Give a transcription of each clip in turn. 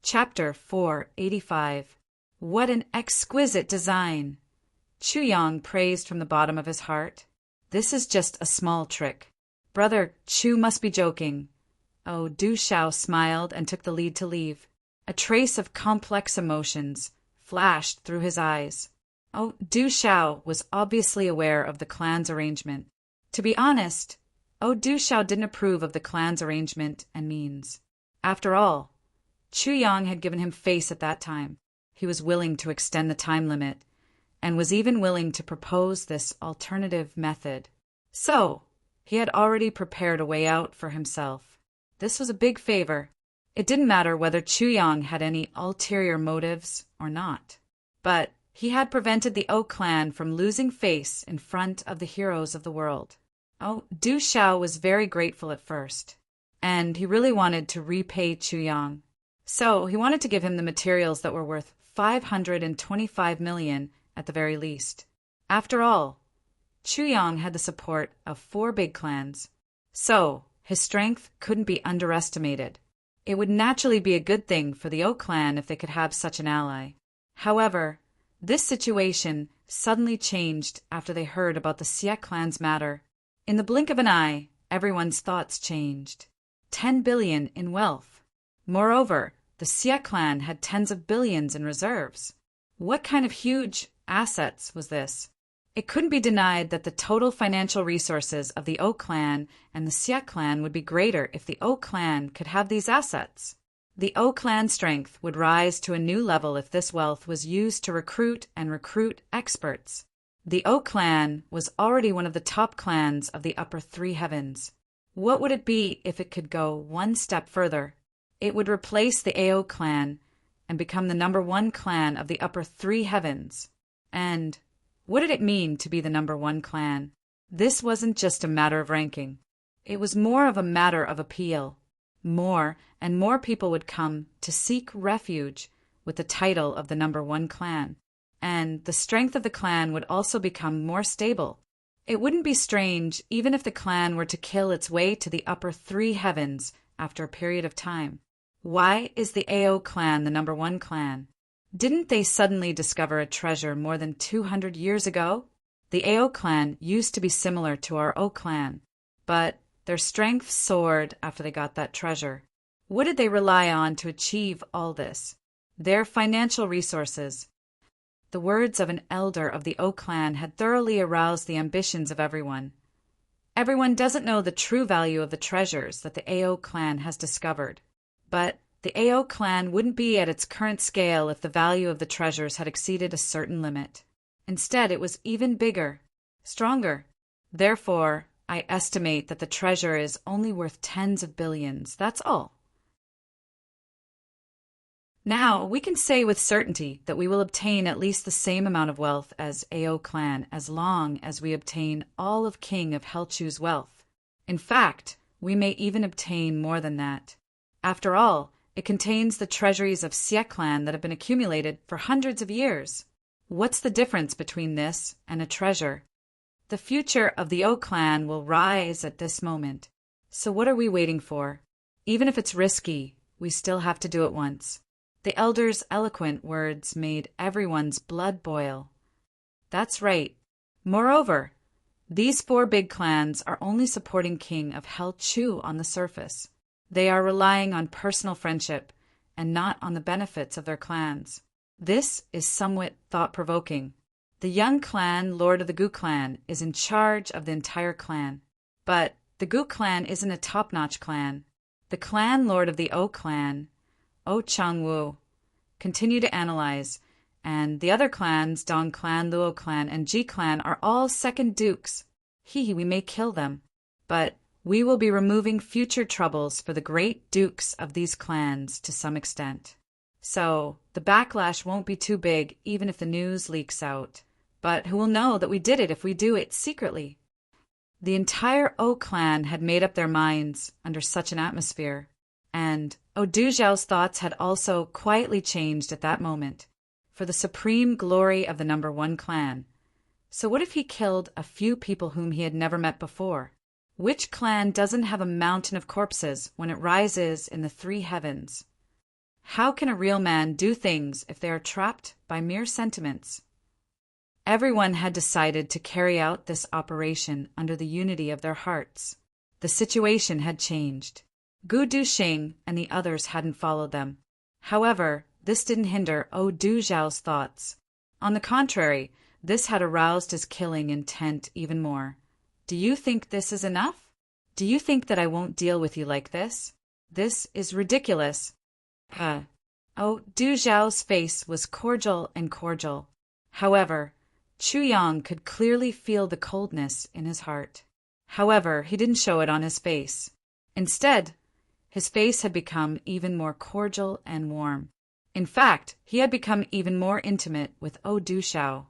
Chapter 485. What an exquisite design! Chu Yang praised from the bottom of his heart. This is just a small trick. Brother Chu must be joking. Oh, Du Xiao smiled and took the lead to leave. A trace of complex emotions flashed through his eyes. Oh, Du Xiao was obviously aware of the clan's arrangement. To be honest, Du Xiao didn't approve of the clan's arrangement and means. After all, Chu Yang had given him face at that time. He was willing to extend the time limit, and was even willing to propose this alternative method. So, he had already prepared a way out for himself. This was a big favor. It didn't matter whether Chu Yang had any ulterior motives or not. But he had prevented the O clan from losing face in front of the heroes of the world. Du Xiao was very grateful at first, and he really wanted to repay Chu Yang. So he wanted to give him the materials that were worth 525 million at the very least. After all, Chu Yang had the support of 4 big clans, so his strength couldn't be underestimated. It would naturally be a good thing for the O clan if they could have such an ally. However, this situation suddenly changed after they heard about the Xie clan's matter. In the blink of an eye, everyone's thoughts changed. 10 billion in wealth. Moreover, the Xie clan had tens of billions in reserves. What kind of huge assets was this? It couldn't be denied that the total financial resources of the O clan and the Xie clan would be greater if the O clan could have these assets. The O clan strength would rise to a new level if this wealth was used to recruit experts. The O clan was already one of the top clans of the upper 3 heavens. What would it be if it could go one step further? It would replace the AO clan and become the number 1 clan of the upper 3 heavens. And what did it mean to be the number 1 clan? This wasn't just a matter of ranking. It was more of a matter of appeal. More and more people would come to seek refuge with the title of the number 1 clan. And the strength of the clan would also become more stable. It wouldn't be strange even if the clan were to kill its way to the upper 3 heavens after a period of time. Why is the AO clan the number 1 clan? Didn't they suddenly discover a treasure more than 200 years ago? The AO clan used to be similar to our O clan, but their strength soared after they got that treasure. What did they rely on to achieve all this? Their financial resources. The words of an elder of the O clan had thoroughly aroused the ambitions of everyone. Everyone doesn't know the true value of the treasures that the AO clan has discovered. But the AO clan wouldn't be at its current scale if the value of the treasures had exceeded a certain limit. Instead, it was even bigger, stronger. Therefore, I estimate that the treasure is only worth tens of billions, that's all. Now, we can say with certainty that we will obtain at least the same amount of wealth as AO clan as long as we obtain all of King of Helchu's wealth. In fact, we may even obtain more than that. After all, it contains the treasuries of Xie clan that have been accumulated for hundreds of years. What's the difference between this and a treasure? The future of the O clan will rise at this moment. So what are we waiting for? Even if it's risky, we still have to do it once. The elder's eloquent words made everyone's blood boil. That's right. Moreover, these 4 big clans are only supporting King of Helchu on the surface. They are relying on personal friendship and not on the benefits of their clans. This is somewhat thought-provoking. The young clan, Lord of the Gu clan, is in charge of the entire clan. But the Gu clan isn't a top-notch clan. The clan Lord of the O clan, O Changwu, continue to analyze, and the other clans, Dong clan, Luo clan, and Ji clan, are all second dukes. We may kill them, but we will be removing future troubles for the great dukes of these clans to some extent. So, the backlash won't be too big even if the news leaks out. But who will know that we did it if we do it secretly? The entire O clan had made up their minds under such an atmosphere, and Du Xiao's thoughts had also quietly changed at that moment, for the supreme glory of the number 1 clan. So what if he killed a few people whom he had never met before? Which clan doesn't have a mountain of corpses when it rises in the 3 heavens? How can a real man do things if they are trapped by mere sentiments? Everyone had decided to carry out this operation under the unity of their hearts. The situation had changed. Gu Duxing and the others hadn't followed them. However, this didn't hinder Du Zhao's thoughts. On the contrary, this had aroused his killing intent even more. Do you think this is enough? Do you think that I won't deal with you like this? This is ridiculous. Du Zhao's face was cordial and cordial. However, Chu Yang could clearly feel the coldness in his heart. However, he didn't show it on his face. Instead, his face had become even more cordial and warm. In fact, he had become even more intimate with Du Zhao.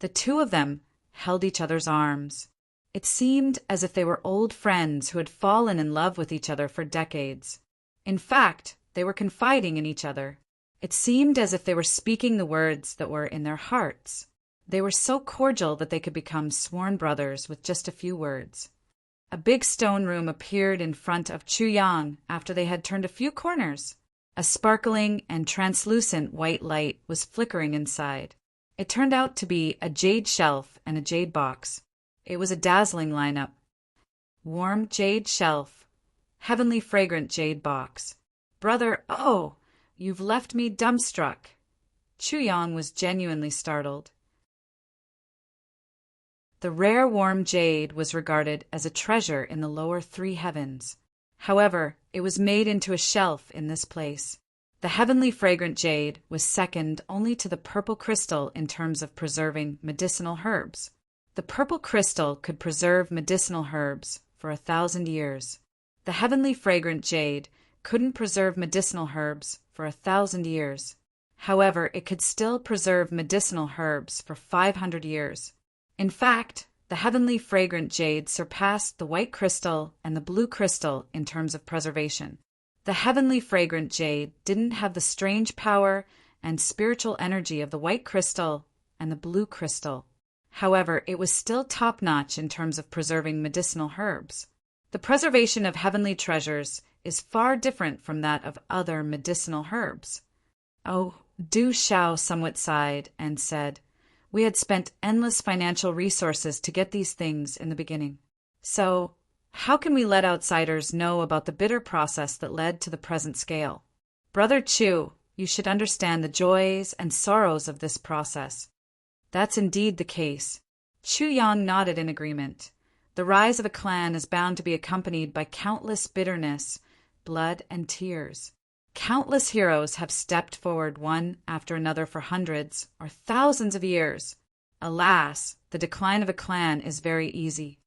The two of them held each other's arms. It seemed as if they were old friends who had fallen in love with each other for decades. In fact, they were confiding in each other. It seemed as if they were speaking the words that were in their hearts. They were so cordial that they could become sworn brothers with just a few words. A big stone room appeared in front of Chu Yang after they had turned a few corners. A sparkling and translucent white light was flickering inside. It turned out to be a jade shelf and a jade box. It was a dazzling lineup. Warm jade shelf, heavenly fragrant jade box. Brother, you've left me dumbstruck. Chu Yang was genuinely startled. The rare warm jade was regarded as a treasure in the lower three heavens. However, it was made into a shelf in this place. The heavenly fragrant jade was second only to the purple crystal in terms of preserving medicinal herbs. The purple crystal could preserve medicinal herbs for 1,000 years. The heavenly fragrant jade couldn't preserve medicinal herbs for 1,000 years. However, it could still preserve medicinal herbs for 500 years. In fact, the heavenly fragrant jade surpassed the white crystal and the blue crystal in terms of preservation. The heavenly fragrant jade didn't have the strange power and spiritual energy of the white crystal and the blue crystal. However, it was still top-notch in terms of preserving medicinal herbs. The preservation of heavenly treasures is far different from that of other medicinal herbs. Du Zhao somewhat sighed and said, "We had spent endless financial resources to get these things in the beginning. So, how can we let outsiders know about the bitter process that led to the present scale? Brother Chu, you should understand the joys and sorrows of this process." That's indeed the case. Chu Yang nodded in agreement. The rise of a clan is bound to be accompanied by countless bitterness, blood, and tears. Countless heroes have stepped forward one after another for hundreds or thousands of years. Alas, the decline of a clan is very easy.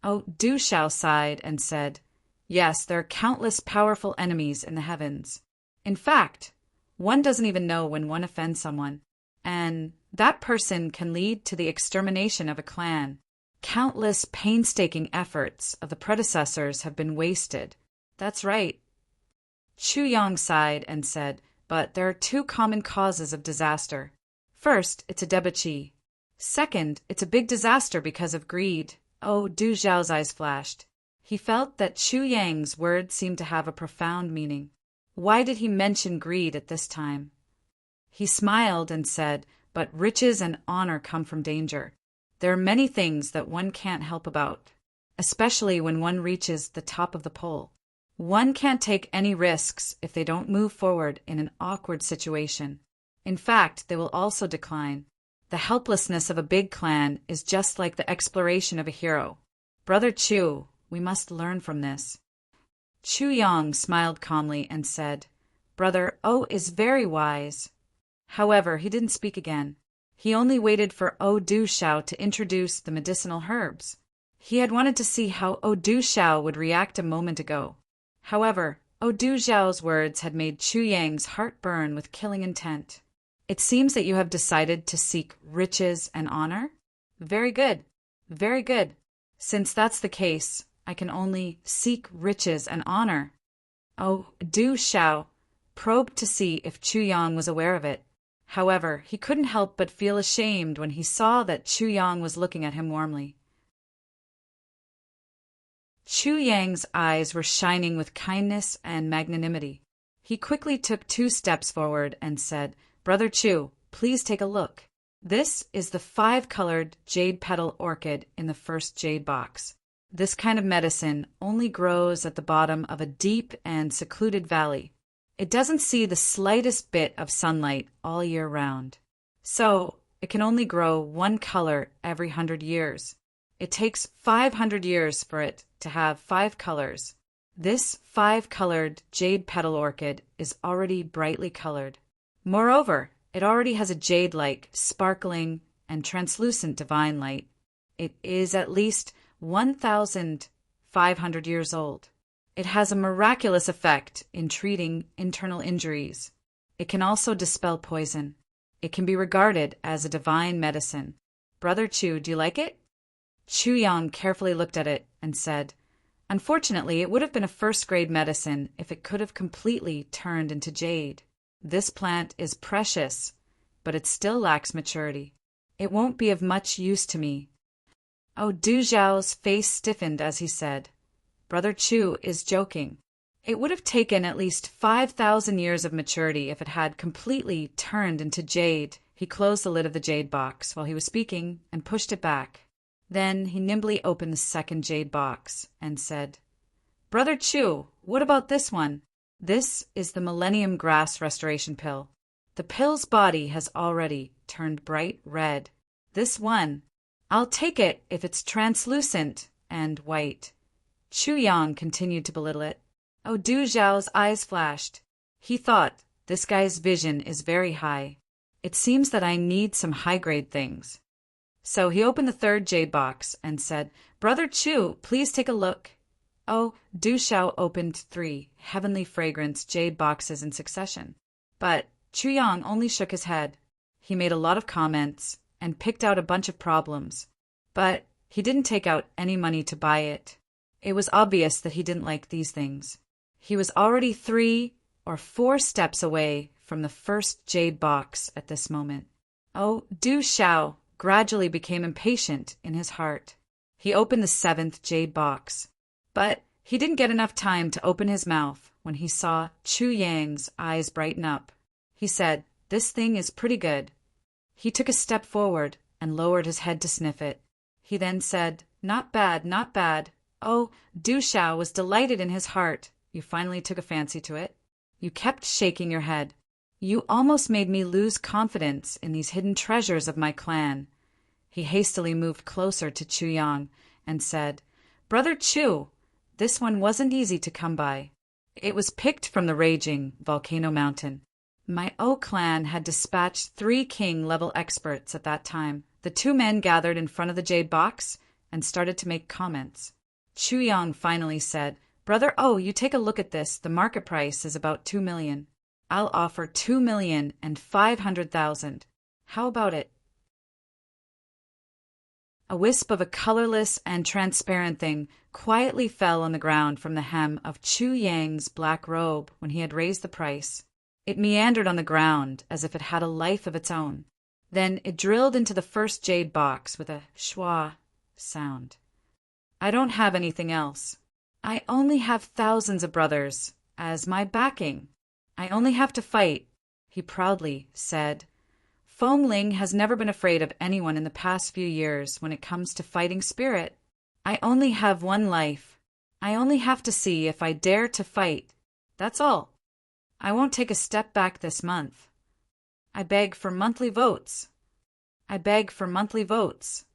Du Zhao sighed and said, "Yes, there are countless powerful enemies in the heavens. In fact, one doesn't even know when one offends someone, and that person can lead to the extermination of a clan. Countless painstaking efforts of the predecessors have been wasted." That's right. Chu Yang sighed and said, "But there are two common causes of disaster. First, it's a debauchee. Second, it's a big disaster because of greed." Du Zhao's eyes flashed. He felt that Chu Yang's words seemed to have a profound meaning. Why did he mention greed at this time? He smiled and said, "But riches and honor come from danger. There are many things that one can't help about, especially when one reaches the top of the pole. One can't take any risks if they don't move forward in an awkward situation. In fact, they will also decline. The helplessness of a big clan is just like the exploration of a hero. Brother Chu, we must learn from this." Chu Yang smiled calmly and said, "Brother is very wise." However, he didn't speak again. He only waited for Du Zhao to introduce the medicinal herbs. He had wanted to see how Du Zhao would react a moment ago. However, Du Zhao's words had made Chu Yang's heart burn with killing intent. "It seems that you have decided to seek riches and honor? Very good, very good. Since that's the case, I can only seek riches and honor." Du Zhao probed to see if Chu Yang was aware of it. However, he couldn't help but feel ashamed when he saw that Chu Yang was looking at him warmly. Chu Yang's eyes were shining with kindness and magnanimity. He quickly took 2 steps forward and said, "Brother Chu, please take a look. This is the 5-colored jade petal orchid in the first jade box. This kind of medicine only grows at the bottom of a deep and secluded valley. It doesn't see the slightest bit of sunlight all year round. So, it can only grow 1 color every 100 years. It takes 500 years for it to have 5 colors. This 5-colored jade petal orchid is already brightly colored. Moreover, it already has a jade-like, sparkling, and translucent divine light. It is at least 1,500 years old. It has a miraculous effect in treating internal injuries. It can also dispel poison. It can be regarded as a divine medicine. Brother Chu, do you like it?" Chu Yang carefully looked at it and said, "Unfortunately, it would have been a first-grade medicine if it could have completely turned into jade. This plant is precious, but it still lacks maturity. It won't be of much use to me." Oh, Du Zhao's face stiffened as he said, "Brother Chu is joking. It would have taken at least 5,000 years of maturity if it had completely turned into jade." He closed the lid of the jade box while he was speaking and pushed it back. Then he nimbly opened the second jade box and said, "Brother Chu, what about this one? This is the Millennium Grass Restoration Pill. The pill's body has already turned bright red. This one, I'll take it if it's translucent and white." Chu Yang continued to belittle it. Oh, Du Zhao's eyes flashed. He thought, "This guy's vision is very high. It seems that I need some high-grade things." So he opened the third jade box and said, "Brother Chu, please take a look." Oh, Du Zhao opened 3 heavenly fragrance jade boxes in succession. But Chu Yang only shook his head. He made a lot of comments and picked out a bunch of problems. But he didn't take out any money to buy it. It was obvious that he didn't like these things. He was already 3 or 4 steps away from the first jade box at this moment. Oh, Du Zhao gradually became impatient in his heart. He opened the 7th jade box. But he didn't get enough time to open his mouth when he saw Chu Yang's eyes brighten up. He said, "This thing is pretty good." He took a step forward and lowered his head to sniff it. He then said, "Not bad, not bad." Oh, Du Zhao was delighted in his heart. "You finally took a fancy to it. You kept shaking your head. You almost made me lose confidence in these hidden treasures of my clan." He hastily moved closer to Chu Yang and said, "Brother Chu, this one wasn't easy to come by. It was picked from the raging volcano mountain. My O clan had dispatched 3 king-level experts at that time." The 2 men gathered in front of the jade box and started to make comments. Chu Yang finally said, "Brother O, you take a look at this. The market price is about 2 million. I'll offer 2,500,000. How about it?" A wisp of a colorless and transparent thing quietly fell on the ground from the hem of Chu Yang's black robe when he had raised the price. It meandered on the ground as if it had a life of its own. Then it drilled into the first jade box with a schwa sound. "I don't have anything else. I only have thousands of brothers as my backing. I only have to fight," he proudly said. "Feng Ling has never been afraid of anyone in the past few years when it comes to fighting spirit. I only have 1 life. I only have to see if I dare to fight. That's all. I won't take a step back this month. I beg for monthly votes. I beg for monthly votes."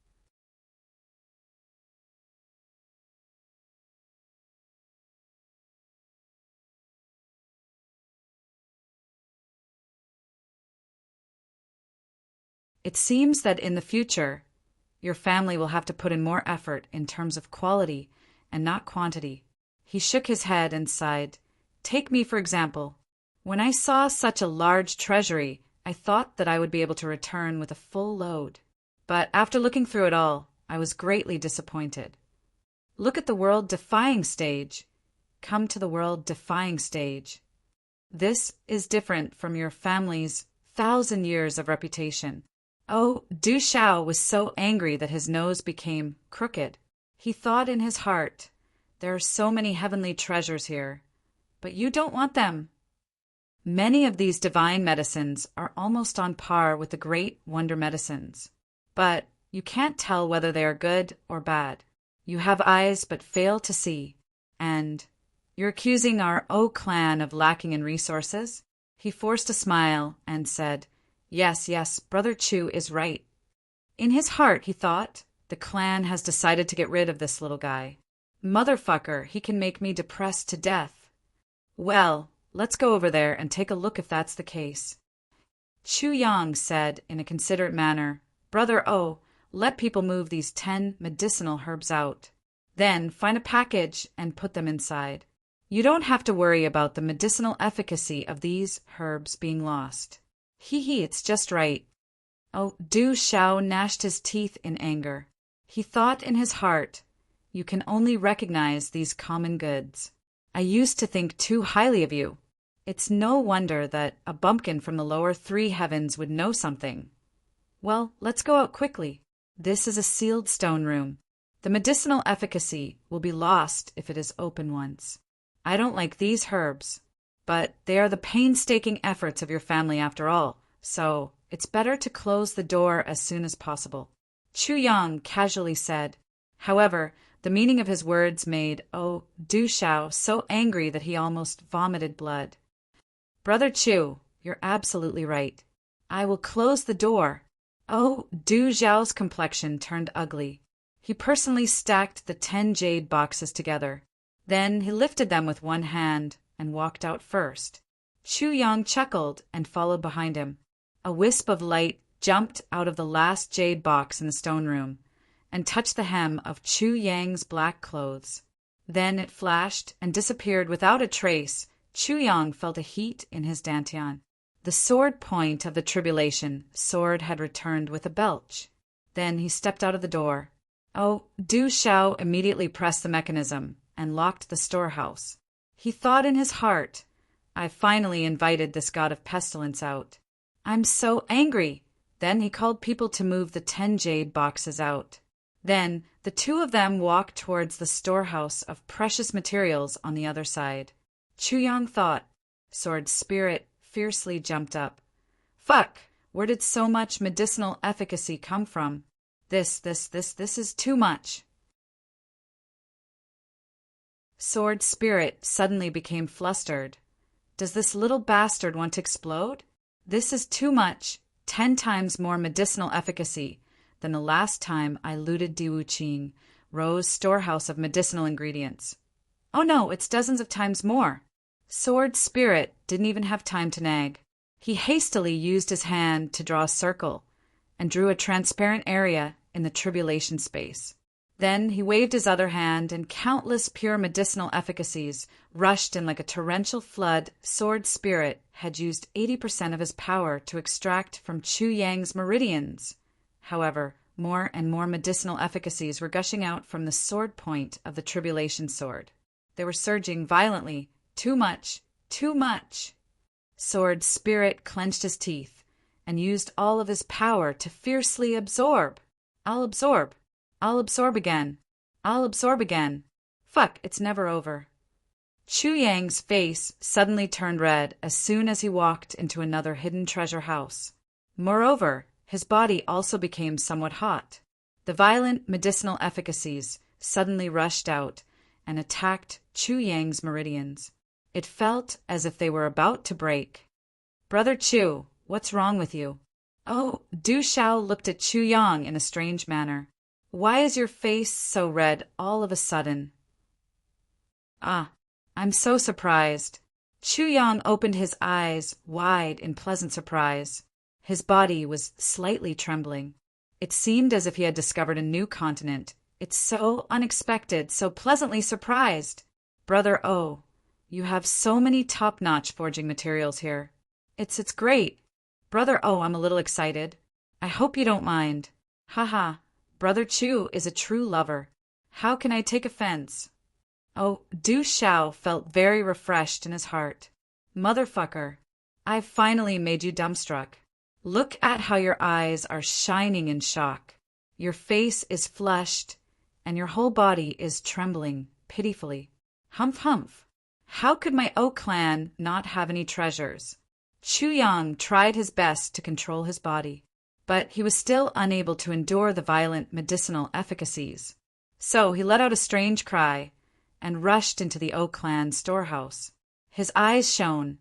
It seems that in the future, your family will have to put in more effort in terms of quality and not quantity. He shook his head and sighed. "Take me, for example. When I saw such a large treasury, I thought that I would be able to return with a full load. But after looking through it all, I was greatly disappointed. Look at the world-defying stage. Come to the world-defying stage. This is different from your family's 1,000 years of reputation." Oh, Du Zhao was so angry that his nose became crooked. He thought in his heart, "There are so many heavenly treasures here, but you don't want them. Many of these divine medicines are almost on par with the great wonder medicines. But you can't tell whether they are good or bad. You have eyes but fail to see. And you're accusing our O clan of lacking in resources? He forced a smile and said, Yes, Brother Chu is right. In his heart, he thought, the clan has decided to get rid of this little guy. Motherfucker, he can make me depressed to death. Well, let's go over there and take a look if that's the case. Chu Yang said in a considerate manner, Brother O, let people move these 10 medicinal herbs out. Then find a package and put them inside. You don't have to worry about the medicinal efficacy of these herbs being lost. It's just right. Oh, Du Xiao gnashed his teeth in anger. He thought in his heart, you can only recognize these common goods. I used to think too highly of you. It's no wonder that a bumpkin from the lower 3 heavens would know something. Well, let's go out quickly. This is a sealed stone room. The medicinal efficacy will be lost if it is open once. I don't like these herbs, but they are the painstaking efforts of your family after all, so it's better to close the door as soon as possible. Chu Yang casually said. However, the meaning of his words made Du Xiao so angry that he almost vomited blood. Brother Chu, you're absolutely right. I will close the door. Du Xiao's complexion turned ugly. He personally stacked the 10 jade boxes together. Then he lifted them with one hand and walked out first. Chu Yang chuckled and followed behind him. A wisp of light jumped out of the last jade box in the stone room and touched the hem of Chu Yang's black clothes. Then it flashed and disappeared without a trace. Chu Yang felt a heat in his dantian. The sword point of the tribulation sword had returned with a belch. Then he stepped out of the door. Du Xiao immediately pressed the mechanism and locked the storehouse. He thought in his heart, I've finally invited this god of pestilence out. I'm so angry. Then he called people to move the 10 jade boxes out. Then the 2 of them walked towards the storehouse of precious materials on the other side. Chu Yang thought. Sword Spirit fiercely jumped up. Fuck! Where did so much medicinal efficacy come from? This is too much. Sword Spirit suddenly became flustered. Does this little bastard want to explode? This is too much. 10 times more medicinal efficacy than the last time I looted Diwuqing, Ro's storehouse of medicinal ingredients. Oh no, it's dozens of times more. Sword Spirit didn't even have time to nag. He hastily used his hand to draw a circle and drew a transparent area in the tribulation space. Then he waved his other hand, and countless pure medicinal efficacies rushed in like a torrential flood. Sword Spirit had used 80% of his power to extract from Chu Yang's meridians. However, more and more medicinal efficacies were gushing out from the sword point of the tribulation sword. They were surging violently. Too much. Too much. Sword Spirit clenched his teeth and used all of his power to fiercely absorb. I'll absorb. I'll absorb again. I'll absorb again. Fuck, it's never over. Chu Yang's face suddenly turned red as soon as he walked into another hidden treasure house. Moreover, his body also became somewhat hot. The violent medicinal efficacies suddenly rushed out and attacked Chu Yang's meridians. It felt as if they were about to break. Brother Chu, what's wrong with you? Du Xiao looked at Chu Yang in a strange manner. Why is your face so red all of a sudden? I'm so surprised. Chu Yang opened his eyes wide in pleasant surprise. His body was slightly trembling. It seemed as if he had discovered a new continent. It's so unexpected, so pleasantly surprised. Brother O, you have so many top-notch forging materials here. It's great. Brother O, I'm a little excited. I hope you don't mind. Haha. Brother Chu is a true lover. How can I take offense? Du Xiao felt very refreshed in his heart. Motherfucker, I've finally made you dumbstruck. Look at how your eyes are shining in shock. Your face is flushed, and your whole body is trembling pitifully. Humph, humph. How could my oak clan not have any treasures? Chu Yang tried his best to control his body, but he was still unable to endure the violent medicinal efficacies. So he let out a strange cry and rushed into the oak clan storehouse. His eyes shone,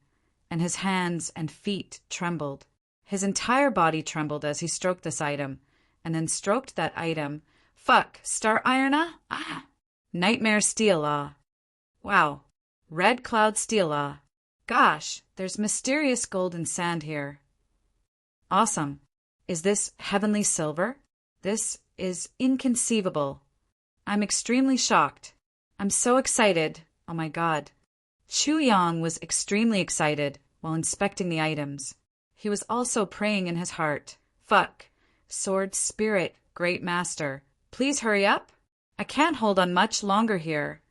and his hands and feet trembled. His entire body trembled as he stroked this item, and then stroked that item. Fuck, Star Irona? Ah! Nightmare Steelaw. Wow. Red Cloud Steelaw. Gosh, there's mysterious golden sand here. Awesome. Is this heavenly silver? This is inconceivable. I'm extremely shocked. I'm so excited. Oh my god. Chu Yang was extremely excited while inspecting the items. He was also praying in his heart. Fuck. Sword Spirit, Great Master. Please hurry up. I can't hold on much longer here.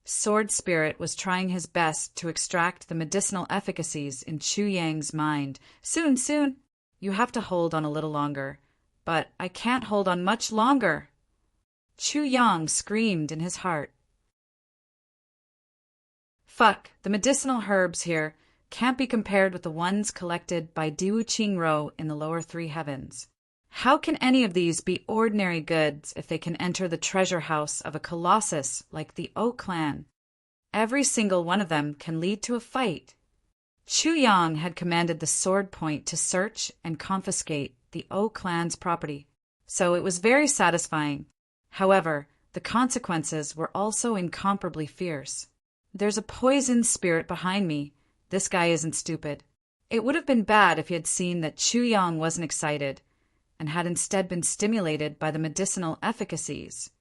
Sword Spirit was trying his best to extract the medicinal efficacies in Chu Yang's mind. Soon, soon. You have to hold on a little longer. But I can't hold on much longer. Chu Yang screamed in his heart. Fuck, the medicinal herbs here can't be compared with the ones collected by Diwu Qingro in the lower three heavens. How can any of these be ordinary goods if they can enter the treasure house of a colossus like the Oak Clan? Every single one of them can lead to a fight. Chu Yang had commanded the sword point to search and confiscate the Oak Clan's property, so it was very satisfying. However, the consequences were also incomparably fierce. There's a poison spirit behind me. This guy isn't stupid. It would have been bad if he had seen that Chu Yang wasn't excited, and had instead been stimulated by the medicinal efficacies.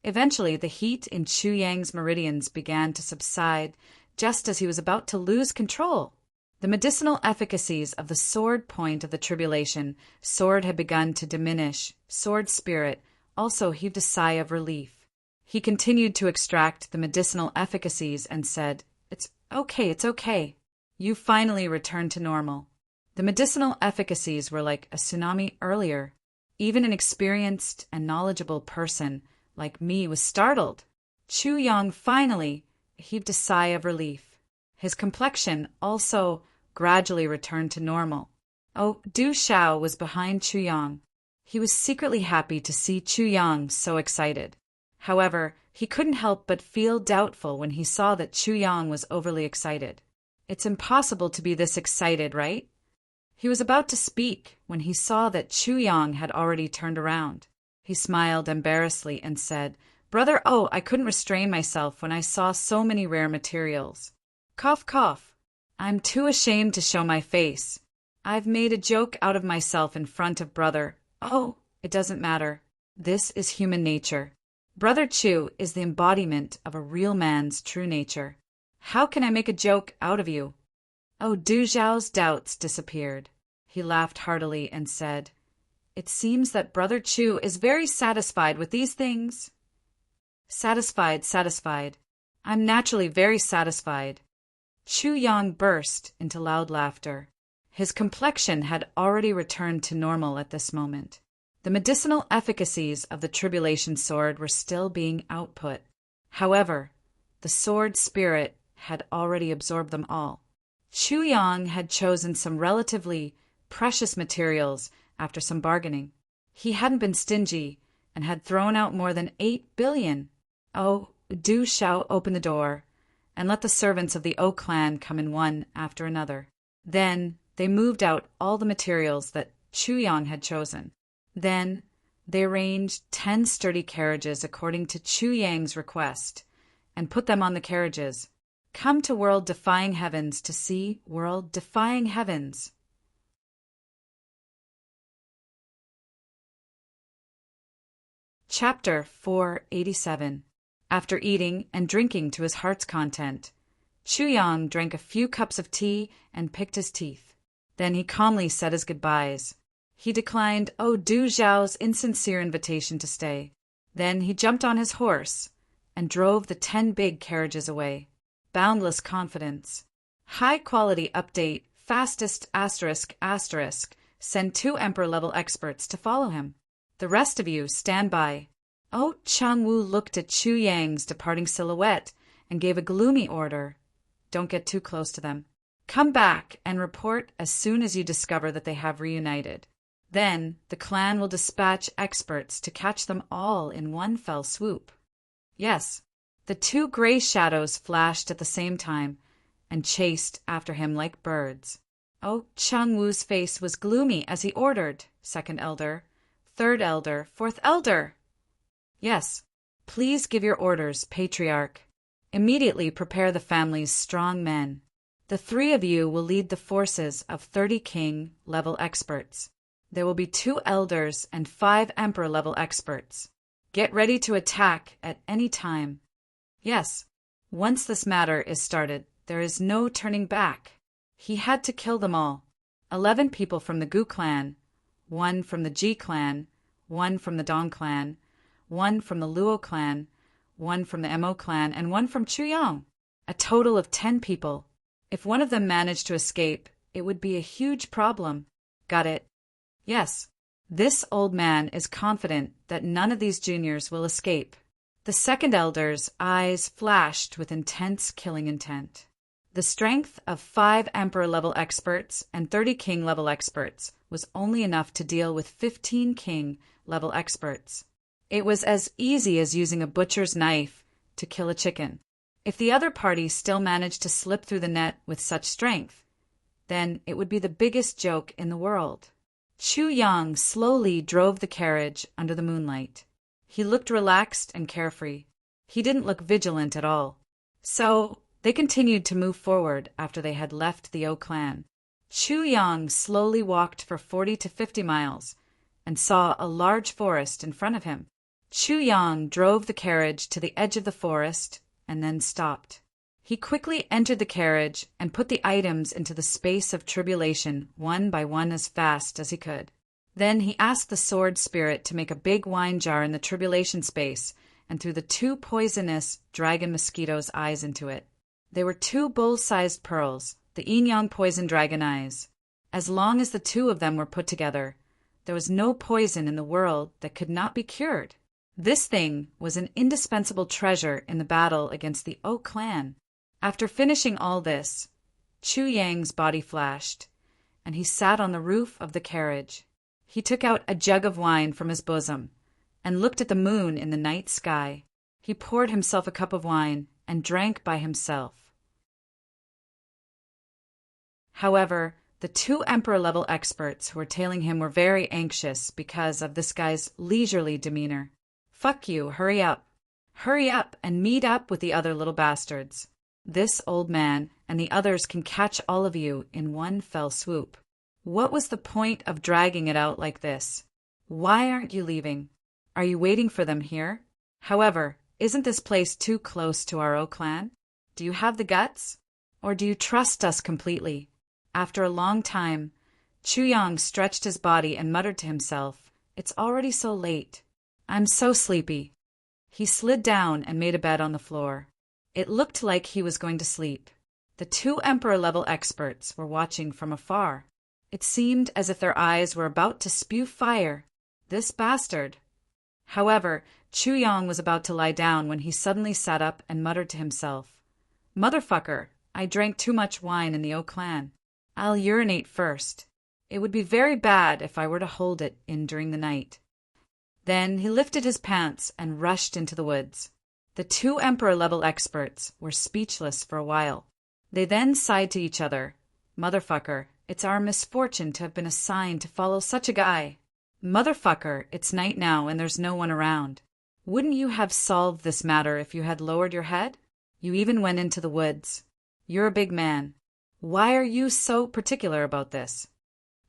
Eventually, the heat in Chu Yang's meridians began to subside just as he was about to lose control. The medicinal efficacies of the sword point of the tribulation sword had begun to diminish. Sword Spirit also heaved a sigh of relief. He continued to extract the medicinal efficacies and said, It's okay. You finally returned to normal. The medicinal efficacies were like a tsunami earlier. Even an experienced and knowledgeable person like me was startled. Chu Yang finally heaved a sigh of relief. His complexion also gradually returned to normal. Oh, Du Xiao was behind Chu Yang. He was secretly happy to see Chu Yang so excited. However, he couldn't help but feel doubtful when he saw that Chu Yang was overly excited. It's impossible to be this excited, right? He was about to speak when he saw that Chu Yang had already turned around. He smiled embarrassedly and said, Brother, I couldn't restrain myself when I saw so many rare materials. Cough, cough. I'm too ashamed to show my face. I've made a joke out of myself in front of Brother. Oh, it doesn't matter. This is human nature. Brother Chu is the embodiment of a real man's true nature. How can I make a joke out of you? Oh, Du Xiao's doubts disappeared. He laughed heartily and said, It seems that Brother Chu is very satisfied with these things. Satisfied. I'm naturally very satisfied. Chu Yang burst into loud laughter. His complexion had already returned to normal at this moment. The medicinal efficacies of the tribulation sword were still being output. However, the sword spirit had already absorbed them all. Chu Yang had chosen some relatively precious materials after some bargaining. He hadn't been stingy and had thrown out more than 8 billion. Oh, Du Xiao opened the door and let the servants of the Oak Clan come in one after another. Then they moved out all the materials that Chu Yang had chosen. Then they arranged 10 sturdy carriages according to Chu Yang's request and put them on the carriages. Come to world-defying heavens to see world-defying heavens. Chapter 487. After eating and drinking to his heart's content, Chu Yang drank a few cups of tea and picked his teeth. Then he calmly said his goodbyes. He declined Du Xiao's insincere invitation to stay. Then he jumped on his horse and drove the 10 big carriages away. Boundless confidence. High-quality update, fastest ***, send 2 Emperor-level experts to follow him. The rest of you stand by. Changwu looked at Chu Yang's departing silhouette and gave a gloomy order. don't get too close to them. Come back and report as soon as you discover that they have reunited. Then the clan will dispatch experts to catch them all in one fell swoop." Yes, the two gray shadows flashed at the same time and chased after him like birds. Oh, Chang-Wu's face was gloomy as he ordered, "Second elder, third elder, fourth elder." "Yes, please give your orders, Patriarch. Immediately prepare the family's strong men. The three of you will lead the forces of 30 king-level experts. There will be 2 elders and 5 emperor-level experts. Get ready to attack at any time." Yes, once this matter is started, there is no turning back. He had to kill them all. 11 people from the Gu clan, 1 from the Ji clan, 1 from the Dong clan, 1 from the Luo clan, 1 from the Mo clan, and 1 from Chuyang. A total of 10 people. If one of them managed to escape, it would be a huge problem. Got it? Yes. This old man is confident that none of these juniors will escape. The second elder's eyes flashed with intense killing intent. The strength of 5 emperor-level experts and 30 king-level experts was only enough to deal with 15 king-level experts. It was as easy as using a butcher's knife to kill a chicken. If the other party still managed to slip through the net with such strength, then it would be the biggest joke in the world. Chuyang slowly drove the carriage under the moonlight. He looked relaxed and carefree. He didn't look vigilant at all. So they continued to move forward after they had left the O clan. Chuyang slowly walked for 40 to 50 miles and saw a large forest in front of him. Chuyang drove the carriage to the edge of the forest and then stopped. He quickly entered the carriage and put the items into the space of tribulation one by one as fast as he could. Then he asked the sword spirit to make a big wine jar in the tribulation space and threw the 2 poisonous dragon mosquitoes' eyes into it. They were 2 bull-sized pearls, the yin-yang poison dragon eyes. As long as the 2 of them were put together, there was no poison in the world that could not be cured. This thing was an indispensable treasure in the battle against the O clan. After finishing all this, Chuyang's body flashed, and he sat on the roof of the carriage. He took out a jug of wine from his bosom and looked at the moon in the night sky. He poured himself a cup of wine and drank by himself. However, the 2 emperor-level experts who were tailing him were very anxious because of this guy's leisurely demeanor. "Fuck you, hurry up. Hurry up and meet up with the other little bastards. This old man and the others can catch all of you in one fell swoop. What was the point of dragging it out like this? Why aren't you leaving? Are you waiting for them here? However, isn't this place too close to our O clan? Do you have the guts? Or do you trust us completely?" After a long time, Chuyang stretched his body and muttered to himself, "It's already so late. I'm so sleepy." He slid down and made a bed on the floor. It looked like he was going to sleep. The 2 emperor-level experts were watching from afar. It seemed as if their eyes were about to spew fire. This bastard. However, Chuyang was about to lie down when he suddenly sat up and muttered to himself, "Motherfucker, I drank too much wine in the O clan. I'll urinate first. It would be very bad if I were to hold it in during the night." Then he lifted his pants and rushed into the woods. The 2 emperor-level experts were speechless for a while. They then sighed to each other, "Motherfucker, it's our misfortune to have been assigned to follow such a guy. Motherfucker, it's night now and there's no one around. Wouldn't you have solved this matter if you had lowered your head? You even went into the woods. You're a big man. Why are you so particular about this?"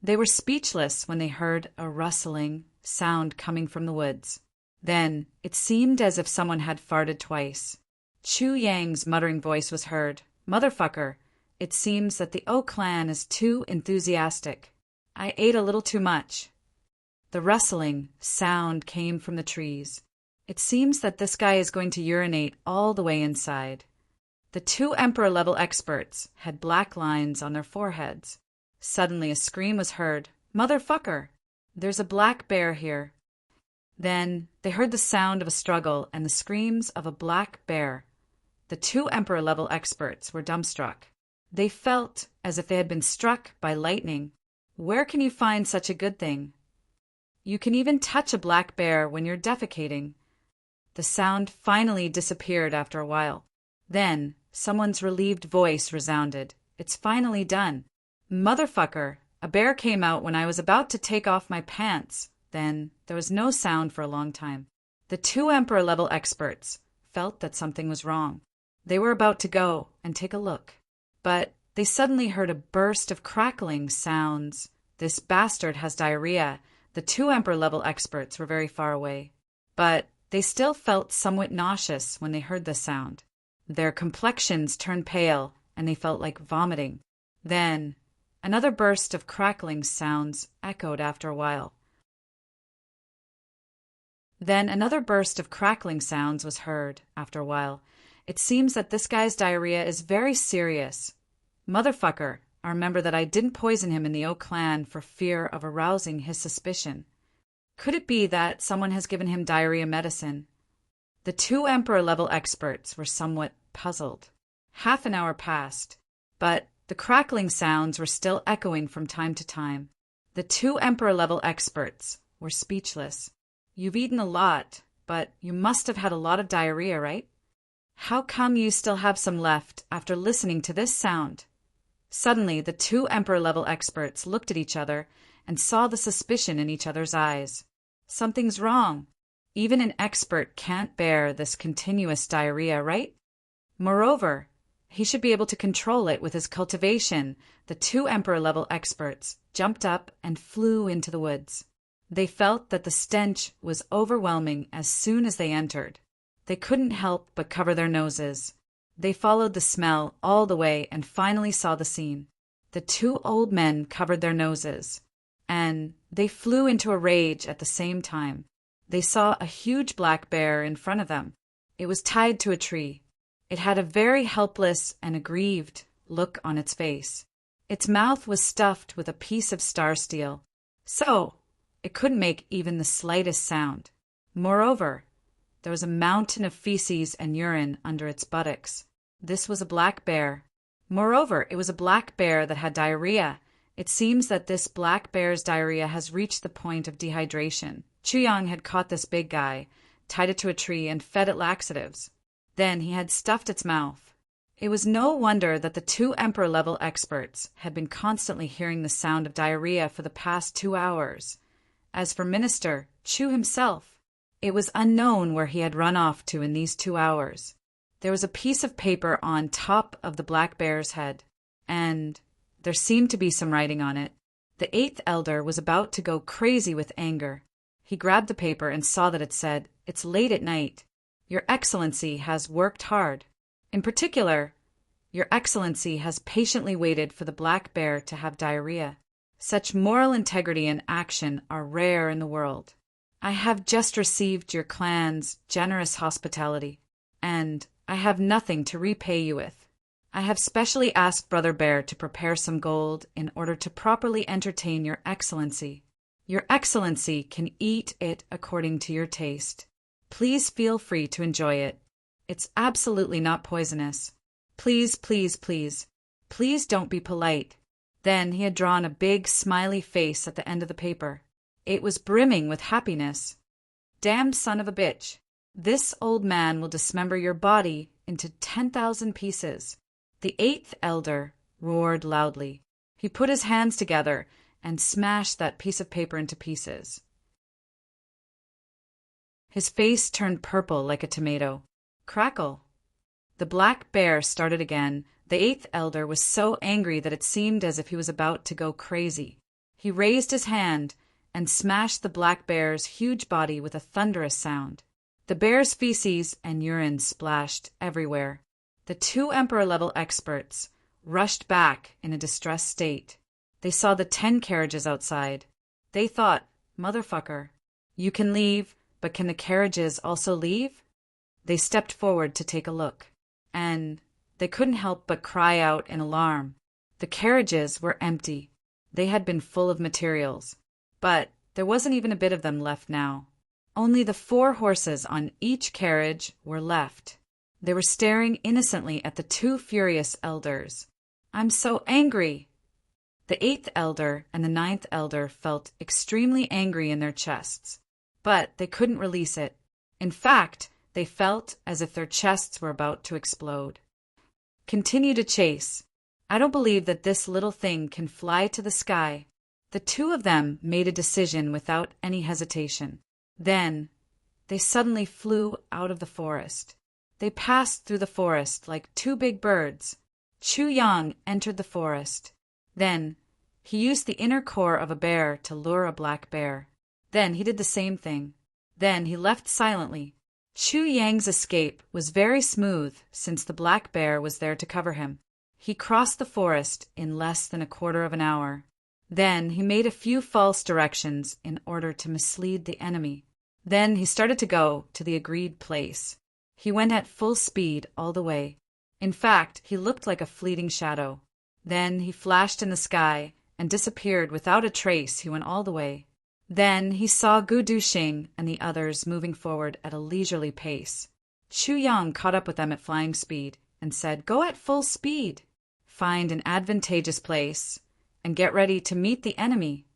They were speechless when they heard a rustling sound coming from the woods. Then it seemed as if someone had farted twice. Chuyang's muttering voice was heard, "Motherfucker, it seems that the O clan is too enthusiastic. I ate a little too much." The rustling sound came from the trees. It seems that this guy is going to urinate all the way inside. The 2 emperor-level experts had black lines on their foreheads. Suddenly a scream was heard, "Motherfucker! There's a black bear here." Then they heard the sound of a struggle and the screams of a black bear. The two Emperor-level experts were dumbstruck. They felt as if they had been struck by lightning. Where can you find such a good thing? You can even touch a black bear when you're defecating. The sound finally disappeared after a while. Then, someone's relieved voice resounded. It's finally done. Motherfucker, a bear came out when I was about to take off my pants. Then, there was no sound for a long time. The two Emperor-level experts felt that something was wrong. They were about to go and take a look. But they suddenly heard a burst of crackling sounds. This bastard has diarrhea. The two Emperor-level experts were very far away. But they still felt somewhat nauseous when they heard the sound. Their complexions turned pale, and they felt like vomiting. Then, another burst of crackling sounds echoed after a while. Then another burst of crackling sounds was heard after a while. It seems that this guy's diarrhea is very serious. Motherfucker, I remember that I didn't poison him in the Oak clan for fear of arousing his suspicion. Could it be that someone has given him diarrhea medicine? The two Emperor-level experts were somewhat puzzled. Half an hour passed, but the crackling sounds were still echoing from time to time. The two Emperor-level experts were speechless. You've eaten a lot, but you must have had a lot of diarrhea, right? How come you still have some left after listening to this sound? Suddenly, the two Emperor-level experts looked at each other and saw the suspicion in each other's eyes. Something's wrong. Even an expert can't bear this continuous diarrhea, right? Moreover, he should be able to control it with his cultivation. The two Emperor-level experts jumped up and flew into the woods. They felt that the stench was overwhelming as soon as they entered. They couldn't help but cover their noses. They followed the smell all the way and finally saw the scene. The two old men covered their noses, and they flew into a rage at the same time. They saw a huge black bear in front of them. It was tied to a tree. It had a very helpless and aggrieved look on its face. Its mouth was stuffed with a piece of star steel, so it couldn't make even the slightest sound. Moreover, there was a mountain of feces and urine under its buttocks. This was a black bear. Moreover, it was a black bear that had diarrhea. It seems that this black bear's diarrhea has reached the point of dehydration. Chuyang had caught this big guy, tied it to a tree, and fed it laxatives. Then he had stuffed its mouth. It was no wonder that the two Emperor-level experts had been constantly hearing the sound of diarrhea for the past 2 hours. As for Minister Chu himself, it was unknown where he had run off to in these 2 hours. There was a piece of paper on top of the black bear's head, and there seemed to be some writing on it. The 8th elder was about to go crazy with anger. He grabbed the paper and saw that it said, "It's late at night. Your Excellency has worked hard. In particular, Your Excellency has patiently waited for the black bear to have diarrhea. Such moral integrity and action are rare in the world. I have just received your clan's generous hospitality, and I have nothing to repay you with. I have specially asked Brother Bear to prepare some gold in order to properly entertain Your Excellency. Your Excellency can eat it according to your taste. Please feel free to enjoy it. It's absolutely not poisonous. Please, please, please. Please don't be polite." Then he had drawn a big, smiley face at the end of the paper. It was brimming with happiness. "Damned son of a bitch. This old man will dismember your body into 10,000 pieces." The 8th elder roared loudly. He put his hands together and smashed that piece of paper into pieces. His face turned purple like a tomato. Crackle! The black bear started again. The 8th elder was so angry that it seemed as if he was about to go crazy. He raised his hand and smashed the black bear's huge body with a thunderous sound. The bear's feces and urine splashed everywhere. The two Emperor-level experts rushed back in a distressed state. They saw the 10 carriages outside. They thought, "Motherfucker, you can leave, but can the carriages also leave?" They stepped forward to take a look, and they couldn't help but cry out in alarm. The carriages were empty. They had been full of materials, but there wasn't even a bit of them left now. Only the 4 horses on each carriage were left. They were staring innocently at the two furious elders. "I'm so angry!" The 8th elder and the 9th elder felt extremely angry in their chests, but they couldn't release it. In fact, they felt as if their chests were about to explode. "Continue to chase. I don't believe that this little thing can fly to the sky." The two of them made a decision without any hesitation. Then, they suddenly flew out of the forest. They passed through the forest like two big birds. Chu Yang entered the forest. Then, he used the inner core of a bear to lure a black bear. Then he did the same thing. Then he left silently. Chu Yang's escape was very smooth since the black bear was there to cover him. He crossed the forest in less than a quarter of an hour. Then he made a few false directions in order to mislead the enemy. Then he started to go to the agreed place. He went at full speed all the way. In fact, he looked like a fleeting shadow. Then he flashed in the sky and disappeared without a trace. He went all the way. Then he saw Gu Duxing and the others moving forward at a leisurely pace. Chu Yang caught up with them at flying speed and said, "Go at full speed. Find an advantageous place and get ready to meet the enemy."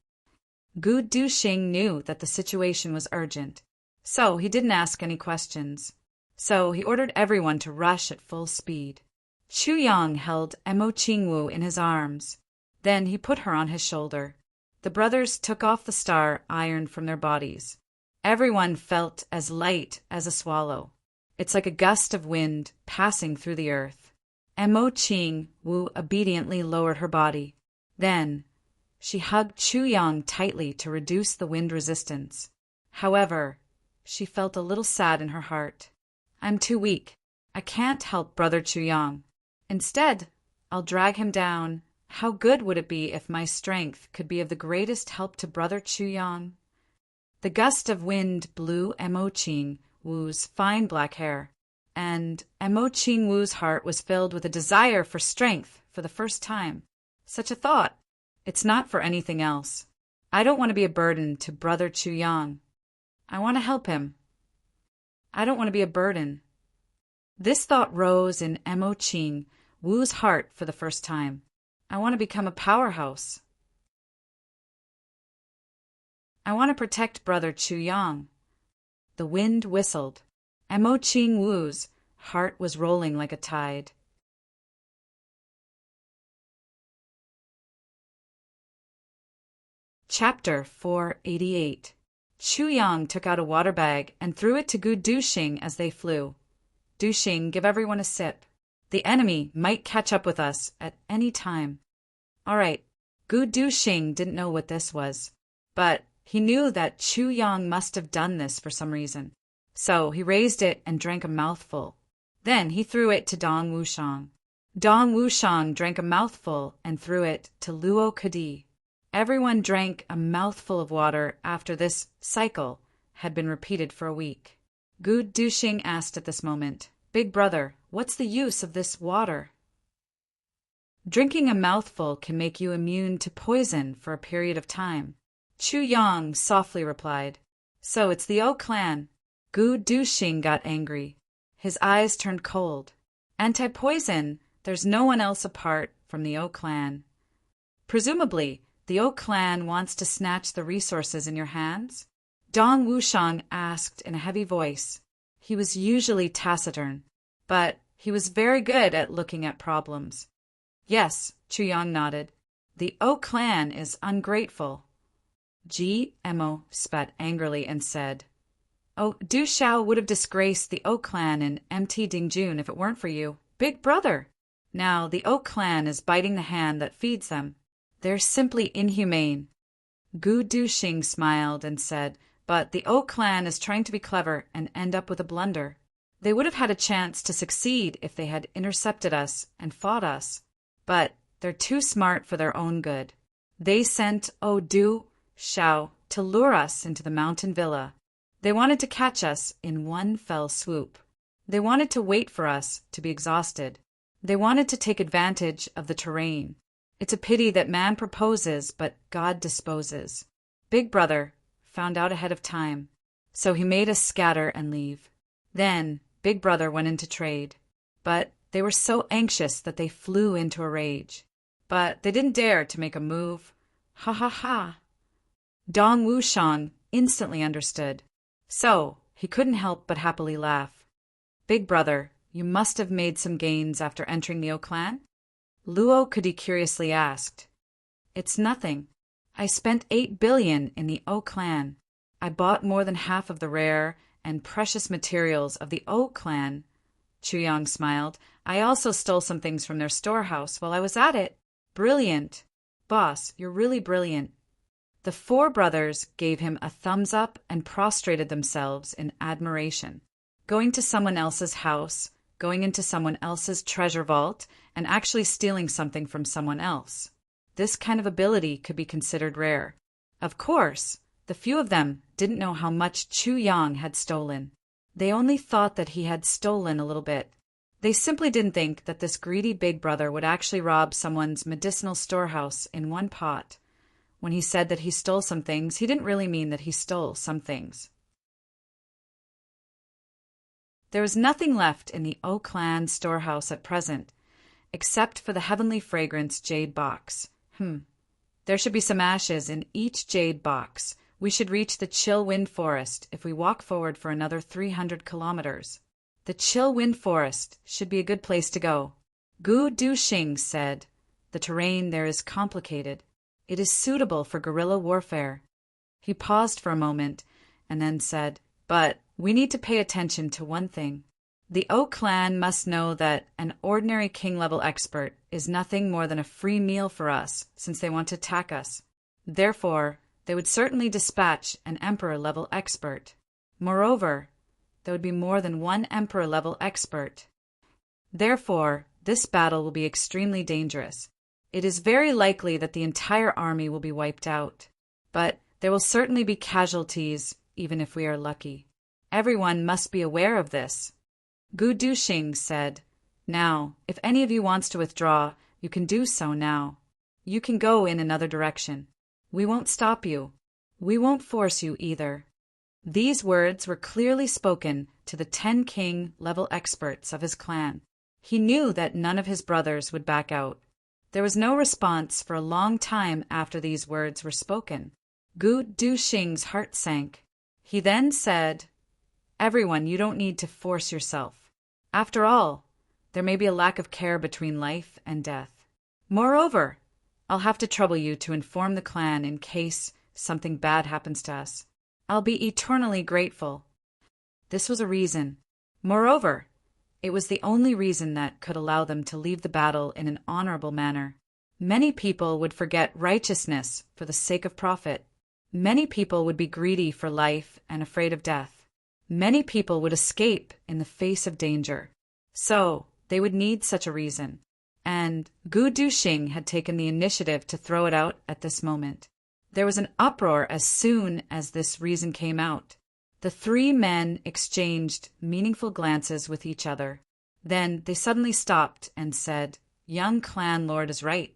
Gu Duxing knew that the situation was urgent, so he didn't ask any questions. So he ordered everyone to rush at full speed. Chu Yang held Emo Qingwu in his arms. Then he put her on his shoulder. The brothers took off the star iron from their bodies. Everyone felt as light as a swallow. It's like a gust of wind passing through the earth. Emo Qingwu obediently lowered her body. Then she hugged Chu Yang tightly to reduce the wind resistance. However, she felt a little sad in her heart. "I'm too weak. I can't help Brother Chu Yang. Instead, I'll drag him down. How good would it be if my strength could be of the greatest help to Brother Chu Yang?" The gust of wind blew Emo Qingwu's fine black hair, and Emo Qingwu's heart was filled with a desire for strength for the first time. Such a thought. It's not for anything else. I don't want to be a burden to Brother Chu Yang. I want to help him. I don't want to be a burden. This thought rose in Emo Qingwu's heart for the first time. I want to become a powerhouse. I want to protect Brother Chu Yang. The wind whistled. Emo Qingwu's heart was rolling like a tide. Chapter 488. Chu Yang took out a water bag and threw it to Gu Duxing as they flew. "Duxing, give everyone a sip. The enemy might catch up with us at any time." All right, Gu Duxing didn't know what this was, but he knew that Chu Yang must have done this for some reason. So he raised it and drank a mouthful. Then he threw it to Dong Wushang. Dong Wushang drank a mouthful and threw it to Luo Kadi. Everyone drank a mouthful of water after this cycle had been repeated for a week. Gu Duxing asked at this moment, "Big brother, what's the use of this water?" "Drinking a mouthful can make you immune to poison for a period of time," Chu Yang softly replied. "So it's the O clan." Gu Duxing got angry. His eyes turned cold. "Anti-poison, there's no one else apart from the O clan. Presumably, the O clan wants to snatch the resources in your hands?" Dong Wushang asked in a heavy voice. He was usually taciturn, but he was very good at looking at problems. "Yes," Chu Yang nodded. "The O clan is ungrateful." Emo spat angrily and said, "Oh, Du Xiao would have disgraced the O clan in MT Dingjun if it weren't for you. Big brother! Now the O clan is biting the hand that feeds them. They're simply inhumane." Gu Duxing smiled and said, "But the O clan is trying to be clever and end up with a blunder. They would have had a chance to succeed if they had intercepted us and fought us. But they're too smart for their own good. They sent O Du Xiao to lure us into the mountain villa. They wanted to catch us in one fell swoop. They wanted to wait for us to be exhausted. They wanted to take advantage of the terrain. It's a pity that man proposes, but God disposes. Big brother found out ahead of time, so he made us scatter and leave. Then Big Brother went into trade. But they were so anxious that they flew into a rage. But they didn't dare to make a move. Ha ha ha. Dong Wuxian instantly understood. So he couldn't help but happily laugh. Big Brother, you must have made some gains after entering the O clan? Luo Kudi curiously asked. It's nothing. I spent 8 billion in the O clan. I bought more than half of the rare and precious materials of the O clan. Chuyang smiled. I also stole some things from their storehouse while I was at it. Brilliant. Boss, you're really brilliant. The 4 brothers gave him a thumbs up and prostrated themselves in admiration. Going to someone else's house, going into someone else's treasure vault, and actually stealing something from someone else. This kind of ability could be considered rare. Of course, the few of them didn't know how much Chu Yang had stolen. They only thought that he had stolen a little bit. They simply didn't think that this greedy big brother would actually rob someone's medicinal storehouse in one pot. When he said that he stole some things, he didn't really mean that he stole some things. There was nothing left in the O clan storehouse at present, except for the heavenly fragrance jade box. There should be some ashes in each jade box. We should reach the chill wind forest if we walk forward for another 300 kilometers. The chill wind forest should be a good place to go. Gu Duxing said, the terrain there is complicated. It is suitable for guerrilla warfare. He paused for a moment and then said, but we need to pay attention to one thing. The O clan must know that an ordinary king-level expert is nothing more than a free meal for us since they want to attack us. Therefore, they would certainly dispatch an emperor-level expert. Moreover, there would be more than one emperor-level expert. Therefore, this battle will be extremely dangerous. It is very likely that the entire army will be wiped out. But there will certainly be casualties, even if we are lucky. Everyone must be aware of this. Gu Duxing said, now, if any of you wants to withdraw, you can do so now. You can go in another direction. We won't stop you. We won't force you either. These words were clearly spoken to the 10 king-level experts of his clan. He knew that none of his brothers would back out. There was no response for a long time after these words were spoken. Gu Duxing's heart sank. He then said, everyone, you don't need to force yourself. After all, there may be a lack of care between life and death. Moreover, I'll have to trouble you to inform the clan in case something bad happens to us. I'll be eternally grateful. This was a reason. Moreover, it was the only reason that could allow them to leave the battle in an honorable manner. Many people would forget righteousness for the sake of profit. Many people would be greedy for life and afraid of death. Many people would escape in the face of danger. So, they would need such a reason. And Gu Duxing had taken the initiative to throw it out at this moment. There was an uproar as soon as this reason came out. The 3 men exchanged meaningful glances with each other. Then they suddenly stopped and said, young clan lord is right.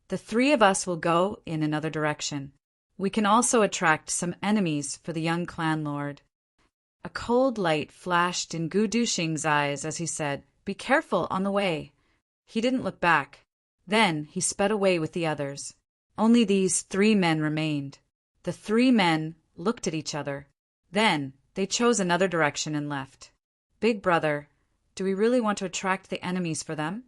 The 3 of us will go in another direction. We can also attract some enemies for the young clan lord. A cold light flashed in Gu Duxing's eyes as he said, be careful on the way. He didn't look back. Then he sped away with the others. Only these 3 men remained. The 3 men looked at each other. Then they chose another direction and left. Big brother, do we really want to attract the enemies for them?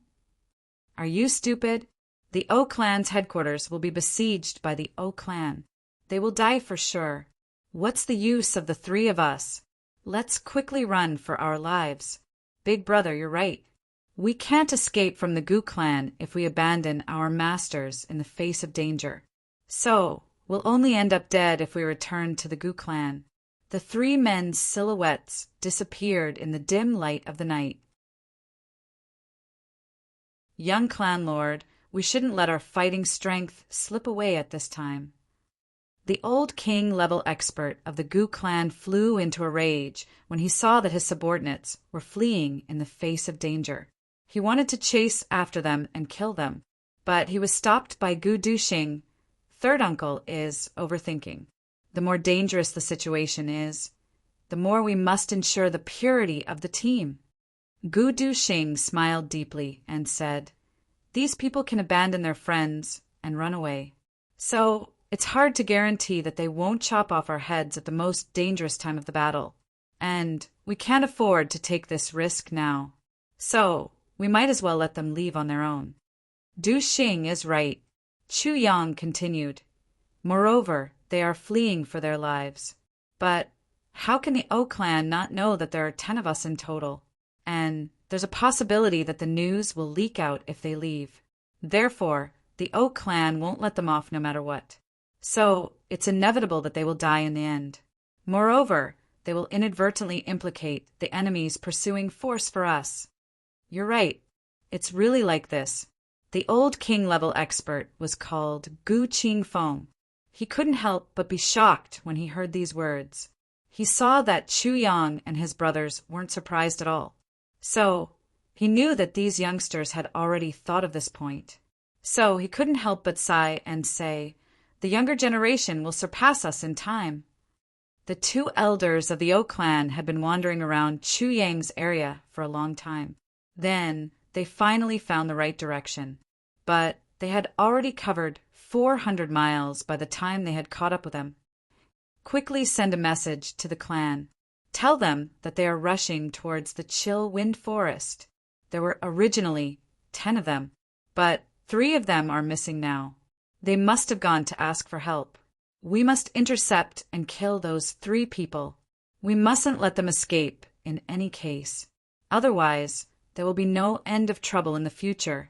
Are you stupid? The O clan's headquarters will be besieged by the O clan. They will die for sure. What's the use of the 3 of us? Let's quickly run for our lives. Big brother, you're right. We can't escape from the Gu clan if we abandon our masters in the face of danger. So, we'll only end up dead if we return to the Gu clan. The 3 men's silhouettes disappeared in the dim light of the night. Young clan lord, we shouldn't let our fighting strength slip away at this time. The old king-level expert of the Gu clan flew into a rage when he saw that his subordinates were fleeing in the face of danger. He wanted to chase after them and kill them, but he was stopped by Gu Duxing. Third uncle is overthinking. The more dangerous the situation is, the more we must ensure the purity of the team. Gu Duxing smiled deeply and said, "These people can abandon their friends and run away. So it's hard to guarantee that they won't chop off our heads at the most dangerous time of the battle. And we can't afford to take this risk now. So we might as well let them leave on their own." Du Xing is right, Chu Yang continued. Moreover, they are fleeing for their lives. But how can the O clan not know that there are 10 of us in total? And there's a possibility that the news will leak out if they leave. Therefore, the O clan won't let them off no matter what. So it's inevitable that they will die in the end. Moreover, they will inadvertently implicate the enemy's pursuing force for us. You're right. It's really like this. The old king-level expert was called Gu Qingfeng. He couldn't help but be shocked when he heard these words. He saw that Chu Yang and his brothers weren't surprised at all. So he knew that these youngsters had already thought of this point. So he couldn't help but sigh and say, "The younger generation will surpass us in time." The 2 elders of the O clan had been wandering around Chu Yang's area for a long time. Then they finally found the right direction. But they had already covered 400 miles by the time they had caught up with them. Quickly send a message to the clan. Tell them that they are rushing towards the chill wind forest. There were originally 10 of them, but 3 of them are missing now. They must have gone to ask for help. We must intercept and kill those 3 people. We mustn't let them escape in any case. Otherwise, there will be no end of trouble in the future,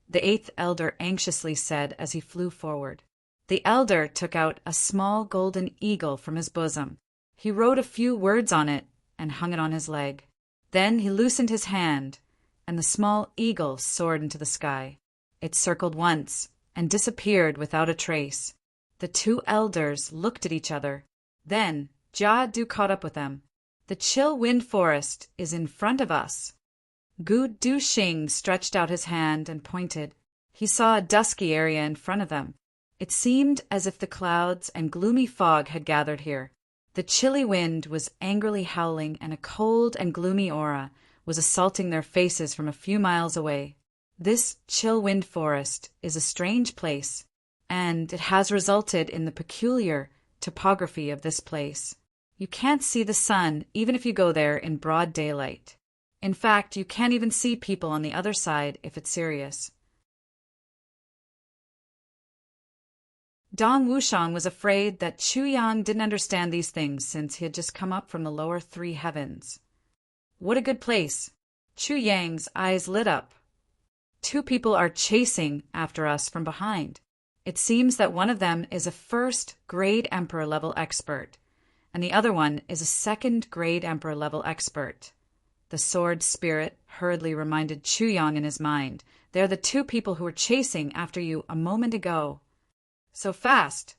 the 8th elder anxiously said as he flew forward. The elder took out a small golden eagle from his bosom. He wrote a few words on it and hung it on his leg. Then he loosened his hand, and the small eagle soared into the sky. It circled once and disappeared without a trace. The 2 elders looked at each other. Then Jia Du caught up with them. "The chill wind forest is in front of us." Gu Duxing stretched out his hand and pointed. He saw a dusky area in front of them. It seemed as if the clouds and gloomy fog had gathered here. The chilly wind was angrily howling, and a cold and gloomy aura was assaulting their faces from a few miles away. This chill wind forest is a strange place, and it has resulted in the peculiar topography of this place. You can't see the sun even if you go there in broad daylight. In fact, you can't even see people on the other side if it's serious. Dong Wushang was afraid that Chu Yang didn't understand these things since he had just come up from the lower 3 heavens. What a good place! Chu Yang's eyes lit up. 2 people are chasing after us from behind. It seems that one of them is a 1st-grade Emperor-level expert, and the other one is a 2nd-grade Emperor-level expert. The sword spirit hurriedly reminded Chu Yang in his mind. They're the 2 people who were chasing after you a moment ago. So fast!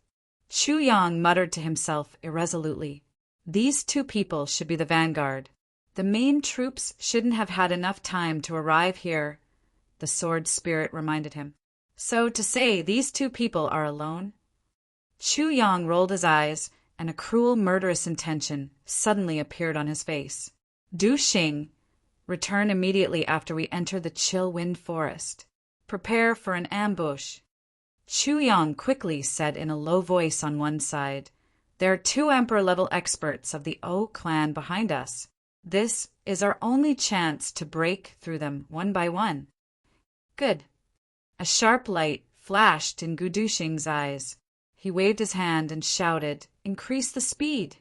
Chu Yang muttered to himself irresolutely. These 2 people should be the vanguard. The main troops shouldn't have had enough time to arrive here, the sword spirit reminded him. So to say these 2 people are alone? Chu Yang rolled his eyes, and a cruel, murderous intention suddenly appeared on his face. Du Xing, return immediately after we enter the chill wind forest. Prepare for an ambush. Chu Yang quickly said in a low voice on one side, "There are 2 Emperor-level experts of the O clan behind us. This is our only chance to break through them one by one." Good. A sharp light flashed in Gu Duxing's eyes. He waved his hand and shouted, "Increase the speed!"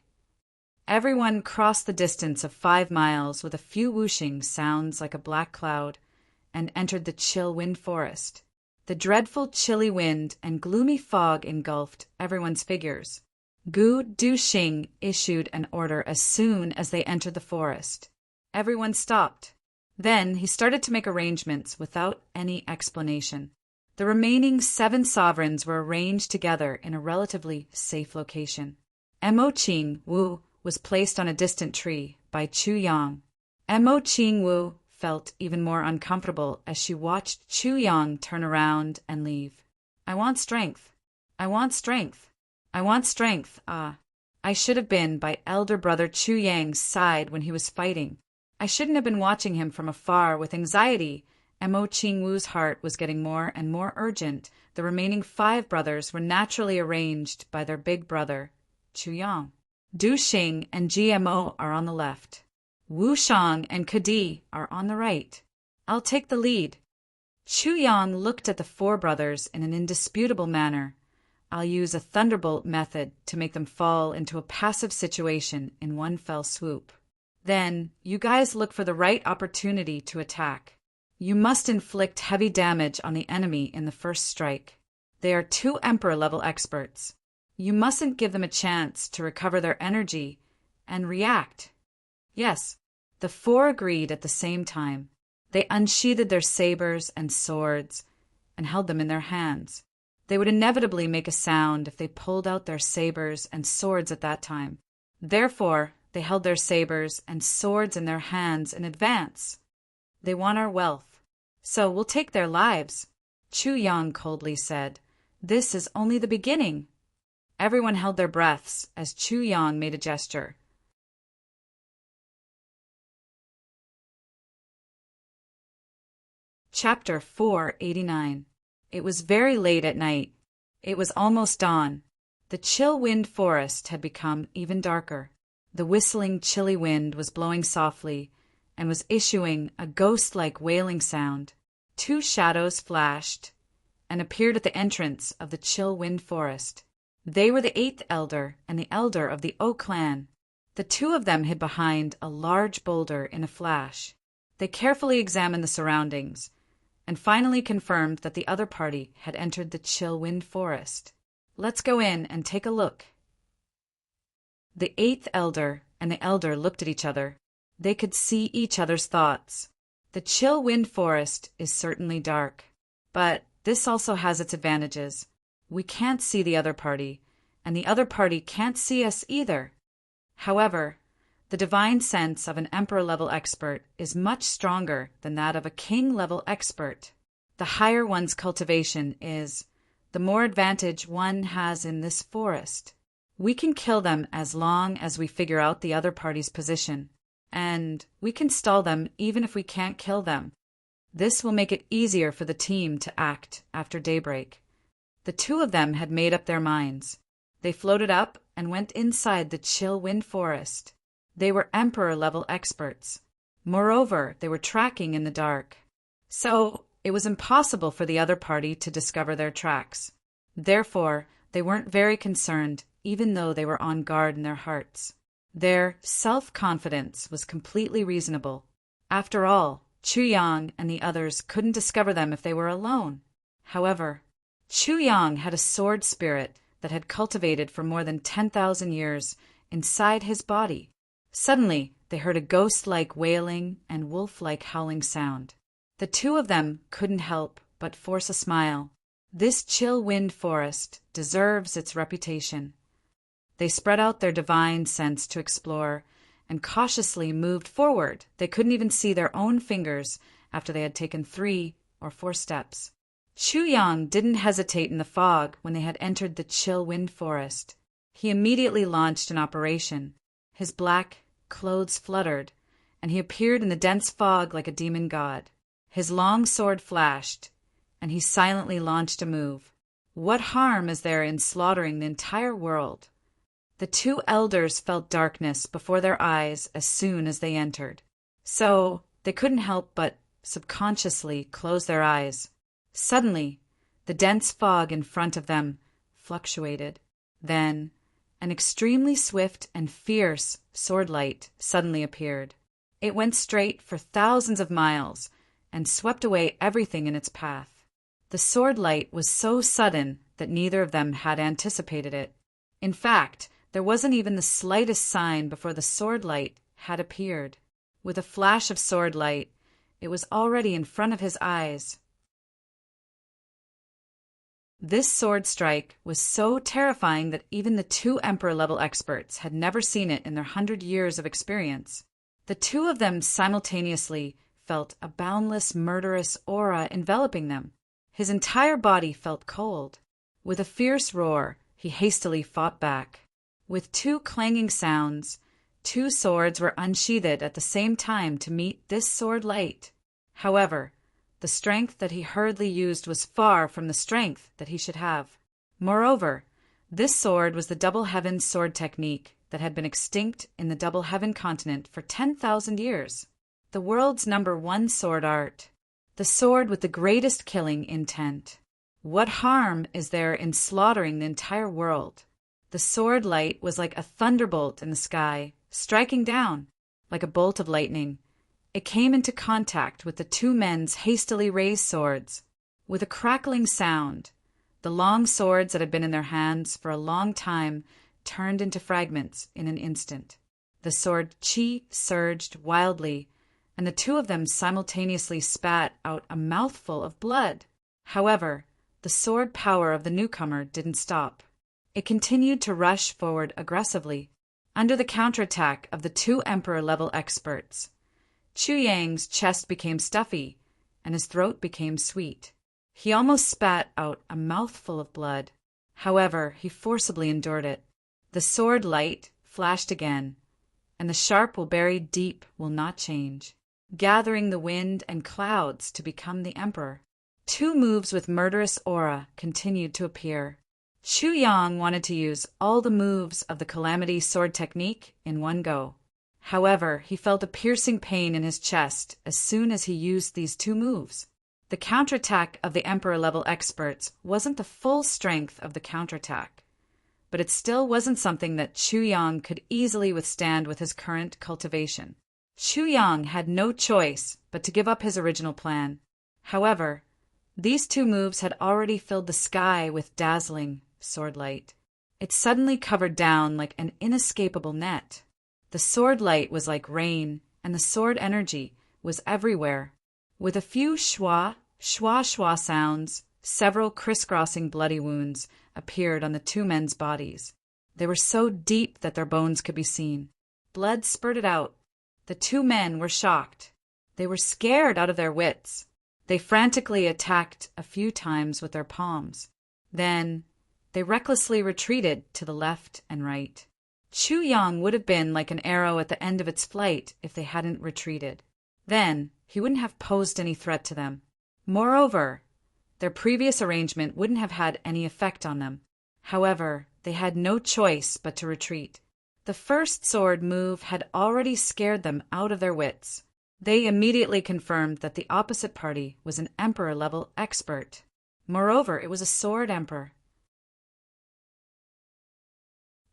Everyone crossed the distance of 5 miles with a few whooshing sounds like a black cloud and entered the chill wind forest. The dreadful chilly wind and gloomy fog engulfed everyone's figures. Gu Duxing issued an order as soon as they entered the forest. Everyone stopped. Then he started to make arrangements without any explanation. The remaining 7 sovereigns were arranged together in a relatively safe location. Mo Qing Wu was placed on a distant tree by Chu Yang. Mo Qing Wu felt even more uncomfortable as she watched Chu Yang turn around and leave. "I want strength. I want strength. I want strength. Ah, I should have been by elder brother Chu Yang's side when he was fighting. I shouldn't have been watching him from afar with anxiety, and Mo Qingwu's heart was getting more and more urgent. The remaining 5 brothers were naturally arranged by their big brother, Chu Yang. Du Xing and GMO are on the left. Wu Shang and Kadi are on the right. I'll take the lead. Chu Yang looked at the 4 brothers in an indisputable manner. I'll use a thunderbolt method to make them fall into a passive situation in one fell swoop. Then, you guys look for the right opportunity to attack. You must inflict heavy damage on the enemy in the first strike. They are 2 Emperor-level experts. You mustn't give them a chance to recover their energy and react. Yes, the 4 agreed at the same time. They unsheathed their sabers and swords and held them in their hands. They would inevitably make a sound if they pulled out their sabers and swords at that time. Therefore, they held their sabers and swords in their hands in advance. They want our wealth, so we'll take their lives. Chu Yang coldly said, "This is only the beginning." Everyone held their breaths as Chu Yang made a gesture. Chapter 489. It was very late at night. It was almost dawn. The chill wind forest had become even darker. The whistling, chilly wind was blowing softly and was issuing a ghost-like wailing sound. 2 shadows flashed and appeared at the entrance of the chill wind forest. They were the 8th elder and the elder of the O clan. The 2 of them hid behind a large boulder in a flash. They carefully examined the surroundings and finally confirmed that the other party had entered the chill wind forest. "Let's go in and take a look." The 8th elder and the elder looked at each other. They could see each other's thoughts. The chill wind forest is certainly dark, but this also has its advantages. We can't see the other party, and the other party can't see us either. However, the divine sense of an Emperor-level expert is much stronger than that of a King-level expert. The higher one's cultivation is, the more advantage one has in this forest. We can kill them as long as we figure out the other party's position, and we can stall them even if we can't kill them. This will make it easier for the team to act after daybreak. The 2 of them had made up their minds. They floated up and went inside the chill wind forest. They were Emperor-level experts. Moreover, they were tracking in the dark. So, it was impossible for the other party to discover their tracks. Therefore, they weren't very concerned, even though they were on guard in their hearts. Their self-confidence was completely reasonable. After all, Chu Yang and the others couldn't discover them if they were alone. However, Chu Yang had a sword spirit that had cultivated for more than 10,000 years inside his body. Suddenly, they heard a ghost-like wailing and wolf-like howling sound. The 2 of them couldn't help but force a smile. This chill wind forest deserves its reputation. They spread out their divine sense to explore and cautiously moved forward. They couldn't even see their own fingers after they had taken 3 or 4 steps. Chu Yang didn't hesitate in the fog when they had entered the chill wind forest. He immediately launched an operation. His black clothes fluttered, and he appeared in the dense fog like a demon god. His long sword flashed, and he silently launched a move. What harm is there in slaughtering the entire world? The 2 elders felt darkness before their eyes as soon as they entered, so they couldn't help but subconsciously close their eyes. Suddenly, the dense fog in front of them fluctuated. Then, an extremely swift and fierce sword light suddenly appeared. It went straight for thousands of miles and swept away everything in its path. The sword light was so sudden that neither of them had anticipated it. In fact, there wasn't even the slightest sign before the sword light had appeared. With a flash of sword light, it was already in front of his eyes. This sword strike was so terrifying that even the 2 Emperor-level experts had never seen it in their 100 years of experience. The 2 of them simultaneously felt a boundless, murderous aura enveloping them. His entire body felt cold. With a fierce roar, he hastily fought back. With 2 clanging sounds, 2 swords were unsheathed at the same time to meet this sword light. However, the strength that he hurriedly used was far from the strength that he should have. Moreover, this sword was the Double Heaven sword technique that had been extinct in the Double Heaven continent for 10,000 years. The world's #1 sword art. The sword with the greatest killing intent. What harm is there in slaughtering the entire world? The sword light was like a thunderbolt in the sky, striking down. Like a bolt of lightning, it came into contact with the 2 men's hastily raised swords. With a crackling sound, the long swords that had been in their hands for a long time turned into fragments in an instant. The sword chi surged wildly, and the 2 of them simultaneously spat out a mouthful of blood. However, the sword power of the newcomer didn't stop. It continued to rush forward aggressively, under the counterattack of the 2 Emperor-level experts. Chu Yang's chest became stuffy, and his throat became sweet. He almost spat out a mouthful of blood. However, he forcibly endured it. The sword light flashed again, and the sharp will bury deep will not change, gathering the wind and clouds to become the Emperor. 2 moves with murderous aura continued to appear. Chu Yang wanted to use all the moves of the Calamity sword technique in one go. However, he felt a piercing pain in his chest as soon as he used these 2 moves. The counterattack of the Emperor-level experts wasn't the full strength of the counterattack, but it still wasn't something that Chu Yang could easily withstand with his current cultivation. Chu Yang had no choice but to give up his original plan. However, these 2 moves had already filled the sky with dazzling sword light. It suddenly covered down like an inescapable net. The sword light was like rain, and the sword energy was everywhere. With a few schwa, schwa schwa sounds, several crisscrossing bloody wounds appeared on the 2 men's bodies. They were so deep that their bones could be seen. Blood spurted out. The 2 men were shocked. They were scared out of their wits. They frantically attacked a few times with their palms. Then they recklessly retreated to the left and right. Chu Yang would have been like an arrow at the end of its flight if they hadn't retreated. Then he wouldn't have posed any threat to them. Moreover, their previous arrangement wouldn't have had any effect on them. However, they had no choice but to retreat. The first sword move had already scared them out of their wits. They immediately confirmed that the opposite party was an Emperor-level expert. Moreover, it was a sword emperor.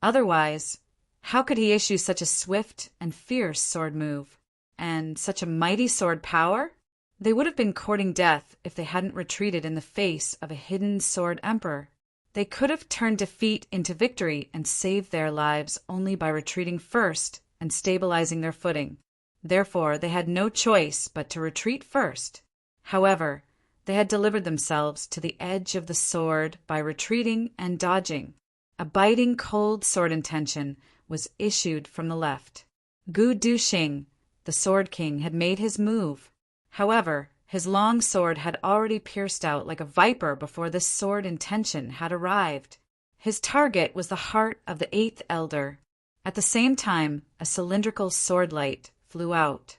Otherwise, how could he issue such a swift and fierce sword move? And such a mighty sword power? They would have been courting death if they hadn't retreated in the face of a hidden sword emperor. They could have turned defeat into victory and saved their lives only by retreating first and stabilizing their footing. Therefore, they had no choice but to retreat first. However, they had delivered themselves to the edge of the sword by retreating and dodging. A biting cold sword intention was issued from the left. Gu Duxing, the Sword King, had made his move. However, his long sword had already pierced out like a viper before this sword intention had arrived. His target was the heart of the 8th Elder. At the same time, a cylindrical sword light flew out.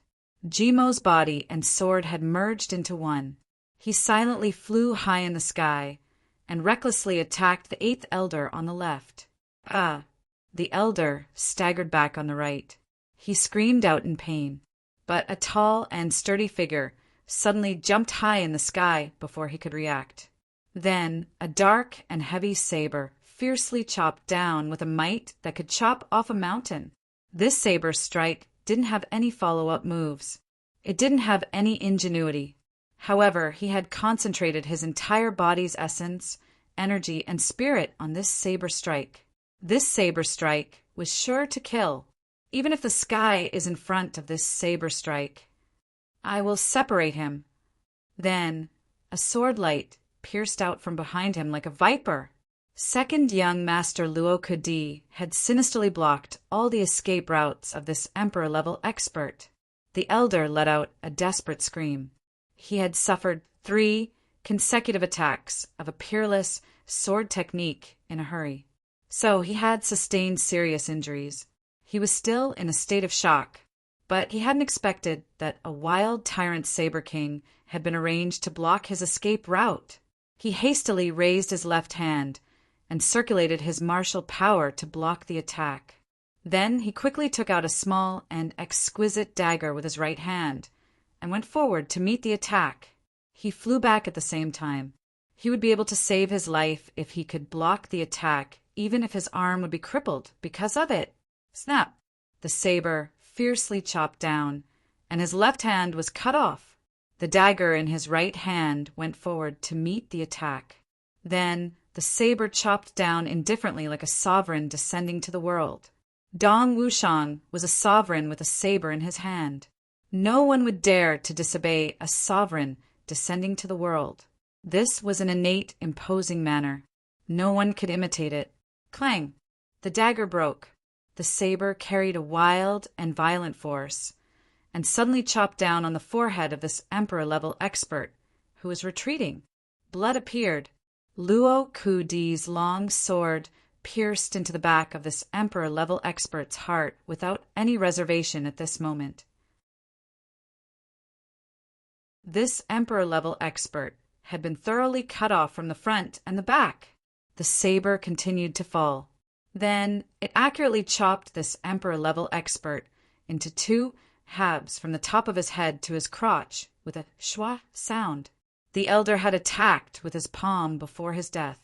Jimo's body and sword had merged into one. He silently flew high in the sky and recklessly attacked the 8th Elder on the left. The Elder staggered back on the right. He screamed out in pain, but a tall and sturdy figure suddenly jumped high in the sky before he could react. Then a dark and heavy saber fiercely chopped down with a might that could chop off a mountain. This saber strike didn't have any follow-up moves. It didn't have any ingenuity. However, he had concentrated his entire body's essence, energy, and spirit on this saber strike. This saber strike was sure to kill. Even if the sky is in front of this saber strike, I will separate him. Then a sword light pierced out from behind him like a viper. Second young Master Luo Kudi had sinisterly blocked all the escape routes of this Emperor-level expert. The Elder let out a desperate scream. He had suffered 3 consecutive attacks of a peerless sword technique in a hurry. So he had sustained serious injuries. He was still in a state of shock, but he hadn't expected that a wild tyrant saber king had been arranged to block his escape route. He hastily raised his left hand and circulated his martial power to block the attack. Then he quickly took out a small and exquisite dagger with his right hand and went forward to meet the attack. He flew back at the same time. He would be able to save his life if he could block the attack, even if his arm would be crippled because of it. Snap! The saber fiercely chopped down, and his left hand was cut off. The dagger in his right hand went forward to meet the attack. Then the saber chopped down indifferently like a sovereign descending to the world. Dong Wushang was a sovereign with a saber in his hand. No one would dare to disobey a sovereign descending to the world. This was an innate, imposing manner. No one could imitate it. Clang! The dagger broke. The saber carried a wild and violent force, and suddenly chopped down on the forehead of this emperor-level expert, who was retreating. Blood appeared. Luo Kudi's long sword pierced into the back of this emperor-level expert's heart without any reservation at this moment. This emperor-level expert had been thoroughly cut off from the front and the back. The saber continued to fall. Then it accurately chopped this emperor-level expert into two halves from the top of his head to his crotch with a schwa sound. The elder had attacked with his palm before his death,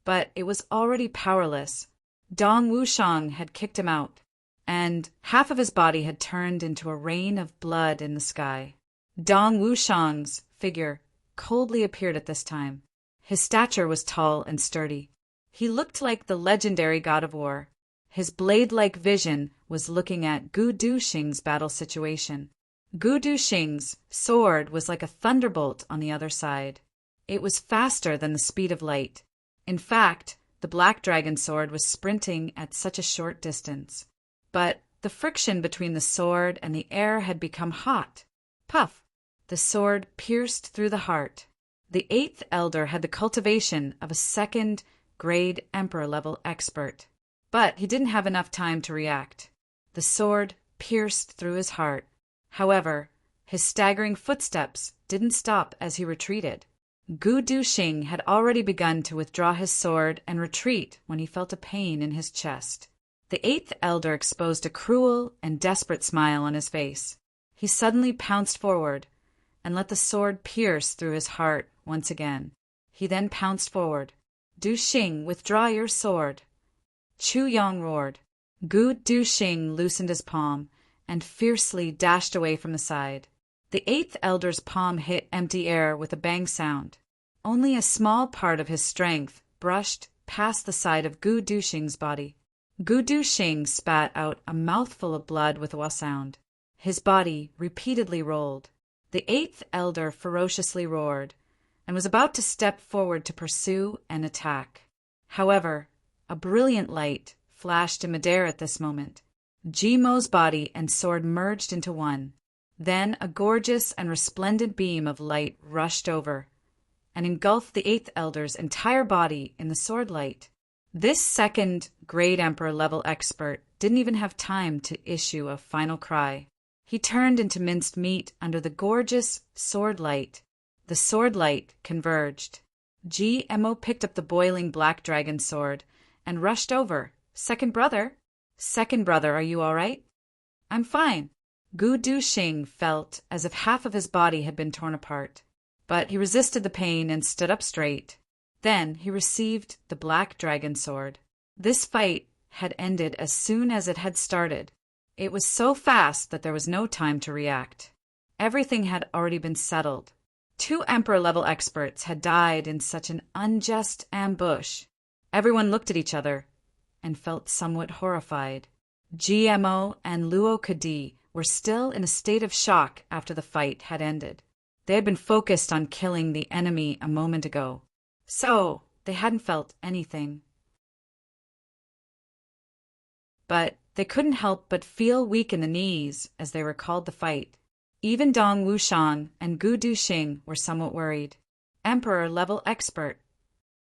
but it was already powerless. Dong Wushang had kicked him out, and half of his body had turned into a rain of blood in the sky. Dong Wushang's figure coldly appeared at this time. His stature was tall and sturdy. He looked like the legendary god of war. His blade-like vision was looking at Gu Duxing's battle situation. Gu Duxing's sword was like a thunderbolt on the other side. It was faster than the speed of light. In fact, the black dragon sword was sprinting at such a short distance. But the friction between the sword and the air had become hot. Puff! The sword pierced through the heart. The eighth elder had the cultivation of a second-grade emperor-level expert. But he didn't have enough time to react. The sword pierced through his heart. However, his staggering footsteps didn't stop as he retreated. Gu Duxing had already begun to withdraw his sword and retreat when he felt a pain in his chest. The eighth elder exposed a cruel and desperate smile on his face. He suddenly pounced forward and let the sword pierce through his heart once again. He then pounced forward. Duxing, withdraw your sword. Chu Yong roared. Gu Duxing loosened his palm and fiercely dashed away from the side. The eighth elder's palm hit empty air with a bang sound. Only a small part of his strength brushed past the side of Gu Duxing's body. Gu Duxing spat out a mouthful of blood with a sound. His body repeatedly rolled. The eighth elder ferociously roared and was about to step forward to pursue and attack. However, a brilliant light flashed in midair at this moment. Jimo's body and sword merged into one. Then a gorgeous and resplendent beam of light rushed over and engulfed the eighth elder's entire body in the sword light. This second-grade emperor-level expert didn't even have time to issue a final cry. He turned into minced meat under the gorgeous sword light. The sword light converged. GMO picked up the boiling black dragon sword and rushed over. Second brother, are you all right? I'm fine. Gu Duxing felt as if half of his body had been torn apart, but he resisted the pain and stood up straight. Then he received the black dragon sword. This fight had ended as soon as it had started. It was so fast that there was no time to react. Everything had already been settled. 2 emperor-level experts had died in such an unjust ambush. Everyone looked at each other and felt somewhat horrified. GMO and Luo Kadi were still in a state of shock after the fight had ended. They had been focused on killing the enemy a moment ago, so they hadn't felt anything. But they couldn't help but feel weak in the knees as they recalled the fight. Even Dong Wushang and Gu Duxing were somewhat worried. Emperor-level expert.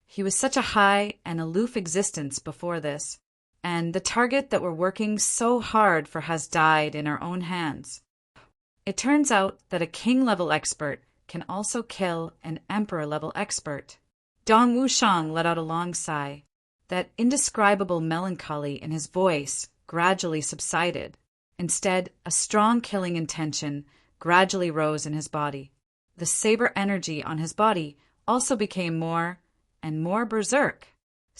He was such a high and aloof existence before this. and the target that we're working so hard for has died in our own hands. It turns out that a king-level expert can also kill an emperor-level expert. Dong Wushang let out a long sigh. That indescribable melancholy in his voice gradually subsided. Instead, a strong killing intention gradually rose in his body. The saber energy on his body also became more and more berserk.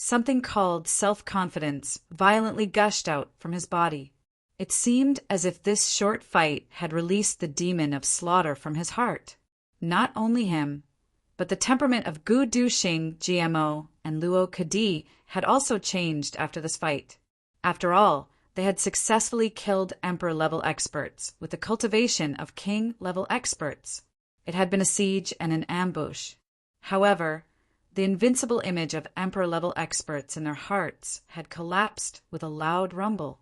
Something called self-confidence violently gushed out from his body. It seemed as if this short fight had released the demon of slaughter from his heart. Not only him, but the temperament of Gu Duxing, GMO, and Luo Kadi had also changed after this fight. After all, they had successfully killed Emperor-level experts with the cultivation of King-level experts. It had been a siege and an ambush. However, the invincible image of Emperor-level experts in their hearts had collapsed with a loud rumble.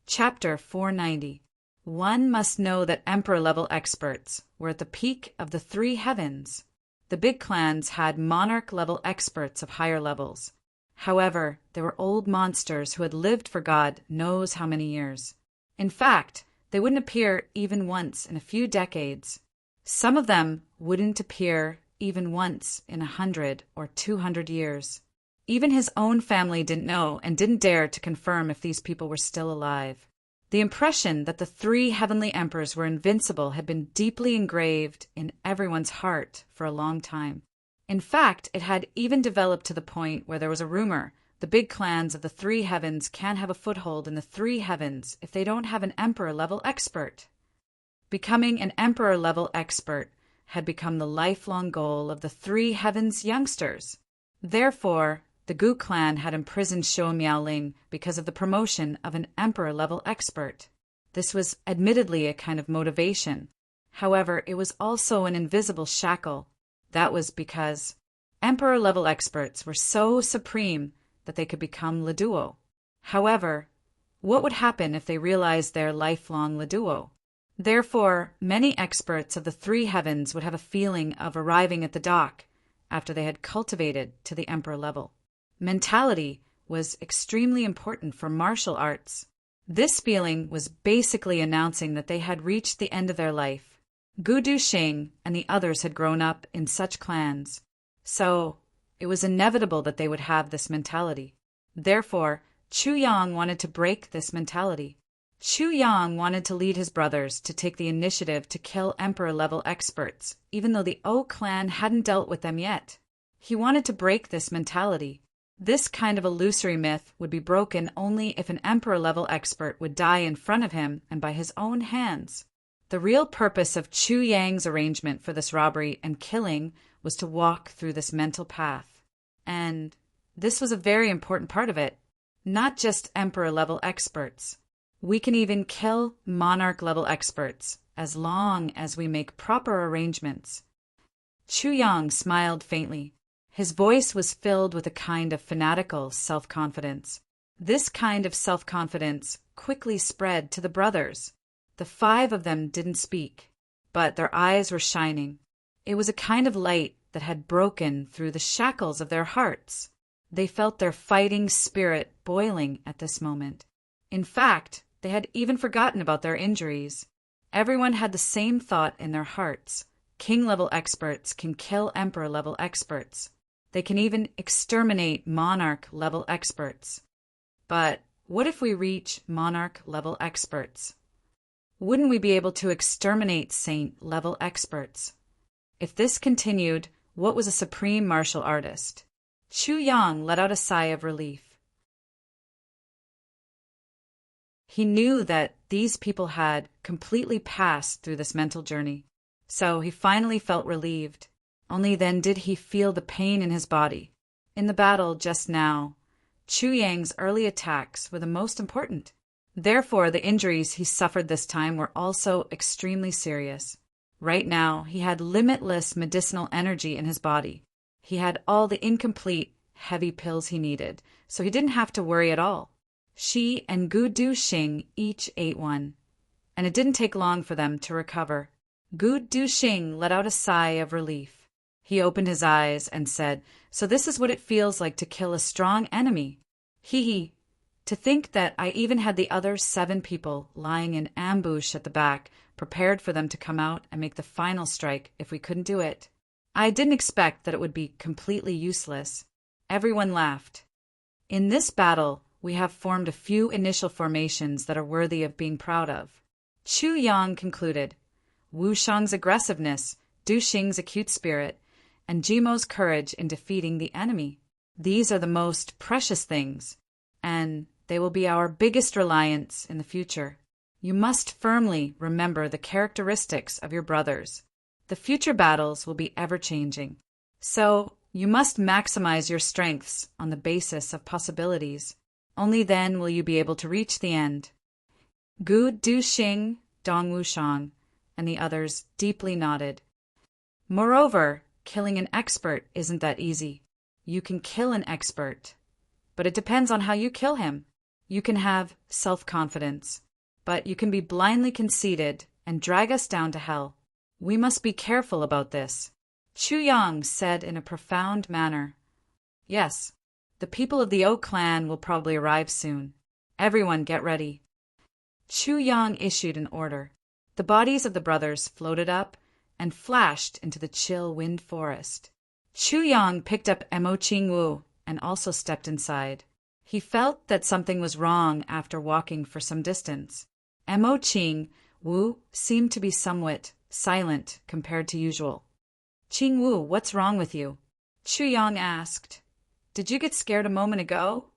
Chapter 490. One must know that Emperor-level experts were at the peak of the three heavens. The big clans had monarch-level experts of higher levels. However, they were old monsters who had lived for God knows how many years. In fact, they wouldn't appear even once in a few decades. Some of them wouldn't appear even once in 100 or 200 years. Even his own family didn't know and didn't dare to confirm if these people were still alive. The impression that the three heavenly emperors were invincible had been deeply engraved in everyone's heart for a long time. In fact, it had even developed to the point where there was a rumor the big clans of the three heavens can't have a foothold in the three heavens if they don't have an emperor-level expert. Becoming an emperor-level expert had become the lifelong goal of the three heavens youngsters. Therefore, the Gu clan had imprisoned Shou Miaoling because of the promotion of an emperor-level expert. This was admittedly a kind of motivation. However, it was also an invisible shackle. That was because emperor-level experts were so supreme that they could become Leduo. However, what would happen if they realized their lifelong Leduo? Therefore, many experts of the three heavens would have a feeling of arriving at the dock after they had cultivated to the emperor level. Mentality was extremely important for martial arts. This feeling was basically announcing that they had reached the end of their life. Gu Duxing and the others had grown up in such clans, so it was inevitable that they would have this mentality. Therefore, Chu Yang wanted to break this mentality. Chu Yang wanted to lead his brothers to take the initiative to kill emperor-level experts, even though the O clan hadn't dealt with them yet. He wanted to break this mentality. This kind of illusory myth would be broken only if an emperor-level expert would die in front of him and by his own hands. The real purpose of Chu Yang's arrangement for this robbery and killing was to walk through this mental path. And this was a very important part of it. Not just emperor-level experts. We can even kill monarch-level experts as long as we make proper arrangements. Chu Yang smiled faintly. His voice was filled with a kind of fanatical self-confidence. This kind of self-confidence quickly spread to the brothers. The five of them didn't speak, but their eyes were shining. It was a kind of light that had broken through the shackles of their hearts. They felt their fighting spirit boiling at this moment. In fact, they had even forgotten about their injuries. Everyone had the same thought in their hearts. King-level experts can kill emperor-level experts. They can even exterminate monarch-level experts. But what if we reach monarch-level experts? Wouldn't we be able to exterminate saint-level experts? If this continued, what was a supreme martial artist? Chu Yang let out a sigh of relief. He knew that these people had completely passed through this mental journey, so he finally felt relieved. Only then did he feel the pain in his body. In the battle just now, Chu Yang's early attacks were the most important. Therefore, the injuries he suffered this time were also extremely serious. Right now, he had limitless medicinal energy in his body. He had all the incomplete, heavy pills he needed, so he didn't have to worry at all. She and Gu Duxing each ate one, and it didn't take long for them to recover. Gu Duxing let out a sigh of relief. He opened his eyes and said, "So this is what it feels like to kill a strong enemy. Hee hee. To think that I even had the other 7 people lying in ambush at the back, prepared for them to come out and make the final strike if we couldn't do it. I didn't expect that it would be completely useless." Everyone laughed. "In this battle, we have formed a few initial formations that are worthy of being proud of," Chu Yang concluded. Wu Shang's aggressiveness, Du Xing's acute spirit, and Jimo's courage in defeating the enemy. These are the most precious things, and they will be our biggest reliance in the future. You must firmly remember the characteristics of your brothers. The future battles will be ever-changing. So, you must maximize your strengths on the basis of possibilities. Only then will you be able to reach the end. Gu Du Xing, Dong Wushang, and the others deeply nodded. Moreover, killing an expert isn't that easy. You can kill an expert, but it depends on how you kill him. You can have self-confidence, but you can be blindly conceited and drag us down to hell. We must be careful about this. Chu Yang said in a profound manner. Yes, the people of the O clan will probably arrive soon. Everyone get ready. Chu Yang issued an order. The bodies of the brothers floated up and flashed into the chill wind forest. Chu Yang picked up Mo Qing Wu and also stepped inside. He felt that something was wrong after walking for some distance. Mo Qing Wu seemed to be somewhat silent compared to usual. "Qing Wu, what's wrong with you?" Chu Yang asked. "Did you get scared a moment ago?"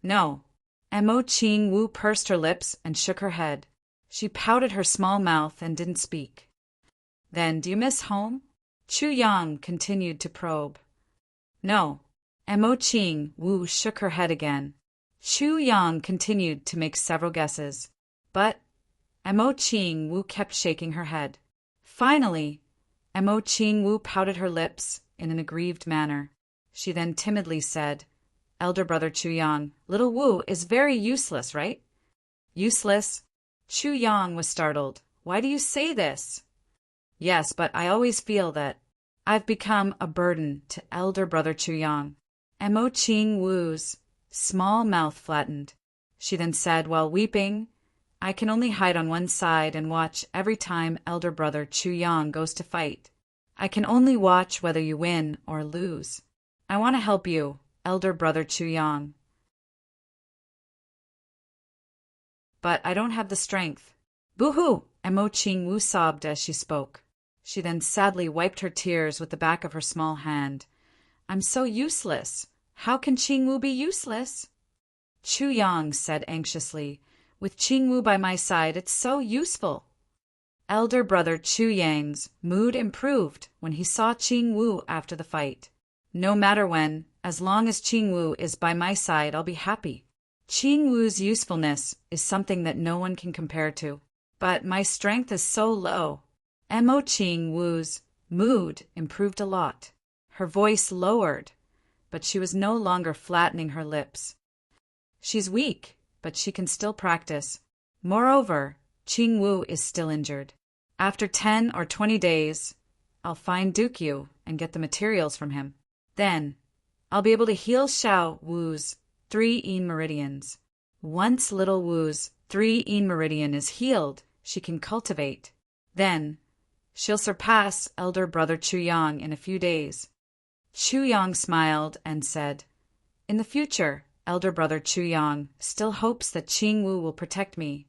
"No." Mo Qing Wu pursed her lips and shook her head. She pouted her small mouth and didn't speak. "Then do you miss home?" Chu Yang continued to probe. "No." Mo Qing Wu shook her head again. Chu Yang continued to make several guesses, but Mo Qing Wu kept shaking her head. Finally, Mo Qing Wu pouted her lips in an aggrieved manner. She then timidly said, "Elder brother Chu Yang, little Wu is very useless, right?" "Useless?" Chu Yang was startled. "Why do you say this?" "Yes, but I always feel that I've become a burden to elder brother Chu Yang." Mo Qing Wu's small mouth flattened. She then said while weeping, "I can only hide on one side and watch every time elder brother Chu Yang goes to fight. I can only watch whether you win or lose. I want to help you, elder brother Chu Yang, but I don't have the strength." "Boo-hoo!" Mo Qing Wu sobbed as she spoke. She then sadly wiped her tears with the back of her small hand. "I'm so useless. How can Qing Wu be useless?" Chu Yang said anxiously, "With Qing Wu by my side, it's so useful." Elder brother Chu Yang's mood improved when he saw Qing Wu after the fight. "No matter when, as long as Qing Wu is by my side, I'll be happy. Qing Wu's usefulness is something that no one can compare to. But my strength is so low." Mo Qing Wu's mood improved a lot. Her voice lowered, but she was no longer flattening her lips. "She's weak, but she can still practice. Moreover, Qing Wu is still injured. After 10 or 20 days, I'll find Dukyu and get the materials from him. Then, I'll be able to heal Xiao Wu's 3 yin meridians. Once little Wu's 3 yin meridian is healed, she can cultivate. Then, she'll surpass elder brother Chu Yang in a few days." Chu Yang smiled and said, "In the future, elder brother Chu Yang still hopes that Qing Wu will protect me."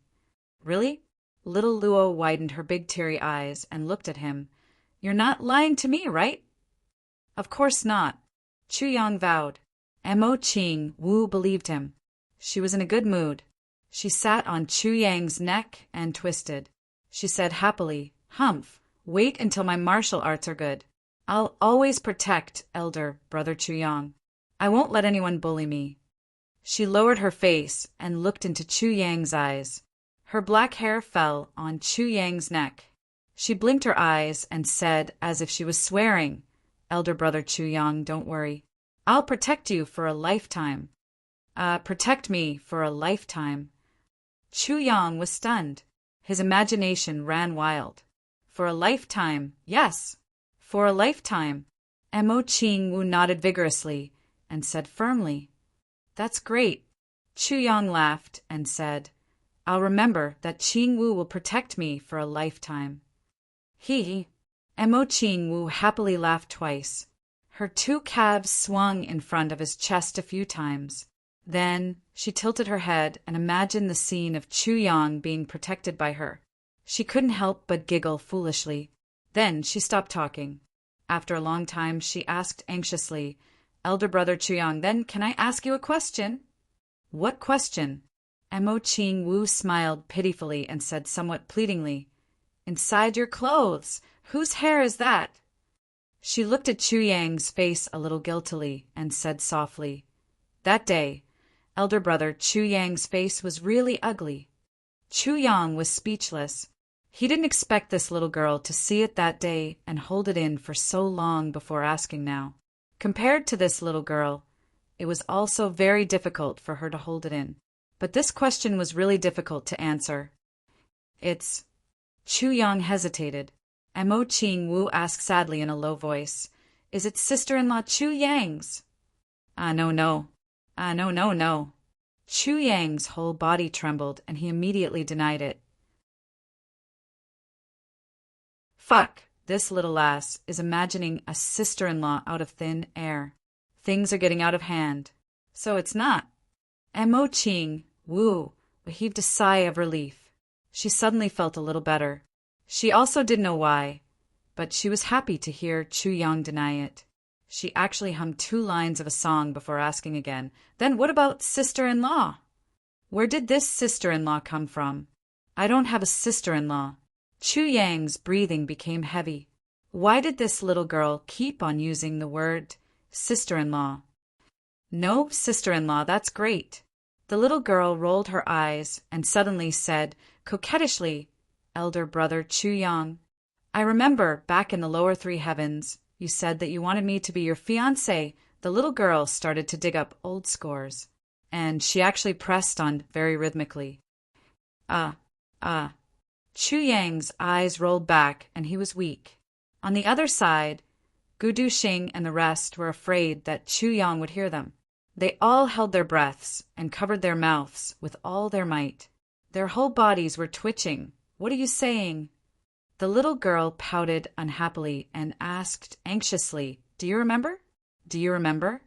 "Really?" Little Luo widened her big teary eyes and looked at him. "You're not lying to me, right?" "Of course not." Chu Yang vowed. Mo Qing Wu believed him. She was in a good mood. She sat on Chu Yang's neck and twisted. She said happily, "Humph, wait until my martial arts are good. I'll always protect elder brother Chu Yang. I won't let anyone bully me." She lowered her face and looked into Chu Yang's eyes. Her black hair fell on Chu Yang's neck. She blinked her eyes and said, as if she was swearing, "Elder brother Chu Yang, don't worry. I'll protect you for a lifetime." Protect me for a lifetime." Chu Yang was stunned. His imagination ran wild. For a lifetime, yes, for a lifetime. Mo Ching Wu nodded vigorously and said firmly, "That's great." Chu Yang laughed and said, "I'll remember that Ching Wu will protect me for a lifetime." He. Mo Ching Wu happily laughed twice. Her two calves swung in front of his chest a few times. Then she tilted her head and imagined the scene of Chu Yang being protected by her. She couldn't help but giggle foolishly. Then she stopped talking. After a long time, she asked anxiously, "Elder brother Chu Yang, then can I ask you a question?" "What question?" Mo Ching Wu smiled pitifully and said somewhat pleadingly, "Inside your clothes. Whose hair is that?" She looked at Chu Yang's face a little guiltily and said softly, "That day, elder brother Chu Yang's face was really ugly." Chu Yang was speechless. He didn't expect this little girl to see it that day and hold it in for so long before asking now. Compared to this little girl, it was also very difficult for her to hold it in. But this question was really difficult to answer. "It's—" Chu Yang hesitated. Mo Ching Wu asked sadly in a low voice, "Is it sister-in-law Chu Yang's?" No, no. No. Chu Yang's whole body trembled and he immediately denied it. "Fuck, this little lass is imagining a sister-in-law out of thin air. Things are getting out of hand. So it's not." Mo Ching Wu heaved a sigh of relief. She suddenly felt a little better. She also didn't know why, but she was happy to hear Chu Yang deny it. She actually hummed 2 lines of a song before asking again, "Then what about sister-in-law? Where did this sister-in-law come from?" "I don't have a sister-in-law." Chu Yang's breathing became heavy. Why did this little girl keep on using the word sister-in-law? "No sister-in-law, that's great." The little girl rolled her eyes and suddenly said coquettishly, "Elder brother Chu Yang, I remember back in the lower 3 heavens, you said that you wanted me to be your fiancé." The little girl started to dig up old scores, and she actually pressed on very rhythmically. Chu Yang's eyes rolled back and he was weak. On the other side, Gu Duxing and the rest were afraid that Chu Yang would hear them. They all held their breaths and covered their mouths with all their might. Their whole bodies were twitching. "What are you saying?" The little girl pouted unhappily and asked anxiously, "Do you remember? Do you remember?"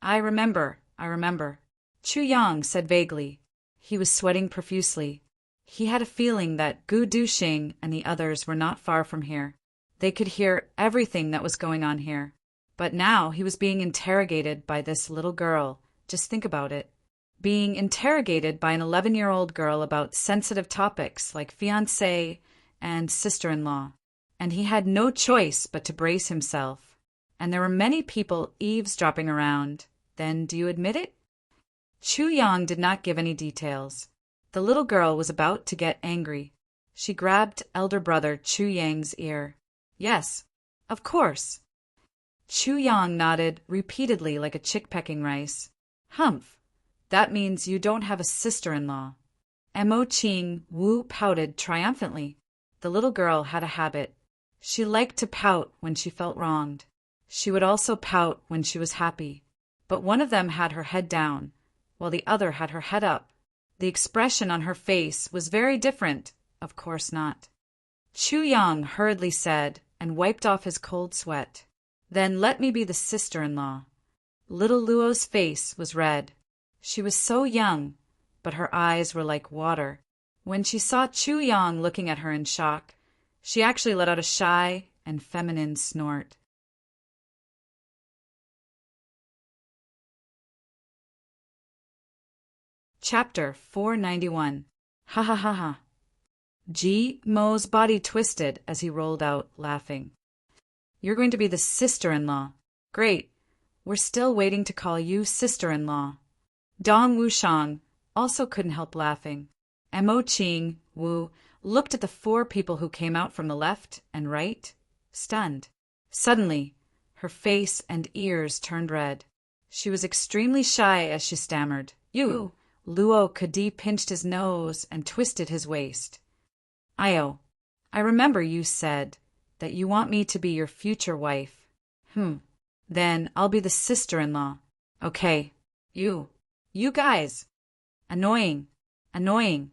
I remember. Chu Yang said vaguely. He was sweating profusely. He had a feeling that Gu Duxing and the others were not far from here. They could hear everything that was going on here. But now he was being interrogated by this little girl. Just think about it. Being interrogated by an 11-year-old girl about sensitive topics like fiancé and sister-in-law. And he had no choice but to brace himself. And there were many people eavesdropping around. Then do you admit it? Chu Yang did not give any details. The little girl was about to get angry. She grabbed elder brother Chu Yang's ear. "Yes, of course." Chu Yang nodded repeatedly like a chick pecking rice. "Humph. That means you don't have a sister-in-law." Mo Ching Wu pouted triumphantly. The little girl had a habit. She liked to pout when she felt wronged. She would also pout when she was happy. But one of them had her head down, while the other had her head up. The expression on her face was very different. Of course not. Chu Yang hurriedly said, and wiped off his cold sweat, "Then let me be the sister-in-law." Little Luo's face was red. She was so young, but her eyes were like water. When she saw Chu Yang looking at her in shock, she actually let out a shy and feminine snort. Chapter 491. Ha ha ha ha. Ji Mo's body twisted as he rolled out, laughing. "You're going to be the sister-in-law. Great. We're still waiting to call you sister-in-law." Dong Wushang also couldn't help laughing. Mo Ching Wu looked at the 4 people who came out from the left and right, stunned. Suddenly, her face and ears turned red. She was extremely shy as she stammered, "You." Luo Kadi pinched his nose and twisted his waist. I remember you said that you want me to be your future wife." Then I'll be the sister-in-law. Okay. You guys. Annoying. Annoying.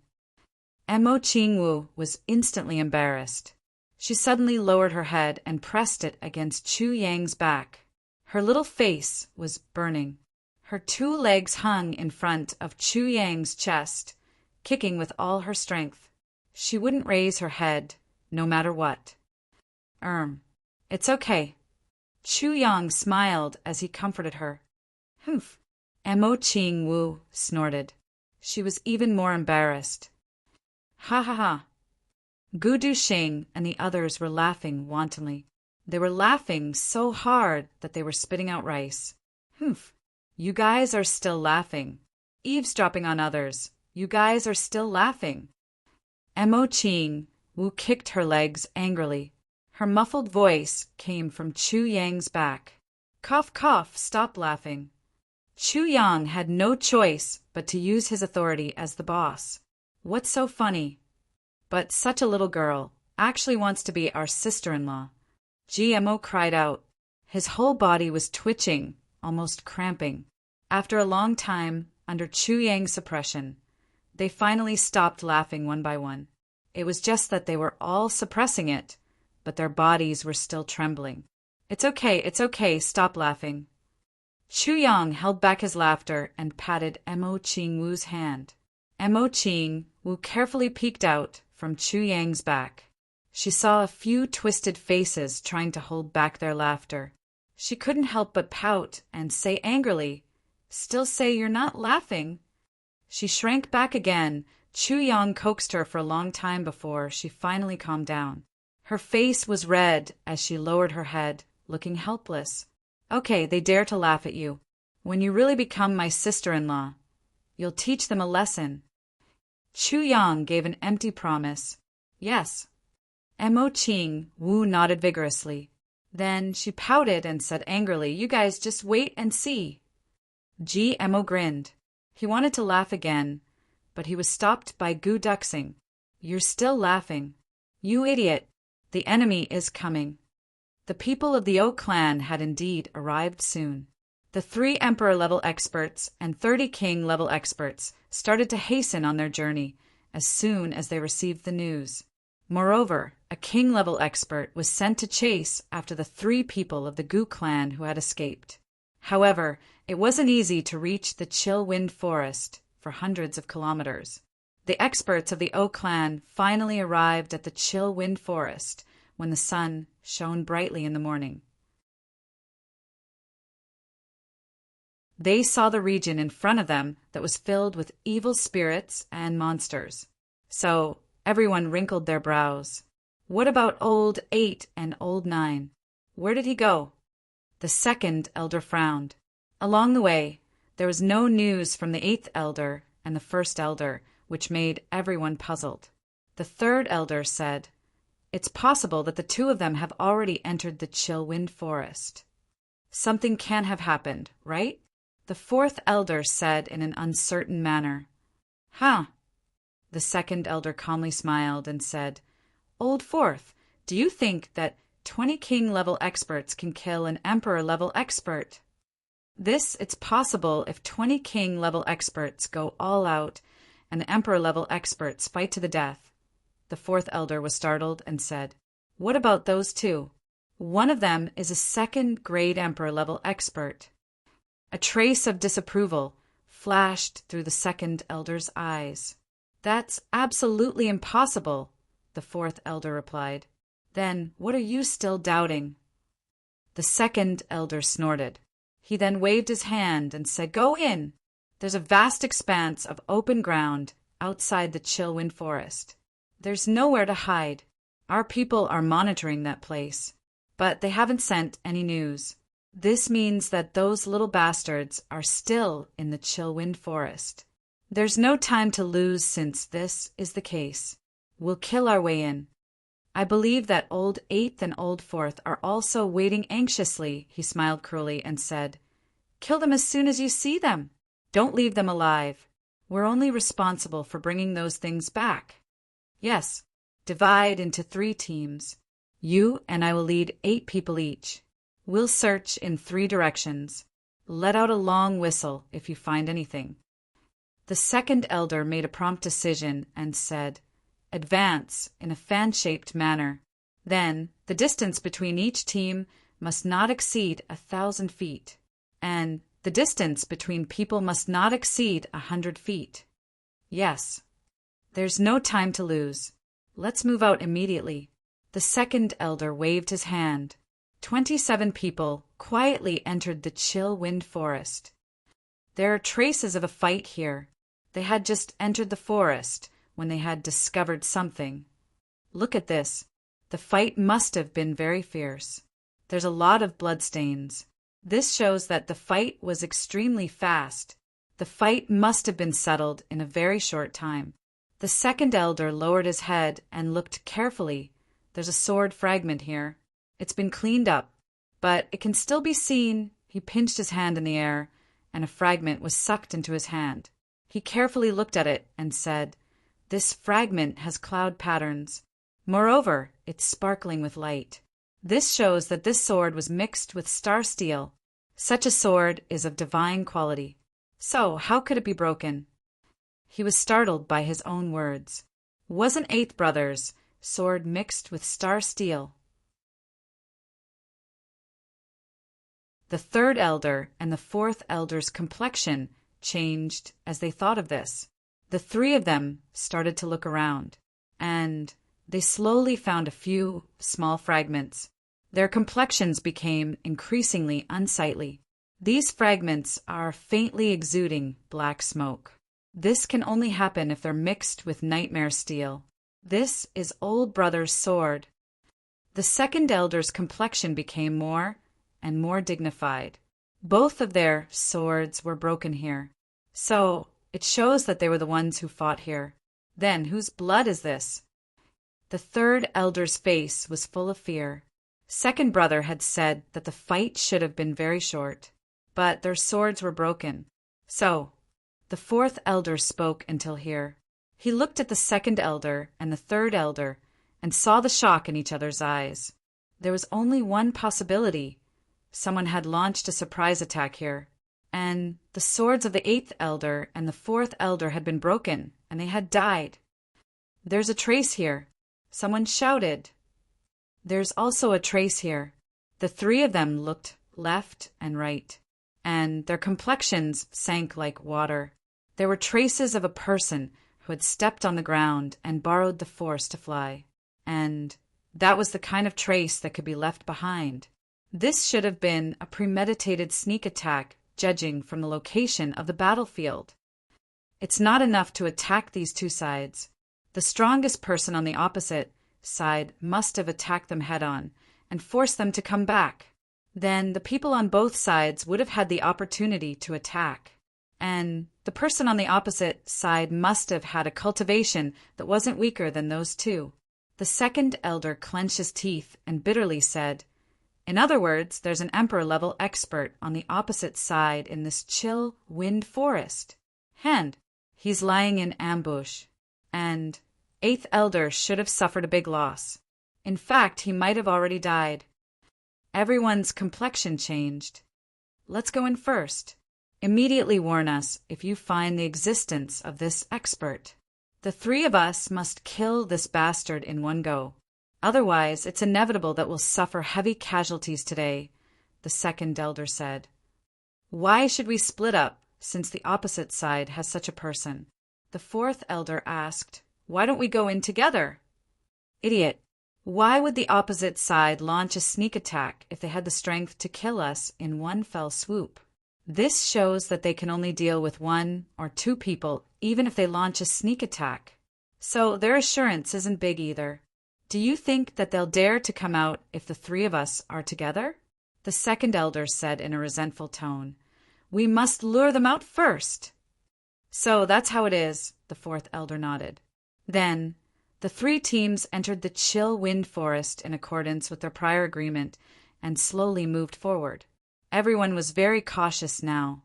Mo Qingwu was instantly embarrassed. She suddenly lowered her head and pressed it against Chu Yang's back. Her little face was burning. Her 2 legs hung in front of Chu Yang's chest, kicking with all her strength. She wouldn't raise her head, no matter what. It's okay. Chu Yang smiled as he comforted her. Humph. Mo Qingwu snorted. She was even more embarrassed. Ha ha ha. Gu Duxing and the others were laughing wantonly. They were laughing so hard that they were spitting out rice. Humph. You guys are still laughing. Eavesdropping on others. You guys are still laughing. Mo Qingwu kicked her legs angrily. Her muffled voice came from Chu Yang's back. Cough, cough, stop laughing. Chu Yang had no choice but to use his authority as the boss. What's so funny? But such a little girl actually wants to be our sister-in-law. GMO cried out. His whole body was twitching, almost cramping. After a long time, under Chu Yang's suppression, they finally stopped laughing one by one. It was just that they were all suppressing it, but their bodies were still trembling. It's okay, stop laughing. Chu Yang held back his laughter and patted Mo Qingwu's hand. Mo Qingwu carefully peeked out from Chu Yang's back. She saw a few twisted faces trying to hold back their laughter. She couldn't help but pout and say angrily, "Still say you're not laughing." She shrank back again. Chu Yang coaxed her for a long time before she finally calmed down. Her face was red as she lowered her head, looking helpless. Okay, they dare to laugh at you. When you really become my sister-in-law, you'll teach them a lesson. Chu Yang gave an empty promise. Yes. Mo Qingwu nodded vigorously. Then she pouted and said angrily, "You guys just wait and see." Mo grinned. He wanted to laugh again, but he was stopped by Gu Duxing. "You're still laughing. You idiot. The enemy is coming." The people of the Oak clan had indeed arrived soon. The 3 Emperor-level experts and 30 King-level experts started to hasten on their journey as soon as they received the news. Moreover, a King-level expert was sent to chase after the 3 people of the Gu clan who had escaped. However, it wasn't easy to reach the Chill Wind Forest for hundreds of kilometers. The experts of the Oak clan finally arrived at the Chill Wind Forest when the sun shone brightly in the morning. They saw the region in front of them that was filled with evil spirits and monsters. So everyone wrinkled their brows. What about Old 8 and Old 9? Where did he go? The 2nd elder frowned. Along the way, there was no news from the 8th elder and the 1st elder, which made everyone puzzled. The 3rd elder said, "It's possible that the 2 of them have already entered the Chill Wind Forest. Something can have happened, right?" The 4th elder said in an uncertain manner. "Huh." The 2nd elder calmly smiled and said, "Old 4th, do you think that 20 King-level experts can kill an Emperor-level expert?" It's possible if 20 King-level experts go all out and the Emperor-level experts fight to the death. The 4th elder was startled and said, "What about those 2? One of them is a 2nd-grade Emperor-level expert." A trace of disapproval flashed through the 2nd elder's eyes. "That's absolutely impossible," the 4th elder replied. "Then what are you still doubting?" The 2nd elder snorted. He then waved his hand and said, "Go in. There's a vast expanse of open ground outside the Chill Wind Forest. There's nowhere to hide. Our people are monitoring that place, but they haven't sent any news. This means that those little bastards are still in the Chill Wind Forest. There's no time to lose since this is the case. We'll kill our way in. I believe that Old 8th and Old 4th are also waiting anxiously," he smiled cruelly and said. "Kill them as soon as you see them. Don't leave them alive. We're only responsible for bringing those things back. Yes, divide into 3 teams. You and I will lead 8 people each. We'll search in 3 directions. Let out a long whistle if you find anything." The second elder made a prompt decision and said, "Advance," in a fan-shaped manner. Then, the distance between each team must not exceed 1,000 feet, and the distance between people must not exceed 100 feet. Yes. There's no time to lose. Let's move out immediately. The second elder waved his hand. 27 people quietly entered the chill wind forest. There are traces of a fight here. They had just entered the forest when they had discovered something. Look at this. The fight must have been very fierce. There's a lot of bloodstains. This shows that the fight was extremely fast. The fight must have been settled in a very short time. The second elder lowered his head and looked carefully. There's a sword fragment here. It's been cleaned up, but it can still be seen. He pinched his hand in the air, and a fragment was sucked into his hand. He carefully looked at it and said, "This fragment has cloud patterns. Moreover, it's sparkling with light. This shows that this sword was mixed with star steel. Such a sword is of divine quality. So, how could it be broken?" He was startled by his own words. Wasn't Eighth Brother's sword mixed with star steel? The third elder and the fourth elder's complexion changed as they thought of this. The 3 of them started to look around, and they slowly found a few small fragments. Their complexions became increasingly unsightly. These fragments are faintly exuding black smoke. This can only happen if they're mixed with nightmare steel. This is Old Brother's sword. The second elder's complexion became more and more dignified. Both of their swords were broken here. So, it shows that they were the ones who fought here. Then, whose blood is this? The third elder's face was full of fear. Second brother had said that the fight should have been very short, but their swords were broken. So, the fourth elder spoke until here. He looked at the second elder and the third elder and saw the shock in each other's eyes. There was only one possibility. Someone had launched a surprise attack here, and the swords of the 8th elder and the 4th elder had been broken, and they had died. "There's a trace here," someone shouted. "There's also a trace here." The 3 of them looked left and right, and their complexions sank like water. There were traces of a person who had stepped on the ground and borrowed the force to fly, and that was the kind of trace that could be left behind. This should have been a premeditated sneak attack, judging from the location of the battlefield. It's not enough to attack these 2 sides. The strongest person on the opposite side must have attacked them head-on and forced them to come back. Then the people on both sides would have had the opportunity to attack. And the person on the opposite side must have had a cultivation that wasn't weaker than those 2. The second elder clenched his teeth and bitterly said, "In other words, there's an emperor-level expert on the opposite side in this chill wind forest. And he's lying in ambush. And 8th elder should have suffered a big loss. In fact, he might have already died." Everyone's complexion changed. "Let's go in first. Immediately warn us if you find the existence of this expert. The 3 of us must kill this bastard in one go. Otherwise, it's inevitable that we'll suffer heavy casualties today," the second elder said. "Why should we split up, since the opposite side has such a person?" The 4th elder asked, "Why don't we go in together?" "Idiot! Why would the opposite side launch a sneak attack if they had the strength to kill us in one fell swoop? This shows that they can only deal with 1 or 2 people, even if they launch a sneak attack. So their assurance isn't big either. Do you think that they'll dare to come out if the 3 of us are together?" The second elder said in a resentful tone, "We must lure them out first." "So that's how it is," the 4th elder nodded. Then the 3 teams entered the chill wind forest in accordance with their prior agreement and slowly moved forward. Everyone was very cautious now.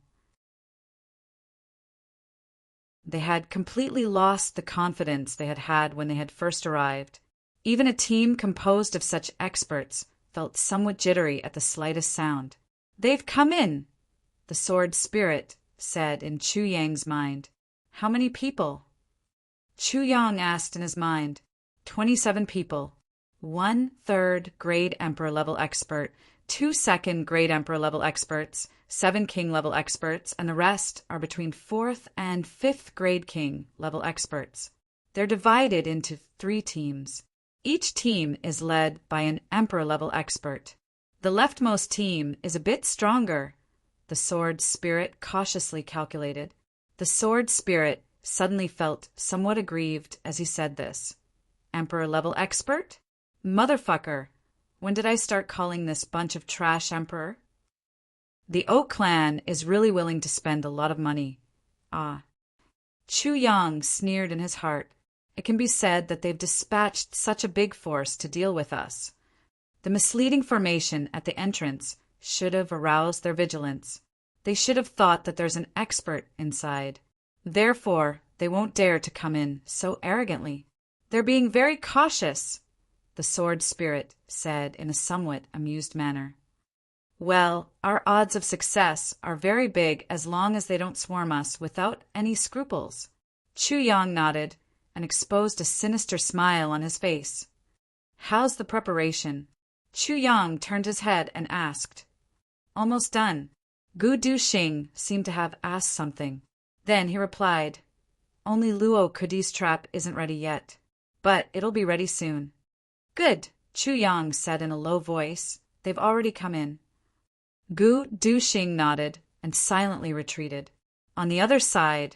They had completely lost the confidence they had had when they had first arrived. Even a team composed of such experts felt somewhat jittery at the slightest sound. "They've come in," the sword spirit said in Chu Yang's mind. "How many people?" Chu Yang asked in his mind. 27 people. 1 3rd grade emperor level expert, 2 2nd grade emperor level experts, 7 king level experts, and the rest are between 4th and 5th grade king level experts. They're divided into 3 teams. Each team is led by an emperor level expert. The leftmost team is a bit stronger, the sword spirit cautiously calculated. The sword spirit suddenly felt somewhat aggrieved as he said this. Emperor level expert? Motherfucker, when did I start calling this bunch of trash emperor? The Oak clan is really willing to spend a lot of money. Ah. Chu Yang sneered in his heart. It can be said that they've dispatched such a big force to deal with us. The misleading formation at the entrance should have aroused their vigilance. They should have thought that there's an expert inside. Therefore, they won't dare to come in so arrogantly. They're being very cautious, the sword spirit said in a somewhat amused manner. Well, our odds of success are very big as long as they don't swarm us without any scruples. Chu Yang nodded and exposed a sinister smile on his face. How's the preparation? Chu Yang turned his head and asked. Almost done. Gu Duxing seemed to have asked something. Then he replied, Only Luo Kudi's trap isn't ready yet, but it'll be ready soon. Good, Chu Yang said in a low voice. They've already come in. Gu Duxing nodded and silently retreated. On the other side,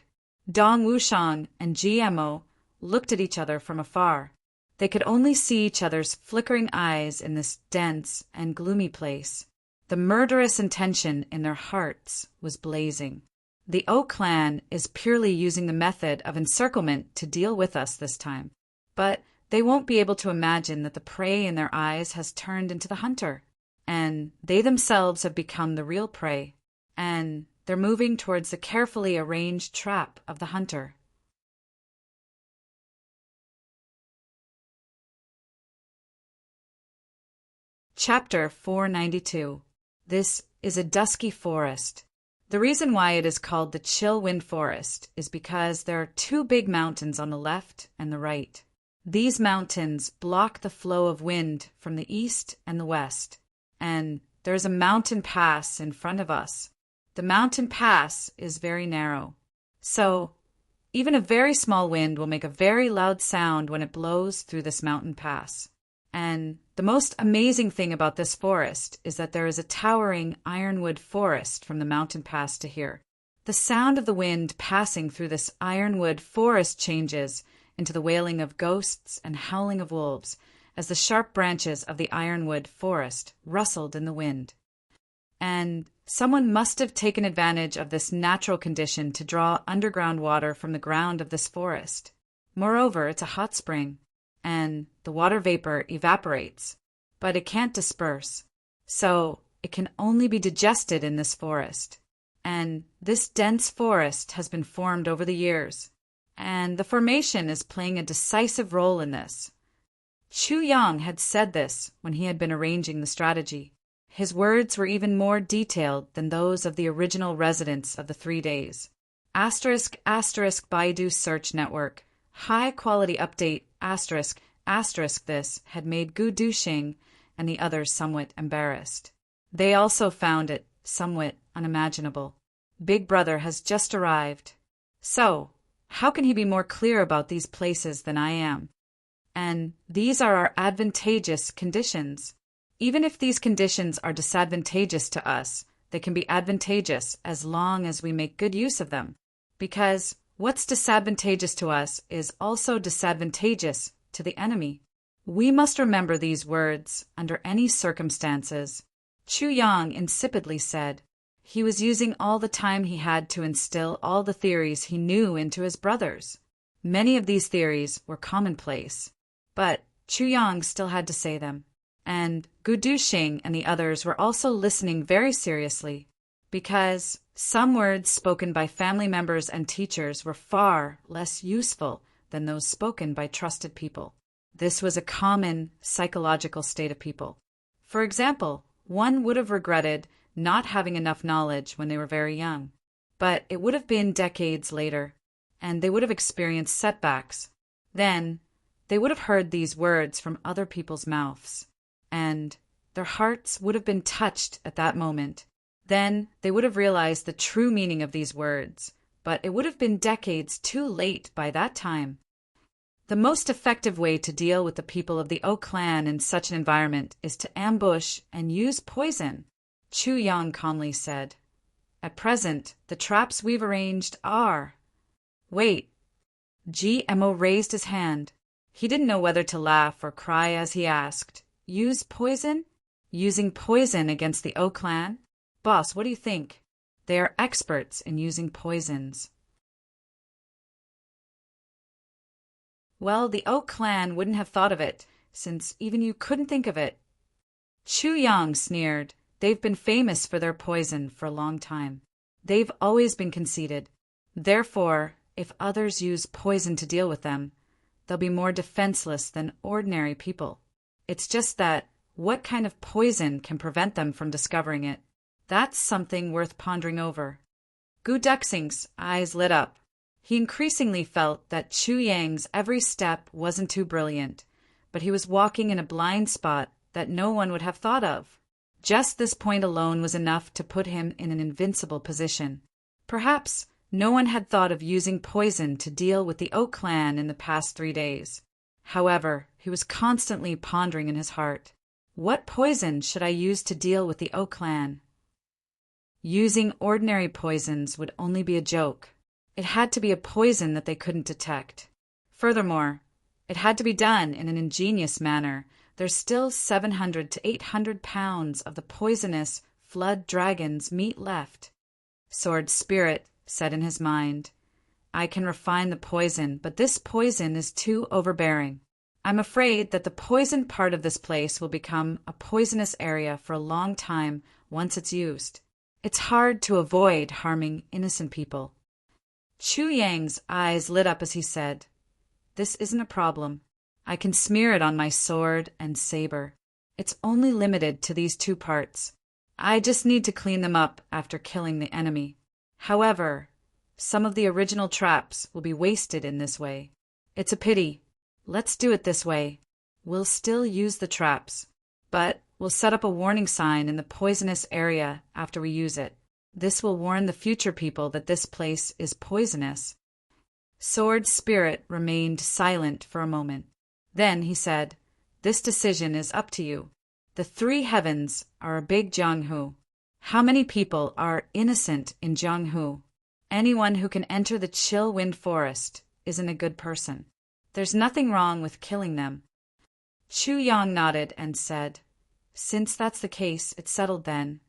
Dong Wushang and GMO looked at each other from afar. They could only see each other's flickering eyes in this dense and gloomy place. The murderous intention in their hearts was blazing. The Oak clan is purely using the method of encirclement to deal with us this time. But they won't be able to imagine that the prey in their eyes has turned into the hunter, and they themselves have become the real prey, and they're moving towards the carefully arranged trap of the hunter. Chapter 492. This is a dusky forest. The reason why it is called the Chill Wind Forest is because there are 2 big mountains on the left and the right. These mountains block the flow of wind from the east and the west, and there is a mountain pass in front of us. The mountain pass is very narrow, so even a very small wind will make a very loud sound when it blows through this mountain pass. And the most amazing thing about this forest is that there is a towering ironwood forest from the mountain pass to here. The sound of the wind passing through this ironwood forest changes into the wailing of ghosts and howling of wolves as the sharp branches of the ironwood forest rustled in the wind. And someone must have taken advantage of this natural condition to draw underground water from the ground of this forest. Moreover, it's a hot spring, and the water vapor evaporates, but it can't disperse, so it can only be digested in this forest. And this dense forest has been formed over the years, and the formation is playing a decisive role in this. Chu Yang had said this when he had been arranging the strategy. His words were even more detailed than those of the original residents of the 3 days. Asterisk Baidu search network. High quality update **** this had made Gu Duxing and the others somewhat embarrassed. They also found it somewhat unimaginable. Big Brother has just arrived. So, how can he be more clear about these places than I am? And these are our advantageous conditions. Even if these conditions are disadvantageous to us, they can be advantageous as long as we make good use of them. Because what's disadvantageous to us is also disadvantageous to the enemy. We must remember these words under any circumstances. Chu Yang insipidly said. He was using all the time he had to instill all the theories he knew into his brothers. Many of these theories were commonplace, but Chu Yang still had to say them. And Gu Duxing and the others were also listening very seriously, because some words spoken by family members and teachers were far less useful than those spoken by trusted people. This was a common psychological state of people. For example, one would have regretted not having enough knowledge when they were very young, but it would have been decades later, and they would have experienced setbacks. Then, they would have heard these words from other people's mouths, and their hearts would have been touched at that moment. Then, they would have realized the true meaning of these words, but it would have been decades too late by that time. The most effective way to deal with the people of the O clan in such an environment is to ambush and use poison, Chu Yang calmly said. At present, the traps we've arranged are… Wait. GMO raised his hand. He didn't know whether to laugh or cry as he asked, Use poison? Using poison against the O clan? Boss, what do you think? They are experts in using poisons. Well, the O clan wouldn't have thought of it, since even you couldn't think of it. Chu Yang sneered. They've been famous for their poison for a long time. They've always been conceited. Therefore, if others use poison to deal with them, they'll be more defenseless than ordinary people. It's just that, what kind of poison can prevent them from discovering it? That's something worth pondering over. Gu Duxing's eyes lit up. He increasingly felt that Chu Yang's every step wasn't too brilliant, but he was walking in a blind spot that no one would have thought of. Just this point alone was enough to put him in an invincible position. Perhaps no one had thought of using poison to deal with the O clan in the past 3 days. However, he was constantly pondering in his heart, what poison should I use to deal with the O clan? Using ordinary poisons would only be a joke. It had to be a poison that they couldn't detect. Furthermore, it had to be done in an ingenious manner. There's still 700 to 800 pounds of the poisonous flood dragon's meat left. Sword Spirit said in his mind, I can refine the poison, but this poison is too overbearing. I'm afraid that the poisoned part of this place will become a poisonous area for a long time once it's used. It's hard to avoid harming innocent people. Chu Yang's eyes lit up as he said, This isn't a problem. I can smear it on my sword and saber. It's only limited to these 2 parts. I just need to clean them up after killing the enemy. However, some of the original traps will be wasted in this way. It's a pity. Let's do it this way. We'll still use the traps, but we'll set up a warning sign in the poisonous area after we use it. This will warn the future people that this place is poisonous. Sword Spirit remained silent for a moment. Then he said, This decision is up to you. The 3 heavens are a big Jianghu. How many people are innocent in Jianghu? Anyone who can enter the chill wind forest isn't a good person. There's nothing wrong with killing them. Chu Yang nodded and said, Since that's the case, it's settled then.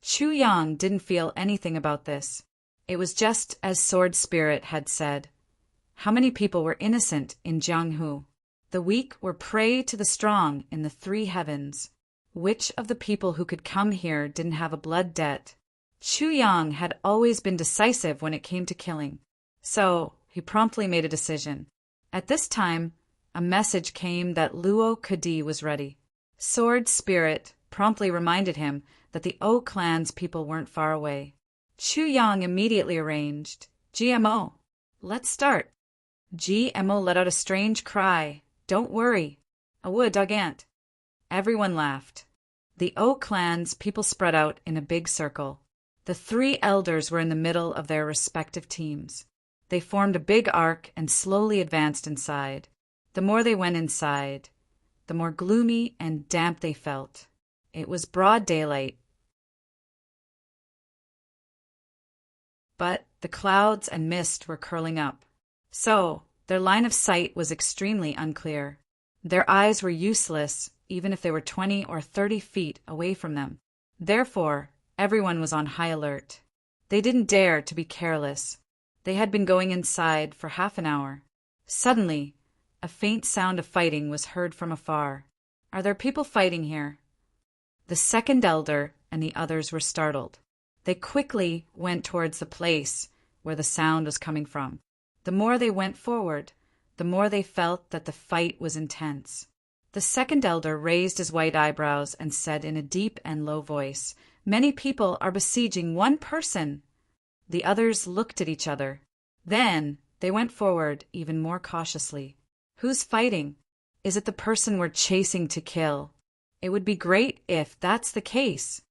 Chu Yang didn't feel anything about this. It was just as Sword Spirit had said. How many people were innocent in Jianghu? The weak were prey to the strong in the 3 heavens. Which of the people who could come here didn't have a blood debt? Chu Yang had always been decisive when it came to killing, so he promptly made a decision. At this time, a message came that Luo Kadi was ready. Sword Spirit promptly reminded him that the O clan's people weren't far away. Chu Yang immediately arranged, GMO, let's start. GMO let out a strange cry. Don't worry. Awu Dagant. Everyone laughed. The O clan's people spread out in a big circle. The 3 elders were in the middle of their respective teams. They formed a big arc and slowly advanced inside. The more they went inside, the more gloomy and damp they felt. It was broad daylight, but the clouds and mist were curling up. So, their line of sight was extremely unclear. Their eyes were useless, even if they were 20 or 30 feet away from them. Therefore, everyone was on high alert. They didn't dare to be careless. They had been going inside for half an hour. Suddenly, a faint sound of fighting was heard from afar. Are there people fighting here? The second elder and the others were startled. They quickly went towards the place where the sound was coming from. The more they went forward, the more they felt that the fight was intense. The second elder raised his white eyebrows and said in a deep and low voice, "Many people are besieging one person." The others looked at each other. Then they went forward even more cautiously. "Who's fighting? Is it the person we're chasing to kill? It would be great if that's the case."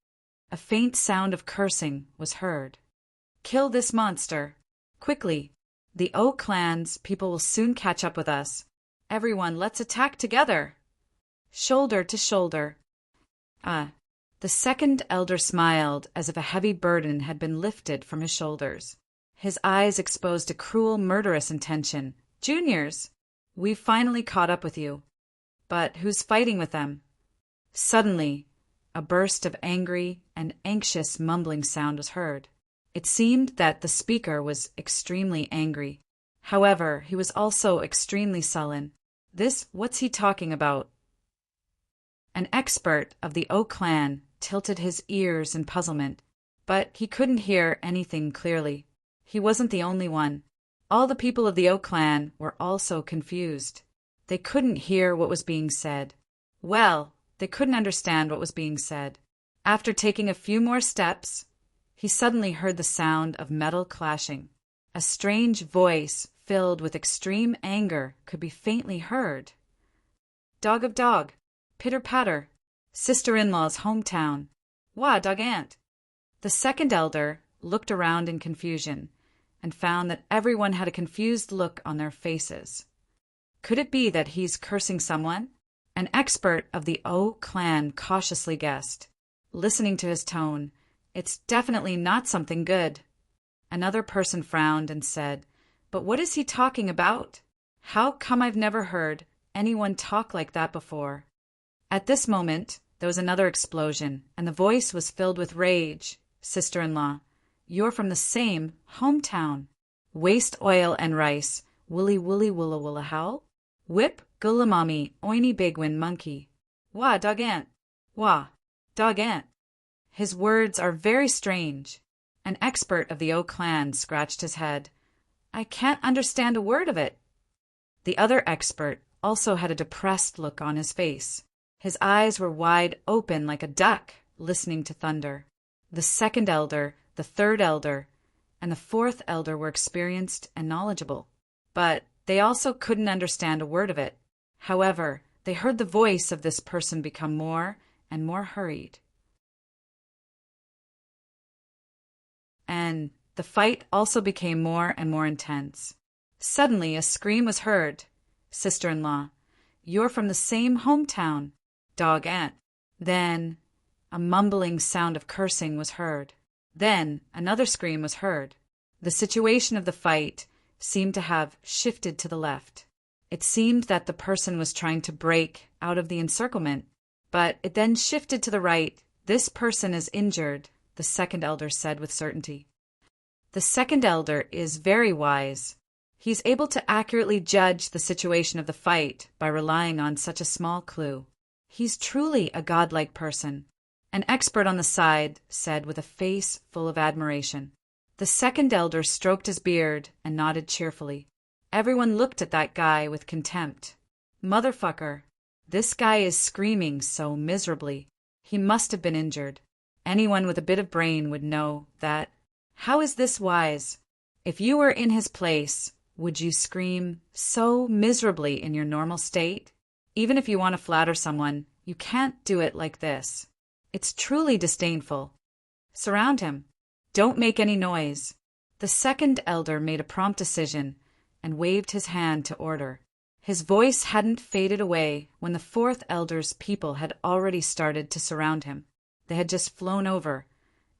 A faint sound of cursing was heard. "Kill this monster. Quickly. The O clan's people will soon catch up with us. Everyone, let's attack together. Shoulder to shoulder." The second elder smiled as if a heavy burden had been lifted from his shoulders. His eyes exposed a cruel, murderous intention. "Juniors, we've finally caught up with you. But who's fighting with them?" Suddenly, a burst of angry and anxious mumbling sound was heard. It seemed that the speaker was extremely angry. However, he was also extremely sullen. What's he talking about? An expert of the O clan tilted his ears in puzzlement, but he couldn't hear anything clearly. He wasn't the only one. All the people of the O clan were also confused. They couldn't hear what was being said. They couldn't understand what was being said. After taking a few more steps, he suddenly heard the sound of metal clashing. A strange voice filled with extreme anger could be faintly heard. "Dog of dog, pitter-patter, sister-in-law's hometown. Wah, dog aunt." The second elder looked around in confusion and found that everyone had a confused look on their faces. Could it be that he's cursing someone? An expert of the O clan cautiously guessed. Listening to his tone, it's definitely not something good. Another person frowned and said, "But what is he talking about? How come I've never heard anyone talk like that before?" At this moment, there was another explosion, and the voice was filled with rage. "Sister-in-law, you're from the same hometown. Waste oil and rice, woolly woolly woola woola how? Whip gulamami oiny bigwin monkey. Wah, dog aunt. Wah, dog aunt." His words are very strange. An expert of the O clan scratched his head. "I can't understand a word of it." The other expert also had a depressed look on his face. His eyes were wide open like a duck listening to thunder. The second elder, the third elder, and the fourth elder were experienced and knowledgeable, but they also couldn't understand a word of it. However, they heard the voice of this person become more and more hurried. And the fight also became more and more intense. Suddenly, a scream was heard. "Sister-in-law, you're from the same hometown. Dog aunt." Then a mumbling sound of cursing was heard. Then another scream was heard. The situation of the fight seemed to have shifted to the left. It seemed that the person was trying to break out of the encirclement, but it then shifted to the right. "This person is injured," the second elder said with certainty. The second elder is very wise. He's able to accurately judge the situation of the fight by relying on such a small clue. He's truly a godlike person. An expert on the side said with a face full of admiration. The second elder stroked his beard and nodded cheerfully. Everyone looked at that guy with contempt. "Motherfucker, this guy is screaming so miserably. He must have been injured. Anyone with a bit of brain would know that. How is this wise? If you were in his place, would you scream so miserably in your normal state? Even if you want to flatter someone, you can't do it like this. It's truly disdainful. Surround him. Don't make any noise." The second elder made a prompt decision and waved his hand to order. His voice hadn't faded away when the fourth elder's people had already started to surround him. They had just flown over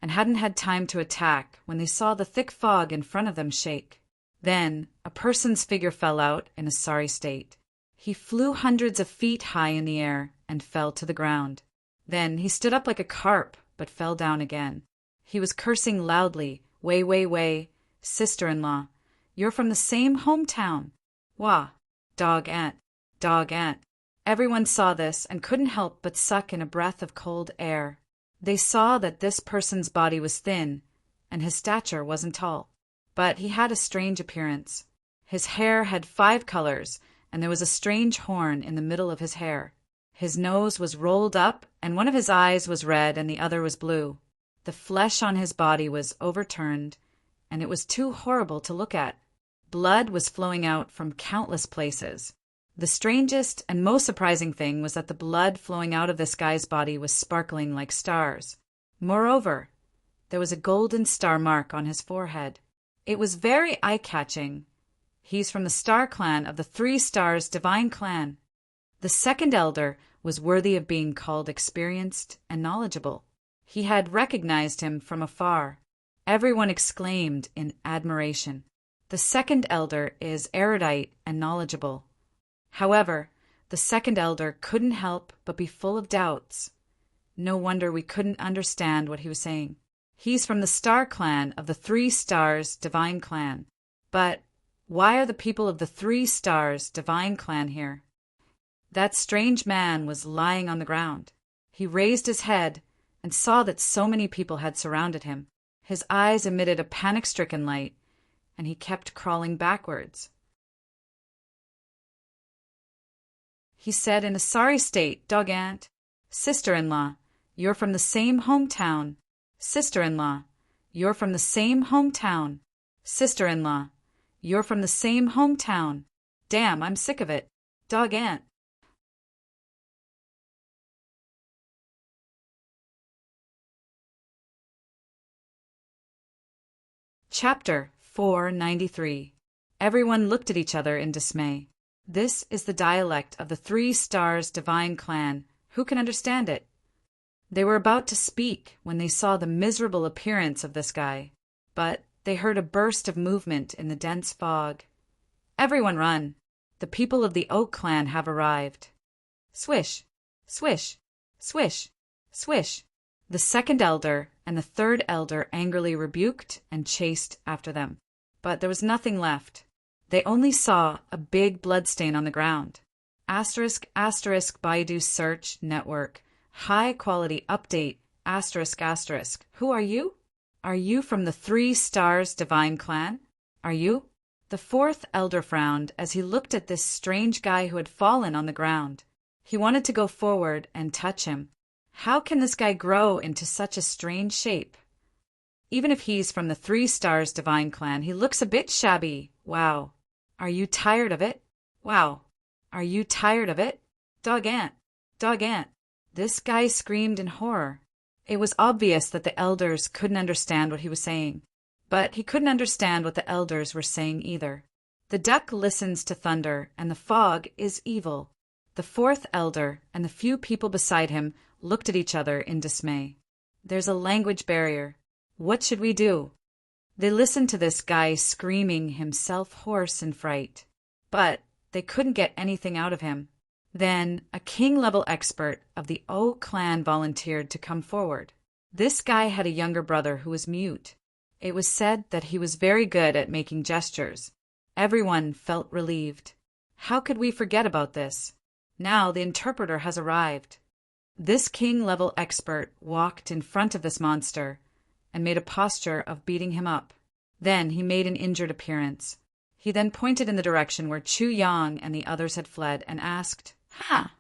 and hadn't had time to attack when they saw the thick fog in front of them shake. Then a person's figure fell out in a sorry state. He flew hundreds of feet high in the air and fell to the ground. Then he stood up like a carp but fell down again. He was cursing loudly, "Way, way, way, sister-in-law, you're from the same hometown. Wah, dog aunt, dog aunt." Everyone saw this and couldn't help but suck in a breath of cold air. They saw that this person's body was thin and his stature wasn't tall, but he had a strange appearance. His hair had 5 colors and there was a strange horn in the middle of his hair. His nose was rolled up, and one of his eyes was red and the other was blue. The flesh on his body was overturned, and it was too horrible to look at. Blood was flowing out from countless places. The strangest and most surprising thing was that the blood flowing out of this guy's body was sparkling like stars. Moreover, there was a golden star mark on his forehead. It was very eye-catching. He's from the Star Clan of the 3 Stars Divine Clan. The second elder was worthy of being called experienced and knowledgeable. He had recognized him from afar. Everyone exclaimed in admiration. The second elder is erudite and knowledgeable. However, the second elder couldn't help but be full of doubts. No wonder we couldn't understand what he was saying. He's from the Star Clan of the 3 Stars Divine Clan. But why are the people of the 3 Stars Divine Clan here? That strange man was lying on the ground. He raised his head and saw that so many people had surrounded him. His eyes emitted a panic-stricken light, and he kept crawling backwards. He said in a sorry state, "Dog aunt, sister-in-law, you're from the same hometown. Sister-in-law, you're from the same hometown. Sister-in-law, you're from the same hometown. Damn, I'm sick of it. Dog aunt." Chapter 493. Everyone looked at each other in dismay. This is the dialect of the 3 Stars Divine Clan. Who can understand it? They were about to speak when they saw the miserable appearance of this guy, but they heard a burst of movement in the dense fog. "Everyone run! The people of the Oak Clan have arrived." Swish, swish, swish, swish. The second elder and the third elder angrily rebuked and chased after them. But there was nothing left. They only saw a big bloodstain on the ground. Asterisk, asterisk, Baidu search network. High quality update. Asterisk, asterisk. Who are you? Are you from the 3 Stars Divine Clan? Are you? The fourth elder frowned as he looked at this strange guy who had fallen on the ground. He wanted to go forward and touch him. How can this guy grow into such a strange shape? Even if he's from the 3 Stars Divine Clan, he looks a bit shabby. Wow. Are you tired of it? Wow. Are you tired of it? Dog aunt. Dog aunt. This guy screamed in horror. It was obvious that the elders couldn't understand what he was saying. But he couldn't understand what the elders were saying either. The duck listens to thunder, and the fog is evil. The fourth elder and the few people beside him looked at each other in dismay. There's a language barrier. What should we do? They listened to this guy screaming himself hoarse in fright. But they couldn't get anything out of him. Then a king-level expert of the O clan volunteered to come forward. This guy had a younger brother who was mute. It was said that he was very good at making gestures. Everyone felt relieved. How could we forget about this? Now the interpreter has arrived. This king-level expert walked in front of this monster and made a posture of beating him up. Then he made an injured appearance. He then pointed in the direction where Chu Yang and the others had fled and asked, "Ha!"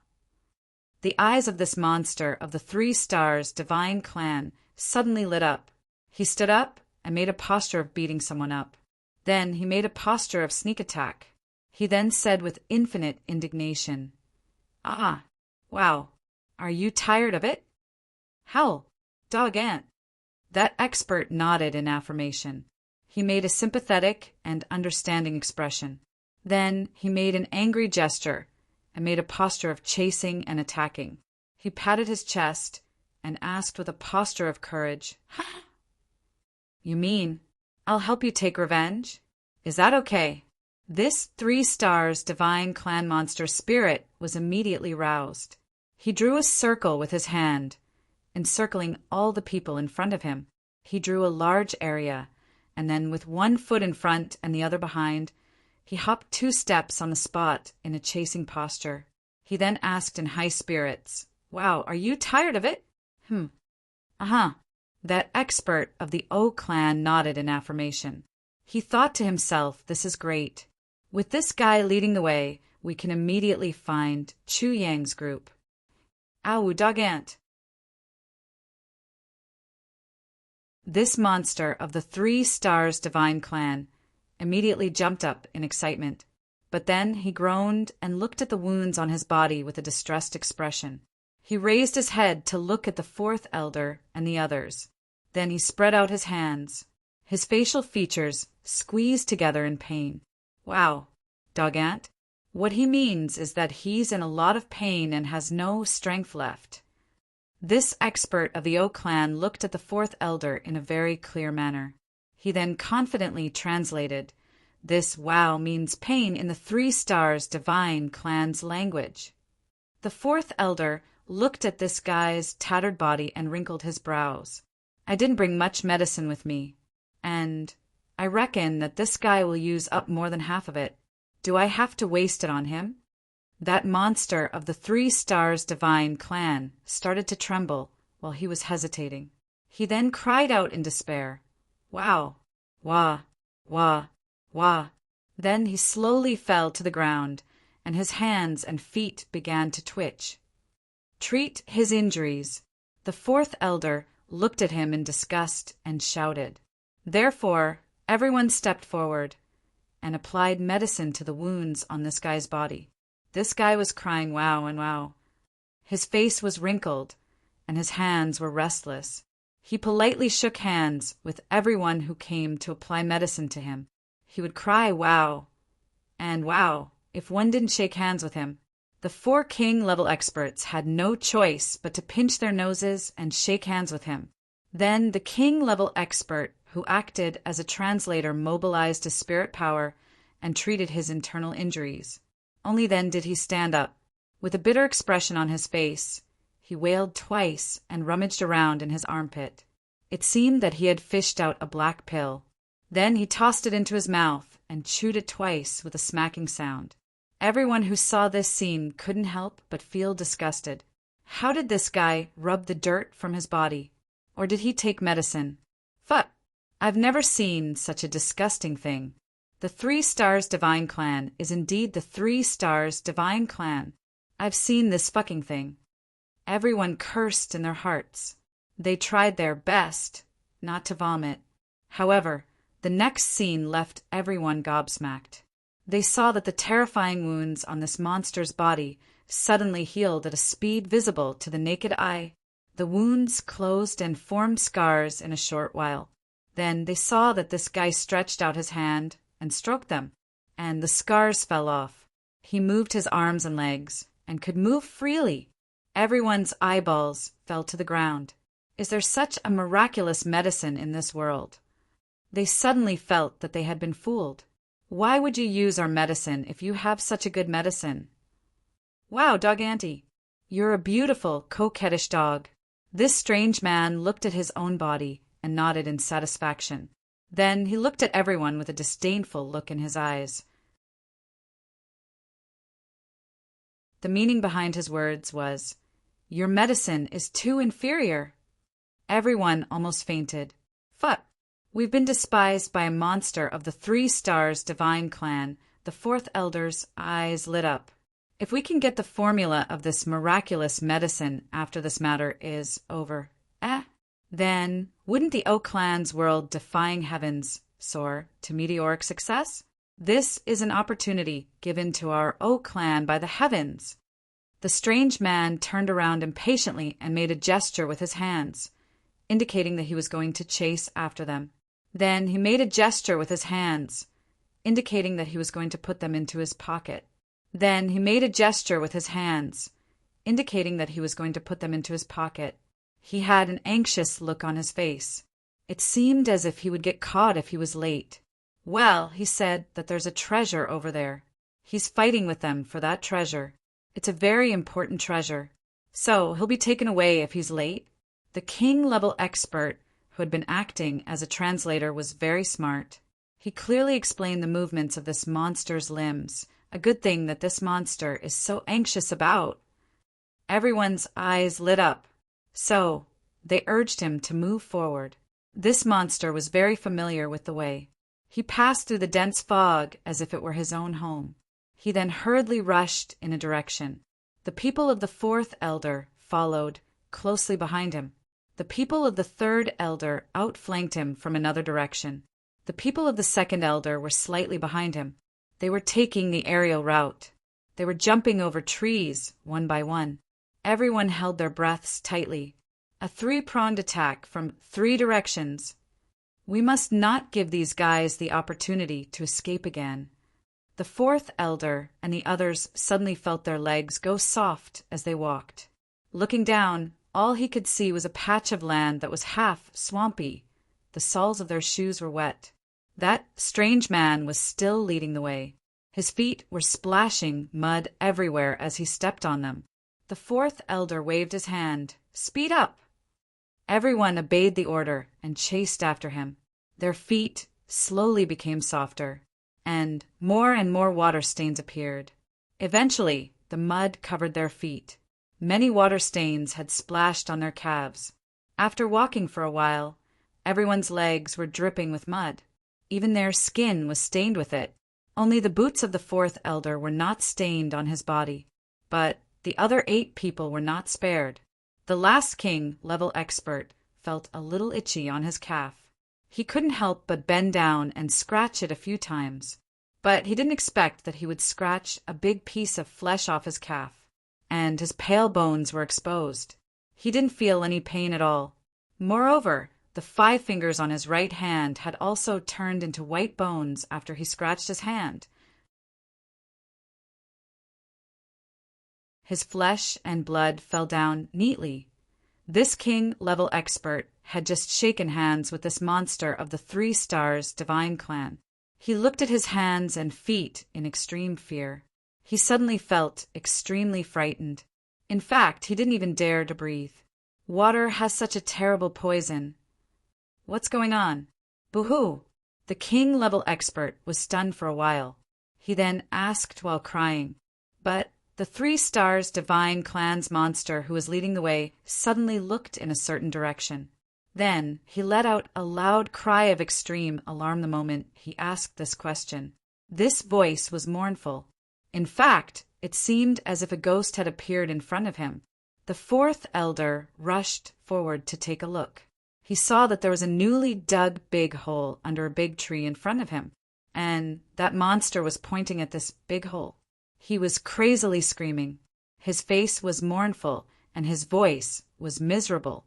The eyes of this monster of the 3 Stars Divine Clan suddenly lit up. He stood up and made a posture of beating someone up. Then he made a posture of sneak attack. He then said with infinite indignation, "Ah, wow. Are you tired of it? Hell, dog aunt." That expert nodded in affirmation. He made a sympathetic and understanding expression. Then he made an angry gesture and made a posture of chasing and attacking. He patted his chest and asked with a posture of courage, "Ha! You mean I'll help you take revenge? Is that okay?" This 3 Stars Divine Clan monster spirit was immediately roused. He drew a circle with his hand, encircling all the people in front of him. He drew a large area, and then with one foot in front and the other behind, he hopped 2 steps on the spot in a chasing posture. He then asked in high spirits, "Wow, are you tired of it?" Uh-huh. That expert of the O clan nodded in affirmation. He thought to himself, this is great. With this guy leading the way, we can immediately find Chu Yang's group. Ow, dog ant! This monster of the 3 stars divine clan immediately jumped up in excitement, but then he groaned and looked at the wounds on his body with a distressed expression. He raised his head to look at the 4th elder and the others. Then he spread out his hands. His facial features squeezed together in pain. Wow, dog ant. What he means is that he's in a lot of pain and has no strength left. This expert of the O clan looked at the 4th elder in a very clear manner. He then confidently translated, "This wow means pain in the 3 stars divine clan's language." The 4th elder looked at this guy's tattered body and wrinkled his brows. "I didn't bring much medicine with me, and I reckon that this guy will use up more than half of it. Do I have to waste it on him?" That monster of the 3 stars divine clan started to tremble while he was hesitating. He then cried out in despair, "Wow! Wah! Wah! Wah!" Then he slowly fell to the ground, and his hands and feet began to twitch. Treat his injuries. The 4th elder looked at him in disgust and shouted. Therefore, everyone stepped forward and applied medicine to the wounds on this guy's body. This guy was crying wow and wow. His face was wrinkled, and his hands were restless. He politely shook hands with everyone who came to apply medicine to him. He would cry wow and wow if one didn't shake hands with him. The 4 king-level experts had no choice but to pinch their noses and shake hands with him. Then the king-level expert who acted as a translator mobilized his spirit power and treated his internal injuries. Only then did he stand up. With a bitter expression on his face, he wailed twice and rummaged around in his armpit. It seemed that he had fished out a black pill. Then he tossed it into his mouth and chewed it twice with a smacking sound. Everyone who saw this scene couldn't help but feel disgusted. How did this guy rub the dirt from his body? Or did he take medicine? Fuck! I've never seen such a disgusting thing. The 3 stars divine clan is indeed the 3 stars divine clan. I've seen this fucking thing. Everyone cursed in their hearts. They tried their best not to vomit. However, the next scene left everyone gobsmacked. They saw that the terrifying wounds on this monster's body suddenly healed at a speed visible to the naked eye. The wounds closed and formed scars in a short while. Then they saw that this guy stretched out his hand and stroked them, and the scars fell off. He moved his arms and legs and could move freely. Everyone's eyeballs fell to the ground. Is there such a miraculous medicine in this world? They suddenly felt that they had been fooled. Why would you use our medicine if you have such a good medicine? Wow, dog auntie, you're a beautiful, coquettish dog. This strange man looked at his own body and nodded in satisfaction. Then he looked at everyone with a disdainful look in his eyes. The meaning behind his words was, "Your medicine is too inferior." Everyone almost fainted. Fuck! We've been despised by a monster of the 3 stars divine clan. The 4th elder's eyes lit up. If we can get the formula of this miraculous medicine after this matter is over, then wouldn't the O clan's world defying heavens soar to meteoric success? This is an opportunity given to our O clan by the heavens. The strange man turned around impatiently and made a gesture with his hands, indicating that he was going to chase after them. Then he made a gesture with his hands, indicating that he was going to put them into his pocket. Then he made a gesture with his hands, indicating that he was going to put them into his pocket. He had an anxious look on his face. It seemed as if he would get caught if he was late. Well, he said that there's a treasure over there. He's fighting with them for that treasure. It's a very important treasure. So he'll be taken away if he's late. The king-level expert who had been acting as a translator was very smart. He clearly explained the movements of this monster's limbs. A good thing that this monster is so anxious about. Everyone's eyes lit up. So they urged him to move forward. This monster was very familiar with the way. He passed through the dense fog as if it were his own home. He then hurriedly rushed in a direction. The people of the 4th elder followed, closely behind him. The people of the third elder outflanked him from another direction. The people of the second elder were slightly behind him. They were taking the aerial route. They were jumping over trees, one by one. Everyone held their breaths tightly. A three-pronged attack from 3 directions. We must not give these guys the opportunity to escape again. The fourth elder and the others suddenly felt their legs go soft as they walked. Looking down, all he could see was a patch of land that was half swampy. The soles of their shoes were wet. That strange man was still leading the way. His feet were splashing mud everywhere as he stepped on them. The fourth elder waved his hand. "Speed up!" Everyone obeyed the order and chased after him. Their feet slowly became softer, and more water stains appeared. Eventually, the mud covered their feet. Many water stains had splashed on their calves. After walking for a while, everyone's legs were dripping with mud. Even their skin was stained with it. Only the boots of the fourth elder were not stained on his body. But the other 8 people were not spared. The last king, level expert, felt a little itchy on his calf. He couldn't help but bend down and scratch it a few times. But he didn't expect that he would scratch a big piece of flesh off his calf, and his pale bones were exposed. He didn't feel any pain at all. Moreover, the 5 fingers on his right hand had also turned into white bones after he scratched his hand. His flesh and blood fell down neatly. This king level expert had just shaken hands with this monster of the 3 stars divine clan. He looked at his hands and feet in extreme fear. He suddenly felt extremely frightened. In fact, he didn't even dare to breathe. Water has such a terrible poison. What's going on? Boo-hoo! The king level expert was stunned for a while. He then asked while crying. But the 3 stars divine clan's monster who was leading the way suddenly looked in a certain direction. Then he let out a loud cry of extreme alarm the moment he asked this question. This voice was mournful. In fact, it seemed as if a ghost had appeared in front of him. The fourth elder rushed forward to take a look. He saw that there was a newly dug big hole under a big tree in front of him, and that monster was pointing at this big hole. He was crazily screaming. His face was mournful, and his voice was miserable.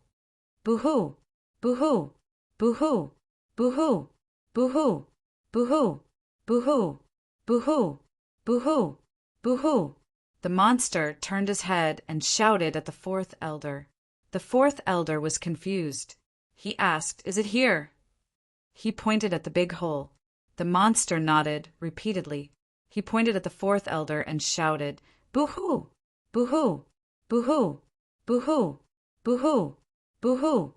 Boo-hoo! Boo-hoo! Boo-hoo! Boo-hoo! Boo-hoo! Boo-hoo! Boo-hoo! Boo-hoo! Boo-hoo! Boo-hoo! The monster turned his head and shouted at the fourth elder. The fourth elder was confused. He asked, "Is it here?" He pointed at the big hole. The monster nodded repeatedly. He pointed at the fourth elder and shouted, "Boo-hoo! Boo-hoo! Boo-hoo! Boo-hoo! Boo-hoo! Boo-hoo!"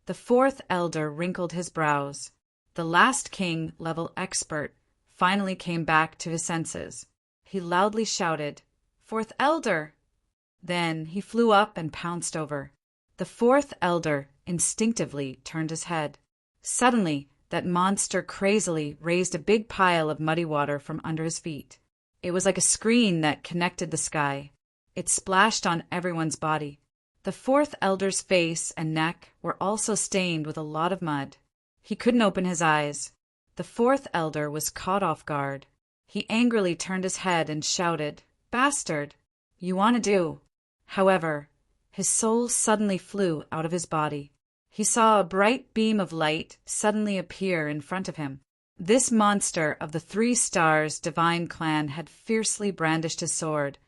The fourth elder wrinkled his brows. The last king level expert finally came back to his senses. He loudly shouted, "Fourth elder!" Then he flew up and pounced over. The fourth elder instinctively turned his head. Suddenly, that monster crazily raised a big pile of muddy water from under his feet. It was like a screen that connected the sky. It splashed on everyone's body. The fourth elder's face and neck were also stained with a lot of mud. He couldn't open his eyes. The fourth elder was caught off guard. He angrily turned his head and shouted, "Bastard! You want to do?" However, his soul suddenly flew out of his body. He saw a bright beam of light suddenly appear in front of him. This monster of the 3 stars divine clan had fiercely brandished his sword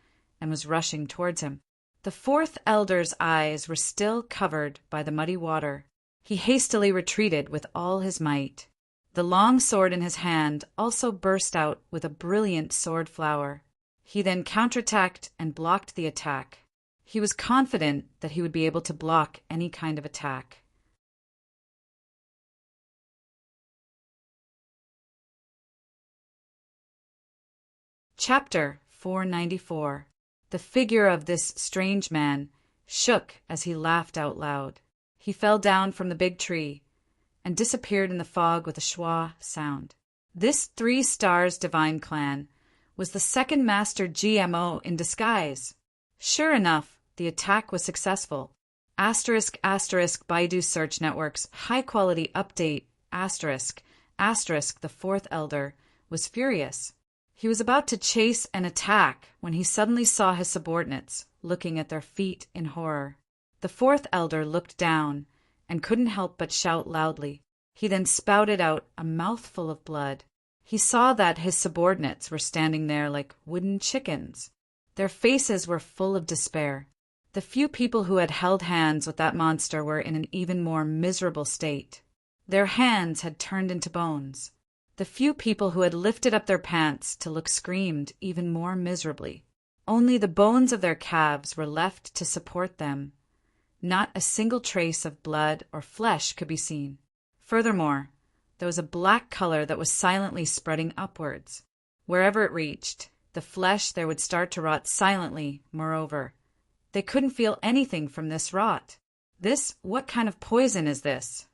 and was rushing towards him. The fourth elder's eyes were still covered by the muddy water. He hastily retreated with all his might. The long sword in his hand also burst out with a brilliant sword flower. He then counterattacked and blocked the attack. He was confident that he would be able to block any kind of attack. Chapter 494. The figure of this strange man shook as he laughed out loud. He fell down from the big tree and disappeared in the fog with a schwa sound. This 3 stars divine clan was the second master GMO in disguise. Sure enough, the attack was successful. Asterisk asterisk Baidu search network's high-quality update asterisk asterisk the fourth elder was furious. He was about to chase and attack when he suddenly saw his subordinates looking at their feet in horror. The fourth elder looked down and couldn't help but shout loudly. He then spouted out a mouthful of blood. He saw that his subordinates were standing there like wooden chickens. Their faces were full of despair. The few people who had held hands with that monster were in an even more miserable state. Their hands had turned into bones. The few people who had lifted up their pants to look screamed even more miserably. Only the bones of their calves were left to support them. Not a single trace of blood or flesh could be seen. Furthermore, there was a black color that was silently spreading upwards. Wherever it reached, the flesh there would start to rot silently, moreover. They couldn't feel anything from this rot. What kind of poison is this?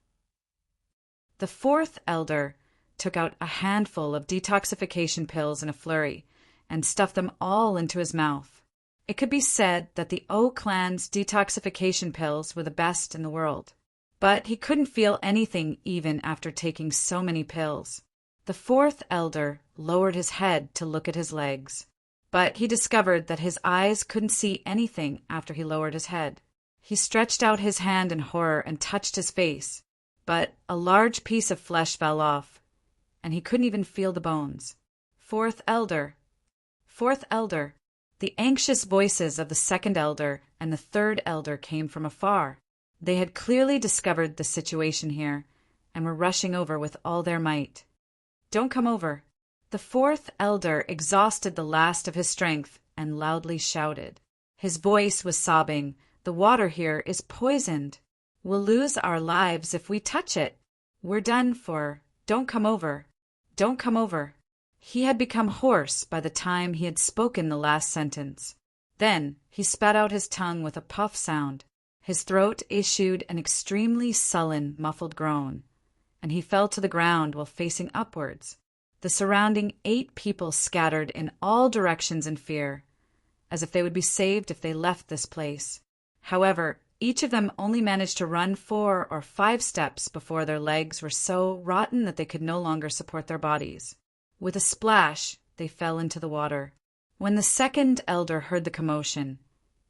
The fourth elder took out a handful of detoxification pills in a flurry and stuffed them all into his mouth. It could be said that the O clan's detoxification pills were the best in the world. But he couldn't feel anything even after taking so many pills. The fourth elder lowered his head to look at his legs, but he discovered that his eyes couldn't see anything after he lowered his head. He stretched out his hand in horror and touched his face, but a large piece of flesh fell off, and he couldn't even feel the bones. Fourth elder. Fourth elder. The anxious voices of the second elder and the third elder came from afar. They had clearly discovered the situation here and were rushing over with all their might. Don't come over. The fourth elder exhausted the last of his strength and loudly shouted. His voice was sobbing. The water here is poisoned. We'll lose our lives if we touch it. We're done for. Don't come over. Don't come over. He had become hoarse by the time he had spoken the last sentence. Then he spat out his tongue with a puff sound. His throat issued an extremely sullen, muffled groan, and he fell to the ground while facing upwards. The surrounding 8 people scattered in all directions in fear, as if they would be saved if they left this place. However, each of them only managed to run 4 or 5 steps before their legs were so rotten that they could no longer support their bodies. With a splash, they fell into the water. When the second elder heard the commotion,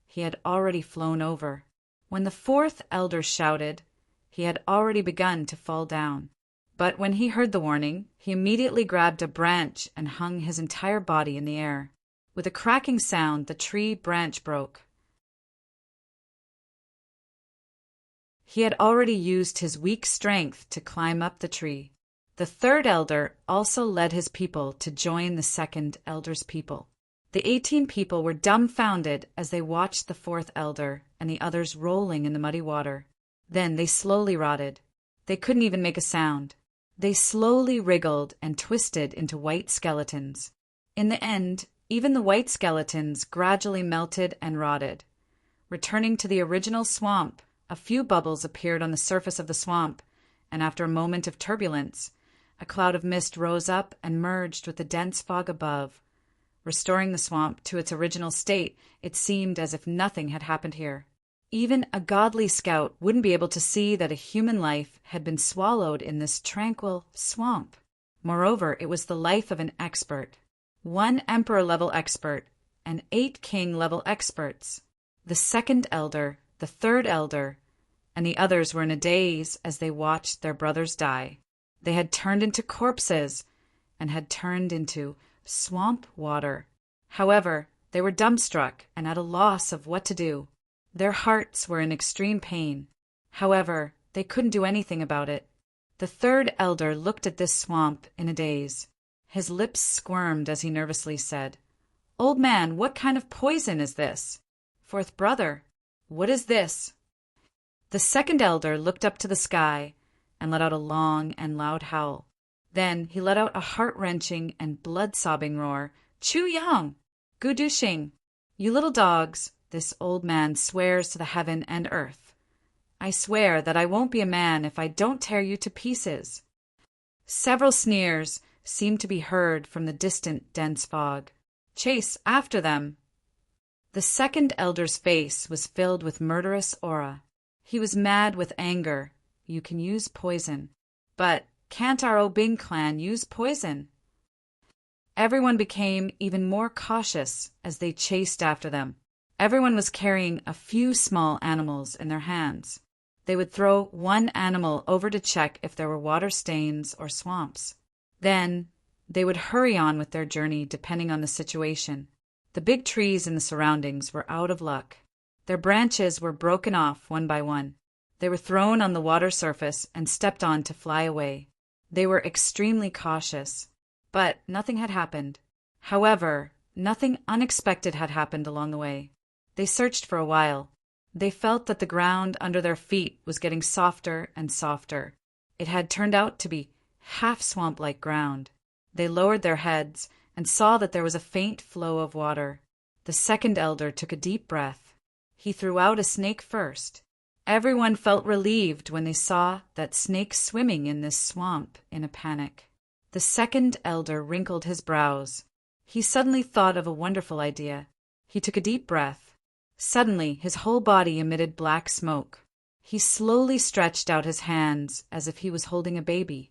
he had already flown over. When the fourth elder shouted, he had already begun to fall down. But when he heard the warning, he immediately grabbed a branch and hung his entire body in the air. With a cracking sound, the tree branch broke. He had already used his weak strength to climb up the tree. The third elder also led his people to join the second elder's people. The 18 people were dumbfounded as they watched the fourth elder and the others rolling in the muddy water. Then they slowly rotted. They couldn't even make a sound. They slowly wriggled and twisted into white skeletons. In the end, even the white skeletons gradually melted and rotted. Returning to the original swamp, a few bubbles appeared on the surface of the swamp, and after a moment of turbulence, a cloud of mist rose up and merged with the dense fog above. Restoring the swamp to its original state, it seemed as if nothing had happened here. Even a godly scout wouldn't be able to see that a human life had been swallowed in this tranquil swamp. Moreover, it was the life of an expert. 1 emperor-level expert and 8 king-level experts. The second elder, the third elder, and the others were in a daze as they watched their brothers die. They had turned into corpses and had turned into swamp water. However, they were dumbstruck and at a loss of what to do. Their hearts were in extreme pain. However, they couldn't do anything about it. The third elder looked at this swamp in a daze. His lips squirmed as he nervously said, "Old man, what kind of poison is this?" "Fourth brother, what is this?" The second elder looked up to the sky and let out a long and loud howl. Then he let out a heart-wrenching and blood-sobbing roar. "Chu Yang! Gu Duxing! You little dogs, this old man swears to the heaven and earth. I swear that I won't be a man if I don't tear you to pieces." Several sneers seemed to be heard from the distant dense fog. "Chase after them!" The second elder's face was filled with murderous aura. He was mad with anger. You can use poison. But can't our Obing clan use poison? Everyone became even more cautious as they chased after them. Everyone was carrying a few small animals in their hands. They would throw one animal over to check if there were water stains or swamps. Then they would hurry on with their journey depending on the situation. The big trees in the surroundings were out of luck. Their branches were broken off one by one. They were thrown on the water surface and stepped on to fly away. They were extremely cautious, but nothing had happened. However, nothing unexpected had happened along the way. They searched for a while. They felt that the ground under their feet was getting softer and softer. It had turned out to be half swamp-like ground. They lowered their heads and saw that there was a faint flow of water. The second elder took a deep breath. He threw out a snake first. Everyone felt relieved when they saw that snake swimming in this swamp in a panic. The second elder wrinkled his brows. He suddenly thought of a wonderful idea. He took a deep breath. Suddenly, his whole body emitted black smoke. He slowly stretched out his hands as if he was holding a baby.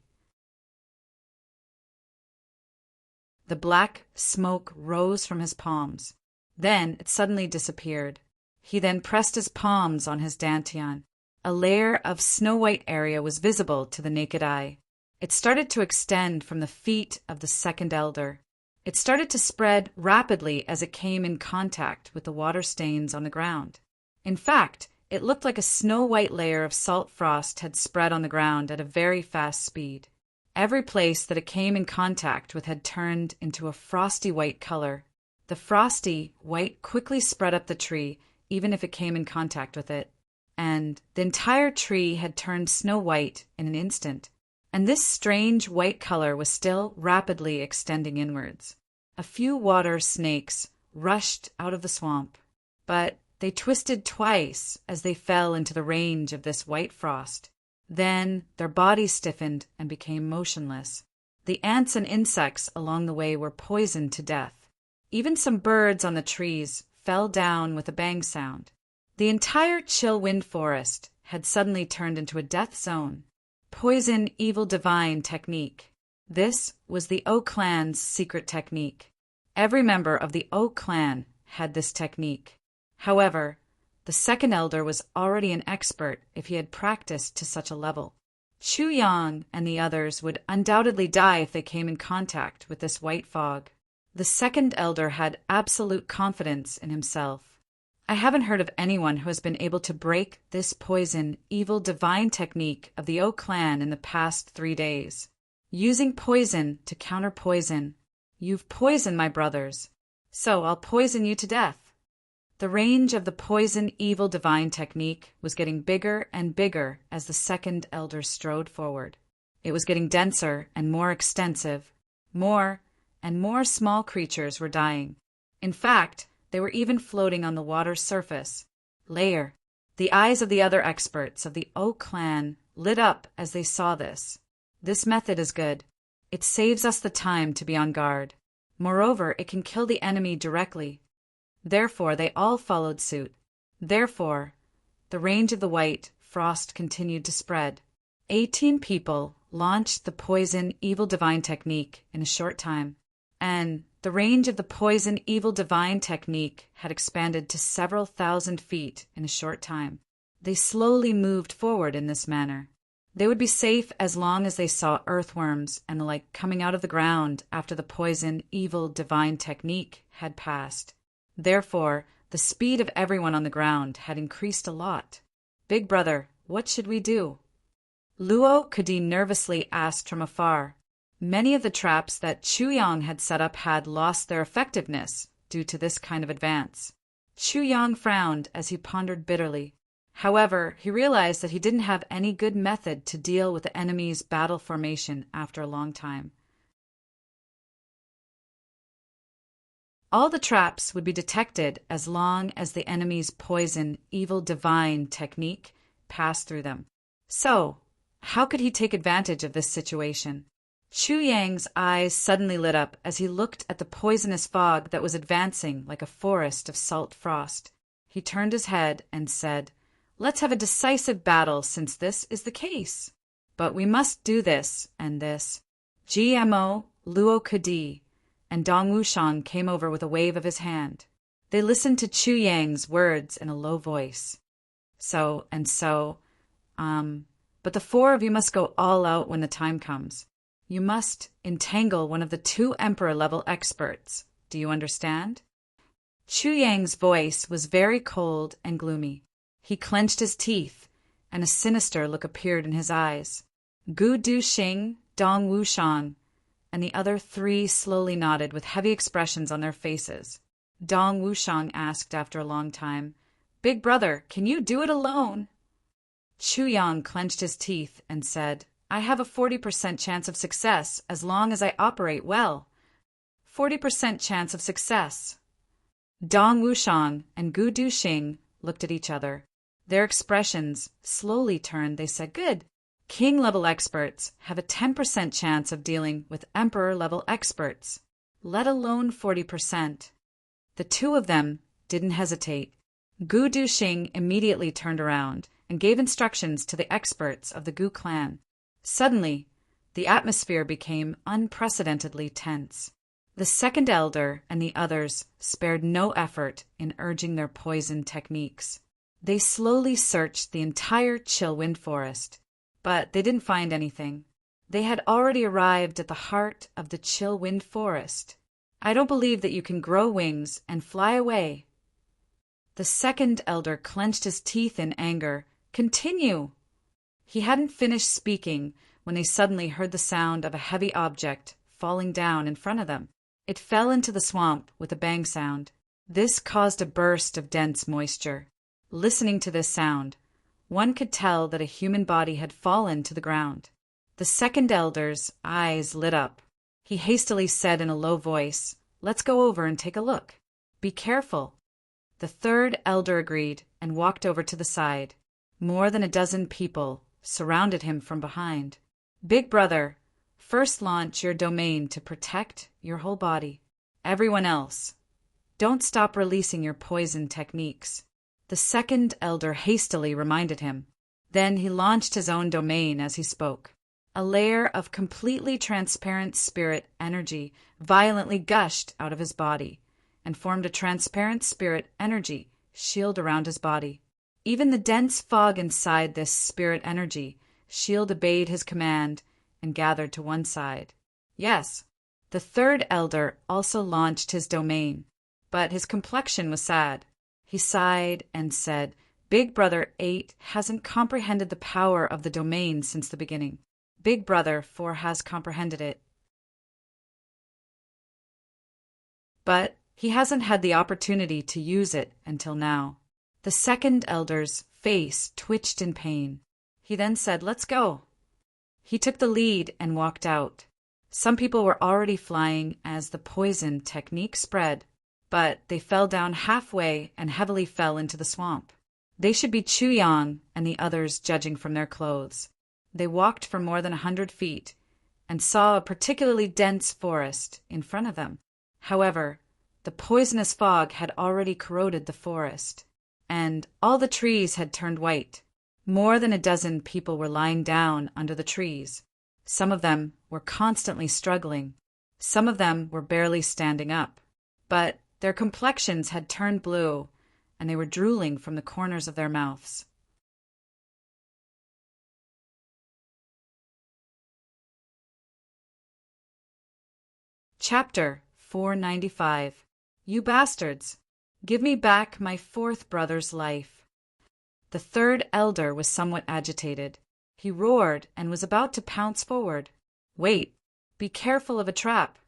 The black smoke rose from his palms. Then it suddenly disappeared. He then pressed his palms on his dantian. A layer of snow-white area was visible to the naked eye. It started to extend from the feet of the second elder. It started to spread rapidly as it came in contact with the water stains on the ground. In fact, it looked like a snow-white layer of salt frost had spread on the ground at a very fast speed. Every place that it came in contact with had turned into a frosty white color. The frosty white quickly spread up the tree, even if it came in contact with it. And the entire tree had turned snow white in an instant. And this strange white color was still rapidly extending inwards. A few water snakes rushed out of the swamp, but they twisted twice as they fell into the range of this white frost. Then their bodies stiffened and became motionless. The ants and insects along the way were poisoned to death. Even some birds on the trees fell down with a bang sound. The entire chill wind forest had suddenly turned into a death zone. Poison Evil Divine technique. This was the O clan's secret technique. Every member of the O clan had this technique. However, the second elder was already an expert if he had practiced to such a level. Chu Yang and the others would undoubtedly die if they came in contact with this white fog. The second elder had absolute confidence in himself. I haven't heard of anyone who has been able to break this poison, evil, divine technique of the O clan in the past 3 days. Using poison to counter poison. You've poisoned my brothers, so I'll poison you to death. The range of the poison, evil, divine technique was getting bigger and bigger as the second elder strode forward. It was getting denser and more extensive. More and more small creatures were dying. In fact, they were even floating on the water's surface. Layer. The eyes of the other experts of the O clan lit up as they saw this. This method is good. It saves us the time to be on guard. Moreover, it can kill the enemy directly. Therefore, they all followed suit. Therefore, the range of the white frost continued to spread. 18 people launched the poison evil divine technique in a short time, and the range of the poison evil divine technique had expanded to several thousand feet in a short time. They slowly moved forward in this manner. They would be safe as long as they saw earthworms and the like coming out of the ground after the poison evil divine technique had passed. Therefore, the speed of everyone on the ground had increased a lot. Big brother, what should we do? Luo Kadi nervously asked from afar. Many of the traps that Chu Yang had set up had lost their effectiveness due to this kind of advance. Chu Yang frowned as he pondered bitterly. However, he realized that he didn't have any good method to deal with the enemy's battle formation after a long time. All the traps would be detected as long as the enemy's poison, evil, divine technique passed through them. So, how could he take advantage of this situation? Chu Yang's eyes suddenly lit up as he looked at the poisonous fog that was advancing like a forest of salt frost. He turned his head and said, "Let's have a decisive battle since this is the case. But we must do this and this." GMO, Luo Kadi, and Dong Wushang came over with a wave of his hand. They listened to Chu Yang's words in a low voice. So, but the four of you must go all out when the time comes. You must entangle one of the two emperor-level experts. Do you understand? Chu Yang's voice was very cold and gloomy. He clenched his teeth, and a sinister look appeared in his eyes. Gu Duxing, Dong Wushang, and the other three slowly nodded with heavy expressions on their faces. Dong Wushang asked after a long time, "Big brother, can you do it alone?" Chu Yang clenched his teeth and said, "I have a 40% chance of success as long as I operate well." 40% chance of success. Dong Wushang and Gu Duxing looked at each other. Their expressions slowly turned. They said, "Good. King-level experts have a 10% chance of dealing with emperor-level experts, let alone 40%. The two of them didn't hesitate. Gu Duxing immediately turned around and gave instructions to the experts of the Gu clan. Suddenly, the atmosphere became unprecedentedly tense. The second elder and the others spared no effort in urging their poison techniques. They slowly searched the entire chill wind forest, but they didn't find anything. They had already arrived at the heart of the chill wind forest. "I don't believe that you can grow wings and fly away." The second elder clenched his teeth in anger. "Continue!" He hadn't finished speaking when they suddenly heard the sound of a heavy object falling down in front of them. It fell into the swamp with a bang sound. This caused a burst of dense moisture. Listening to this sound, one could tell that a human body had fallen to the ground. The second elder's eyes lit up. He hastily said in a low voice, "Let's go over and take a look. Be careful." The third elder agreed and walked over to the side. More than a dozen people surrounded him from behind. "Big brother, first launch your domain to protect your whole body. Everyone else, don't stop releasing your poison techniques." The second elder hastily reminded him. Then he launched his own domain as he spoke. A layer of completely transparent spirit energy violently gushed out of his body and formed a transparent spirit energy shield around his body. Even the dense fog inside this spirit energy shield obeyed his command and gathered to one side. Yes, the third elder also launched his domain, but his complexion was sad. He sighed and said, "Big Brother 8 hasn't comprehended the power of the domain since the beginning. Big Brother 4 has comprehended it. But he hasn't had the opportunity to use it until now." The second elder's face twitched in pain. He then said, "Let's go." He took the lead and walked out. Some people were already flying as the poison technique spread, but they fell down halfway and heavily fell into the swamp. They should be Chu Yang and the others judging from their clothes. They walked for more than 100 feet and saw a particularly dense forest in front of them. However, the poisonous fog had already corroded the forest, and all the trees had turned white. More than a dozen people were lying down under the trees. Some of them were constantly struggling. Some of them were barely standing up. But their complexions had turned blue, and they were drooling from the corners of their mouths. Chapter 495. You bastards! Give me back my fourth brother's life. The third elder was somewhat agitated. He roared and was about to pounce forward. "Wait! Be careful of a trap!"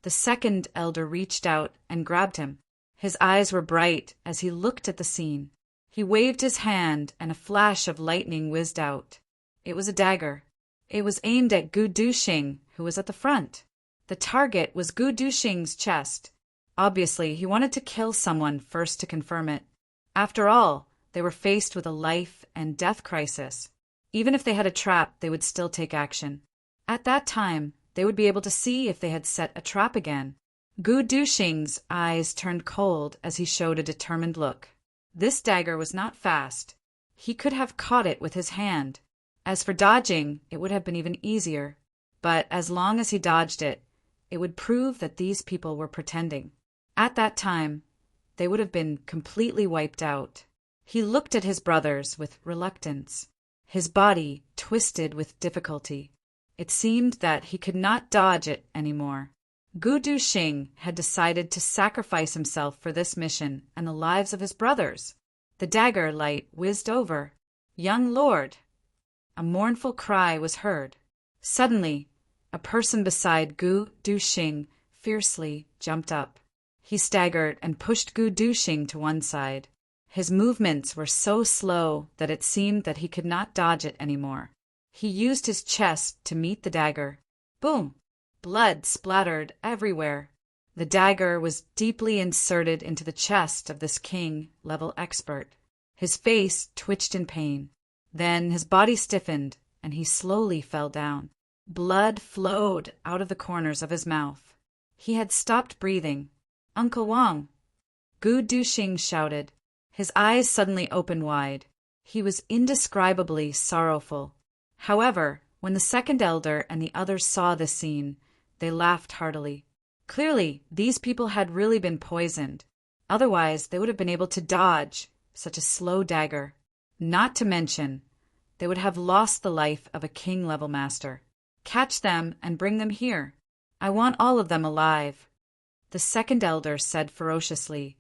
The second elder reached out and grabbed him. His eyes were bright as he looked at the scene. He waved his hand and a flash of lightning whizzed out. It was a dagger. It was aimed at Gu Duxing, who was at the front. The target was Gu Duxing's chest. Obviously, he wanted to kill someone first to confirm it. After all, they were faced with a life and death crisis. Even if they had a trap, they would still take action. At that time, they would be able to see if they had set a trap again. Gu Duxing's eyes turned cold as he showed a determined look. This dagger was not fast. He could have caught it with his hand. As for dodging, it would have been even easier. But as long as he dodged it, it would prove that these people were pretending. At that time, they would have been completely wiped out. He looked at his brothers with reluctance. His body twisted with difficulty. It seemed that he could not dodge it anymore. Gu Duxing had decided to sacrifice himself for this mission and the lives of his brothers. The dagger light whizzed over. "Young lord!" A mournful cry was heard. Suddenly, a person beside Gu Duxing fiercely jumped up. He staggered and pushed Gu Duxing to one side. His movements were so slow that it seemed that he could not dodge it anymore. He used his chest to meet the dagger. Boom! Blood splattered everywhere. The dagger was deeply inserted into the chest of this king-level expert. His face twitched in pain. Then his body stiffened, and he slowly fell down. Blood flowed out of the corners of his mouth. He had stopped breathing. "Uncle Wang!" Gu Duxing shouted. His eyes suddenly opened wide. He was indescribably sorrowful. However, when the second elder and the others saw this scene, they laughed heartily. Clearly, these people had really been poisoned. Otherwise, they would have been able to dodge such a slow dagger. Not to mention, they would have lost the life of a king-level master. "Catch them and bring them here. I want all of them alive." The second elder said ferociously,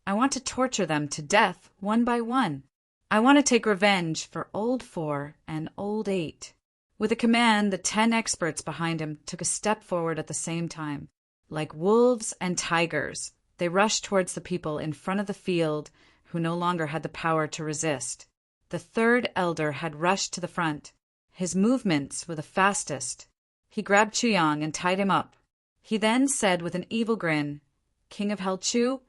"I want to torture them to death one by one. I want to take revenge for Old 4 and Old 8. With a command, the 10 experts behind him took a step forward at the same time. Like wolves and tigers, they rushed towards the people in front of the field who no longer had the power to resist. The third elder had rushed to the front. His movements were the fastest. He grabbed Chuyang and tied him up. He then said with an evil grin, "King of Hell Chu,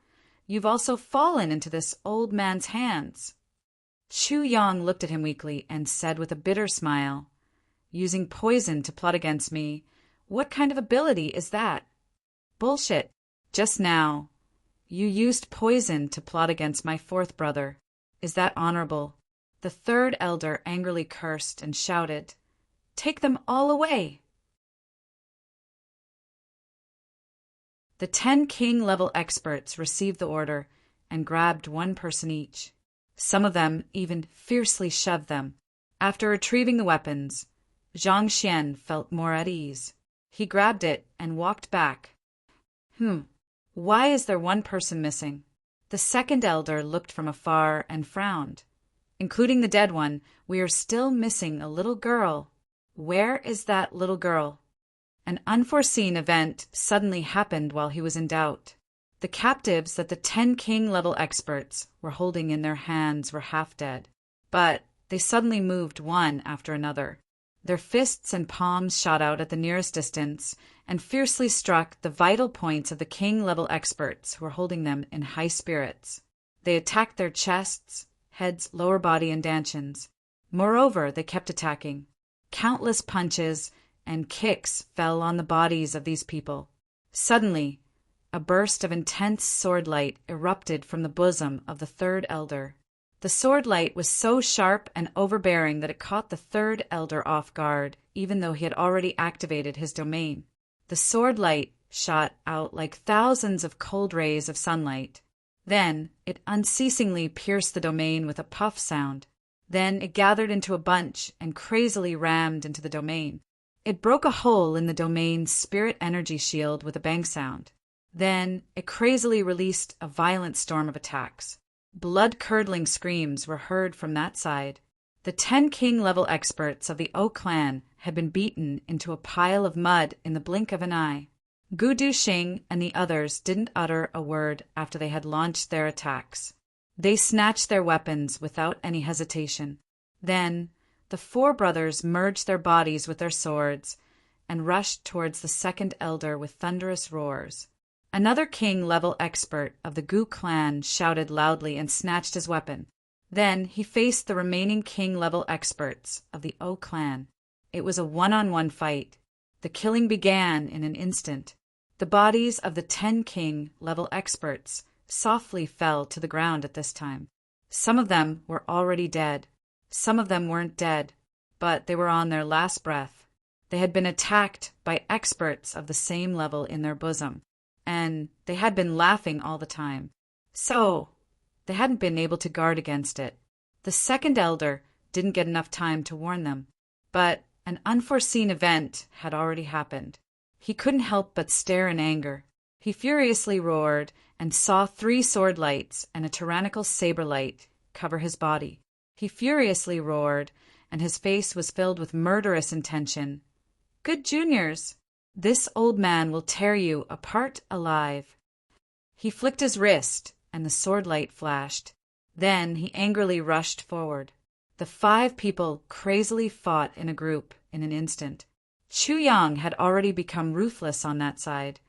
you've also fallen into this old man's hands." Chuyang looked at him weakly and said with a bitter smile, "Using poison to plot against me, what kind of ability is that?" "Bullshit. Just now, you used poison to plot against my fourth brother. Is that honorable?" The third elder angrily cursed and shouted, "Take them all away!" The 10 king-level experts received the order and grabbed one person each. Some of them even fiercely shoved them. After retrieving the weapons, Zhang Xian felt more at ease. He grabbed it and walked back. Why is there one person missing? The second elder looked from afar and frowned. Including the dead one, we are still missing a little girl. Where is that little girl? An unforeseen event suddenly happened while he was in doubt. The captives that the 10 king-level experts were holding in their hands were half dead, but they suddenly moved one after another. Their fists and palms shot out at the nearest distance and fiercely struck the vital points of the king-level experts who were holding them in high spirits. They attacked their chests, heads, lower body, and dantians. Moreover, they kept attacking. Countless punches and kicks fell on the bodies of these people. Suddenly, a burst of intense sword light erupted from the bosom of the third elder. The sword light was so sharp and overbearing that it caught the third elder off guard, even though he had already activated his domain. The sword light shot out like thousands of cold rays of sunlight. Then it unceasingly pierced the domain with a puff sound. Then it gathered into a bunch and crazily rammed into the domain. It broke a hole in the domain's spirit energy shield with a bang sound. Then it crazily released a violent storm of attacks. Blood-curdling screams were heard from that side. The 10 king-level experts of the O clan had been beaten into a pile of mud in the blink of an eye. Gu Duxing and the others didn't utter a word after they had launched their attacks. They snatched their weapons without any hesitation. Then the 4 brothers merged their bodies with their swords and rushed towards the second elder with thunderous roars. Another king-level expert of the Gu clan shouted loudly and snatched his weapon. Then he faced the remaining king-level experts of the O clan. It was a one-on-one fight. The killing began in an instant. The bodies of the 10 king-level experts softly fell to the ground at this time. Some of them were already dead. Some of them weren't dead, but they were on their last breath. They had been attacked by experts of the same level in their bosom, and they had been laughing all the time. So, they hadn't been able to guard against it. The second elder didn't get enough time to warn them, but an unforeseen event had already happened. He couldn't help but stare in anger. He furiously roared and saw 3 sword lights and a tyrannical saber light cover his body. He furiously roared, and his face was filled with murderous intention. "Good juniors, this old man will tear you apart alive." He flicked his wrist, and the sword light flashed. Then he angrily rushed forward. The 5 people crazily fought in a group in an instant. Chu Yang had already become ruthless on that side.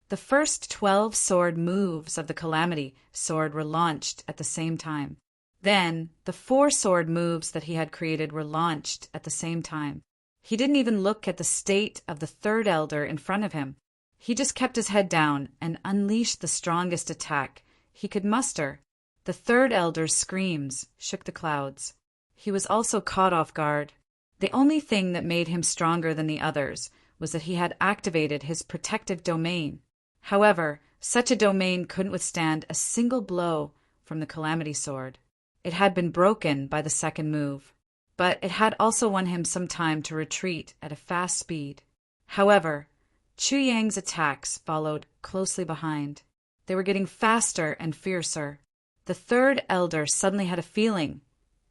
The first 12 sword moves of the Calamity sword were launched at the same time. Then, the 4 sword moves that he had created were launched at the same time. He didn't even look at the state of the third elder in front of him. He just kept his head down and unleashed the strongest attack he could muster. The third elder's screams shook the clouds. He was also caught off guard. The only thing that made him stronger than the others was that he had activated his protective domain. However, such a domain couldn't withstand a single blow from the Calamity sword. It had been broken by the second move, but it had also won him some time to retreat at a fast speed. However, Chu Yang's attacks followed closely behind. They were getting faster and fiercer. The third elder suddenly had a feeling.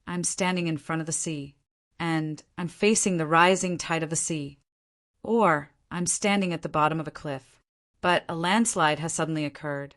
I'm standing in front of the sea, and I'm facing the rising tide of the sea. Or I'm standing at the bottom of a cliff. But a landslide has suddenly occurred.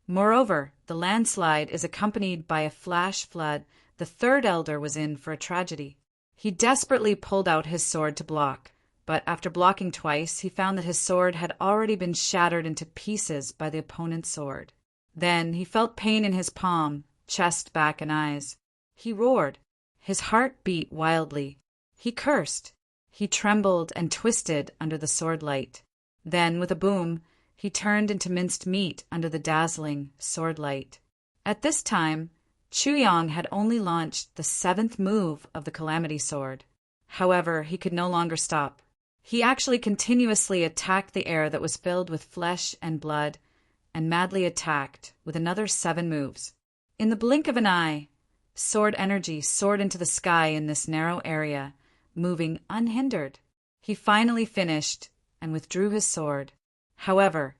Moreover, the landslide is accompanied by a flash flood. The third elder was in for a tragedy. He desperately pulled out his sword to block, but after blocking twice, he found that his sword had already been shattered into pieces by the opponent's sword. Then he felt pain in his palm, chest, back, and eyes. He roared. His heart beat wildly. He cursed. He trembled and twisted under the sword light. Then, with a boom, he turned into minced meat under the dazzling sword light. At this time, Chu Yang had only launched the 7th move of the Calamity sword. However, he could no longer stop. He actually continuously attacked the air that was filled with flesh and blood, and madly attacked with another 7 moves. In the blink of an eye, sword energy soared into the sky in this narrow area, moving unhindered. He finally finished and withdrew his sword. However,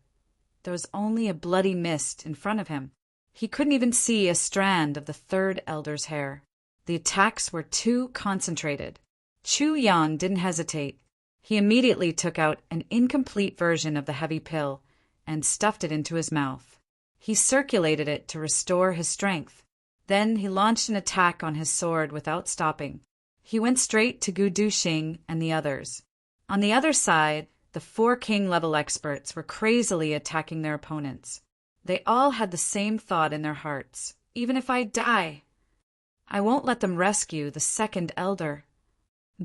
there was only a bloody mist in front of him. He couldn't even see a strand of the third elder's hair. The attacks were too concentrated. Chu Yang didn't hesitate. He immediately took out an incomplete version of the heavy pill and stuffed it into his mouth. He circulated it to restore his strength. Then he launched an attack on his sword without stopping. He went straight to Gu Duxing and the others. On the other side, the 4 king-level experts were crazily attacking their opponents. They all had the same thought in their hearts. Even if I die, I won't let them rescue the second elder.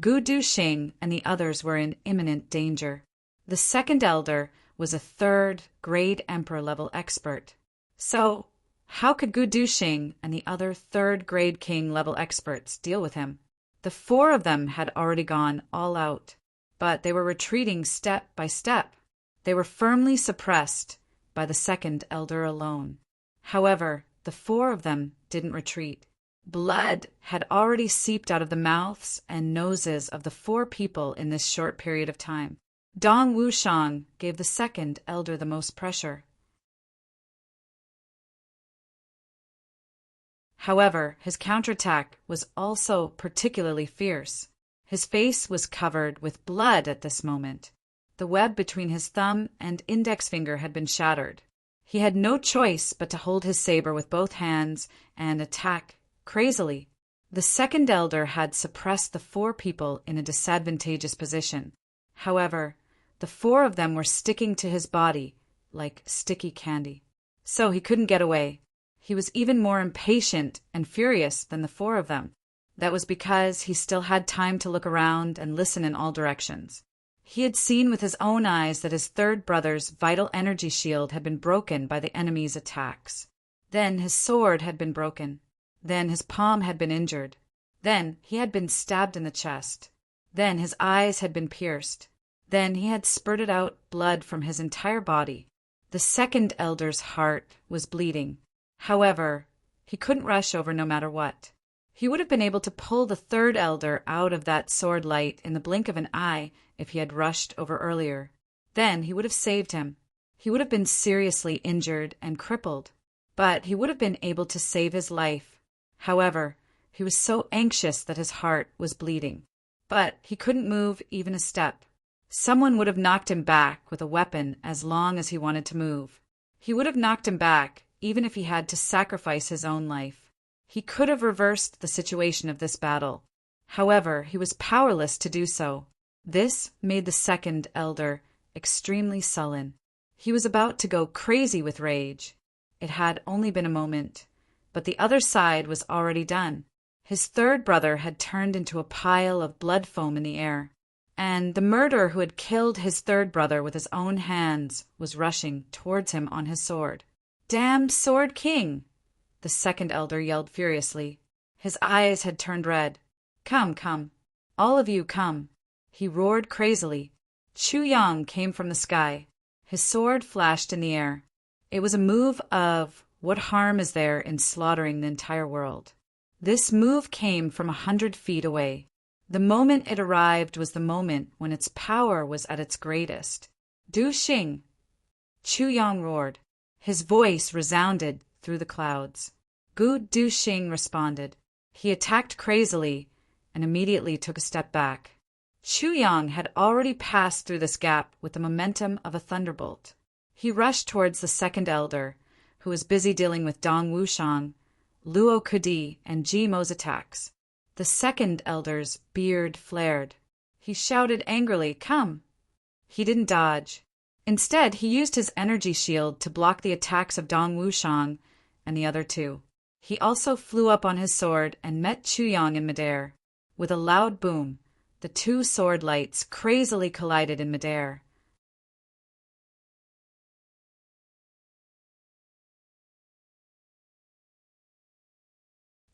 Gu Duxing and the others were in imminent danger. The second elder was a 3rd grade emperor-level expert. So, how could Gu Duxing and the other 3rd grade king-level experts deal with him? The 4 of them had already gone all out, but they were retreating step by step. They were firmly suppressed by the second elder alone. However, the 4 of them didn't retreat. Blood had already seeped out of the mouths and noses of the 4 people in this short period of time. Dong Wushang gave the second elder the most pressure. However, his counterattack was also particularly fierce. His face was covered with blood at this moment. The web between his thumb and index finger had been shattered. He had no choice but to hold his saber with both hands and attack crazily. The second elder had suppressed the 4 people in a disadvantageous position. However, the 4 of them were sticking to his body like sticky candy. So he couldn't get away. He was even more impatient and furious than the 4 of them. That was because he still had time to look around and listen in all directions. He had seen with his own eyes that his third brother's vital energy shield had been broken by the enemy's attacks. Then his sword had been broken. Then his palm had been injured. Then he had been stabbed in the chest. Then his eyes had been pierced. Then he had spurted out blood from his entire body. The second elder's heart was bleeding. However, he couldn't rush over no matter what. He would have been able to pull the third elder out of that sword light in the blink of an eye if he had rushed over earlier. Then he would have saved him. He would have been seriously injured and crippled, but he would have been able to save his life. However, he was so anxious that his heart was bleeding. But he couldn't move even a step. Someone would have knocked him back with a weapon as long as he wanted to move. He would have knocked him back even if he had to sacrifice his own life. He could have reversed the situation of this battle. However, he was powerless to do so. This made the second elder extremely sullen. He was about to go crazy with rage. It had only been a moment, but the other side was already done. His third brother had turned into a pile of blood foam in the air, and the murderer who had killed his third brother with his own hands was rushing towards him on his sword. "Damned Sword King!" the second elder yelled furiously. His eyes had turned red. "Come, come. All of you come." He roared crazily. Chu Yang came from the sky. His sword flashed in the air. It was a move of, what harm is there in slaughtering the entire world? This move came from 100 feet away. The moment it arrived was the moment when its power was at its greatest. "Du Xing!" Chu Yang roared. His voice resounded through the clouds. Gu Du Xing responded. He attacked crazily and immediately took a step back. Chu Yang had already passed through this gap with the momentum of a thunderbolt. He rushed towards the second elder, who was busy dealing with Dong Wushang, Luo Kudi, and Ji Mo's attacks. The second elder's beard flared. He shouted angrily, "Come!" He didn't dodge. Instead, he used his energy shield to block the attacks of Dong Wushang and the other two. He also flew up on his sword and met Chu Yang in midair. With a loud boom, the two sword lights crazily collided in midair.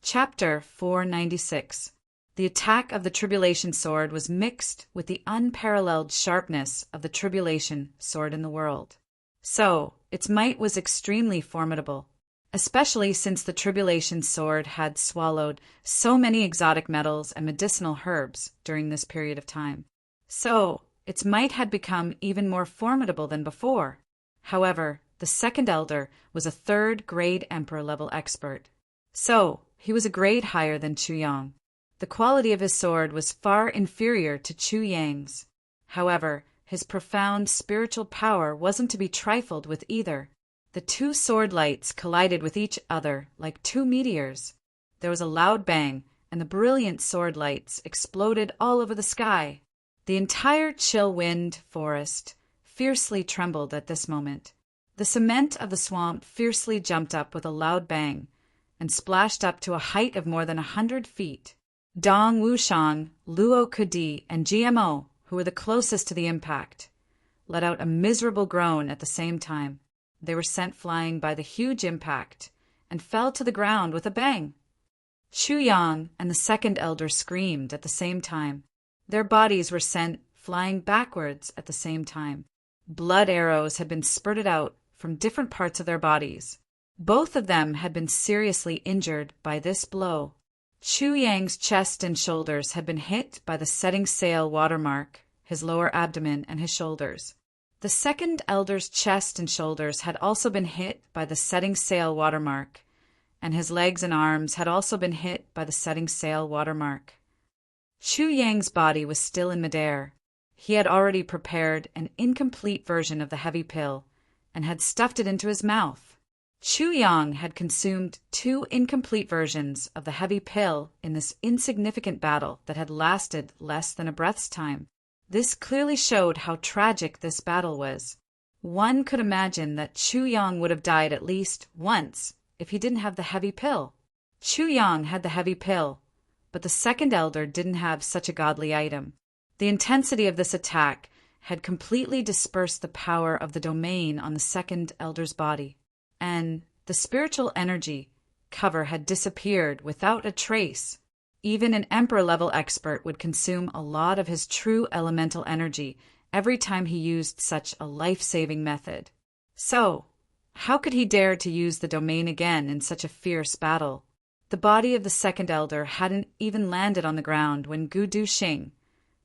Chapter 496. The attack of the Tribulation Sword was mixed with the unparalleled sharpness of the Tribulation Sword in the world. So, its might was extremely formidable, especially since the Tribulation Sword had swallowed so many exotic metals and medicinal herbs during this period of time. So, its might had become even more formidable than before. However, the second elder was a third-grade emperor-level expert. So, he was a grade higher than Chu Yang. The quality of his sword was far inferior to Chu Yang's. However, his profound spiritual power wasn't to be trifled with either. The two sword lights collided with each other like two meteors. There was a loud bang, and the brilliant sword lights exploded all over the sky. The entire chill wind forest fiercely trembled at this moment. The cement of the swamp fiercely jumped up with a loud bang and splashed up to a height of more than 100 feet. Dong Wushang, Luo Kudi, and GMO, who were the closest to the impact, let out a miserable groan at the same time. They were sent flying by the huge impact and fell to the ground with a bang. Chu Yang and the second elder screamed at the same time. Their bodies were sent flying backwards at the same time. Blood arrows had been spurted out from different parts of their bodies. Both of them had been seriously injured by this blow. Chu Yang's chest and shoulders had been hit by the setting sail watermark, his lower abdomen and his shoulders. The second elder's chest and shoulders had also been hit by the setting sail watermark, and his legs and arms had also been hit by the setting sail watermark. Chu Yang's body was still in midair. He had already prepared an incomplete version of the heavy pill and had stuffed it into his mouth. Chu Yang had consumed 2 incomplete versions of the heavy pill in this insignificant battle that had lasted less than a breath's time. This clearly showed how tragic this battle was. One could imagine that Chu Yang would have died at least once if he didn't have the heavy pill. Chu Yang had the heavy pill, but the second elder didn't have such a godly item. The intensity of this attack had completely dispersed the power of the domain on the second elder's body, and the spiritual energy cover had disappeared without a trace. Even an emperor-level expert would consume a lot of his true elemental energy every time he used such a life-saving method. So, how could he dare to use the domain again in such a fierce battle? The body of the second elder hadn't even landed on the ground when Gu Duxing,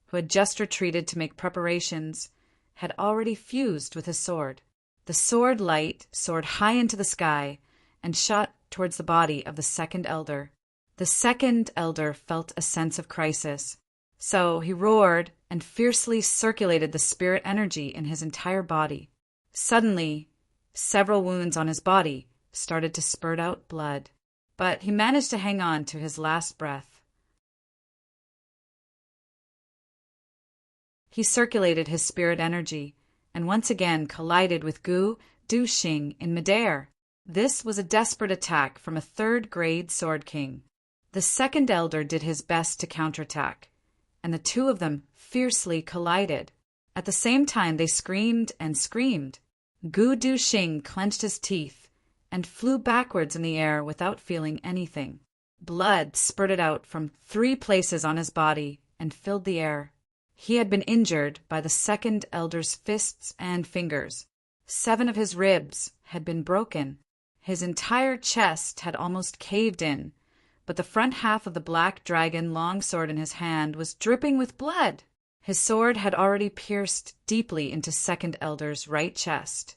who had just retreated to make preparations, had already fused with his sword. The sword light soared high into the sky and shot towards the body of the second elder. The second elder felt a sense of crisis, so he roared and fiercely circulated the spirit energy in his entire body. Suddenly, several wounds on his body started to spurt out blood, but he managed to hang on to his last breath. He circulated his spirit energy and once again collided with Gu Duxing in midair. This was a desperate attack from a third-grade Sword King. The second elder did his best to counterattack, and the two of them fiercely collided. At the same time, they screamed and screamed. Gu Duxing clenched his teeth and flew backwards in the air without feeling anything. Blood spurted out from 3 places on his body and filled the air. He had been injured by the second elder's fists and fingers. 7 of his ribs had been broken. His entire chest had almost caved in, but the front half of the black dragon longsword in his hand was dripping with blood. His sword had already pierced deeply into second elder's right chest,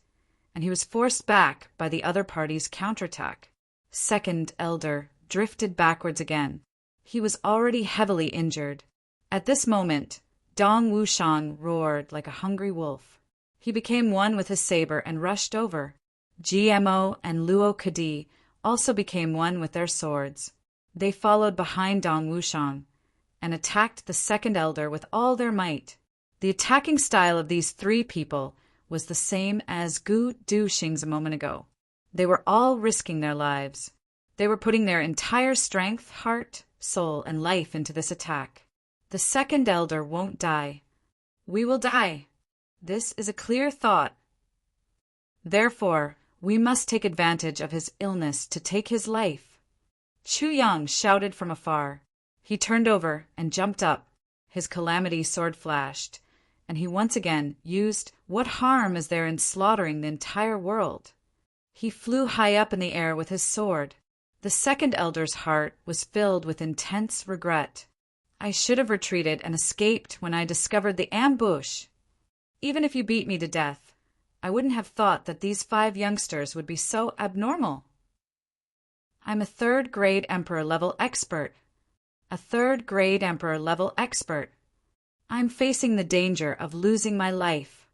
and he was forced back by the other party's counterattack. Second elder drifted backwards again. He was already heavily injured. At this moment, Dong Wushang roared like a hungry wolf. He became one with his saber and rushed over. GMO and Luo Kadi also became one with their swords. They followed behind Dong Wushang and attacked the second elder with all their might. The attacking style of these 3 people was the same as Gu Duxing's a moment ago. They were all risking their lives. They were putting their entire strength, heart, soul, and life into this attack. The second elder won't die. We will die. This is a clear thought. Therefore, we must take advantage of his illness to take his life. Chu Yang shouted from afar. He turned over and jumped up. His calamity sword flashed, and he once again used what harm is there in slaughtering the entire world. He flew high up in the air with his sword. The second elder's heart was filled with intense regret. I should have retreated and escaped when I discovered the ambush. Even if you beat me to death, I wouldn't have thought that these 5 youngsters would be so abnormal. I'm a third-grade Emperor-level expert. A third-grade Emperor-level expert. I'm facing the danger of losing my life.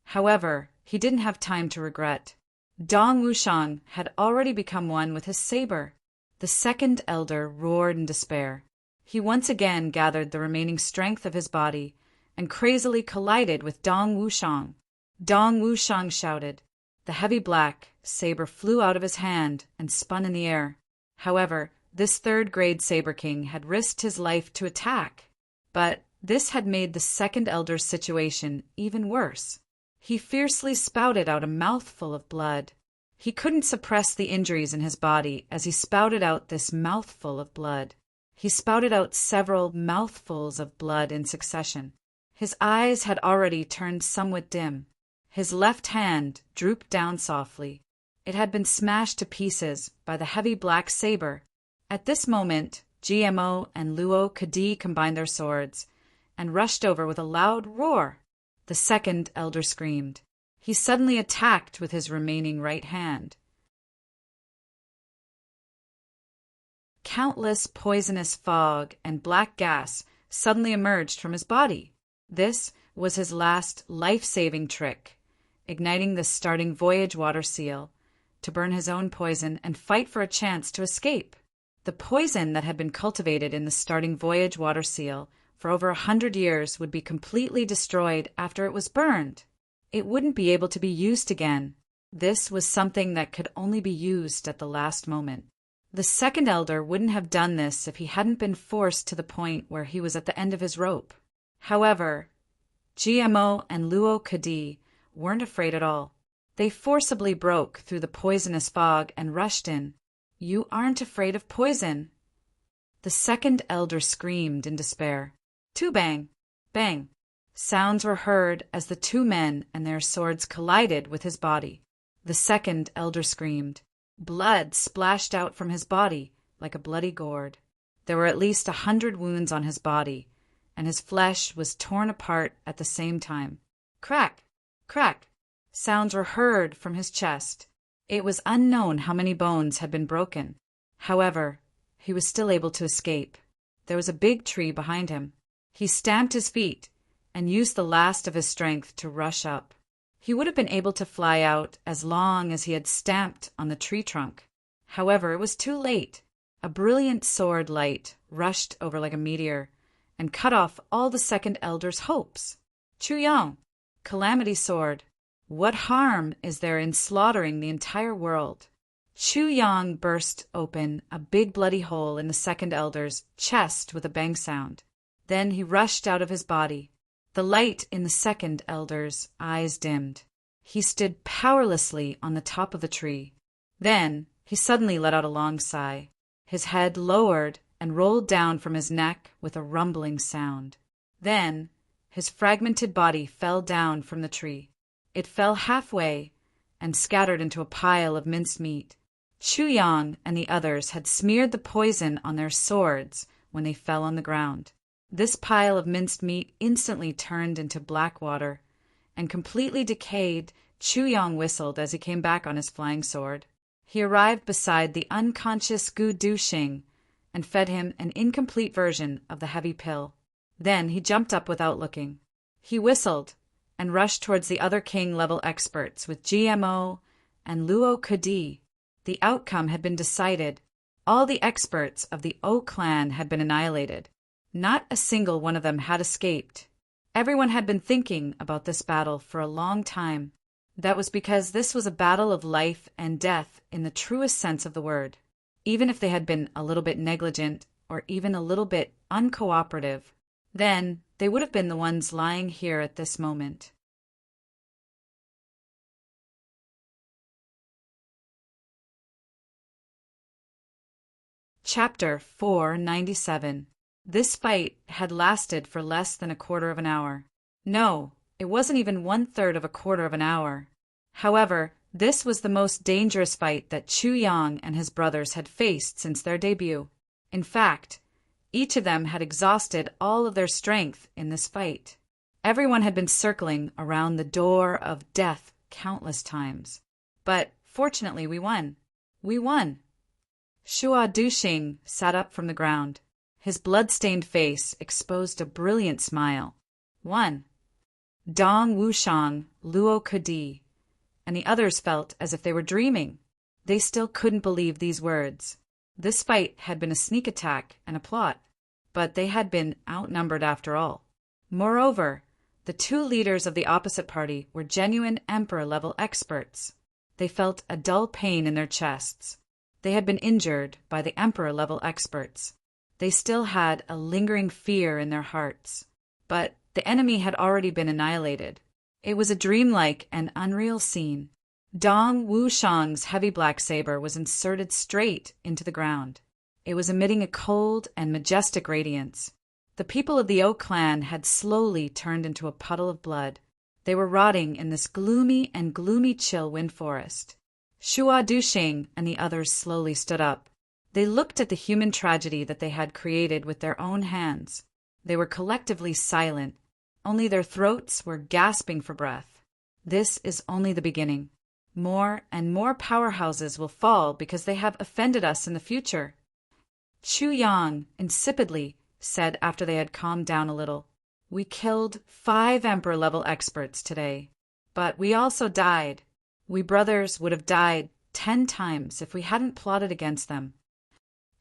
However, he didn't have time to regret. Dong Wushang had already become one with his saber. The second elder roared in despair. He once again gathered the remaining strength of his body and crazily collided with Dong Wushang. Dong Wushang shouted. The heavy black saber flew out of his hand and spun in the air. However, this third-grade Saber King had risked his life to attack, but this had made the second elder's situation even worse. He fiercely spouted out a mouthful of blood. He couldn't suppress the injuries in his body as he spouted out this mouthful of blood. He spouted out several mouthfuls of blood in succession. His eyes had already turned somewhat dim. His left hand drooped down softly. It had been smashed to pieces by the heavy black saber. At this moment, GMO and Luo Kadi combined their swords and rushed over with a loud roar. The second elder screamed. He suddenly attacked with his remaining right hand. Countless poisonous fog and black gas suddenly emerged from his body. This was his last life-saving trick, igniting the starting voyage water seal to burn his own poison and fight for a chance to escape. The poison that had been cultivated in the starting voyage water seal for over 100 years would be completely destroyed after it was burned. It wouldn't be able to be used again. This was something that could only be used at the last moment. The second elder wouldn't have done this if he hadn't been forced to the point where he was at the end of his rope. However, GMO and Luo Kadi weren't afraid at all. They forcibly broke through the poisonous fog and rushed in. "You aren't afraid of poison?" The second elder screamed in despair. "Two bang! Bang!" Sounds were heard as the two men and their swords collided with his body. The second elder screamed. Blood splashed out from his body like a bloody gourd. There were at least 100 wounds on his body, and his flesh was torn apart at the same time. Crack! Crack! Sounds were heard from his chest. It was unknown how many bones had been broken. However, he was still able to escape. There was a big tree behind him. He stamped his feet and used the last of his strength to rush up. He would have been able to fly out as long as he had stamped on the tree trunk. However, it was too late. A brilliant sword light rushed over like a meteor and cut off all the second elder's hopes. Chuyang, Calamity Sword, what harm is there in slaughtering the entire world? Chuyang burst open a big bloody hole in the second elder's chest with a bang sound. Then he rushed out of his body. The light in the second elder's eyes dimmed. He stood powerlessly on the top of the tree. Then he suddenly let out a long sigh. His head lowered and rolled down from his neck with a rumbling sound. Then his fragmented body fell down from the tree. It fell halfway and scattered into a pile of minced meat. Chuyang and the others had smeared the poison on their swords when they fell on the ground. This pile of minced meat instantly turned into black water, and completely decayed. Chuyang whistled as he came back on his flying sword. He arrived beside the unconscious Gu Duxing and fed him an incomplete version of the heavy pill. Then he jumped up without looking. He whistled and rushed towards the other king-level experts with GMO and Luo Kadi. The outcome had been decided. All the experts of the O clan had been annihilated. Not a single one of them had escaped. Everyone had been thinking about this battle for a long time. That was because this was a battle of life and death in the truest sense of the word. Even if they had been a little bit negligent or even a little bit uncooperative, then they would have been the ones lying here at this moment. Chapter 497. This fight had lasted for less than a quarter of an hour. No, it wasn't even 1/3 of a quarter of an hour. However, this was the most dangerous fight that Chuyang and his brothers had faced since their debut. In fact, each of them had exhausted all of their strength in this fight. Everyone had been circling around the door of death countless times. But fortunately, we won. We won. Shua Duxing sat up from the ground. His blood-stained face exposed a brilliant smile. 1. Dong Wushang, Luo Kadi, and the others felt as if they were dreaming. They still couldn't believe these words. This fight had been a sneak attack and a plot, but they had been outnumbered after all. Moreover, the two leaders of the opposite party were genuine Emperor-level experts. They felt a dull pain in their chests. They had been injured by the Emperor-level experts. They still had a lingering fear in their hearts. But the enemy had already been annihilated. It was a dreamlike and unreal scene. Dong Wushang's heavy black saber was inserted straight into the ground. It was emitting a cold and majestic radiance. The people of the O clan had slowly turned into a puddle of blood. They were rotting in this gloomy chill wind forest. Shua Duxing and the others slowly stood up. They looked at the human tragedy that they had created with their own hands. They were collectively silent. Only their throats were gasping for breath. This is only the beginning. More and more powerhouses will fall because they have offended us in the future. Chuyang insipidly said after they had calmed down a little. We killed 5 Emperor-level experts today. But we also died. We brothers would have died 10 times if we hadn't plotted against them.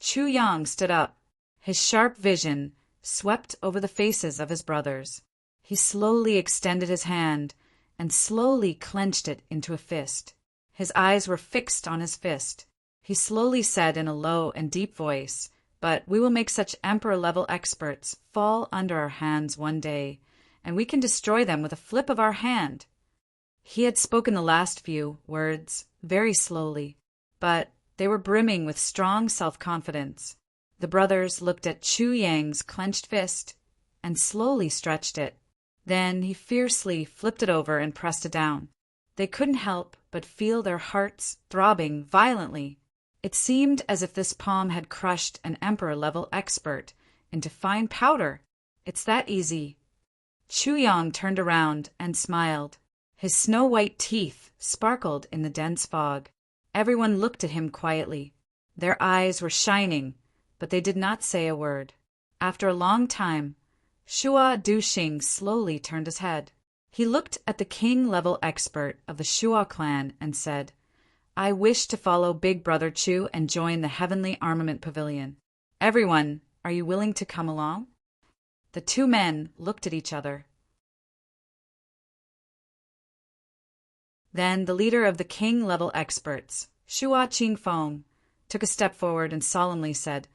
Chuyang stood up. His sharp vision swept over the faces of his brothers. He slowly extended his hand and slowly clenched it into a fist. His eyes were fixed on his fist. He slowly said in a low and deep voice, "But we will make such emperor-level experts fall under our hands one day, and we can destroy them with a flip of our hand." He had spoken the last few words very slowly, but they were brimming with strong self-confidence. The brothers looked at Chu Yang's clenched fist and slowly stretched it. Then he fiercely flipped it over and pressed it down. They couldn't help but feel their hearts throbbing violently. It seemed as if this palm had crushed an emperor-level expert into fine powder. It's that easy. Chu Yang turned around and smiled. His snow-white teeth sparkled in the dense fog. Everyone looked at him quietly. Their eyes were shining, but they did not say a word. After a long time, Shua Duxing slowly turned his head. He looked at the king-level expert of the Shua clan and said, "I wish to follow Big Brother Chu and join the Heavenly Armament Pavilion. Everyone, are you willing to come along?" The two men looked at each other. Then the leader of the king-level experts, Shua Qingfeng, took a step forward and solemnly said,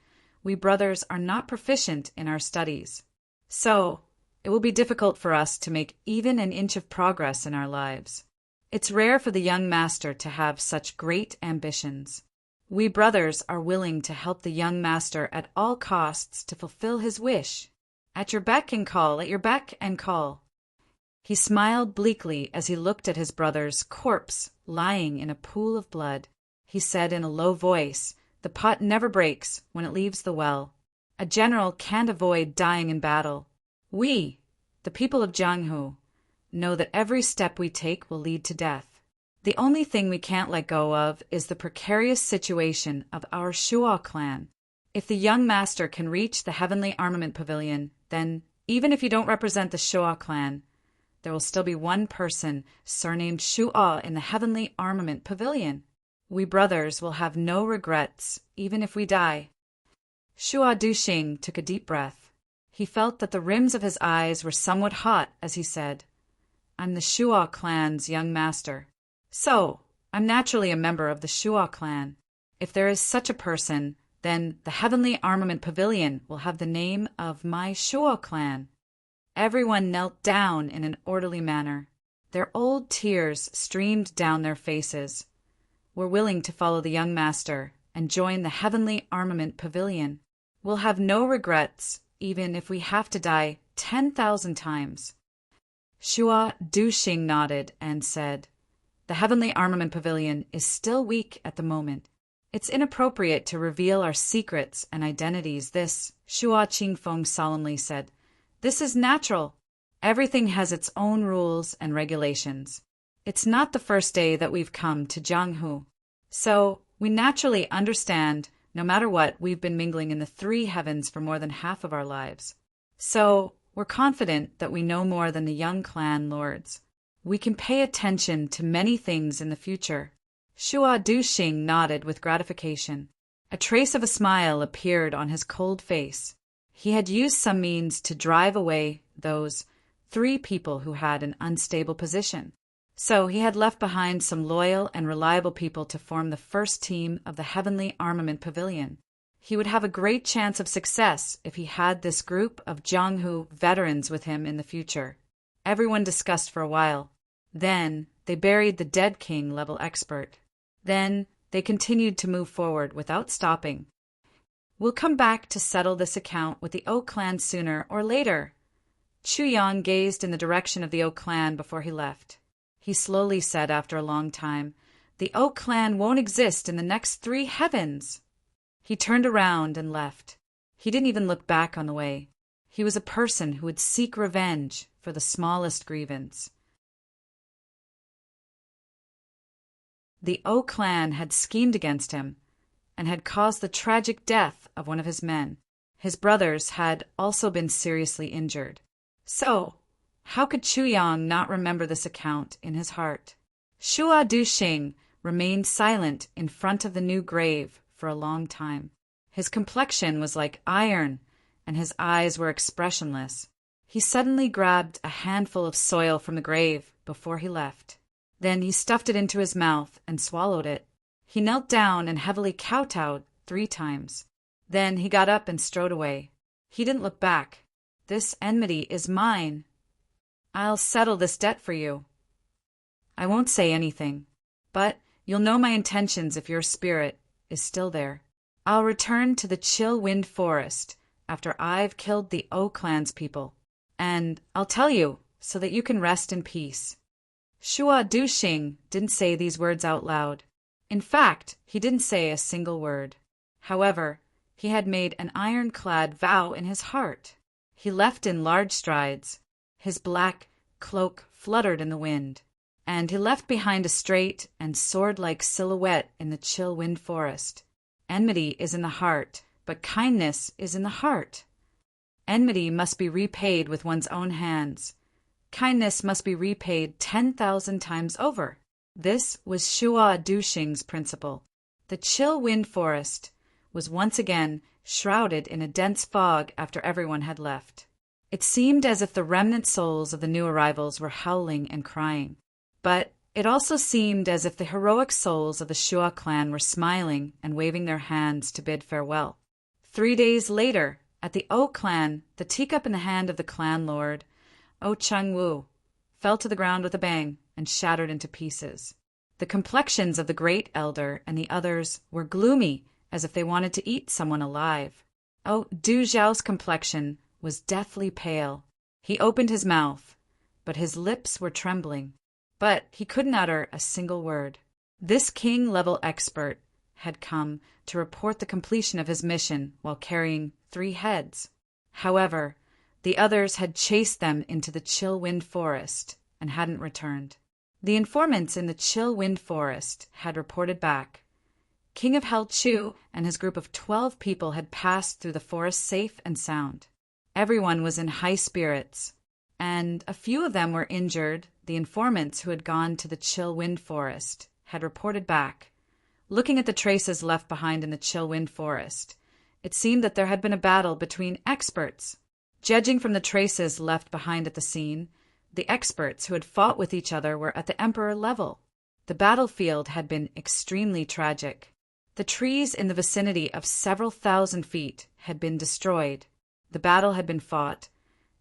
"We brothers are not proficient in our studies, so it will be difficult for us to make even an inch of progress in our lives. It's rare for the young master to have such great ambitions. We brothers are willing to help the young master at all costs to fulfill his wish. At your beck and call, at your beck and call." He smiled bleakly as he looked at his brother's corpse lying in a pool of blood. He said in a low voice, "The pot never breaks when it leaves the well. A general can't avoid dying in battle. We, the people of Jianghu, know that every step we take will lead to death. The only thing we can't let go of is the precarious situation of our Shua clan. If the young master can reach the Heavenly Armament Pavilion, then, even if you don't represent the Shua clan, there will still be one person surnamed Shua in the Heavenly Armament Pavilion. We brothers will have no regrets, even if we die." Shua Duxing took a deep breath. He felt that the rims of his eyes were somewhat hot as he said, "I'm the Shua clan's young master. So, I'm naturally a member of the Shua clan. If there is such a person, then the Heavenly Armament Pavilion will have the name of my Shua clan." Everyone knelt down in an orderly manner. Their old tears streamed down their faces. "We're willing to follow the young master and join the Heavenly Armament Pavilion. We'll have no regrets, even if we have to die 10,000 times." Shua Duxing nodded and said, "The Heavenly Armament Pavilion is still weak at the moment. It's inappropriate to reveal our secrets and identities. This," Shua Qingfeng solemnly said, "this is natural. Everything has its own rules and regulations. It's not the first day that we've come to Jianghu. So, we naturally understand, no matter what, we've been mingling in the three heavens for more than half of our lives. So, we're confident that we know more than the young clan lords. We can pay attention to many things in the future." Shua Duxing nodded with gratification. A trace of a smile appeared on his cold face. He had used some means to drive away those 3 people who had an unstable position. So he had left behind some loyal and reliable people to form the first team of the Heavenly Armament Pavilion. He would have a great chance of success if he had this group of Jianghu veterans with him in the future. Everyone discussed for a while. Then they buried the dead king-level expert. Then they continued to move forward without stopping. "We'll come back to settle this account with the Oak clan sooner or later." Chu Yang gazed in the direction of the Oak clan before he left. He slowly said after a long time, "The Oak clan won't exist in the next 3 heavens." He turned around and left. He didn't even look back on the way. He was a person who would seek revenge for the smallest grievance. The Oak clan had schemed against him and had caused the tragic death of one of his men. His brothers had also been seriously injured. So, how could Chu Yang not remember this account in his heart? Shua Duxing remained silent in front of the new grave for a long time. His complexion was like iron, and his eyes were expressionless. He suddenly grabbed a handful of soil from the grave before he left. Then he stuffed it into his mouth and swallowed it. He knelt down and heavily kowtowed 3 times. Then he got up and strode away. He didn't look back. "This enmity is mine. I'll settle this debt for you. I won't say anything, but you'll know my intentions if your spirit is still there. I'll return to the chill wind forest after I've killed the O clan's people, and I'll tell you so that you can rest in peace." Shua Duxing didn't say these words out loud. In fact, he didn't say a single word. However, he had made an ironclad vow in his heart. He left in large strides. His black cloak fluttered in the wind, and he left behind a straight and sword-like silhouette in the chill wind forest. Enmity is in the heart, but kindness is in the heart. Enmity must be repaid with one's own hands. Kindness must be repaid 10,000 times over. This was Shua Duxing's principle. The chill wind forest was once again shrouded in a dense fog after everyone had left. It seemed as if the remnant souls of the new arrivals were howling and crying. But it also seemed as if the heroic souls of the Shua clan were smiling and waving their hands to bid farewell. 3 days later, at the O clan, the teacup in the hand of the clan lord, O Chang-Wu, fell to the ground with a bang and shattered into pieces. The complexions of the great elder and the others were gloomy, as if they wanted to eat someone alive. O Du Zhao's complexion was deathly pale. He opened his mouth, but his lips were trembling. But he couldn't utter a single word. This king-level expert had come to report the completion of his mission while carrying 3 heads. However, the others had chased them into the chill wind forest and hadn't returned. The informants in the chill wind forest had reported back. King of Hell Chu and his group of 12 people had passed through the forest safe and sound. Everyone was in high spirits, and a few of them were injured. The informants who had gone to the chill wind forest had reported back. Looking at the traces left behind in the chill wind forest, it seemed that there had been a battle between experts. Judging from the traces left behind at the scene, the experts who had fought with each other were at the Emperor level. The battlefield had been extremely tragic. The trees in the vicinity of several thousand feet had been destroyed. The battle had been fought,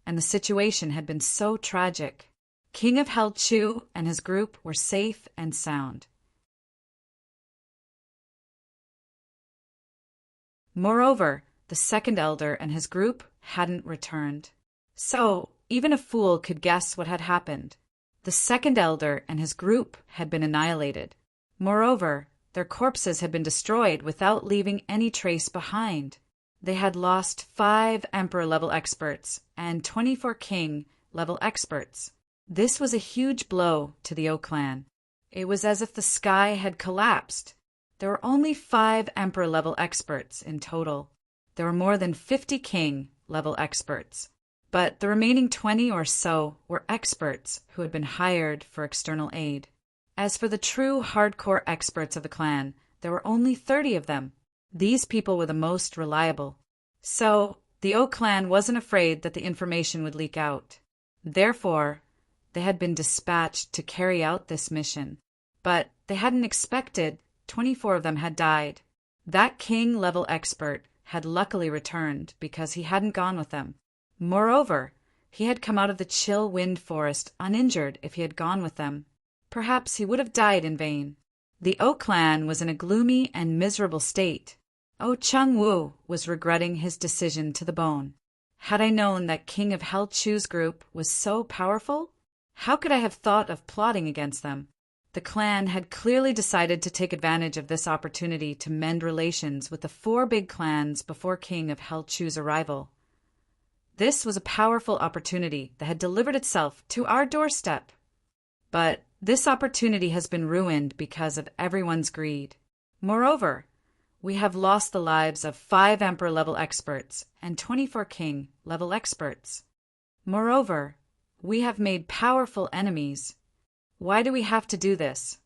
and the situation had been so tragic. King of Hell Chu and his group were safe and sound. Moreover, the second elder and his group hadn't returned. So, even a fool could guess what had happened. The second elder and his group had been annihilated. Moreover, their corpses had been destroyed without leaving any trace behind. They had lost 5 Emperor-level experts and 24 King-level experts. This was a huge blow to the O clan. It was as if the sky had collapsed. There were only 5 Emperor-level experts in total. There were more than 50 King-level experts. But the remaining 20 or so were experts who had been hired for external aid. As for the true hardcore experts of the clan, there were only 30 of them. These people were the most reliable. So, the O clan wasn't afraid that the information would leak out. Therefore, they had been dispatched to carry out this mission. But they hadn't expected 24 of them had died. That king-level expert had luckily returned because he hadn't gone with them. Moreover, he had come out of the chill wind forest uninjured. If he had gone with them, perhaps he would have died in vain. The O clan was in a gloomy and miserable state. O Chang-Wu was regretting his decision to the bone. Had I known that King of Hell Chu's group was so powerful, how could I have thought of plotting against them? The clan had clearly decided to take advantage of this opportunity to mend relations with the 4 big clans before King of Hell Chu's arrival. This was a powerful opportunity that had delivered itself to our doorstep. But this opportunity has been ruined because of everyone's greed. Moreover, we have lost the lives of 5 Emperor-level experts and 24 King-level experts. Moreover, we have made powerful enemies. Why do we have to do this?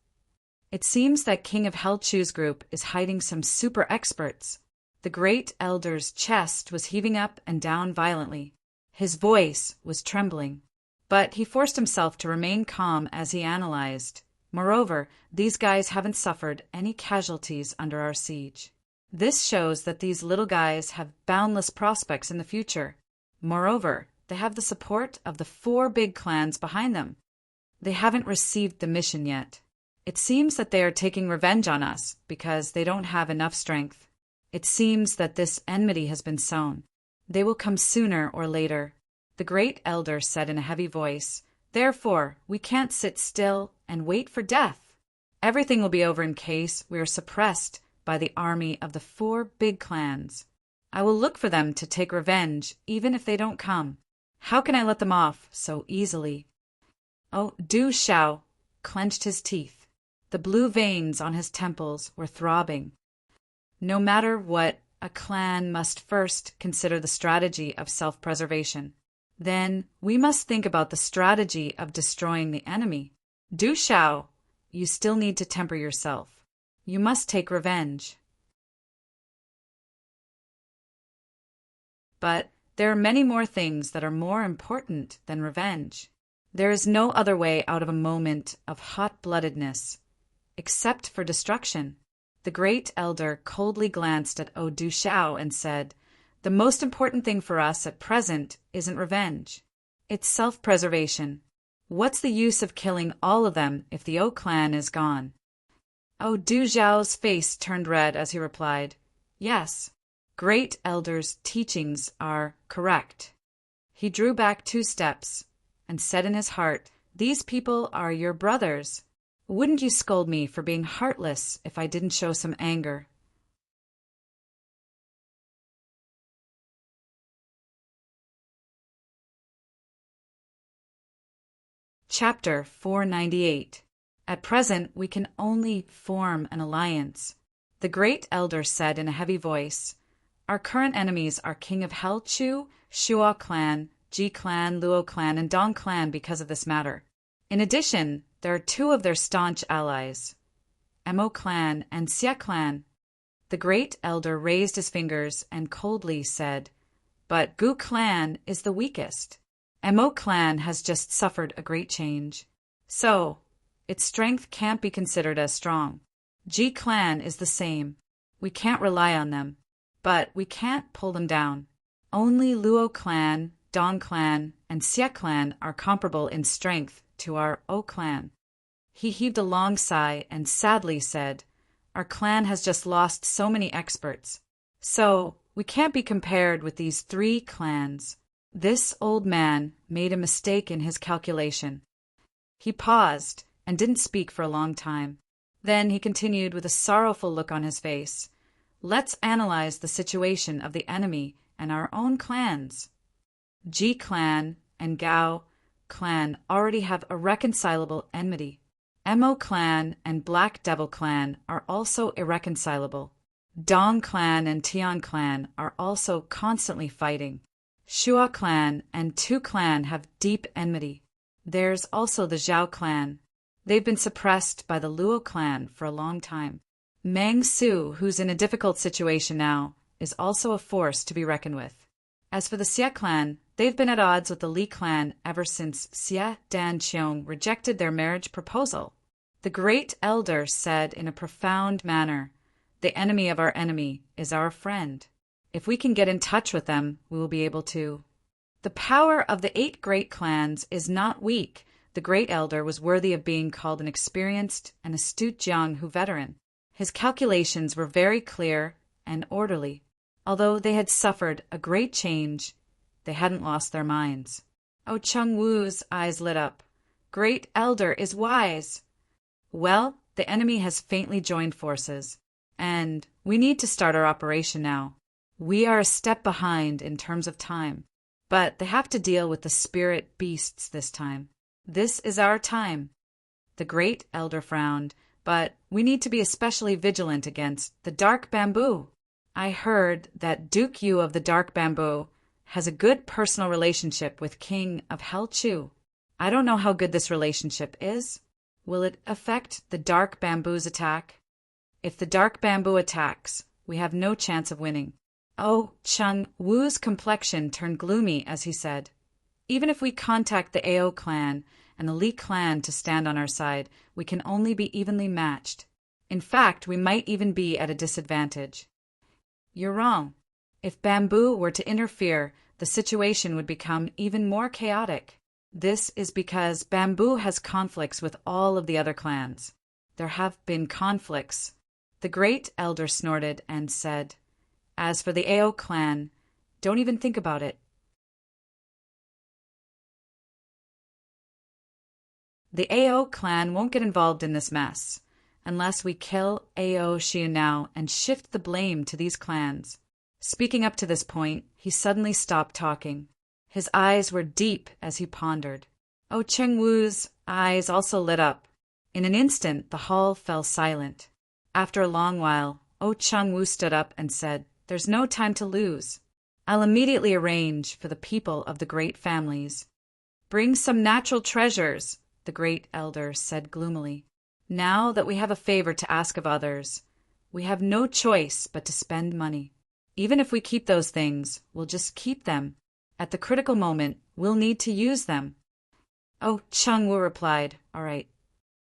It seems that King of Hell Chu's group is hiding some super experts. The great elder's chest was heaving up and down violently. His voice was trembling. But he forced himself to remain calm as he analyzed. Moreover, these guys haven't suffered any casualties under our siege. This shows that these little guys have boundless prospects in the future. Moreover, they have the support of the 4 big clans behind them. They haven't received the mission yet. It seems that they are taking revenge on us because they don't have enough strength. It seems that this enmity has been sown. They will come sooner or later. The great elder said in a heavy voice, "Therefore, we can't sit still and wait for death. Everything will be over in case we are suppressed by the army of the 4 big clans. I will look for them to take revenge even if they don't come. How can I let them off so easily?" Oh, Du Xiao clenched his teeth. The blue veins on his temples were throbbing. No matter what, a clan must first consider the strategy of self-preservation. Then we must think about the strategy of destroying the enemy. Du Xiao, you still need to temper yourself. You must take revenge. But there are many more things that are more important than revenge. There is no other way out of a moment of hot-bloodedness, except for destruction. The great elder coldly glanced at Du Xiao and said, "The most important thing for us at present isn't revenge. It's self-preservation. What's the use of killing all of them if the O clan is gone?" Du Xiao's face turned red as he replied, "Yes, great elder's teachings are correct." He drew back 2 steps and said in his heart, "These people are your brothers. Wouldn't you scold me for being heartless if I didn't show some anger?" Chapter 498. At present, we can only form an alliance. The great elder said in a heavy voice, "Our current enemies are King of Hell Chu, Shuo clan, Ji clan, Luo clan, and Dong clan because of this matter. In addition, there are 2 of their staunch allies, Mo clan and Xia clan." The great elder raised his fingers and coldly said, "But Gu clan is the weakest. Mo clan has just suffered a great change, so its strength can't be considered as strong. Ji clan is the same. We can't rely on them, but we can't pull them down. Only Luo clan, Dong clan, and Xia clan are comparable in strength to our O clan." He heaved a long sigh and sadly said, "Our clan has just lost so many experts, so we can't be compared with these 3 clans." This old man made a mistake in his calculation. He paused and didn't speak for a long time. Then he continued with a sorrowful look on his face, "Let's analyze the situation of the enemy and our own clans. Ji clan and Gao clan already have irreconcilable enmity. Mo clan and Black Devil clan are also irreconcilable. Dong clan and Tian clan are also constantly fighting. Shuo clan and Tu clan have deep enmity. There's also the Zhao clan. They've been suppressed by the Luo clan for a long time. Meng Su, who's in a difficult situation now, is also a force to be reckoned with. As for the Xia clan, they've been at odds with the Li clan ever since Xia Danqiong rejected their marriage proposal." The great elder said in a profound manner, "The enemy of our enemy is our friend. If we can get in touch with them, we will be able to." The power of the 8 great clans is not weak. The great elder was worthy of being called an experienced and astute Jianghu veteran. His calculations were very clear and orderly. Although they had suffered a great change, they hadn't lost their minds. Cheng Wu's eyes lit up. "Great elder is wise." "Well, the enemy has faintly joined forces, and we need to start our operation now. We are a step behind in terms of time, but they have to deal with the spirit beasts this time. This is our time." The great elder frowned, "But we need to be especially vigilant against the dark bamboo. I heard that Duke Yu of the dark bamboo has a good personal relationship with King of Hell Chu. I don't know how good this relationship is. Will it affect the dark bamboo's attack? If the dark bamboo attacks, we have no chance of winning." Cheng Wu's complexion turned gloomy as he said, Even if we contact the AO clan and the Li clan to stand on our side, we can only be evenly matched. In fact, we might even be at a disadvantage. You're wrong. If bamboo were to interfere, the situation would become even more chaotic. This is because bamboo has conflicts with all of the other clans. There have been conflicts. The great elder snorted and said, "As for the AO clan, don't even think about it." The AO clan won't get involved in this mess unless we kill AO Xianao and shift the blame to these clans. Speaking up to this point, he suddenly stopped talking. His eyes were deep as he pondered. Oh Chengwu's eyes also lit up. In an instant, the hall fell silent. After a long while, Oh Chengwu stood up and said, "There's no time to lose. I'll immediately arrange for the people of the great families." "Bring some natural treasures," the great elder said gloomily. "Now that we have a favor to ask of others, we have no choice but to spend money. Even if we keep those things, we'll just keep them. At the critical moment, we'll need to use them." Oh Chengwu replied, "All right."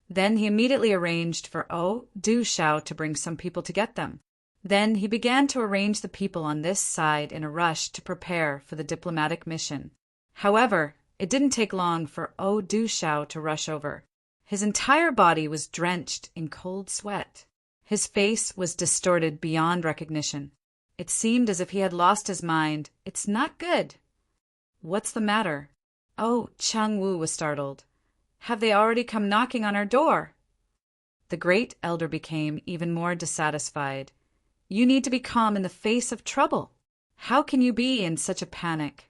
Then he immediately arranged for Oh Du Shao to bring some people to get them. Then he began to arrange the people on this side in a rush to prepare for the diplomatic mission. However, it didn't take long for Oh Du Shao to rush over. His entire body was drenched in cold sweat. His face was distorted beyond recognition. It seemed as if he had lost his mind. "It's not good." "What's the matter?" Oh Chengwu was startled. "Have they already come knocking on our door?" The great elder became even more dissatisfied. "You need to be calm in the face of trouble. How can you be in such a panic?"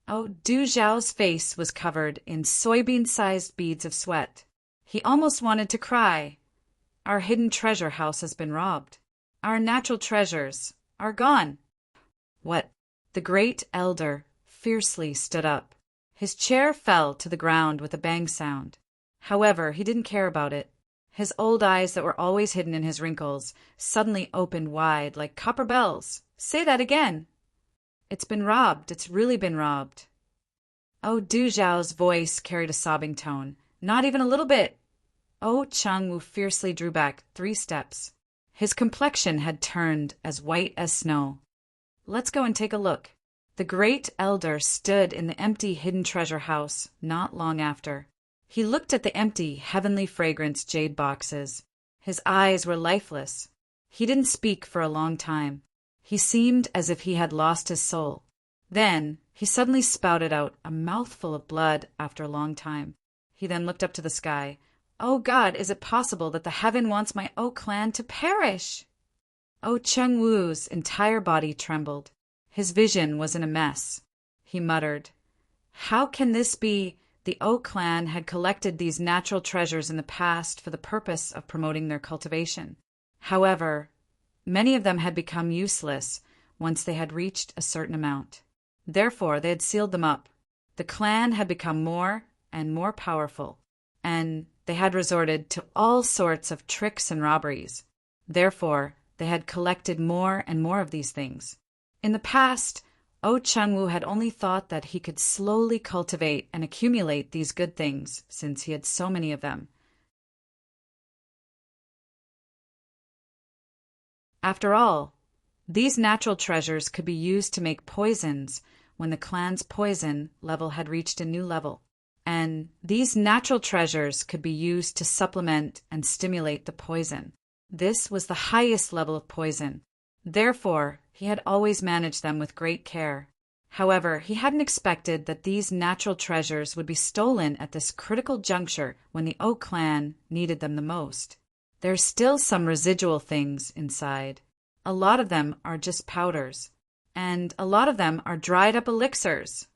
Oh Du Zhao's face was covered in soybean-sized beads of sweat. He almost wanted to cry. "Our hidden treasure house has been robbed. Our natural treasures are gone." "What?" The great elder fiercely stood up. His chair fell to the ground with a bang sound. However, he didn't care about it. His old eyes that were always hidden in his wrinkles suddenly opened wide like copper bells. "Say that again." "It's been robbed. It's really been robbed." Oh Du Zhao's voice carried a sobbing tone. "Not even a little bit." Oh Chengwu fiercely drew back 3 steps. His complexion had turned as white as snow. "Let's go and take a look." The great elder stood in the empty hidden treasure house not long after. He looked at the empty, heavenly fragrance jade boxes. His eyes were lifeless. He didn't speak for a long time. He seemed as if he had lost his soul. Then he suddenly spouted out a mouthful of blood after a long time. He then looked up to the sky. "Oh God, is it possible that the heaven wants my O clan to perish?" Oh Chengwu's entire body trembled. His vision was in a mess. He muttered, "How can this be? The O clan had collected these natural treasures in the past for the purpose of promoting their cultivation. However, many of them had become useless once they had reached a certain amount. Therefore, they had sealed them up. The clan had become more and more powerful, and they had resorted to all sorts of tricks and robberies. Therefore, they had collected more and more of these things. In the past, Oh Chengwu had only thought that he could slowly cultivate and accumulate these good things, since he had so many of them. After all, these natural treasures could be used to make poisons when the clan's poison level had reached a new level. And these natural treasures could be used to supplement and stimulate the poison. This was the highest level of poison. Therefore, he had always managed them with great care. However, he hadn't expected that these natural treasures would be stolen at this critical juncture when the O clan needed them the most. There's still some residual things inside. A lot of them are just powders, and a lot of them are dried up elixirs.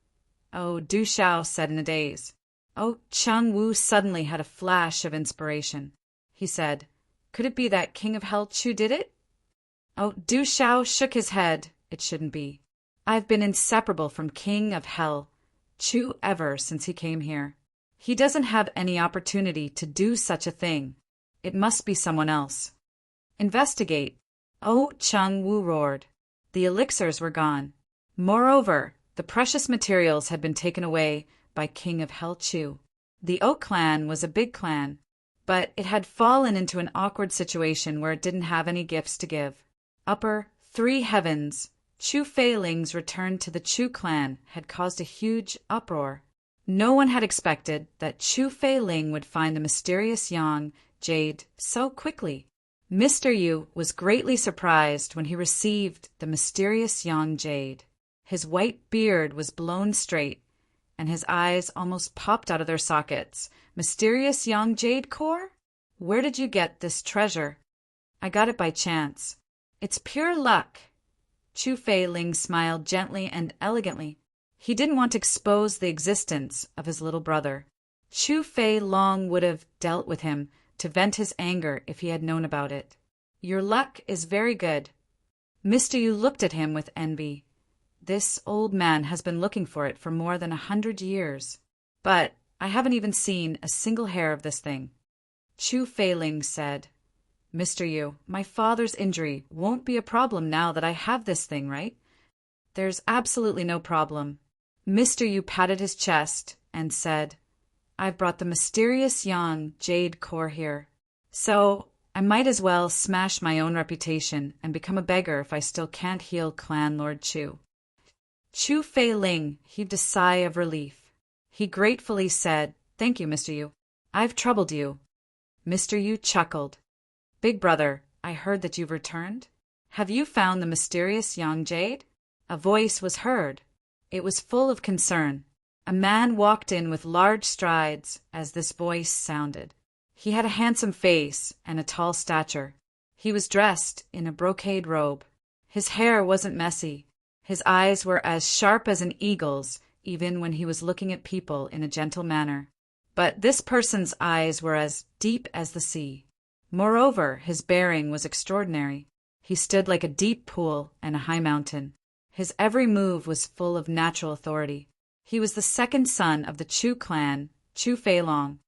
Oh Du Shao said in a daze. Oh Chengwu suddenly had a flash of inspiration. He said, "Could it be that King of Hell Chu did it?" Oh Du Shao shook his head. "It shouldn't be. I've been inseparable from King of Hell Chu ever since he came here. He doesn't have any opportunity to do such a thing. It must be someone else. Investigate." Oh Chengwu roared. The elixirs were gone. Moreover, The precious materials had been taken away by King of Hell Chu. The Oak clan was a big clan, but it had fallen into an awkward situation where it didn't have any gifts to give. Upper three heavens, Chu Feiling's return to the Chu clan had caused a huge uproar. No one had expected that Chu Feiling would find the mysterious Yang jade so quickly. Mr. Yu was greatly surprised when he received the mysterious Yang jade. His white beard was blown straight, and his eyes almost popped out of their sockets. Mysterious Yang jade core? Where did you get this treasure? I got it by chance. It's pure luck. Chu Feiling smiled gently and elegantly. He didn't want to expose the existence of his little brother. Chu Feilong would have dealt with him to vent his anger if he had known about it. Your luck is very good. Mr. Yu looked at him with envy. This old man has been looking for it for more than 100 years. But I haven't even seen a single hair of this thing. Chu Feiling said, Mr. Yu, my father's injury won't be a problem now that I have this thing, right? There's absolutely no problem. Mr. Yu patted his chest and said, I've brought the mysterious Yang jade core here. So I might as well smash my own reputation and become a beggar if I still can't heal Clan Lord Chu. Chu Feiling heaved a sigh of relief. He gratefully said, Thank you, Mr. Yu. I've troubled you. Mr. Yu chuckled. Big brother, I heard that you've returned. Have you found the mysterious Yang jade? A voice was heard. It was full of concern. A man walked in with large strides as this voice sounded. He had a handsome face and a tall stature. He was dressed in a brocade robe. His hair wasn't messy. His eyes were as sharp as an eagle's, even when he was looking at people in a gentle manner. But this person's eyes were as deep as the sea. Moreover, his bearing was extraordinary. He stood like a deep pool and a high mountain. His every move was full of natural authority. He was the second son of the Chu clan, Chu Feilong.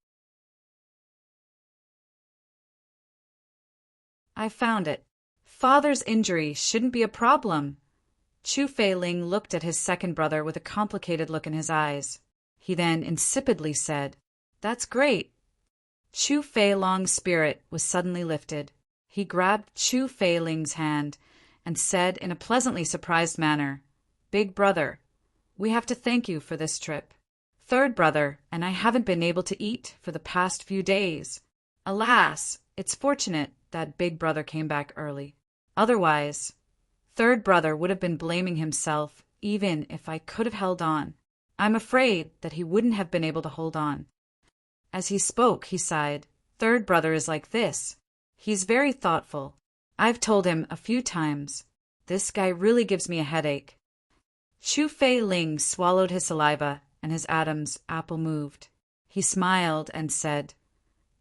I found it. Father's injury shouldn't be a problem. Chu Feiling looked at his second brother with a complicated look in his eyes. He then insipidly said, That's great. Chu Feilong's spirit was suddenly lifted. He grabbed Chu Feiling's hand and said in a pleasantly surprised manner, Big brother, we have to thank you for this trip. Third brother, and I haven't been able to eat for the past few days. Alas, it's fortunate that big brother came back early. Otherwise, third brother would have been blaming himself even if I could have held on. I'm afraid that he wouldn't have been able to hold on. As he spoke, he sighed. Third brother is like this. He's very thoughtful. I've told him a few times. This guy really gives me a headache. Chu Feiling swallowed his saliva, and his Adam's apple moved. He smiled and said,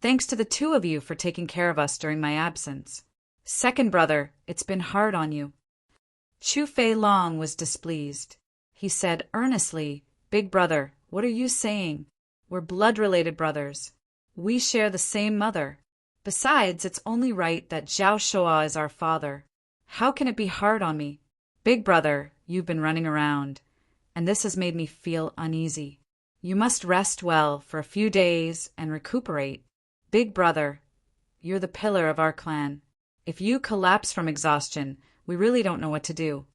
Thanks to the two of you for taking care of us during my absence. Second brother, it's been hard on you. Chu Feilong was displeased. He said earnestly, Big brother, what are you saying? We're blood-related brothers. We share the same mother. Besides, it's only right that Zhao Shua is our father. How can it be hard on me? Big brother, you've been running around, and this has made me feel uneasy. You must rest well for a few days and recuperate. Big brother, you're the pillar of our clan. If you collapse from exhaustion, we really don't know what to do.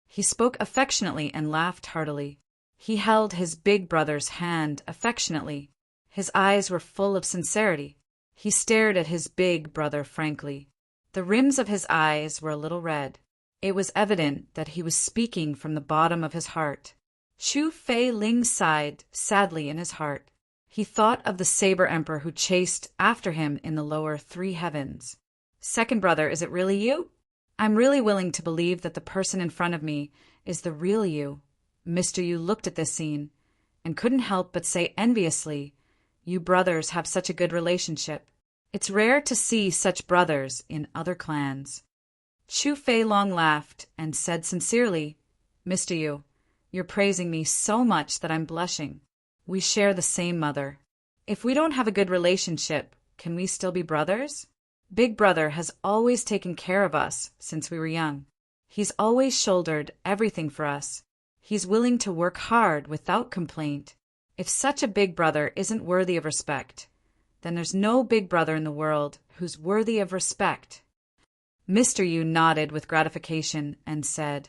He spoke affectionately and laughed heartily. He held his big brother's hand affectionately. His eyes were full of sincerity. He stared at his big brother frankly. The rims of his eyes were a little red. It was evident that he was speaking from the bottom of his heart. Chu Feiling sighed sadly in his heart. He thought of the saber emperor who chased after him in the lower three heavens. Second brother, is it really you? I'm really willing to believe that the person in front of me is the real you. Mr. Yu looked at this scene and couldn't help but say enviously, You brothers have such a good relationship. It's rare to see such brothers in other clans. Chu Feilong laughed and said sincerely, Mr. Yu, you're praising me so much that I'm blushing. We share the same mother. If we don't have a good relationship, can we still be brothers? Big brother has always taken care of us since we were young. He's always shouldered everything for us. He's willing to work hard without complaint. If such a big brother isn't worthy of respect, then there's no big brother in the world who's worthy of respect. Mr. Yu nodded with gratification and said,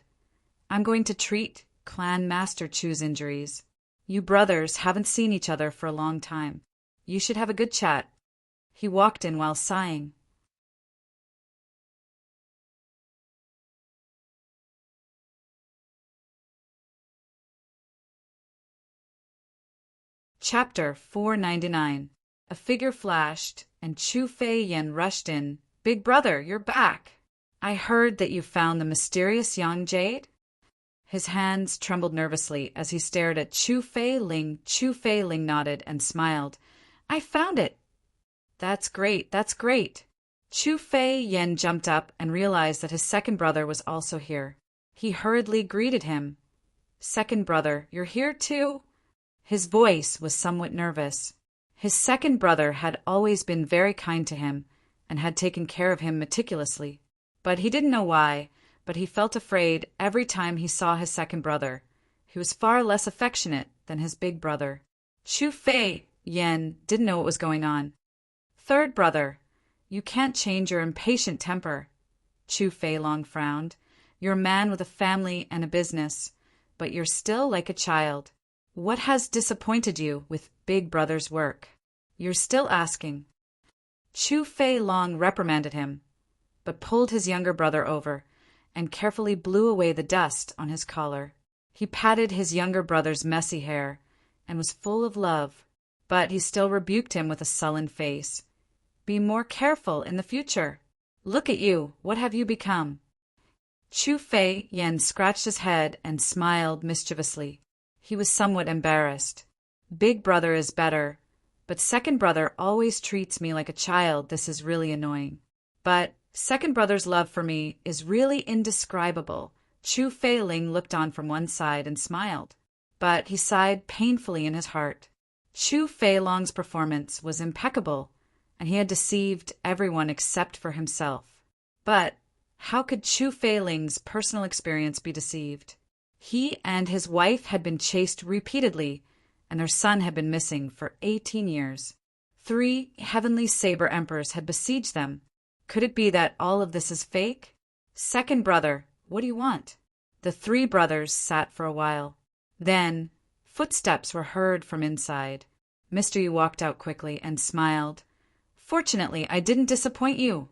I'm going to treat Clan Master Chu's injuries. You brothers haven't seen each other for a long time. You should have a good chat. He walked in while sighing. Chapter 499. A figure flashed, and Chu Fei Yen rushed in. Big brother, you're back. I heard that you found the mysterious young jade? His hands trembled nervously as he stared at Chu Fei Ling. Chu Fei Ling nodded and smiled. I found it. That's great, that's great. Chu Fei Yen jumped up and realized that his second brother was also here. He hurriedly greeted him. Second brother, you're here too? His voice was somewhat nervous. His second brother had always been very kind to him and had taken care of him meticulously. But he didn't know why, but he felt afraid every time he saw his second brother. He was far less affectionate than his big brother. Chu Fei Yen didn't know what was going on. Third brother, you can't change your impatient temper. Chu Fei Long frowned. You're a man with a family and a business, but you're still like a child. What has disappointed you with big brother's work? You're still asking. Chu Fei Long reprimanded him, but pulled his younger brother over and carefully blew away the dust on his collar. He patted his younger brother's messy hair and was full of love, but he still rebuked him with a sullen face. Be more careful in the future. Look at you, what have you become? Chu Fei Yen scratched his head and smiled mischievously. He was somewhat embarrassed. Big brother is better, but second brother always treats me like a child. This is really annoying. But second brother's love for me is really indescribable. Chu Fei Ling looked on from one side and smiled, but he sighed painfully in his heart. Chu Fei Long's performance was impeccable, and he had deceived everyone except for himself. But how could Chu Fei Ling's personal experience be deceived? He and his wife had been chased repeatedly, and their son had been missing for 18 years. 3 heavenly saber emperors had besieged them. Could it be that all of this is fake? Second brother, what do you want? The 3 brothers sat for a while. Then footsteps were heard from inside. Mr. Yu walked out quickly and smiled. Fortunately, I didn't disappoint you.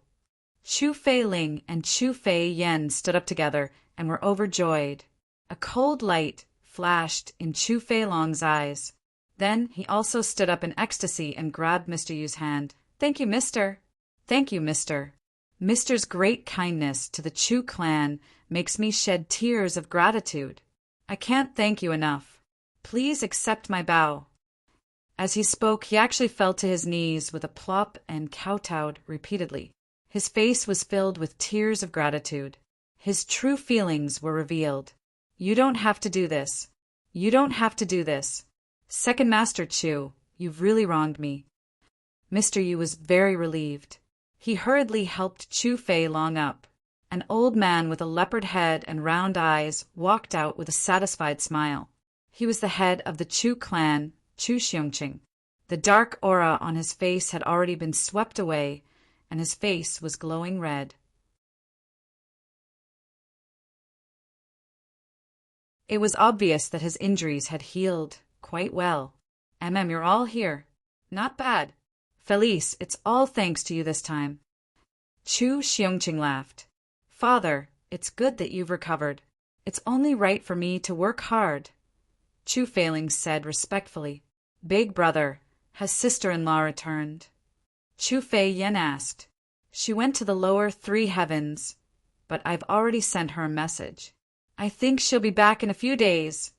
Chu Fei Ling and Chu Fei Yen stood up together and were overjoyed. A cold light flashed in Chu Fei Long's eyes. Then he also stood up in ecstasy and grabbed Mr. Yu's hand. Thank you, mister. Thank you, mister. Mister's great kindness to the Chu clan makes me shed tears of gratitude. I can't thank you enough. Please accept my bow. As he spoke, he actually fell to his knees with a plop and kowtowed repeatedly. His face was filled with tears of gratitude. His true feelings were revealed. You don't have to do this. You don't have to do this. Second Master Chu, you've really wronged me. Mr. Yu was very relieved. He hurriedly helped Chu Fei Long up. An old man with a leopard head and round eyes walked out with a satisfied smile. He was the head of the Chu clan, Chu Xiongqing. The dark aura on his face had already been swept away, and his face was glowing red. It was obvious that his injuries had healed quite well. You're all here. Not bad. Felice, it's all thanks to you this time. Chu Xiongqing laughed. Father, it's good that you've recovered. It's only right for me to work hard. Chu Feiling said respectfully. Big brother, has sister-in-law returned? Chu Fei Yen asked. She went to the lower 3 heavens, but I've already sent her a message. I think she'll be back in a few days,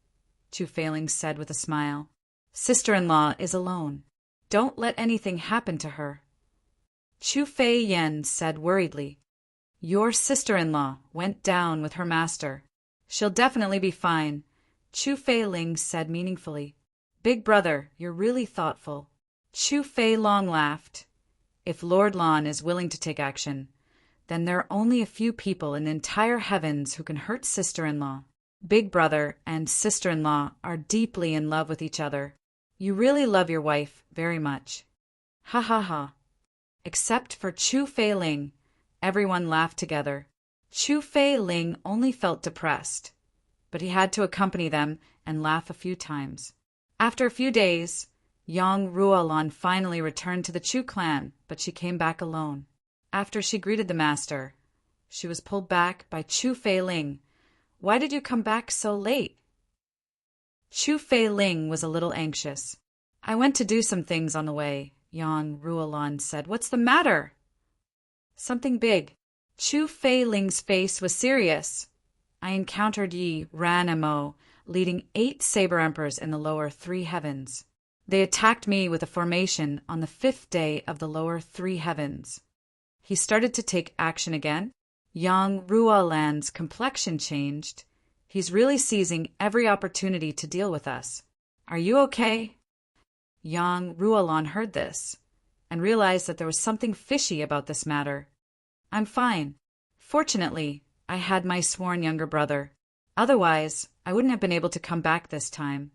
Chu Feiling said with a smile. Sister-in-law is alone. Don't let anything happen to her. Chu Fei Yen said worriedly. Your sister-in-law went down with her master. She'll definitely be fine, Chu Fei Ling said meaningfully. Big brother, you're really thoughtful. Chu Fei Long laughed. If Lord Lan is willing to take action, then there are only a few people in the entire heavens who can hurt sister-in-law. Big brother and sister-in-law are deeply in love with each other. You really love your wife very much. Ha ha ha. Except for Chu Fei Ling. Everyone laughed together. Chu Fei Ling only felt depressed, but he had to accompany them and laugh a few times. After a few days, Yang Ruolan finally returned to the Chu clan, but she came back alone. After she greeted the master, she was pulled back by Chu Fei Ling. Why did you come back so late? Chu Fei Ling was a little anxious. I went to do some things on the way, Yang Ruolan said. What's the matter? Something big. Chu Fei Ling's face was serious. I encountered Yi Ranamo, leading 8 saber emperors in the lower 3 heavens. They attacked me with a formation on the 5th day of the lower 3 heavens. He started to take action again. Yang Ruolan's complexion changed. He's really seizing every opportunity to deal with us. Are you okay? Yang Ruolan heard this and realized that there was something fishy about this matter. I'm fine. Fortunately, I had my sworn younger brother. Otherwise, I wouldn't have been able to come back this time.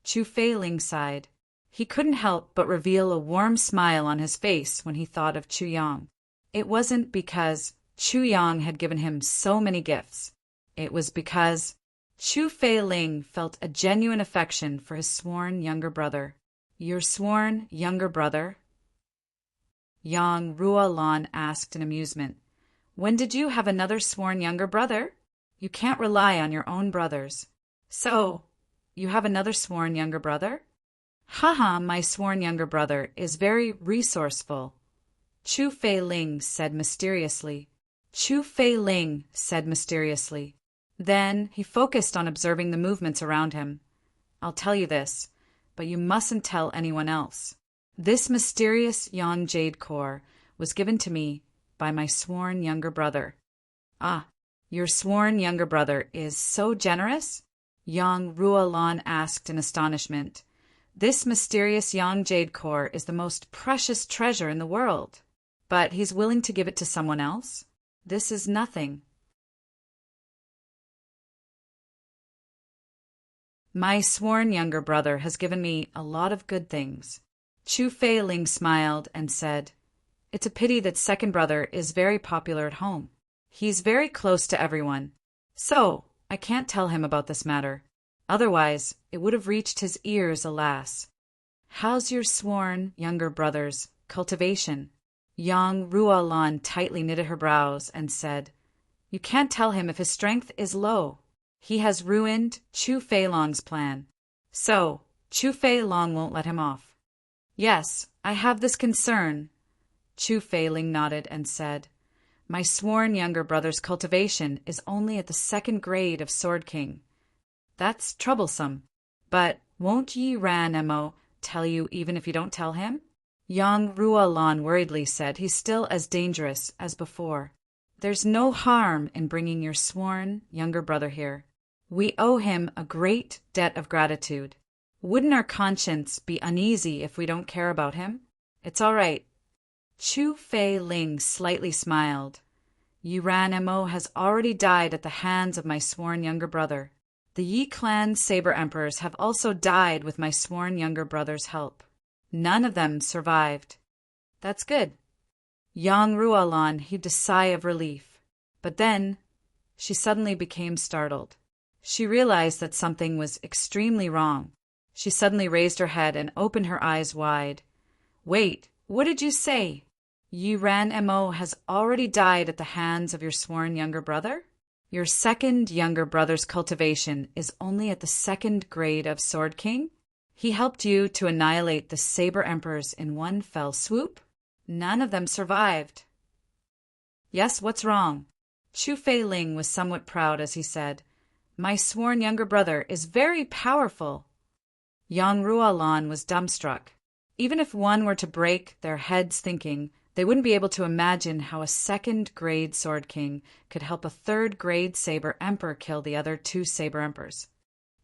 Chu Fei Ling sighed. He couldn't help but reveal a warm smile on his face when he thought of Chu Yang. It wasn't because Chu Yang had given him so many gifts. It was because Chu Fei Ling felt a genuine affection for his sworn younger brother. Your sworn younger brother? Yang Ruolan asked in amusement. When did you have another sworn younger brother? You can't rely on your own brothers. So, you have another sworn younger brother? Haha, my sworn younger brother is very resourceful. Chu Fei Ling said mysteriously. Chu Fei Ling said mysteriously. Then he focused on observing the movements around him. I'll tell you this, but you mustn't tell anyone else. This mysterious Yang Jade Core was given to me by my sworn younger brother. Ah, your sworn younger brother is so generous? Yang Ruolan asked in astonishment. This mysterious Yang Jade Core is the most precious treasure in the world. But he's willing to give it to someone else? This is nothing. My sworn younger brother has given me a lot of good things. Chu Fei Ling smiled and said, It's a pity that second brother is very popular at home. He's very close to everyone. So, I can't tell him about this matter. Otherwise, it would have reached his ears, alas. How's your sworn younger brother's cultivation? Yang Ruolan tightly knitted her brows and said, You can't tell him if his strength is low. He has ruined Chu Fei Long's plan. So, Chu Fei Long won't let him off. Yes, I have this concern. Chu Fei Ling nodded and said, My sworn younger brother's cultivation is only at the 2nd grade of Sword King. That's troublesome. But won't Yi Ranamo tell you even if you don't tell him? Yang Ruolan worriedly said he's still as dangerous as before. There's no harm in bringing your sworn younger brother here. We owe him a great debt of gratitude. Wouldn't our conscience be uneasy if we don't care about him? It's all right. Chu Fei Ling slightly smiled. Yi Ranamo has already died at the hands of my sworn younger brother. The Yi clan saber emperors have also died with my sworn younger brother's help. None of them survived. That's good. Yang Ruolan heaved a sigh of relief. But then, she suddenly became startled. She realized that something was extremely wrong. She suddenly raised her head and opened her eyes wide. Wait, what did you say? Yi Ranamo has already died at the hands of your sworn younger brother? Your second younger brother's cultivation is only at the 2nd grade of Sword King? He helped you to annihilate the Saber Emperors in one fell swoop? None of them survived. Yes, what's wrong? Chu Fei Ling was somewhat proud as he said, My sworn younger brother is very powerful. Yang Ruolan was dumbstruck. Even if one were to break their heads thinking, they wouldn't be able to imagine how a 2nd grade Sword King could help a 3rd grade Saber Emperor kill the other 2 Saber Emperors.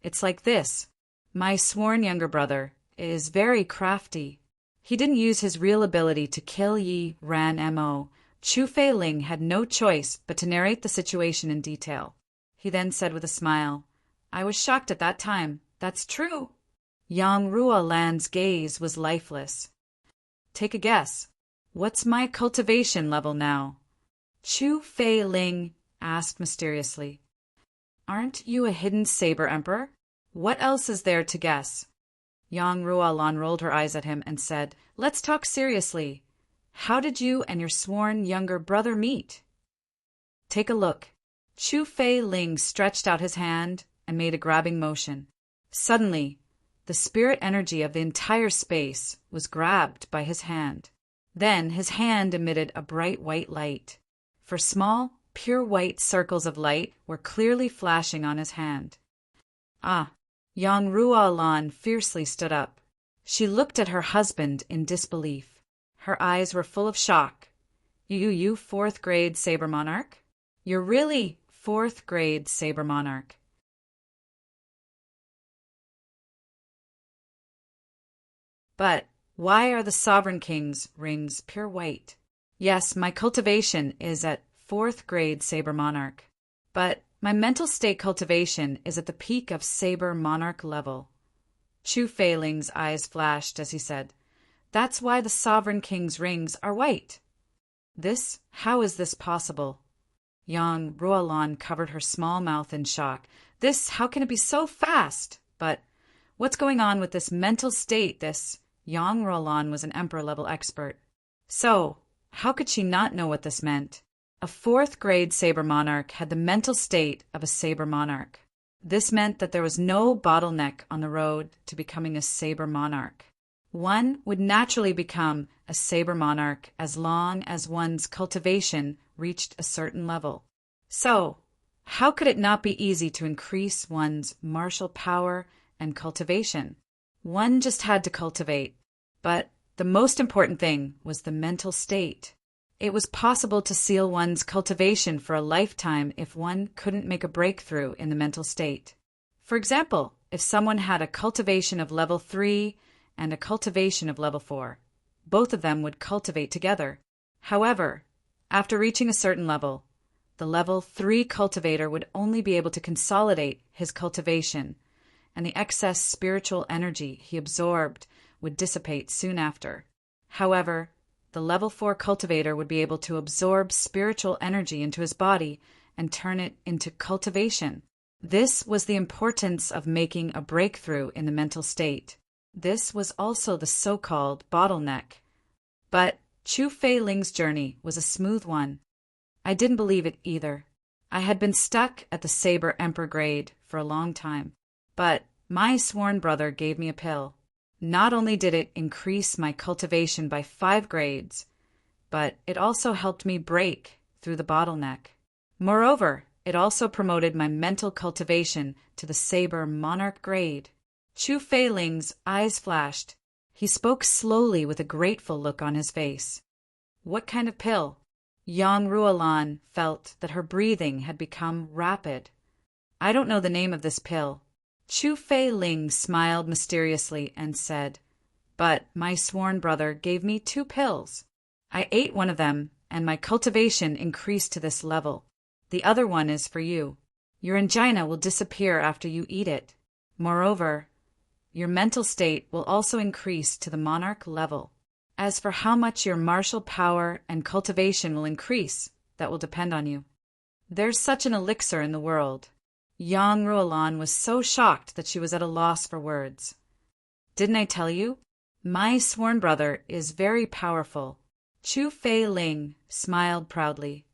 It's like this. My sworn younger brother is very crafty. He didn't use his real ability to kill Yi Ranamo. Chu Fei Ling had no choice but to narrate the situation in detail. He then said with a smile, I was shocked at that time. That's true. Yang Ruolan's gaze was lifeless. Take a guess. What's my cultivation level now? Chu Fei Ling asked mysteriously. Aren't you a hidden saber emperor? What else is there to guess? Yang Ruolan rolled her eyes at him and said, Let's talk seriously. How did you and your sworn younger brother meet? Take a look. Chu Fei Ling stretched out his hand and made a grabbing motion. Suddenly, the spirit energy of the entire space was grabbed by his hand. Then his hand emitted a bright white light. For small, pure white circles of light were clearly flashing on his hand. Ah! Yang Ruolan fiercely stood up. She looked at her husband in disbelief. Her eyes were full of shock. You fourth grade saber monarch? You're really fourth grade saber monarch. But why are the Sovereign King's rings pure white? Yes, my cultivation is at fourth grade saber monarch. But my mental state cultivation is at the peak of saber monarch level. Chu Fei Ling's eyes flashed as he said, That's why the Sovereign King's rings are white. How is this possible? Yang Ruolan covered her small mouth in shock. How can it be so fast? But what's going on with this mental state? Yang Ruolan was an emperor-level expert. So, how could she not know what this meant? A fourth-grade saber monarch had the mental state of a saber monarch. This meant that there was no bottleneck on the road to becoming a saber monarch. One would naturally become a saber monarch as long as one's cultivation reached a certain level. So, how could it not be easy to increase one's martial power and cultivation? One just had to cultivate. But the most important thing was the mental state. It was possible to seal one's cultivation for a lifetime if one couldn't make a breakthrough in the mental state. For example, if someone had a cultivation of level 3 and a cultivation of level 4, both of them would cultivate together. However, after reaching a certain level, the level 3 cultivator would only be able to consolidate his cultivation, and the excess spiritual energy he absorbed would dissipate soon after. However, the level 4 cultivator would be able to absorb spiritual energy into his body and turn it into cultivation. This was the importance of making a breakthrough in the mental state. This was also the so-called bottleneck. But Chu Fei Ling's journey was a smooth one. I didn't believe it either. I had been stuck at the Saber Emperor grade for a long time. But my sworn brother gave me a pill. Not only did it increase my cultivation by 5 grades, but it also helped me break through the bottleneck. Moreover, it also promoted my mental cultivation to the Saber Monarch grade. Chu Fei Ling's eyes flashed. He spoke slowly with a grateful look on his face. What kind of pill? Yang Ruolan felt that her breathing had become rapid. I don't know the name of this pill. Chu Fei Ling smiled mysteriously and said, But my sworn brother gave me 2 pills. I ate one of them, and my cultivation increased to this level. The other one is for you. Your angina will disappear after you eat it. Moreover, your mental state will also increase to the monarch level. As for how much your martial power and cultivation will increase, that will depend on you. There's such an elixir in the world. Yang Ruolan was so shocked that she was at a loss for words. Didn't I tell you? My sworn brother is very powerful. Chu Fei Ling smiled proudly.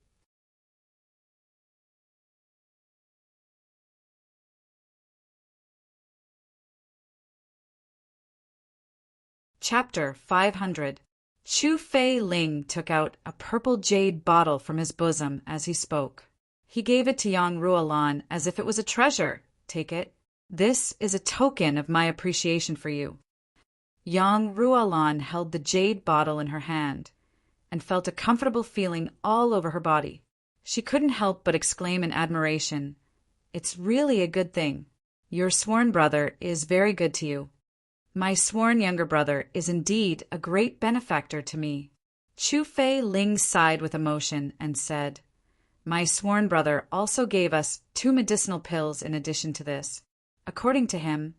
Chapter 500. Chu Fei Ling took out a purple jade bottle from his bosom as he spoke. He gave it to Yang Ruolan as if it was a treasure. Take it. This is a token of my appreciation for you. Yang Ruolan held the jade bottle in her hand and felt a comfortable feeling all over her body. She couldn't help but exclaim in admiration, It's really a good thing. Your sworn brother is very good to you. My sworn younger brother is indeed a great benefactor to me. Chu Fei Ling sighed with emotion and said, My sworn brother also gave us 2 medicinal pills in addition to this. According to him,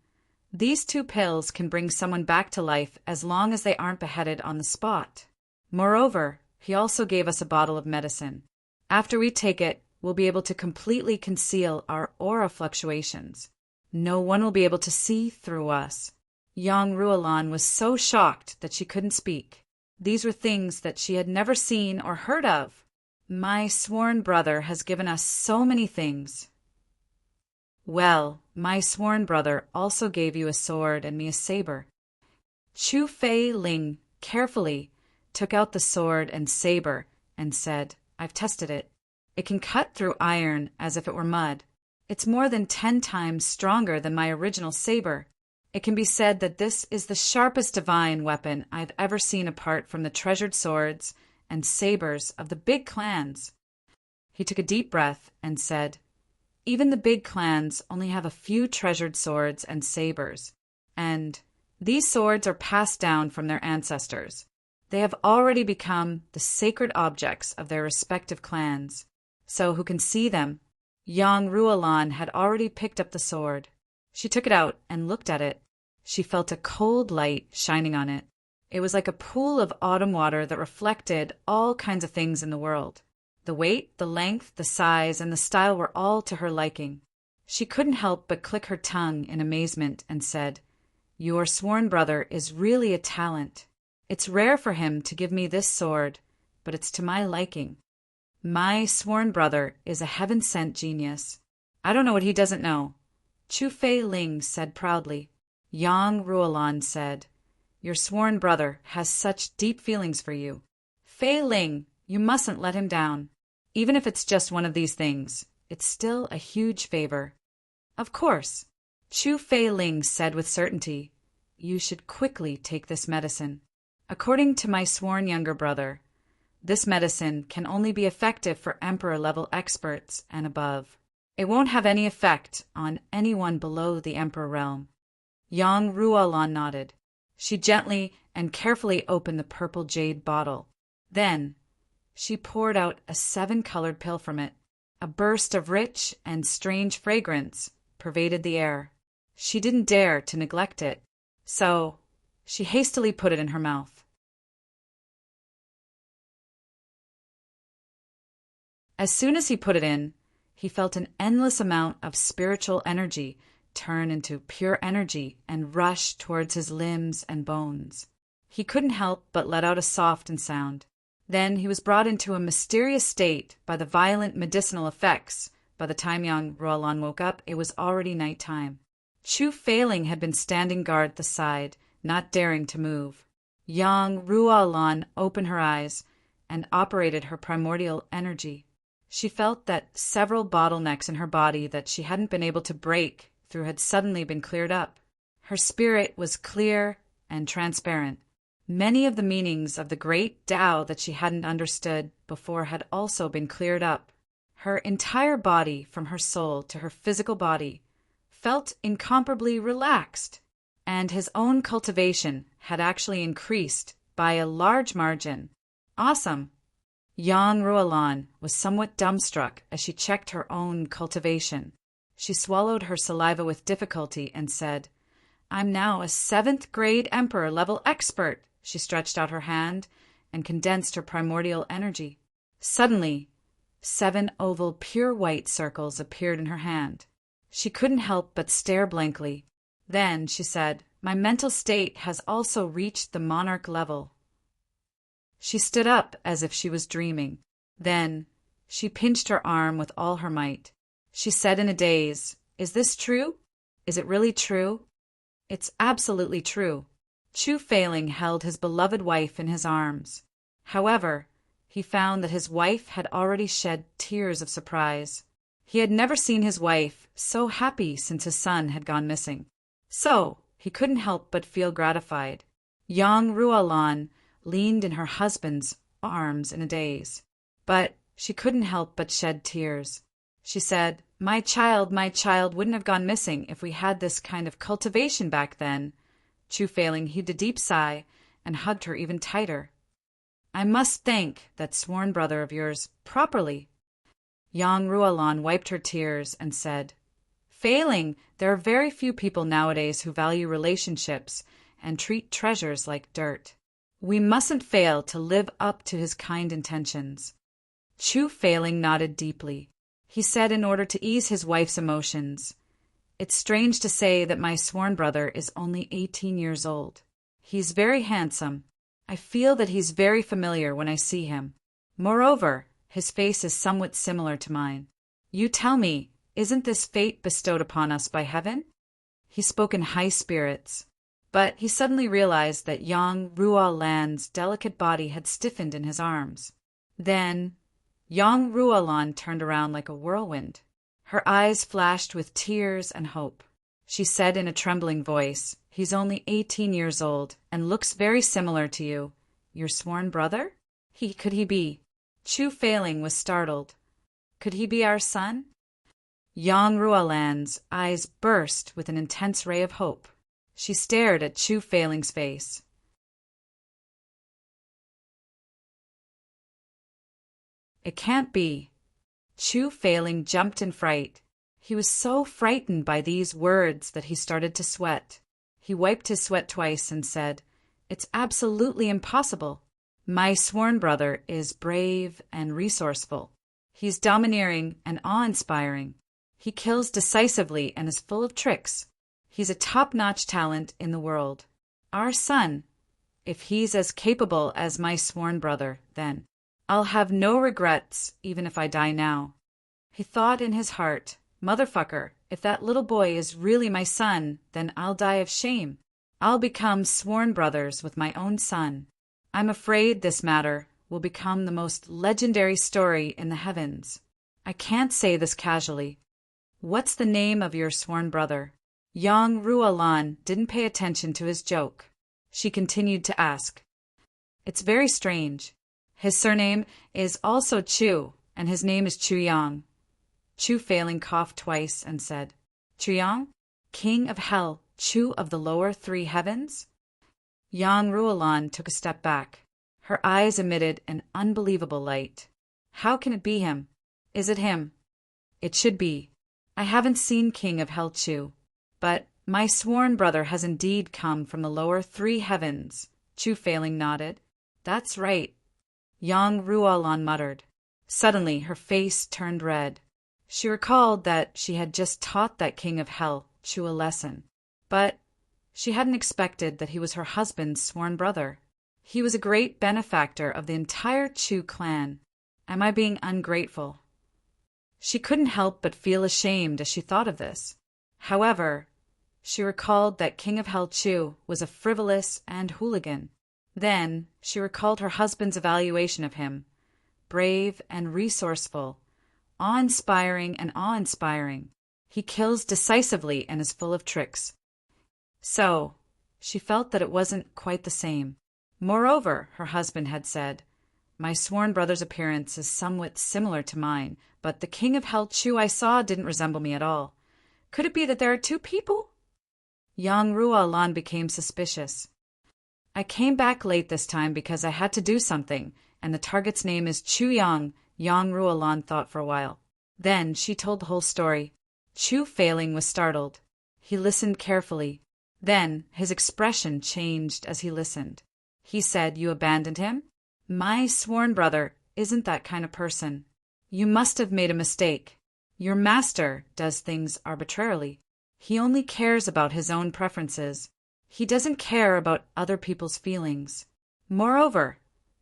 these 2 pills can bring someone back to life as long as they aren't beheaded on the spot. Moreover, he also gave us a bottle of medicine. After we take it, we'll be able to completely conceal our aura fluctuations. No one will be able to see through us. Young Ruolan was so shocked that she couldn't speak. These were things that she had never seen or heard of. My sworn brother has given us so many things. Well, my sworn brother also gave you a sword and me a saber. Chu Fei Ling carefully took out the sword and saber and said, I've tested it. It can cut through iron as if it were mud. It's more than 10 times stronger than my original saber. It can be said that this is the sharpest divine weapon I've ever seen apart from the treasured swords and sabers of the big clans. He took a deep breath and said, even the big clans only have a few treasured swords and sabers, and these swords are passed down from their ancestors. They have already become the sacred objects of their respective clans. So who can see them? Young Ruolan had already picked up the sword. She took it out and looked at it. She felt a cold light shining on it. It was like a pool of autumn water that reflected all kinds of things in the world. The weight, the length, the size, and the style were all to her liking. She couldn't help but click her tongue in amazement and said, Your sworn brother is really a talent. It's rare for him to give me this sword, but it's to my liking. My sworn brother is a heaven-sent genius. I don't know what he doesn't know. Chu Fei Ling said proudly. Yang Ruolan said, Your sworn brother has such deep feelings for you. Fei Ling, you mustn't let him down. Even if it's just one of these things, it's still a huge favor. Of course, Chu Fei Ling said with certainty, You should quickly take this medicine. According to my sworn younger brother, this medicine can only be effective for Emperor-level experts and above. It won't have any effect on anyone below the Emperor realm. Yang Ruolan nodded. She gently and carefully opened the purple jade bottle. Then, she poured out a 7-colored pill from it. A burst of rich and strange fragrance pervaded the air. She didn't dare to neglect it, so she hastily put it in her mouth. As soon as he put it in, he felt an endless amount of spiritual energy turn into pure energy and rush towards his limbs and bones. He couldn't help but let out a soft sound. Then he was brought into a mysterious state by the violent medicinal effects. By the time young Ruolan woke up, it was already nighttime. Chu Fei Ling had been standing guard at the side, not daring to move. Young Ruolan opened her eyes and operated her primordial energy. She felt that several bottlenecks in her body that she hadn't been able to break through had suddenly been cleared up. Her spirit was clear and transparent. Many of the meanings of the great Tao that she hadn't understood before had also been cleared up. Her entire body, from her soul to her physical body, felt incomparably relaxed, and his own cultivation had actually increased by a large margin. Awesome! Yang Ruolan was somewhat dumbstruck as she checked her own cultivation. She swallowed her saliva with difficulty and said, I'm now a 7th grade Emperor-level expert. She stretched out her hand and condensed her primordial energy. Suddenly, 7 oval pure white circles appeared in her hand. She couldn't help but stare blankly. Then she said, My mental state has also reached the monarch level. She stood up as if she was dreaming. Then she pinched her arm with all her might. She said in a daze, Is this true? Is it really true? It's absolutely true. Chu Fei Ling held his beloved wife in his arms. However, he found that his wife had already shed tears of surprise. He had never seen his wife so happy since his son had gone missing. So he couldn't help but feel gratified. Young Ruolan leaned in her husband's arms in a daze, but she couldn't help but shed tears. She said, my child wouldn't have gone missing if we had this kind of cultivation back then. Chu Fei Ling heaved a deep sigh and hugged her even tighter. I must thank that sworn brother of yours properly. Yang Ruolan wiped her tears and said, Failing, there are very few people nowadays who value relationships and treat treasures like dirt. We mustn't fail to live up to his kind intentions. Chu Failing nodded deeply. He said in order to ease his wife's emotions, "It's strange to say that my sworn brother is only 18 years old. He's very handsome. I feel that he's very familiar when I see him. Moreover, his face is somewhat similar to mine. You tell me, isn't this fate bestowed upon us by heaven?" He spoke in high spirits, but he suddenly realized that Yang Ruolan's delicate body had stiffened in his arms. Then Yang Ruolan turned around like a whirlwind. Her eyes flashed with tears and hope. She said in a trembling voice, "He's only 18 years old and looks very similar to you. Your sworn brother? Could he be?" Chu Failing was startled. "Could he be our son?" Yang Ruolan's eyes burst with an intense ray of hope. She stared at Chu Failing's face. "It can't be." Chu Failing jumped in fright. He was so frightened by these words that he started to sweat. He wiped his sweat twice and said, "It's absolutely impossible. My sworn brother is brave and resourceful. He's domineering and awe-inspiring. He kills decisively and is full of tricks. He's a top-notch talent in the world. Our son. If he's as capable as my sworn brother, then I'll have no regrets even if I die now." He thought in his heart, "Motherfucker, if that little boy is really my son, then I'll die of shame. I'll become sworn brothers with my own son. I'm afraid this matter will become the most legendary story in the heavens. I can't say this casually. What's the name of your sworn brother?" Yang Ruolan didn't pay attention to his joke. She continued to ask, "It's very strange. His surname is also Chu, and his name is Chu Yang." Chu Failing coughed twice and said, "Chu Yang? King of Hell, Chu of the lower three heavens?" Yang Ruolan took a step back. Her eyes emitted an unbelievable light. "How can it be him? Is it him?" "It should be. I haven't seen King of Hell Chu, but my sworn brother has indeed come from the lower three heavens." Chu Failing nodded. "That's right," Yang Ruolan muttered. Suddenly her face turned red. She recalled that she had just taught that King of Hell Chu a lesson, but she hadn't expected that he was her husband's sworn brother. He was a great benefactor of the entire Chu clan. Am I being ungrateful? She couldn't help but feel ashamed as she thought of this. However, she recalled that King of Hell Chu was a frivolous and hooligan. Then she recalled her husband's evaluation of him: brave and resourceful, awe-inspiring and awe-inspiring. He kills decisively and is full of tricks. So, she felt that it wasn't quite the same. Moreover, her husband had said, "My sworn brother's appearance is somewhat similar to mine, but the King of Hell Chu I saw didn't resemble me at all. Could it be that there are two people?" Yang Ruolan became suspicious. "I came back late this time because I had to do something, and the target's name is Chu Yang." Yang Ruolan thought for a while. Then she told the whole story. Chu Failing was startled. He listened carefully. Then his expression changed as he listened. He said, "You abandoned him? My sworn brother isn't that kind of person. You must have made a mistake. Your master does things arbitrarily. He only cares about his own preferences. He doesn't care about other people's feelings. Moreover,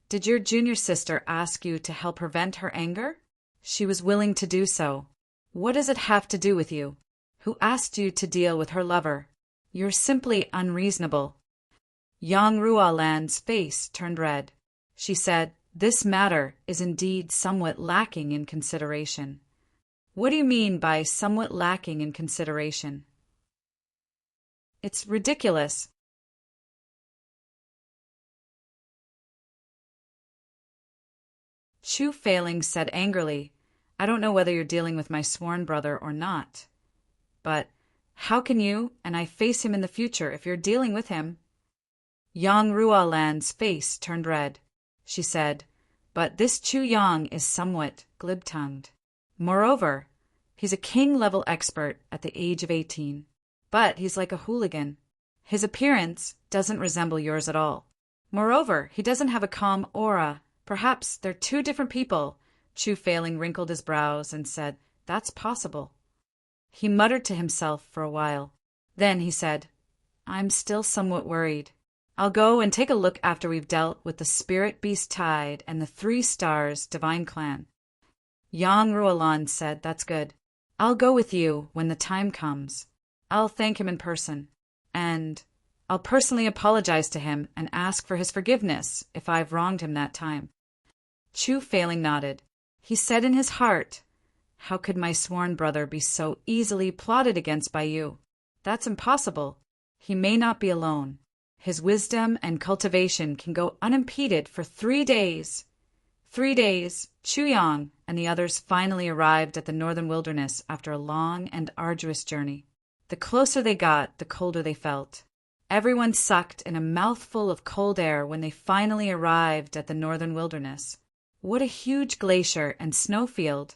did your junior sister ask you to help her vent her anger? She was willing to do so. What does it have to do with you? Who asked you to deal with her lover? You're simply unreasonable." Yang Ruolan's face turned red. She said, "This matter is indeed somewhat lacking in consideration." "What do you mean by somewhat lacking in consideration?" "It's ridiculous." Chu Failing said angrily, "I don't know whether you're dealing with my sworn brother or not. But how can you and I face him in the future if you're dealing with him?" Yang Ruolan's face turned red. She said, "But this Chu Yang is somewhat glib-tongued. Moreover, He's a king-level expert at the age of 18. But he's like a hooligan. His appearance doesn't resemble yours at all. Moreover, he doesn't have a calm aura. Perhaps they're two different people. Chu Failing wrinkled his brows and said, "That's possible." He muttered to himself for a while. Then he said, "I'm still somewhat worried. I'll go and take a look after we've dealt with the Spirit Beast Tide and the 3 Stars Divine Clan." Yang Ruolan said, "That's good. I'll go with you when the time comes. I'll thank him in person. And I'll personally apologize to him and ask for his forgiveness if I've wronged him that time." Chu Failing nodded. He said in his heart, "How could my sworn brother be so easily plotted against by you? That's impossible. He may not be alone. His wisdom and cultivation can go unimpeded for 3 days. 3 days, Chu Yang and the others finally arrived at the northern wilderness after a long and arduous journey. The closer they got, the colder they felt. Everyone sucked in a mouthful of cold air when they finally arrived at the northern wilderness. What a huge glacier and snowfield!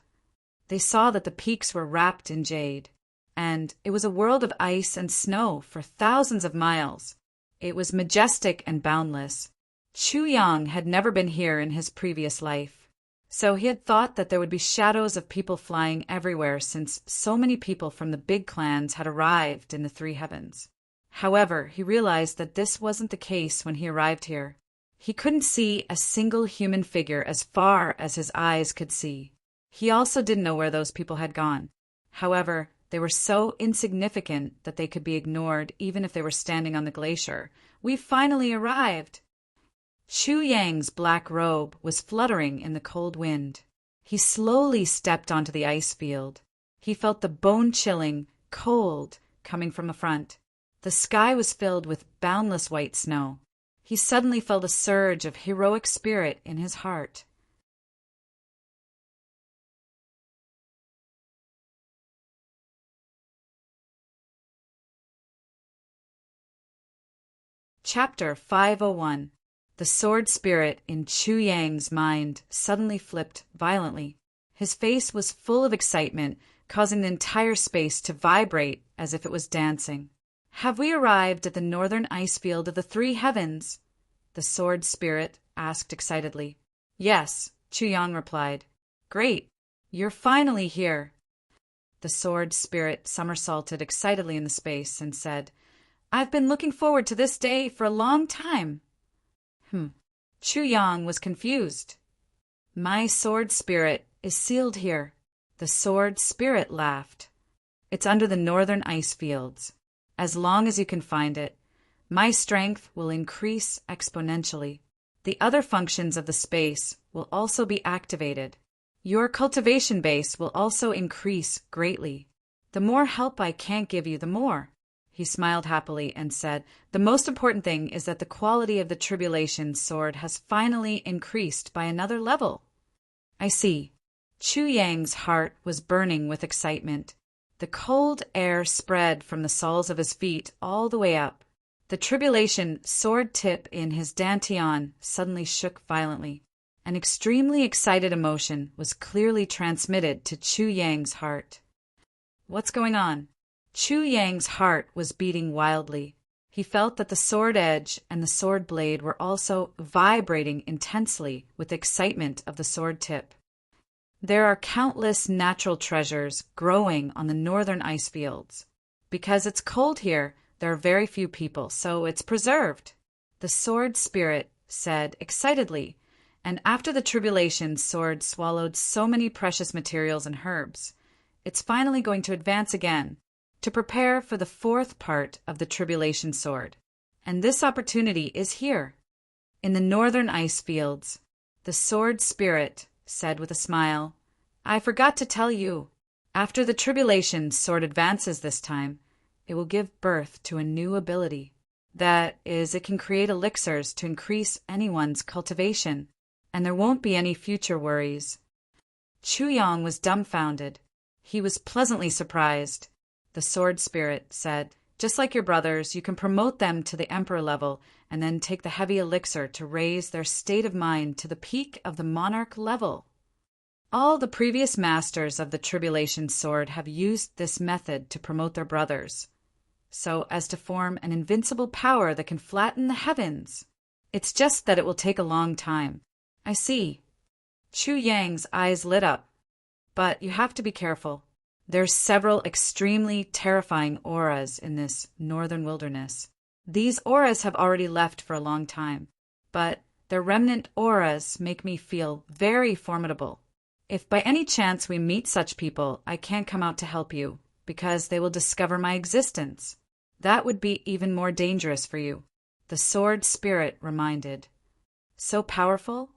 They saw that the peaks were wrapped in jade, and it was a world of ice and snow for thousands of miles. It was majestic and boundless. Chu Yang had never been here in his previous life, so he had thought that there would be shadows of people flying everywhere since so many people from the big clans had arrived in the 3 heavens. However, he realized that this wasn't the case when he arrived here. He couldn't see a single human figure as far as his eyes could see. He also didn't know where those people had gone. However, they were so insignificant that they could be ignored even if they were standing on the glacier. "We've finally arrived!" Chu Yang's black robe was fluttering in the cold wind. He slowly stepped onto the ice field. He felt the bone-chilling cold coming from the front. The sky was filled with boundless white snow. He suddenly felt a surge of heroic spirit in his heart. Chapter 501. The sword spirit in Chu Yang's mind suddenly flipped violently. His face was full of excitement, causing the entire space to vibrate as if it was dancing. "Have we arrived at the northern ice field of the 3 heavens?" the sword spirit asked excitedly. "Yes," Chu Yang replied. "Great, you're finally here." The sword spirit somersaulted excitedly in the space and said, "I've been looking forward to this day for a long time." Chu Yang was confused. "My sword spirit is sealed here." The sword spirit laughed. "It's under the northern ice fields. As long as you can find it, my strength will increase exponentially. The other functions of the space will also be activated. Your cultivation base will also increase greatly. The more help I can't give you, the more." He smiled happily and said, "The most important thing is that the quality of the Tribulation Sword has finally increased by another level." "I see." Chu Yang's heart was burning with excitement. The cold air spread from the soles of his feet all the way up. The Tribulation Sword tip in his dantian suddenly shook violently. An extremely excited emotion was clearly transmitted to Chu Yang's heart. "What's going on?" Chu Yang's heart was beating wildly. He felt that the sword edge and the sword blade were also vibrating intensely with the excitement of the sword tip. There are countless natural treasures growing on the northern ice fields. Because it's cold here, there are very few people, so it's preserved, the sword spirit said excitedly, and after the Tribulation Sword swallowed so many precious materials and herbs, it's finally going to advance again, to prepare for the 4th part of the Tribulation Sword. And this opportunity is here, in the northern ice fields. The sword spirit said with a smile, "I forgot to tell you, after the Tribulation Sword advances this time, it will give birth to a new ability. That is, it can create elixirs to increase anyone's cultivation, and there won't be any future worries." Chu Yang was dumbfounded. He was pleasantly surprised. The sword spirit said, "Just like your brothers, you can promote them to the emperor level and then take the heavy elixir to raise their state of mind to the peak of the monarch level." All the previous masters of the Tribulation Sword have used this method to promote their brothers, so as to form an invincible power that can flatten the heavens. It's just that it will take a long time. I see. Chu Yang's eyes lit up. But you have to be careful. There's several extremely terrifying auras in this northern wilderness. These auras have already left for a long time, but their remnant auras make me feel very formidable. If by any chance we meet such people, I can't come out to help you, because they will discover my existence. That would be even more dangerous for you, the sword spirit reminded. So powerful?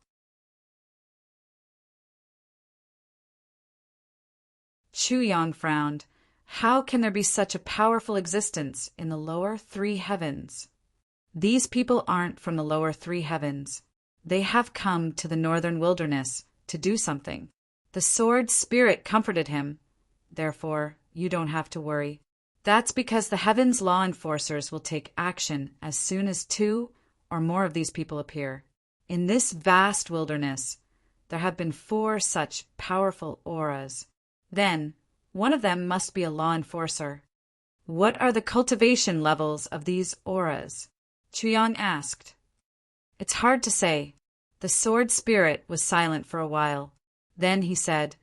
Chu Yang frowned. How can there be such a powerful existence in the lower three heavens? These people aren't from the lower three heavens. They have come to the northern wilderness to do something. The sword spirit comforted him. Therefore, you don't have to worry. That's because the heavens law enforcers will take action as soon as 2 or more of these people appear. In this vast wilderness, there have been 4 such powerful auras. Then, one of them must be a law enforcer. What are the cultivation levels of these auras? Chu Yang asked. It's hard to say. The sword spirit was silent for a while. Then he said,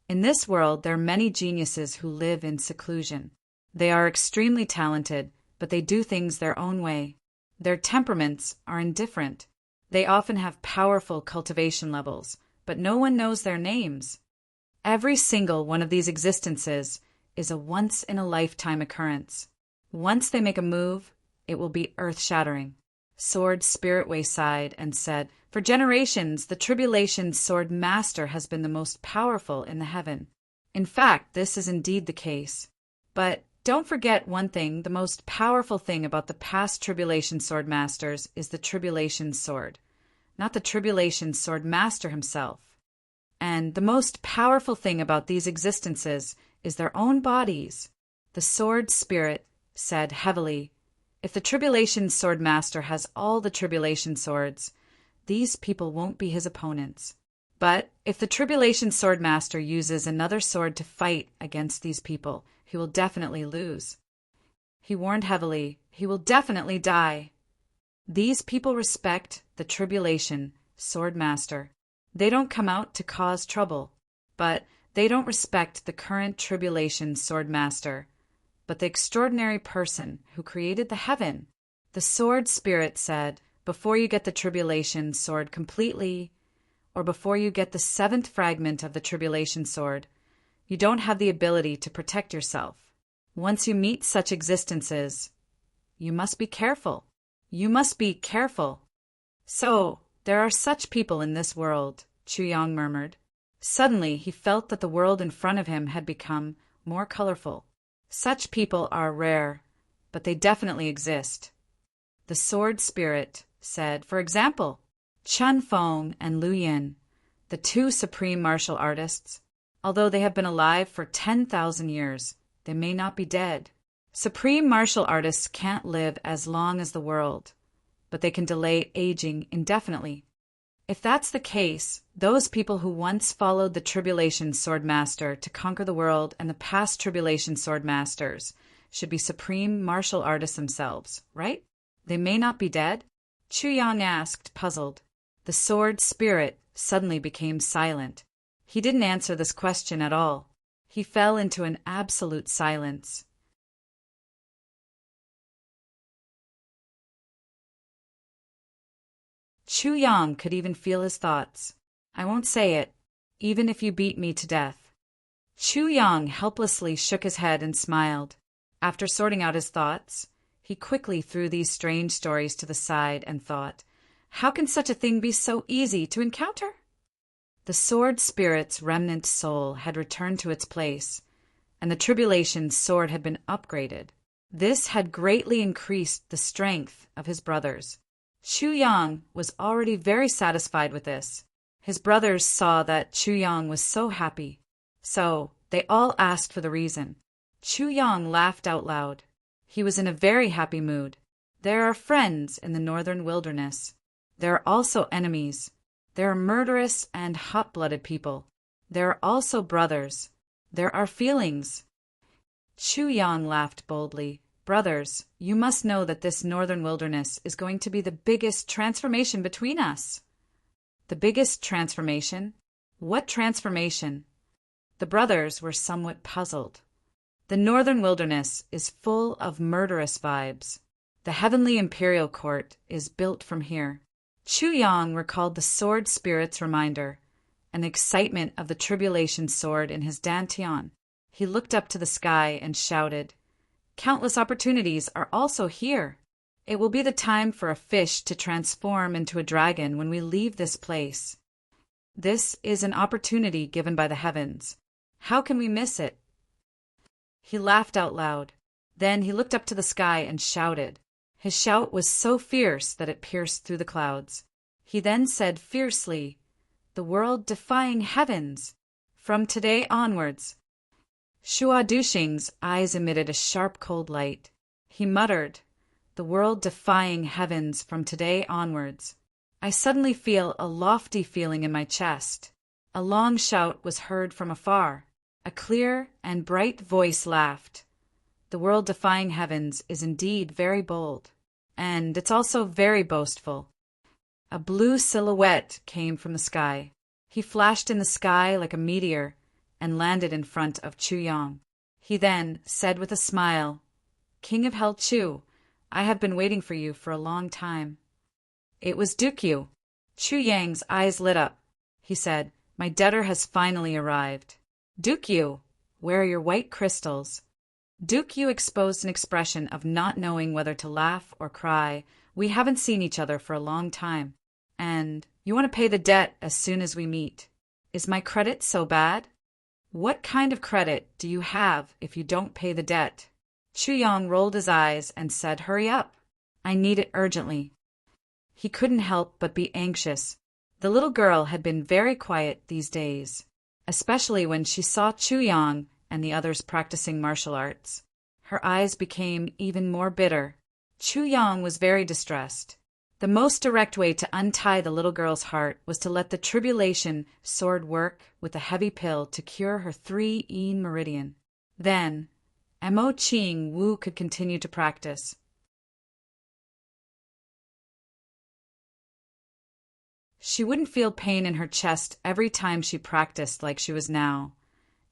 in this world there are many geniuses who live in seclusion. They are extremely talented, but they do things their own way. Their temperaments are indifferent. They often have powerful cultivation levels, but no one knows their names. Every single one of these existences is a once-in-a-lifetime occurrence. Once they make a move, it will be earth-shattering. Sword Spiritway sighed and said, for generations, the Tribulation Sword Master has been the most powerful in the heaven. In fact, this is indeed the case. But don't forget one thing, the most powerful thing about the past Tribulation Sword Masters is the Tribulation Sword, not the Tribulation Sword Master himself. And the most powerful thing about these existences is their own bodies. The Sword Spirit said heavily, if the Tribulation Sword Master has all the Tribulation Swords, these people won't be his opponents. But if the Tribulation Sword Master uses another sword to fight against these people, he will definitely lose. He warned heavily, he will definitely die. These people respect the Tribulation Sword Master. They don't come out to cause trouble, but they don't respect the current Tribulation Sword Master, but the extraordinary person who created the heaven. The Sword Spirit said, before you get the Tribulation Sword completely, or before you get the 7th fragment of the Tribulation Sword, you don't have the ability to protect yourself. Once you meet such existences, you must be careful. You must be careful. So, there are such people in this world, Chu Yang murmured. Suddenly, he felt that the world in front of him had become more colorful. Such people are rare, but they definitely exist. The Sword Spirit said, for example, Chun Feng and Lu Yin, the 2 supreme martial artists. Although they have been alive for 10,000 years, they may not be dead. Supreme martial artists can't live as long as the world, but they can delay aging indefinitely. If that's the case, those people who once followed the Tribulation Sword Master to conquer the world and the past Tribulation Sword Masters should be supreme martial artists themselves, right? They may not be dead? Chu Yang asked, puzzled. The Sword Spirit suddenly became silent. He didn't answer this question at all. He fell into an absolute silence. Chu Yang could even feel his thoughts. I won't say it, even if you beat me to death. Chu Yang helplessly shook his head and smiled. After sorting out his thoughts, he quickly threw these strange stories to the side and thought, how can such a thing be so easy to encounter? The Sword Spirit's remnant soul had returned to its place, and the Tribulation Sword had been upgraded. This had greatly increased the strength of his brothers. Chu Yang was already very satisfied with this. His brothers saw that Chu Yang was so happy, so they all asked for the reason. Chu Yang laughed out loud. He was in a very happy mood. There are friends in the northern wilderness. There are also enemies. There are murderous and hot-blooded people. There are also brothers. There are feelings. Chu Yang laughed boldly. Brothers, you must know that this northern wilderness is going to be the biggest transformation between us. The biggest transformation? What transformation? The brothers were somewhat puzzled. The northern wilderness is full of murderous vibes. The heavenly imperial court is built from here. Chu Yang recalled the sword spirit's reminder, and the excitement of the tribulation sword in his dantian. He looked up to the sky and shouted, "Countless opportunities are also here. It will be the time for a fish to transform into a dragon when we leave this place. This is an opportunity given by the heavens. How can we miss it?" He laughed out loud. Then he looked up to the sky and shouted. His shout was so fierce that it pierced through the clouds. He then said fiercely, "The world-defying heavens! From today onwards." Shua Duxing's eyes emitted a sharp cold light. He muttered, "The world-defying heavens from today onwards." I suddenly feel a lofty feeling in my chest. A long shout was heard from afar. A clear and bright voice laughed. The world-defying heavens is indeed very bold. And it's also very boastful. A blue silhouette came from the sky. He flashed in the sky like a meteor and landed in front of Chu Yang. He then said with a smile, "King of Hell Chu, I have been waiting for you for a long time." It was Dukyu. Chu Yang's eyes lit up. He said, "My debtor has finally arrived." "Dukyu, where are your white crystals?" Dukyu exposed an expression of not knowing whether to laugh or cry. "We haven't seen each other for a long time. And you want to pay the debt as soon as we meet. Is my credit so bad? What kind of credit do you have if you don't pay the debt?" Chu Yang rolled his eyes and said, "Hurry up. I need it urgently." He couldn't help but be anxious. The little girl had been very quiet these days, especially when she saw Chu Yang and the others practicing martial arts. Her eyes became even more bitter. Chu Yang was very distressed. The most direct way to untie the little girl's heart was to let the tribulation sword work with a heavy pill to cure her 3 meridian. Then, Mo Ching Wu could continue to practice. She wouldn't feel pain in her chest every time she practiced like she was now.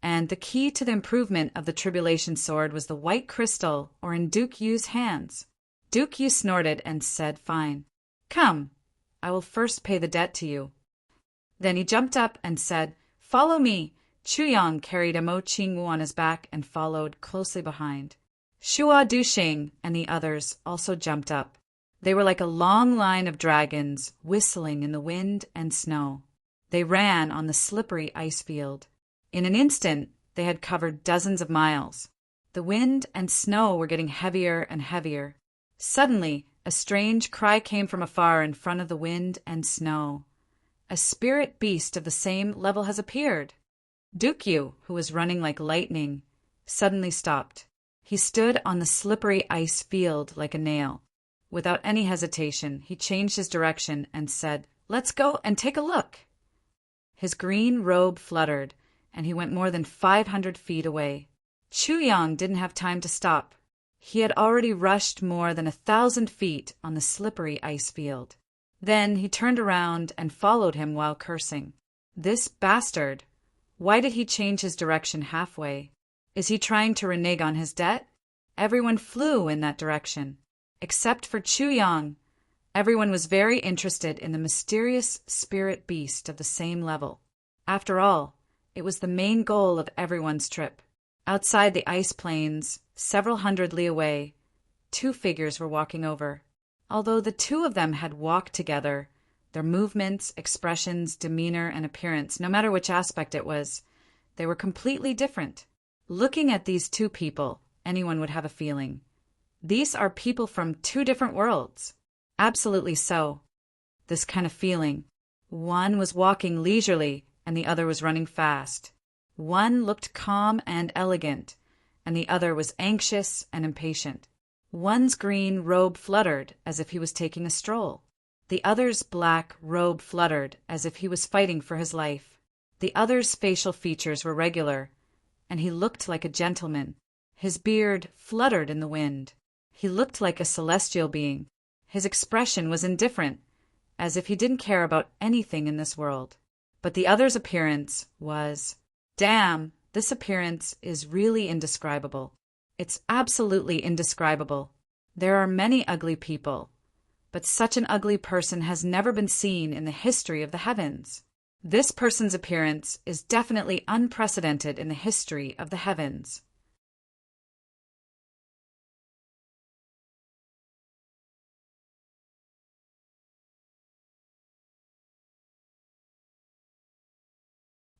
And the key to the improvement of the tribulation sword was the white crystal or in Duke Yu's hands. Duke Yu snorted and said, "Fine. Come, I will first pay the debt to you." Then he jumped up and said, "Follow me." Chu Yang carried Mo Ching Wu on his back and followed closely behind. Shua Duxing and the others also jumped up. They were like a long line of dragons whistling in the wind and snow. They ran on the slippery ice field. In an instant, they had covered dozens of miles. The wind and snow were getting heavier and heavier. Suddenly, a strange cry came from afar in front of the wind and snow. "A spirit beast of the same level has appeared." Dukyu, who was running like lightning, suddenly stopped. He stood on the slippery ice field like a nail. Without any hesitation, he changed his direction and said, "Let's go and take a look." His green robe fluttered, and he went more than 500 feet away. Chu Yang didn't have time to stop. He had already rushed more than 1,000 feet on the slippery ice field. Then he turned around and followed him while cursing. "This bastard! Why did he change his direction halfway? Is he trying to renege on his debt?" Everyone flew in that direction. Except for Chu Yang, everyone was very interested in the mysterious spirit beast of the same level. After all, it was the main goal of everyone's trip. Outside the ice plains, several hundred li away, 2 figures were walking over. Although the 2 of them had walked together, their movements, expressions, demeanor, and appearance, no matter which aspect it was, they were completely different. Looking at these 2 people, anyone would have a feeling. These are people from 2 different worlds. Absolutely so. This kind of feeling. One was walking leisurely, and the other was running fast. One looked calm and elegant, and the other was anxious and impatient. One's green robe fluttered as if he was taking a stroll. The other's black robe fluttered as if he was fighting for his life. The other's facial features were regular, and he looked like a gentleman. His beard fluttered in the wind. He looked like a celestial being. His expression was indifferent, as if he didn't care about anything in this world. But the other's appearance was, damn, this appearance is really indescribable. It's absolutely indescribable. There are many ugly people, but such an ugly person has never been seen in the history of the heavens. This person's appearance is definitely unprecedented in the history of the heavens.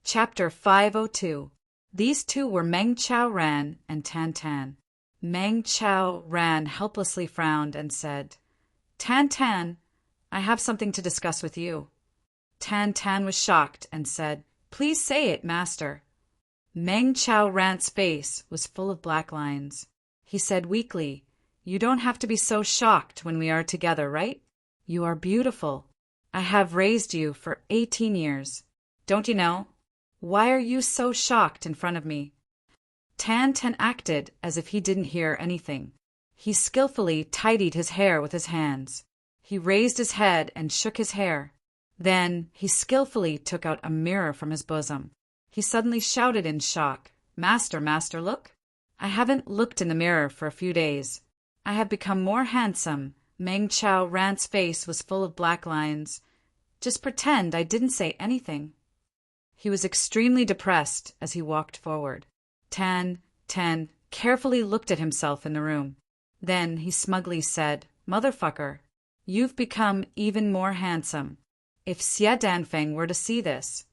Chapter 502. These two were Meng Chao Ran and Tan Tan. Meng Chao Ran helplessly frowned and said, Tan Tan, I have something to discuss with you. Tan Tan was shocked and said, Please say it, master. Meng Chao Ran's face was full of black lines. He said weakly, You don't have to be so shocked when we are together, right? You are beautiful. I have raised you for 18 years. Don't you know? Why are you so shocked in front of me? Tan Tan acted as if he didn't hear anything. He skillfully tidied his hair with his hands. He raised his head and shook his hair. Then he skillfully took out a mirror from his bosom. He suddenly shouted in shock, Master, master, look! I haven't looked in the mirror for a few days. I have become more handsome. Meng Chao Ran's face was full of black lines. Just pretend I didn't say anything. He was extremely depressed as he walked forward. Tan carefully looked at himself in the room. Then he smugly said, Motherfucker, you've become even more handsome. If Xie Danfeng were to see this,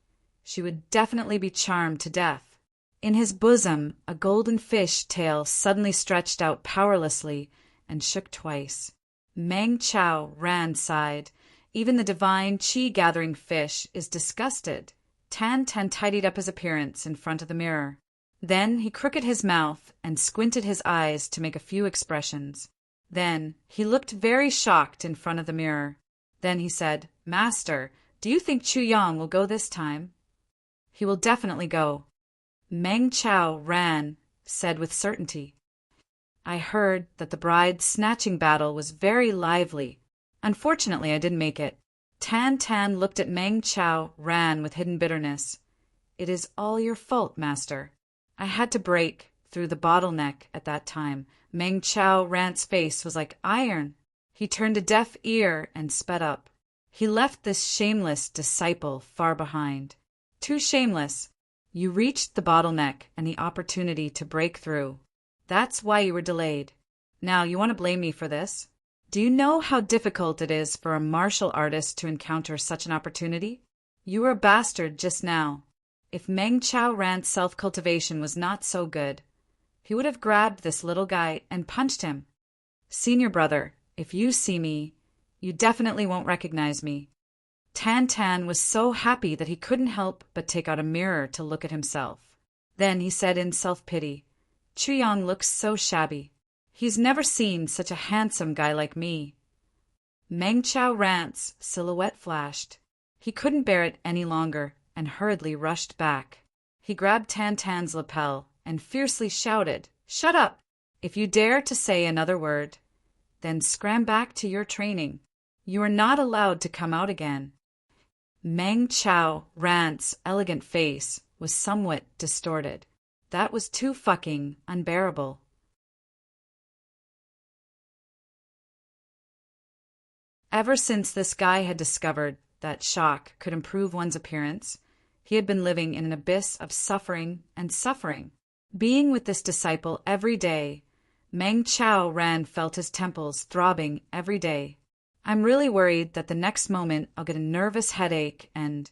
she would definitely be charmed to death. In his bosom, a golden fish tail suddenly stretched out powerlessly and shook twice. Meng Chao Ran sighed. Even the divine qi-gathering fish is disgusted. Tan tidied up his appearance in front of the mirror. Then he crooked his mouth and squinted his eyes to make a few expressions. Then he looked very shocked in front of the mirror. Then he said, Master, do you think Chu Yang will go this time? He will definitely go. Meng Chao Ran said with certainty. I heard that the bride's snatching battle was very lively. Unfortunately, I didn't make it. Tan looked at Meng Chao Ran with hidden bitterness. It is all your fault, master. I had to break through the bottleneck at that time. Meng Chao Ran's face was like iron. He turned a deaf ear and sped up. He left this shameless disciple far behind. Too shameless. You reached the bottleneck and the opportunity to break through. That's why you were delayed. Now you want to blame me for this? Do you know how difficult it is for a martial artist to encounter such an opportunity? You were a bastard just now. If Meng Chao Ran's self-cultivation was not so good, he would have grabbed this little guy and punched him. Senior brother, if you see me, you definitely won't recognize me. Tan was so happy that he couldn't help but take out a mirror to look at himself. Then he said in self-pity, Chu Yang looks so shabby. He's never seen such a handsome guy like me. Meng Chao Ran's silhouette flashed. He couldn't bear it any longer and hurriedly rushed back. He grabbed Tan's lapel and fiercely shouted, Shut up! If you dare to say another word, then scram back to your training. You are not allowed to come out again. Meng Chao Ran's elegant face was somewhat distorted. That was too fucking unbearable. Ever since this guy had discovered that shock could improve one's appearance, he had been living in an abyss of suffering and suffering. Being with this disciple every day, Meng Chao Ran felt his temples throbbing every day. I'm really worried that the next moment I'll get a nervous headache and…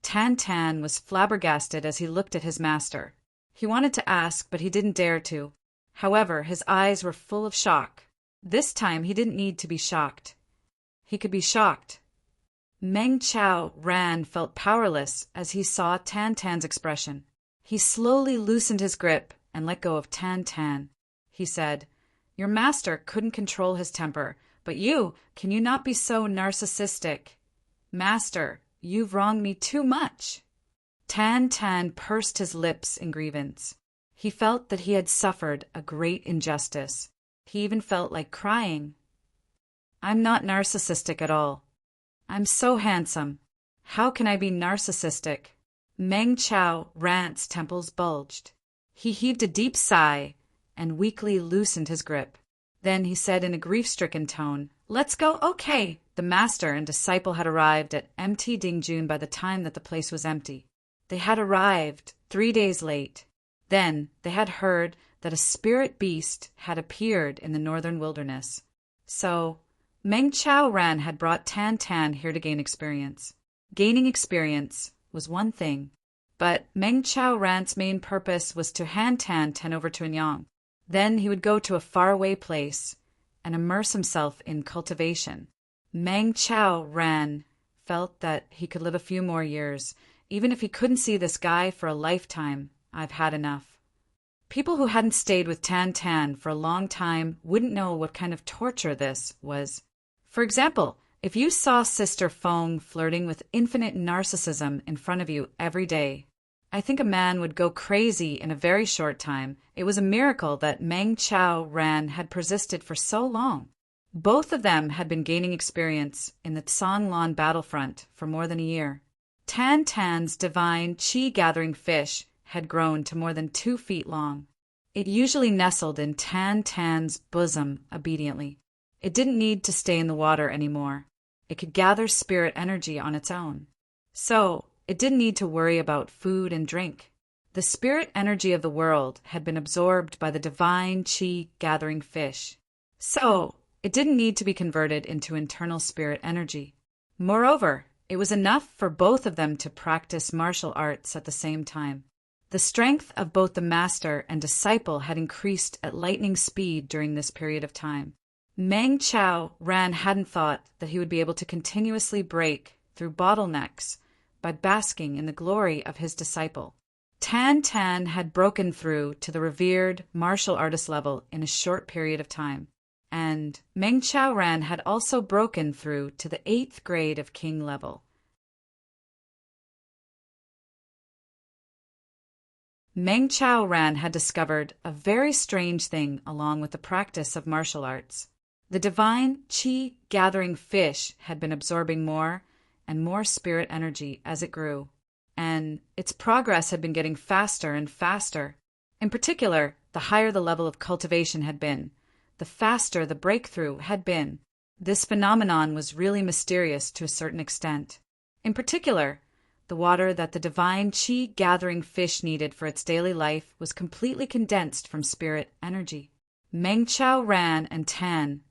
Tan was flabbergasted as he looked at his master. He wanted to ask, but he didn't dare to. However, his eyes were full of shock. This time he didn't need to be shocked. He could be shocked. Meng Chao Ran felt powerless as he saw Tan's expression. He slowly loosened his grip and let go of Tan. He said, Your master couldn't control his temper, but can you not be so narcissistic? Master, you've wronged me too much. Tan Tan pursed his lips in grievance. He felt that he had suffered a great injustice. He even felt like crying. I'm not narcissistic at all. I'm so handsome. How can I be narcissistic? Meng Chao Ran's temples bulged. He heaved a deep sigh and weakly loosened his grip. Then he said in a grief-stricken tone, "Let's go, okay." The master and disciple had arrived at empty Dingjun by the time that the place was empty. They had arrived 3 days late. Then they had heard that a spirit beast had appeared in the northern wilderness. So Meng Chao Ran had brought Tan Tan here to gain experience. Gaining experience was one thing, but Meng Chao Ran's main purpose was to hand Tan Tan over to Anyang. Then he would go to a faraway place and immerse himself in cultivation. Meng Chao Ran felt that he could live a few more years. Even if he couldn't see this guy for a lifetime, I've had enough. People who hadn't stayed with Tan Tan for a long time wouldn't know what kind of torture this was. For example, if you saw Sister Fong flirting with infinite narcissism in front of you every day, I think a man would go crazy in a very short time. It was a miracle that Meng Chao Ran had persisted for so long. Both of them had been gaining experience in the Songlan battlefront for more than a year. Tan Tan's divine chi-gathering fish had grown to more than 2 feet long. It usually nestled in Tan Tan's bosom obediently. It didn't need to stay in the water anymore. It could gather spirit energy on its own. So it didn't need to worry about food and drink. The spirit energy of the world had been absorbed by the divine chi-gathering fish. So it didn't need to be converted into internal spirit energy. Moreover, it was enough for both of them to practice martial arts at the same time. The strength of both the master and disciple had increased at lightning speed during this period of time. Meng Chao Ran hadn't thought that he would be able to continuously break through bottlenecks by basking in the glory of his disciple. Tan Tan had broken through to the revered martial artist level in a short period of time, and Meng Chao Ran had also broken through to the 8th grade of king level. Meng Chao Ran had discovered a very strange thing along with the practice of martial arts. The divine chi-gathering fish had been absorbing more and more spirit energy as it grew, and its progress had been getting faster and faster. In particular, the higher the level of cultivation had been, the faster the breakthrough had been. This phenomenon was really mysterious to a certain extent. In particular, the water that the divine chi-gathering fish needed for its daily life was completely condensed from spirit energy. Meng Chao Ran and Tan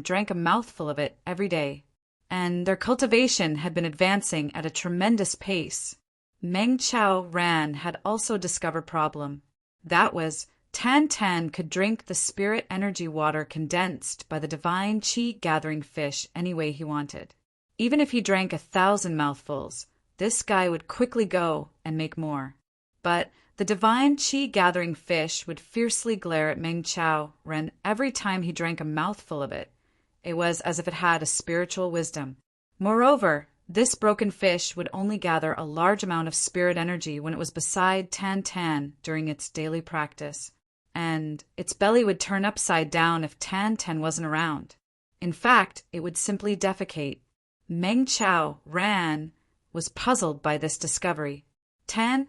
drank a mouthful of it every day, and their cultivation had been advancing at a tremendous pace. Meng Chao Ran had also discovered a problem. That was, Tan could drink the spirit energy water condensed by the divine chi-gathering fish any way he wanted. Even if he drank 1,000 mouthfuls, this guy would quickly go and make more. But the divine chi-gathering fish would fiercely glare at Meng Chao Ran every time he drank a mouthful of it. It was as if it had a spiritual wisdom. Moreover, this broken fish would only gather a large amount of spirit energy when it was beside Tan during its daily practice, and its belly would turn upside down if Tan wasn't around. In fact, it would simply defecate. Meng Chao Ran was puzzled by this discovery. Tan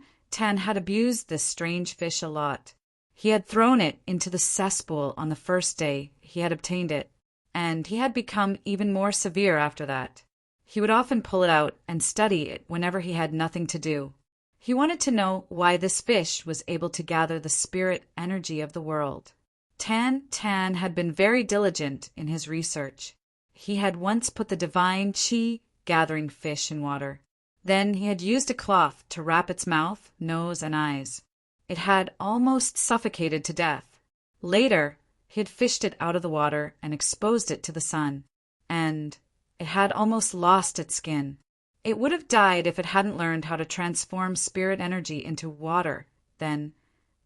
had abused this strange fish a lot. He had thrown it into the cesspool on the first day he had obtained it, and he had become even more severe after that. He would often pull it out and study it whenever he had nothing to do. He wanted to know why this fish was able to gather the spirit energy of the world. Tan had been very diligent in his research. He had once put the divine chi-gathering fish in water. Then he had used a cloth to wrap its mouth, nose, and eyes. It had almost suffocated to death. Later, he had fished it out of the water and exposed it to the sun, and it had almost lost its skin. It would have died if it hadn't learned how to transform spirit energy into water. Then,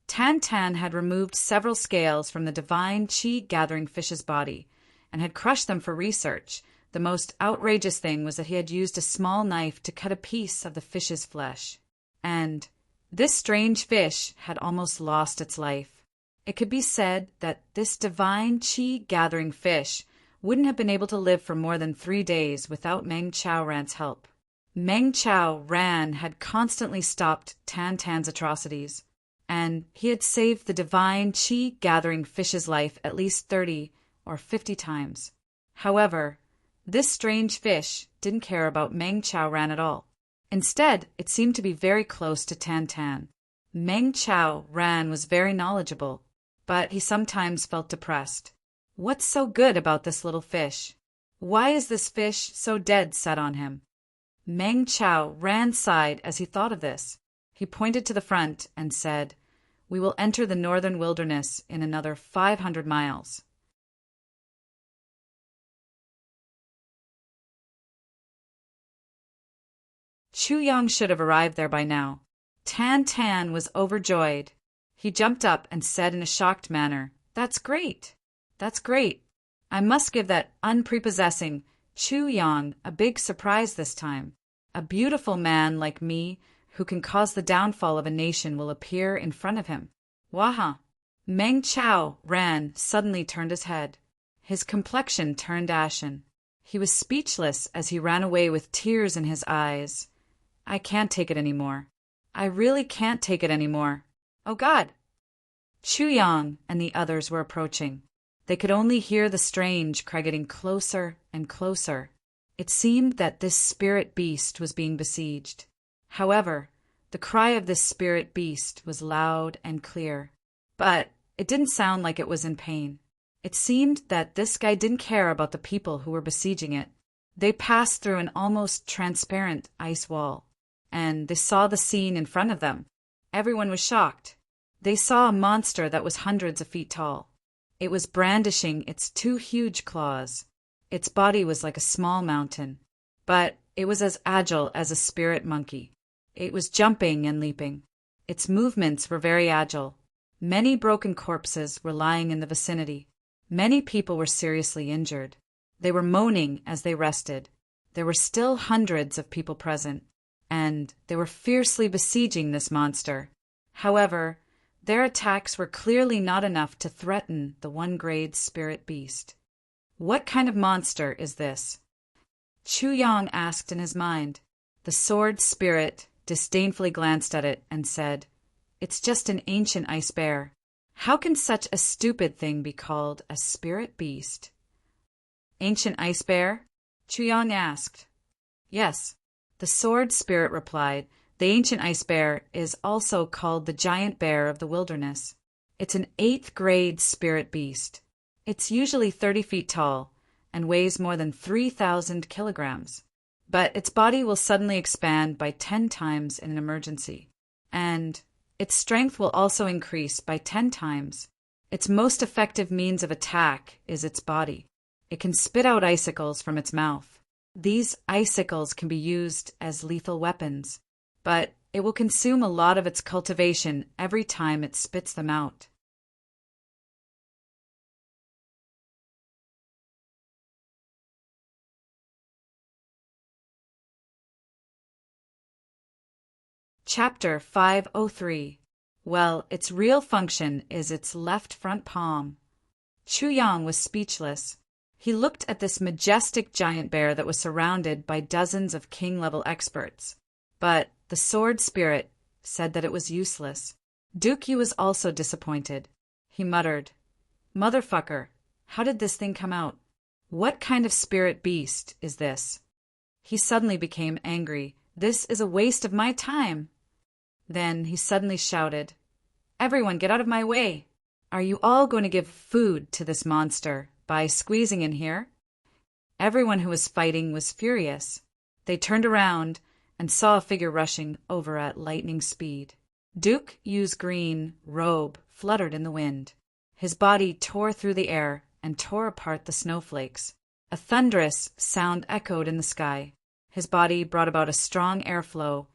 Tan had removed several scales from the divine chi-gathering fish's body and had crushed them for research. The most outrageous thing was that he had used a small knife to cut a piece of the fish's flesh. And this strange fish had almost lost its life. It could be said that this divine chi-gathering fish wouldn't have been able to live for more than 3 days without Meng Chao Ran's help. Meng Chao Ran had constantly stopped Tan Tan's atrocities, and he had saved the divine chi-gathering fish's life at least 30 or 50 times. However, this strange fish didn't care about Meng Chao Ran at all. Instead, it seemed to be very close to Tan Tan. Meng Chao Ran was very knowledgeable, but he sometimes felt depressed. What's so good about this little fish? Why is this fish so dead set on him? Meng Chao Ran sighed as he thought of this. He pointed to the front and said, "We will enter the northern wilderness in another 500 miles. Chu Yang should have arrived there by now. Tan Tan was overjoyed. He jumped up and said in a shocked manner, "That's great! That's great! I must give that unprepossessing Chu Yang a big surprise this time. A beautiful man like me who can cause the downfall of a nation will appear in front of him. Waha!" Meng Chao Ran suddenly turned his head. His complexion turned ashen. He was speechless as he ran away with tears in his eyes. "I can't take it anymore. I really can't take it anymore. Oh God!" Chu Yang and the others were approaching. They could only hear the strange cry getting closer and closer. It seemed that this spirit beast was being besieged. However, the cry of this spirit beast was loud and clear, but it didn't sound like it was in pain. It seemed that this guy didn't care about the people who were besieging it. They passed through an almost transparent ice wall, and they saw the scene in front of them. Everyone was shocked. They saw a monster that was hundreds of feet tall. It was brandishing its 2 huge claws. Its body was like a small mountain, but it was as agile as a spirit monkey. It was jumping and leaping. Its movements were very agile. Many broken corpses were lying in the vicinity. Many people were seriously injured. They were moaning as they rested. There were still hundreds of people present, and they were fiercely besieging this monster. However, their attacks were clearly not enough to threaten the 1-grade spirit beast. What kind of monster is this? Chu Yang asked in his mind. The sword spirit disdainfully glanced at it and said, "It's just an ancient ice bear. How can such a stupid thing be called a spirit beast?" "Ancient ice bear?" Chu Yang asked. "Yes," the sword spirit replied. "The ancient ice bear is also called the giant bear of the wilderness. It's an 8th-grade spirit beast. It's usually 30 feet tall and weighs more than 3,000 kilograms. But its body will suddenly expand by 10 times in an emergency. And its strength will also increase by 10 times. Its most effective means of attack is its body. It can spit out icicles from its mouth. These icicles can be used as lethal weapons, but it will consume a lot of its cultivation every time it spits them out. Chapter 503. Well, its real function is its left front palm. Chu Yang was speechless. He looked at this majestic giant bear that was surrounded by dozens of king-level experts. But the sword spirit said that it was useless. Dookie was also disappointed. He muttered, "Motherfucker, how did this thing come out? What kind of spirit beast is this?" He suddenly became angry. "This is a waste of my time." Then he suddenly shouted, "Everyone get out of my way! Are you all going to give food to this monster by squeezing in here?" Everyone who was fighting was furious. They turned around and saw a figure rushing over at lightning speed. Duke Yu's green robe fluttered in the wind. His body tore through the air and tore apart the snowflakes. A thunderous sound echoed in the sky. His body brought about a strong airflow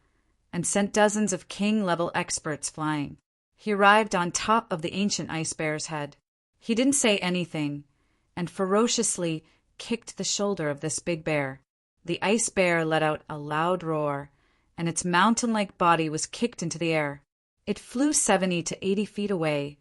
and sent dozens of king-level experts flying. He arrived on top of the ancient ice bear's head. He didn't say anything and ferociously kicked the shoulder of this big bear. The ice bear let out a loud roar and its mountain-like body was kicked into the air. It flew 70 to 80 feet away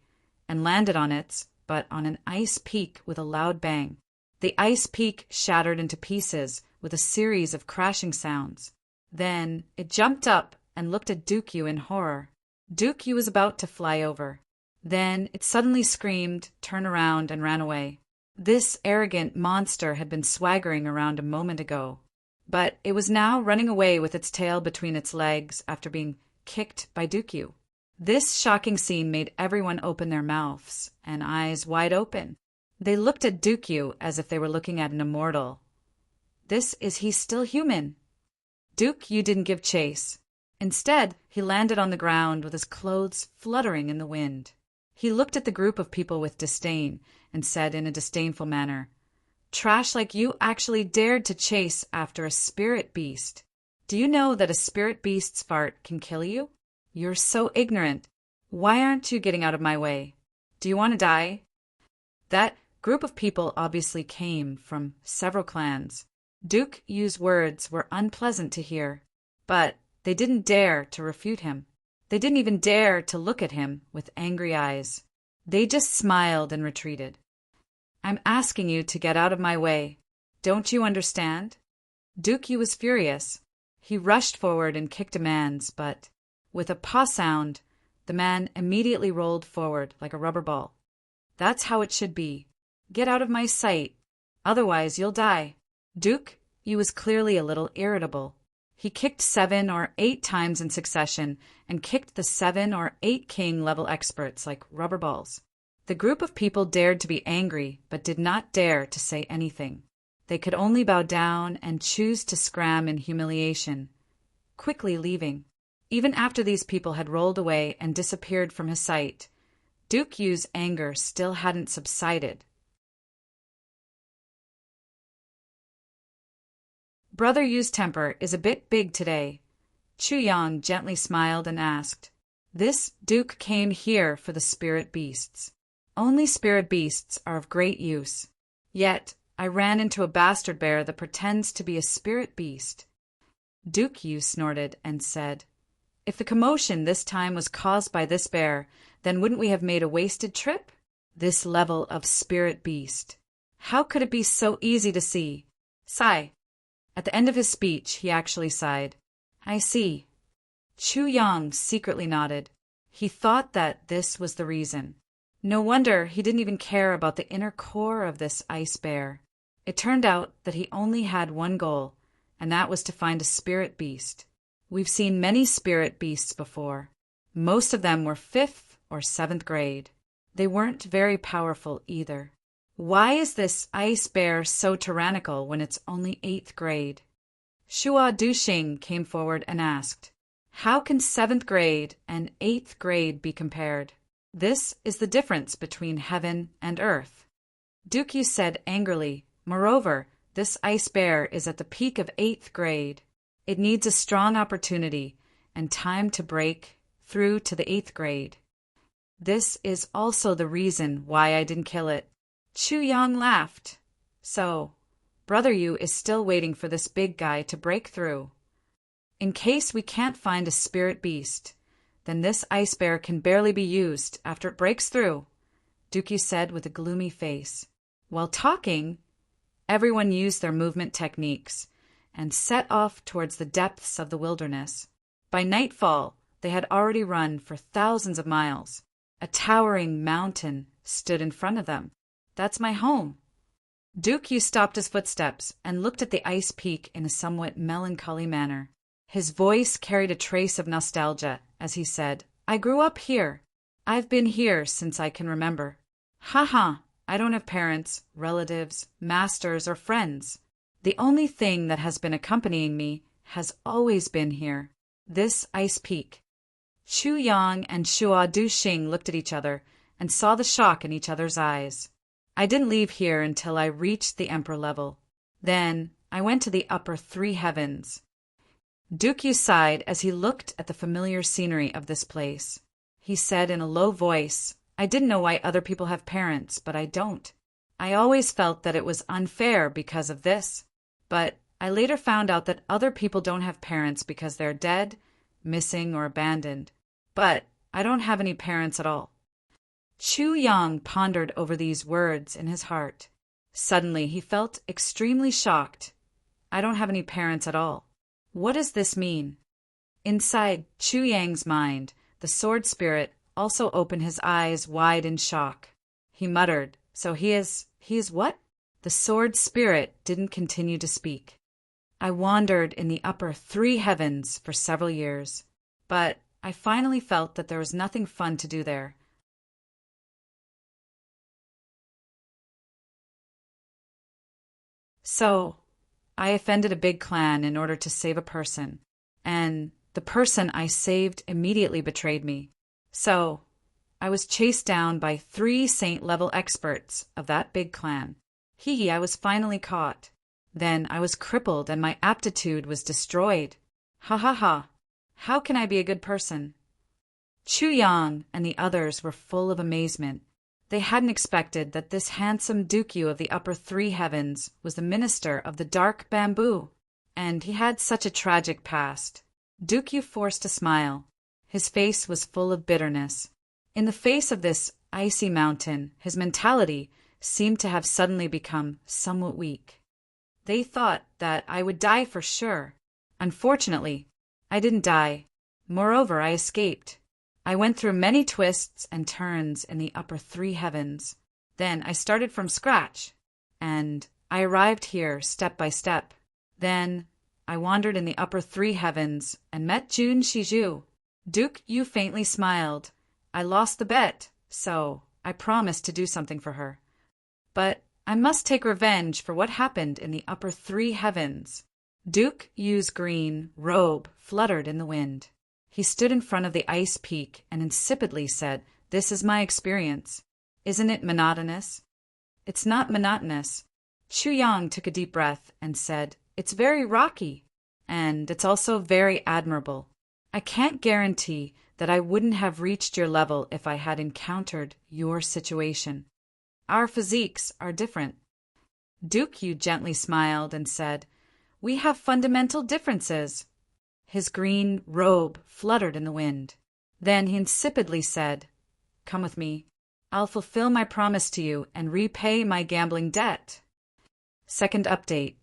and landed on an ice peak with a loud bang. The ice peak shattered into pieces with a series of crashing sounds. Then it jumped up and looked at Dukyu in horror. Dukyu was about to fly over. Then it suddenly screamed, turned around, and ran away. This arrogant monster had been swaggering around a moment ago, but it was now running away with its tail between its legs after being kicked by Dukyu. This shocking scene made everyone open their mouths and eyes wide open. They looked at Dukyu as if they were looking at an immortal. Is he still human? Dukyu didn't give chase. Instead, he landed on the ground with his clothes fluttering in the wind. He looked at the group of people with disdain and said in a disdainful manner, "Trash like you actually dared to chase after a spirit beast. Do you know that a spirit beast's fart can kill you? You're so ignorant. Why aren't you getting out of my way? Do you want to die?" That group of people obviously came from several clans. Dukyu's words were unpleasant to hear, but they didn't dare to refute him. They didn't even dare to look at him with angry eyes. They just smiled and retreated. "I'm asking you to get out of my way. Don't you understand?" Dukyu was furious. He rushed forward and kicked a man's, but with a paw sound, the man immediately rolled forward like a rubber ball. "That's how it should be. Get out of my sight. Otherwise, you'll die." Dukyu was clearly a little irritable. He kicked 7 or 8 times in succession and kicked the 7 or 8 king-level experts like rubber balls. The group of people dared to be angry, but did not dare to say anything. They could only bow down and choose to scram in humiliation, quickly leaving. Even after these people had rolled away and disappeared from his sight, Dukyu's anger still hadn't subsided. "Brother Yu's temper is a bit big today." Chuyang gently smiled and asked, "This Duke came here for the spirit beasts. Only spirit beasts are of great use. Yet I ran into a bastard bear that pretends to be a spirit beast." Dukyu snorted and said, "If the commotion this time was caused by this bear, then wouldn't we have made a wasted trip? This level of spirit beast. How could it be so easy to see?" Sigh. At the end of his speech, he actually sighed. "I see." Chuyang secretly nodded. He thought that this was the reason. No wonder he didn't even care about the inner core of this ice bear. It turned out that he only had one goal, and that was to find a spirit beast. We've seen many spirit beasts before. Most of them were 5th or 7th grade. They weren't very powerful either. Why is this ice bear so tyrannical when it's only 8th grade? Shua Duxing came forward and asked, "How can 7th grade and 8th grade be compared? This is the difference between heaven and earth." Dukyu said angrily, "Moreover, this ice bear is at the peak of 8th grade. It needs a strong opportunity and time to break through to the 8th grade. This is also the reason why I didn't kill it." Chuyang laughed. "So, Brother Yu is still waiting for this big guy to break through. In case we can't find a spirit beast, then this ice bear can barely be used after it breaks through," Dukyu said with a gloomy face. While talking, everyone used their movement techniques and set off towards the depths of the wilderness. By nightfall, they had already run for thousands of miles. A towering mountain stood in front of them. "That's my home." Dukyu stopped his footsteps and looked at the ice peak in a somewhat melancholy manner. His voice carried a trace of nostalgia as he said, "I grew up here. I've been here since I can remember. Haha, I don't have parents, relatives, masters, or friends. The only thing that has been accompanying me has always been here, this ice peak." Chuyang and Shua Duxing looked at each other and saw the shock in each other's eyes. "I didn't leave here until I reached the Emperor level. Then I went to the upper 3 heavens." Dukyu sighed as he looked at the familiar scenery of this place. He said in a low voice, "I didn't know why other people have parents, but I don't. I always felt that it was unfair because of this. But I later found out that other people don't have parents because they're dead, missing, or abandoned. But I don't have any parents at all. Chu Yang pondered over these words in his heart. Suddenly, he felt extremely shocked. I don't have any parents at all. What does this mean? Inside Chu Yang's mind, the sword spirit also opened his eyes wide in shock. He muttered, "So he is what?" The sword spirit didn't continue to speak. I wandered in the upper 3 heavens for several years, but I finally felt that there was nothing fun to do there. So, I offended a big clan in order to save a person, and the person I saved immediately betrayed me. So, I was chased down by 3 saint-level experts of that big clan. I was finally caught. Then I was crippled and my aptitude was destroyed. Ha ha ha. How can I be a good person? Chu Yang and the others were full of amazement. They hadn't expected that this handsome Dukyu of the upper 3 heavens was the minister of the dark bamboo, and he had such a tragic past. Dukyu forced a smile. His face was full of bitterness. In the face of this icy mountain, his mentality seemed to have suddenly become somewhat weak. They thought that I would die for sure. Unfortunately, I didn't die. Moreover, I escaped. I went through many twists and turns in the upper 3 heavens. Then I started from scratch, and I arrived here step by step. Then I wandered in the upper 3 heavens and met Jun Shiju. Duke Yu faintly smiled. I lost the bet, so I promised to do something for her. But I must take revenge for what happened in the upper 3 heavens. Duke Yu's green robe fluttered in the wind. He stood in front of the ice peak and insipidly said, "This is my experience. Isn't it monotonous?" "It's not monotonous." Chu Yang took a deep breath and said, "It's very rocky, and it's also very admirable. I can't guarantee that I wouldn't have reached your level if I had encountered your situation. Our physiques are different." Duke Yu gently smiled and said, "We have fundamental differences." His green robe fluttered in the wind. Then he insipidly said, "Come with me. I'll fulfill my promise to you and repay my gambling debt." Second update.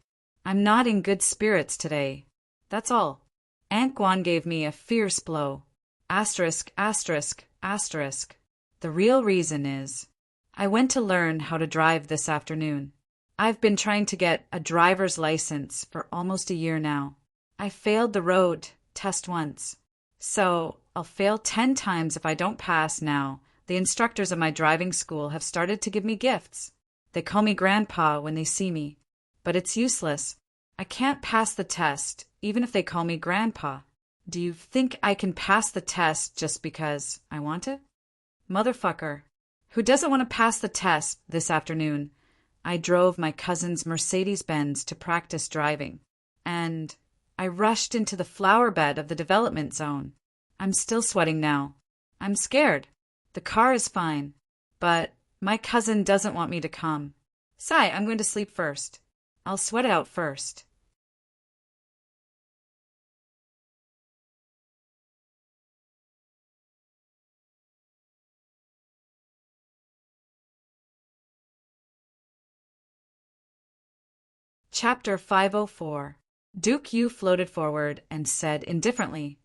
I'm not in good spirits today. That's all. Anquan gave me a fierce blow. Asterisk, asterisk, asterisk. The real reason is, I went to learn how to drive this afternoon. I've been trying to get a driver's license for almost a year now. I failed the road test once, so I'll fail 10 times if I don't pass now. The instructors of my driving school have started to give me gifts. They call me Grandpa when they see me, but it's useless. I can't pass the test, even if they call me Grandpa. Do you think I can pass the test just because I want it? Motherfucker. Who doesn't want to pass the test this afternoon? I drove my cousin's Mercedes-Benz to practice driving, and I rushed into the flower bed of the development zone. I'm still sweating now. I'm scared. The car is fine, but my cousin doesn't want me to come. Sigh, I'm going to sleep first. I'll sweat it out first. Chapter 504. Duke Yu floated forward and said indifferently,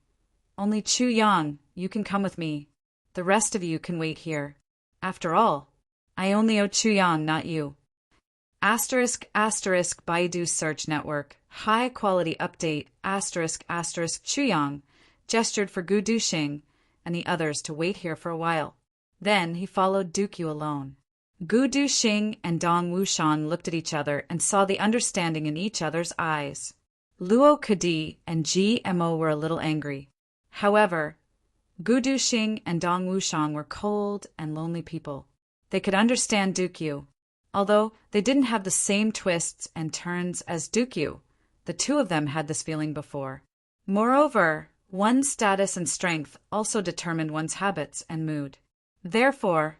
"Only Chu Yang, you can come with me. The rest of you can wait here. After all, I only owe Chu Yang, not you." Asterisk, asterisk, Baidu Search Network. High quality update, asterisk, asterisk, Chu Yang gestured for Gu Duxing and the others to wait here for a while. Then he followed Duke Yu alone. Gu Duxing and Dong Wushan looked at each other and saw the understanding in each other's eyes. Luo Kadi and GMO were a little angry. However, Gu Duxing and Dong Wushan were cold and lonely people. They could understand Duke Yu. Although they didn't have the same twists and turns as Duke Yu, the two of them had this feeling before. Moreover, one's status and strength also determined one's habits and mood. Therefore,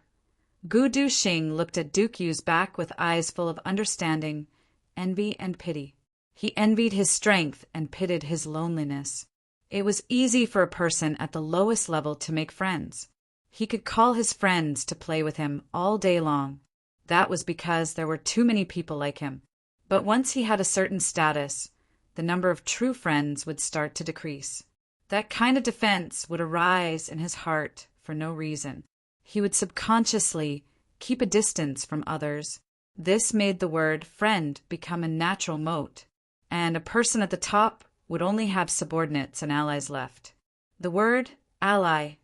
Gu Duxing looked at Duke Yu's back with eyes full of understanding, envy, and pity. He envied his strength and pitied his loneliness. It was easy for a person at the lowest level to make friends. He could call his friends to play with him all day long. That was because there were too many people like him. But once he had a certain status, the number of true friends would start to decrease. That kind of defense would arise in his heart for no reason. He would subconsciously keep a distance from others. This made the word friend become a natural moat, and a person at the top would only have subordinates and allies left. The word ally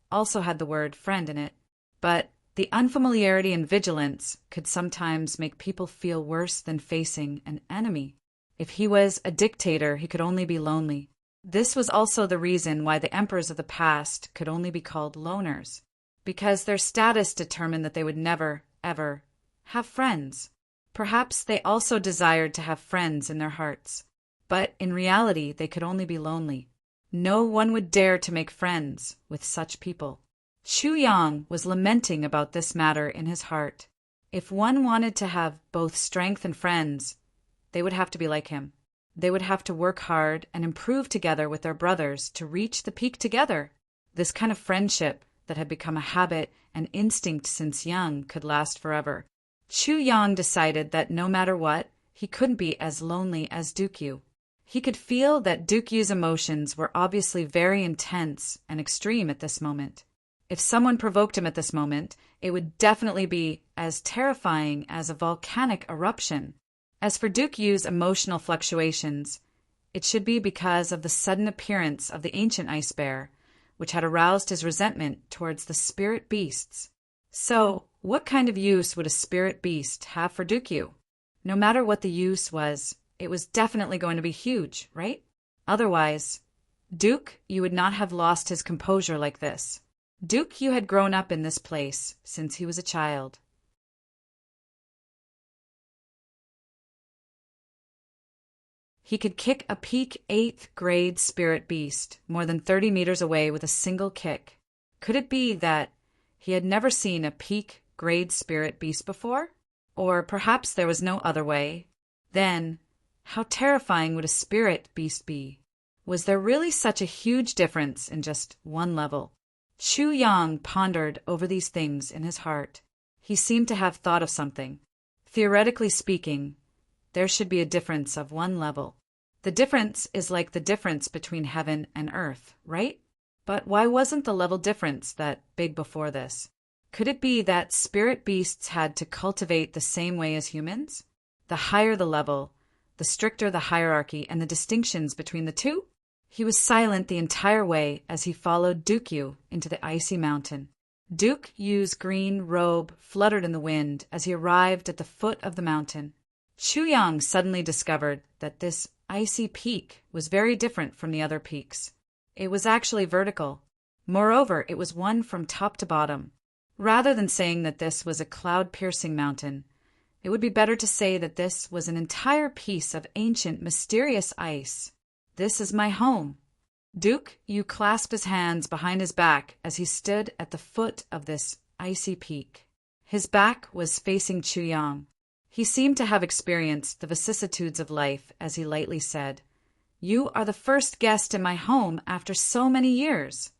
also had the word friend in it, but the unfamiliarity and vigilance could sometimes make people feel worse than facing an enemy. If he was a dictator, he could only be lonely. This was also the reason why the emperors of the past could only be called loners, because their status determined that they would never, ever have friends. Perhaps they also desired to have friends in their hearts, but in reality they could only be lonely. No one would dare to make friends with such people. Chu Yang was lamenting about this matter in his heart. If one wanted to have both strength and friends, they would have to be like him. They would have to work hard and improve together with their brothers to reach the peak together. This kind of friendship that had become a habit and instinct since young could last forever. Chu Yang decided that no matter what, he couldn't be as lonely as Dukyu. He could feel that Dukyu's emotions were obviously very intense and extreme at this moment. If someone provoked him at this moment, it would definitely be as terrifying as a volcanic eruption. As for Dukyu's emotional fluctuations, it should be because of the sudden appearance of the ancient ice bear, which had aroused his resentment towards the spirit beasts. So, what kind of use would a spirit beast have for Dukyu? No matter what the use was, it was definitely going to be huge, right? Otherwise, Dukyu would not have lost his composure like this. Dukyu had grown up in this place since he was a child. He could kick a peak 8th grade spirit beast more than 30 meters away with a single kick. Could it be that he had never seen a peak grade spirit beast before? Or perhaps there was no other way? Then, how terrifying would a spirit beast be? Was there really such a huge difference in just one level? Chu Yang pondered over these things in his heart. He seemed to have thought of something. Theoretically speaking, there should be a difference of one level. The difference is like the difference between heaven and earth, right? But why wasn't the level difference that big before this? Could it be that spirit beasts had to cultivate the same way as humans? The higher the level, the stricter the hierarchy and the distinctions between the two? He was silent the entire way as he followed Dukyu into the icy mountain. Dukyu's green robe fluttered in the wind as he arrived at the foot of the mountain. Chu Yang suddenly discovered that this icy peak was very different from the other peaks. It was actually vertical. Moreover, it was one from top to bottom. Rather than saying that this was a cloud-piercing mountain, it would be better to say that this was an entire piece of ancient, mysterious ice. This is my home. Dukyu clasped his hands behind his back as he stood at the foot of this icy peak. His back was facing Chu Yang. He seemed to have experienced the vicissitudes of life as he lightly said, "You are the first guest in my home after so many years."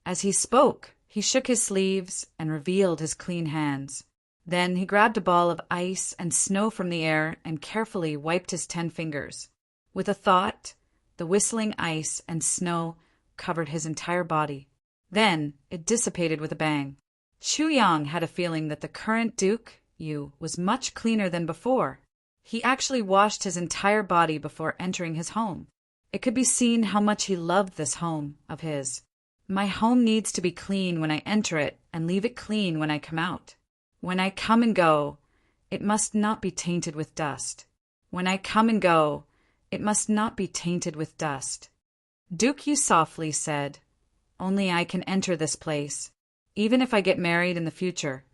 As he spoke, he shook his sleeves and revealed his clean hands. Then he grabbed a ball of ice and snow from the air and carefully wiped his 10 fingers. With a thought, the whistling ice and snow covered his entire body. Then it dissipated with a bang. Chu Yang had a feeling that the current Dukyu was much cleaner than before. He actually washed his entire body before entering his home. It could be seen how much he loved this home of his. My home needs to be clean when I enter it and leave it clean when I come out. When I come and go, it must not be tainted with dust. When I come and go, it must not be tainted with dust. Dukyu softly said, "Only I can enter this place. Even if I get married in the future,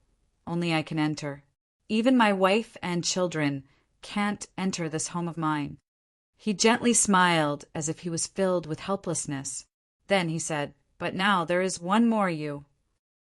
only I can enter. Even my wife and children can't enter this home of mine." He gently smiled as if he was filled with helplessness. Then he said, "But now there is one more you."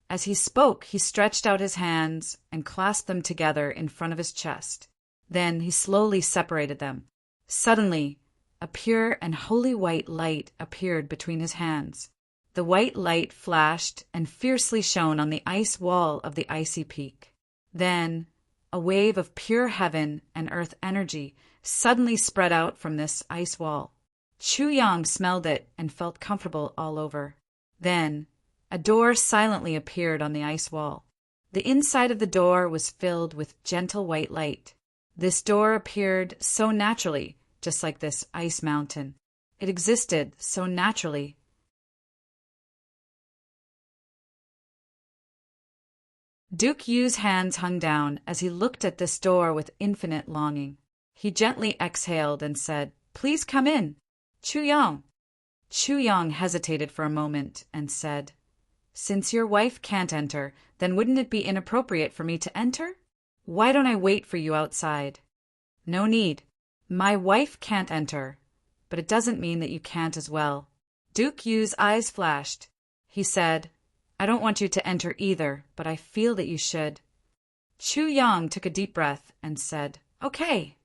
As he spoke, he stretched out his hands and clasped them together in front of his chest. Then he slowly separated them. Suddenly, a pure and holy white light appeared between his hands. The white light flashed and fiercely shone on the ice wall of the icy peak. Then, a wave of pure heaven and earth energy suddenly spread out from this ice wall. Chu Yang smelled it and felt comfortable all over. Then, a door silently appeared on the ice wall. The inside of the door was filled with gentle white light. This door appeared so naturally, just like this ice mountain. It existed so naturally. Duke Yu's hands hung down as he looked at this door with infinite longing. He gently exhaled and said, "Please come in, Chu Yang." Chu Yang hesitated for a moment and said, "Since your wife can't enter, then wouldn't it be inappropriate for me to enter? Why don't I wait for you outside?" "No need. My wife can't enter, but it doesn't mean that you can't as well." Duke Yu's eyes flashed. He said, "I don't want you to enter either, but I feel that you should." Chu Yang took a deep breath and said, "Okay."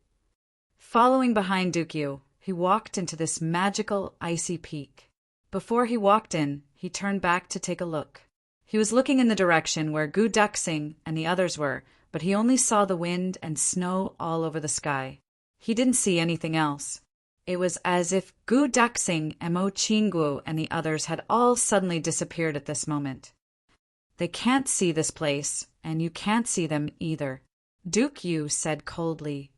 Following behind Duke Yu, he walked into this magical icy peak. Before he walked in, he turned back to take a look. He was looking in the direction where Gu Duxing and the others were, but he only saw the wind and snow all over the sky. He didn't see anything else. It was as if Gu Duxing and Mo Qingguo and the others had all suddenly disappeared at this moment. "They can't see this place, and you can't see them either," Duke Yu said coldly.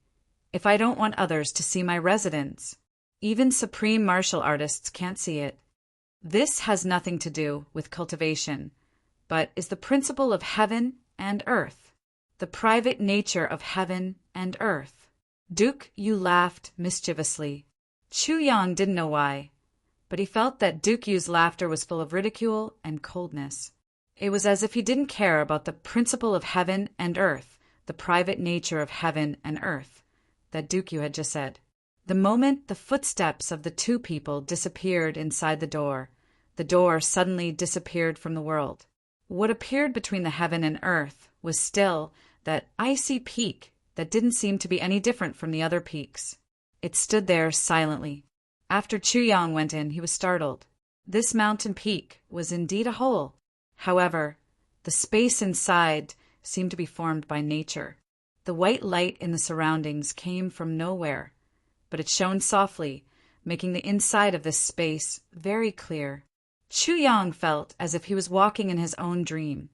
"If I don't want others to see my residence, even supreme martial artists can't see it. This has nothing to do with cultivation, but is the principle of heaven and earth, the private nature of heaven and earth." Duke Yu laughed mischievously. Chu Yang didn't know why, but he felt that Duke Yu's laughter was full of ridicule and coldness. It was as if he didn't care about the principle of heaven and earth, the private nature of heaven and earth, that Duke Yu had just said. The moment the footsteps of the two people disappeared inside the door suddenly disappeared from the world. What appeared between the heaven and earth was still that icy peak that didn't seem to be any different from the other peaks. It stood there silently. After Chu Yang went in, he was startled. This mountain peak was indeed a hole. However, the space inside seemed to be formed by nature. The white light in the surroundings came from nowhere, but it shone softly, making the inside of this space very clear. Chu Yang felt as if he was walking in his own dream.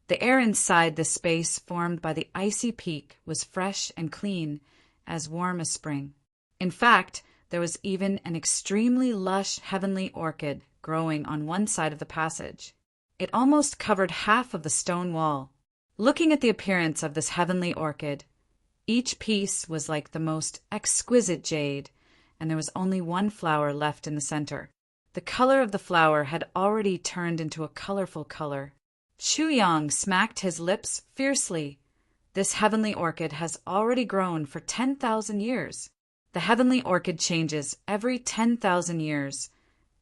The air inside this space formed by the icy peak was fresh and clean, as warm as spring. In fact, there was even an extremely lush heavenly orchid growing on one side of the passage. It almost covered half of the stone wall. Looking at the appearance of this heavenly orchid, each piece was like the most exquisite jade, and there was only one flower left in the center. The color of the flower had already turned into a colorful color. Chu Yang smacked his lips fiercely. This heavenly orchid has already grown for 10,000 years. The heavenly orchid changes every 10,000 years,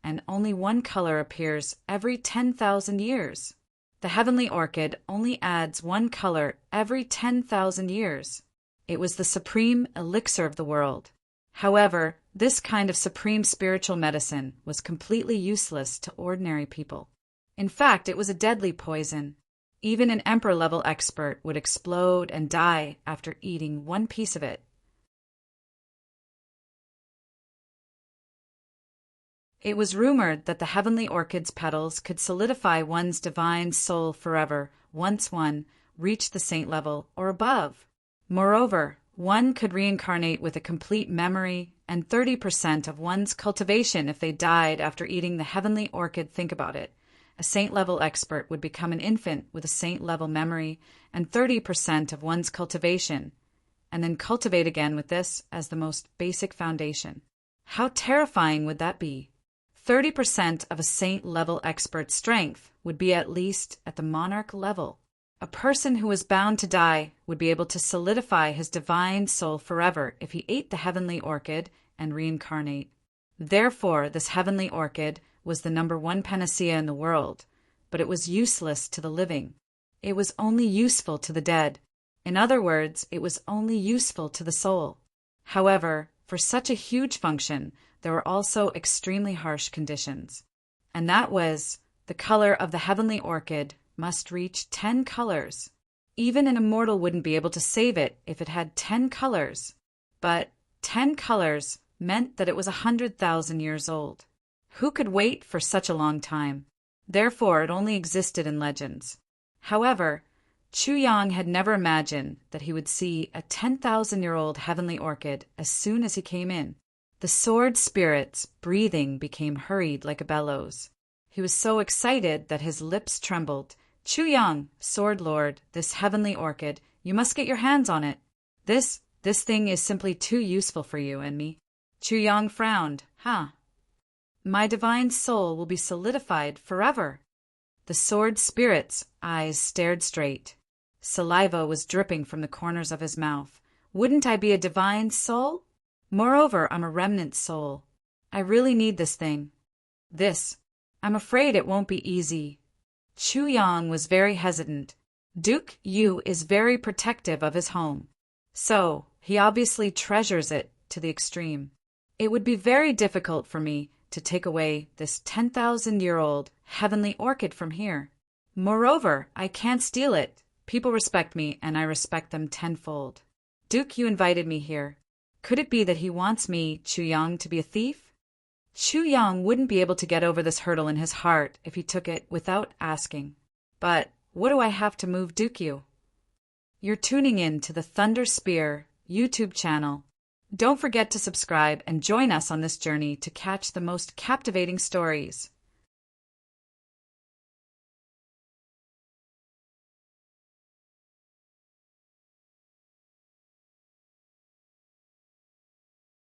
and only one color appears every 10,000 years. The heavenly orchid only adds one color every 10,000 years. It was the supreme elixir of the world. However, this kind of supreme spiritual medicine was completely useless to ordinary people. In fact, it was a deadly poison. Even an emperor-level expert would explode and die after eating one piece of it. It was rumored that the heavenly orchid's petals could solidify one's divine soul forever once one reached the saint level or above. Moreover, one could reincarnate with a complete memory and 30% of one's cultivation if they died after eating the heavenly orchid. Think about it. A saint-level expert would become an infant with a saint-level memory and 30% of one's cultivation, and then cultivate again with this as the most basic foundation. How terrifying would that be? 30% of a saint-level expert's strength would be at least at the monarch level. A person who was bound to die would be able to solidify his divine soul forever if he ate the heavenly orchid and reincarnate. Therefore, this heavenly orchid was the #1 panacea in the world, but it was useless to the living. It was only useful to the dead. In other words, it was only useful to the soul. However, for for such a huge function, there were also extremely harsh conditions. And that was, the color of the heavenly orchid must reach 10 colors. Even an immortal wouldn't be able to save it if it had 10 colors. But 10 colors meant that it was 100,000 years old. Who could wait for such a long time? Therefore, it only existed in legends. However, Chu Yang had never imagined that he would see a 10,000-year-old heavenly orchid as soon as he came in. The sword spirit's breathing became hurried like a bellows. He was so excited that his lips trembled. Chu Yang, Sword Lord, this heavenly orchid, you must get your hands on it. This thing is simply too useful for you and me. Chu Yang frowned. My divine soul will be solidified forever. The sword spirit's eyes stared straight. Saliva was dripping from the corners of his mouth. Wouldn't I be a divine soul? Moreover, I'm a remnant soul. I really need this thing. I'm afraid it won't be easy. Chu Yang was very hesitant. Duke Yu is very protective of his home. So, he obviously treasures it to the extreme. It would be very difficult for me to take away this 10,000-year-old heavenly orchid from here. Moreover, I can't steal it. People respect me, and I respect them tenfold. Duke, you invited me here. Could it be that he wants me, Chu Yang, to be a thief? Chu Yang wouldn't be able to get over this hurdle in his heart if he took it without asking. But what do I have to move Duke you? You're tuning in to the Thunder Spear YouTube channel. Don't forget to subscribe and join us on this journey to catch the most captivating stories.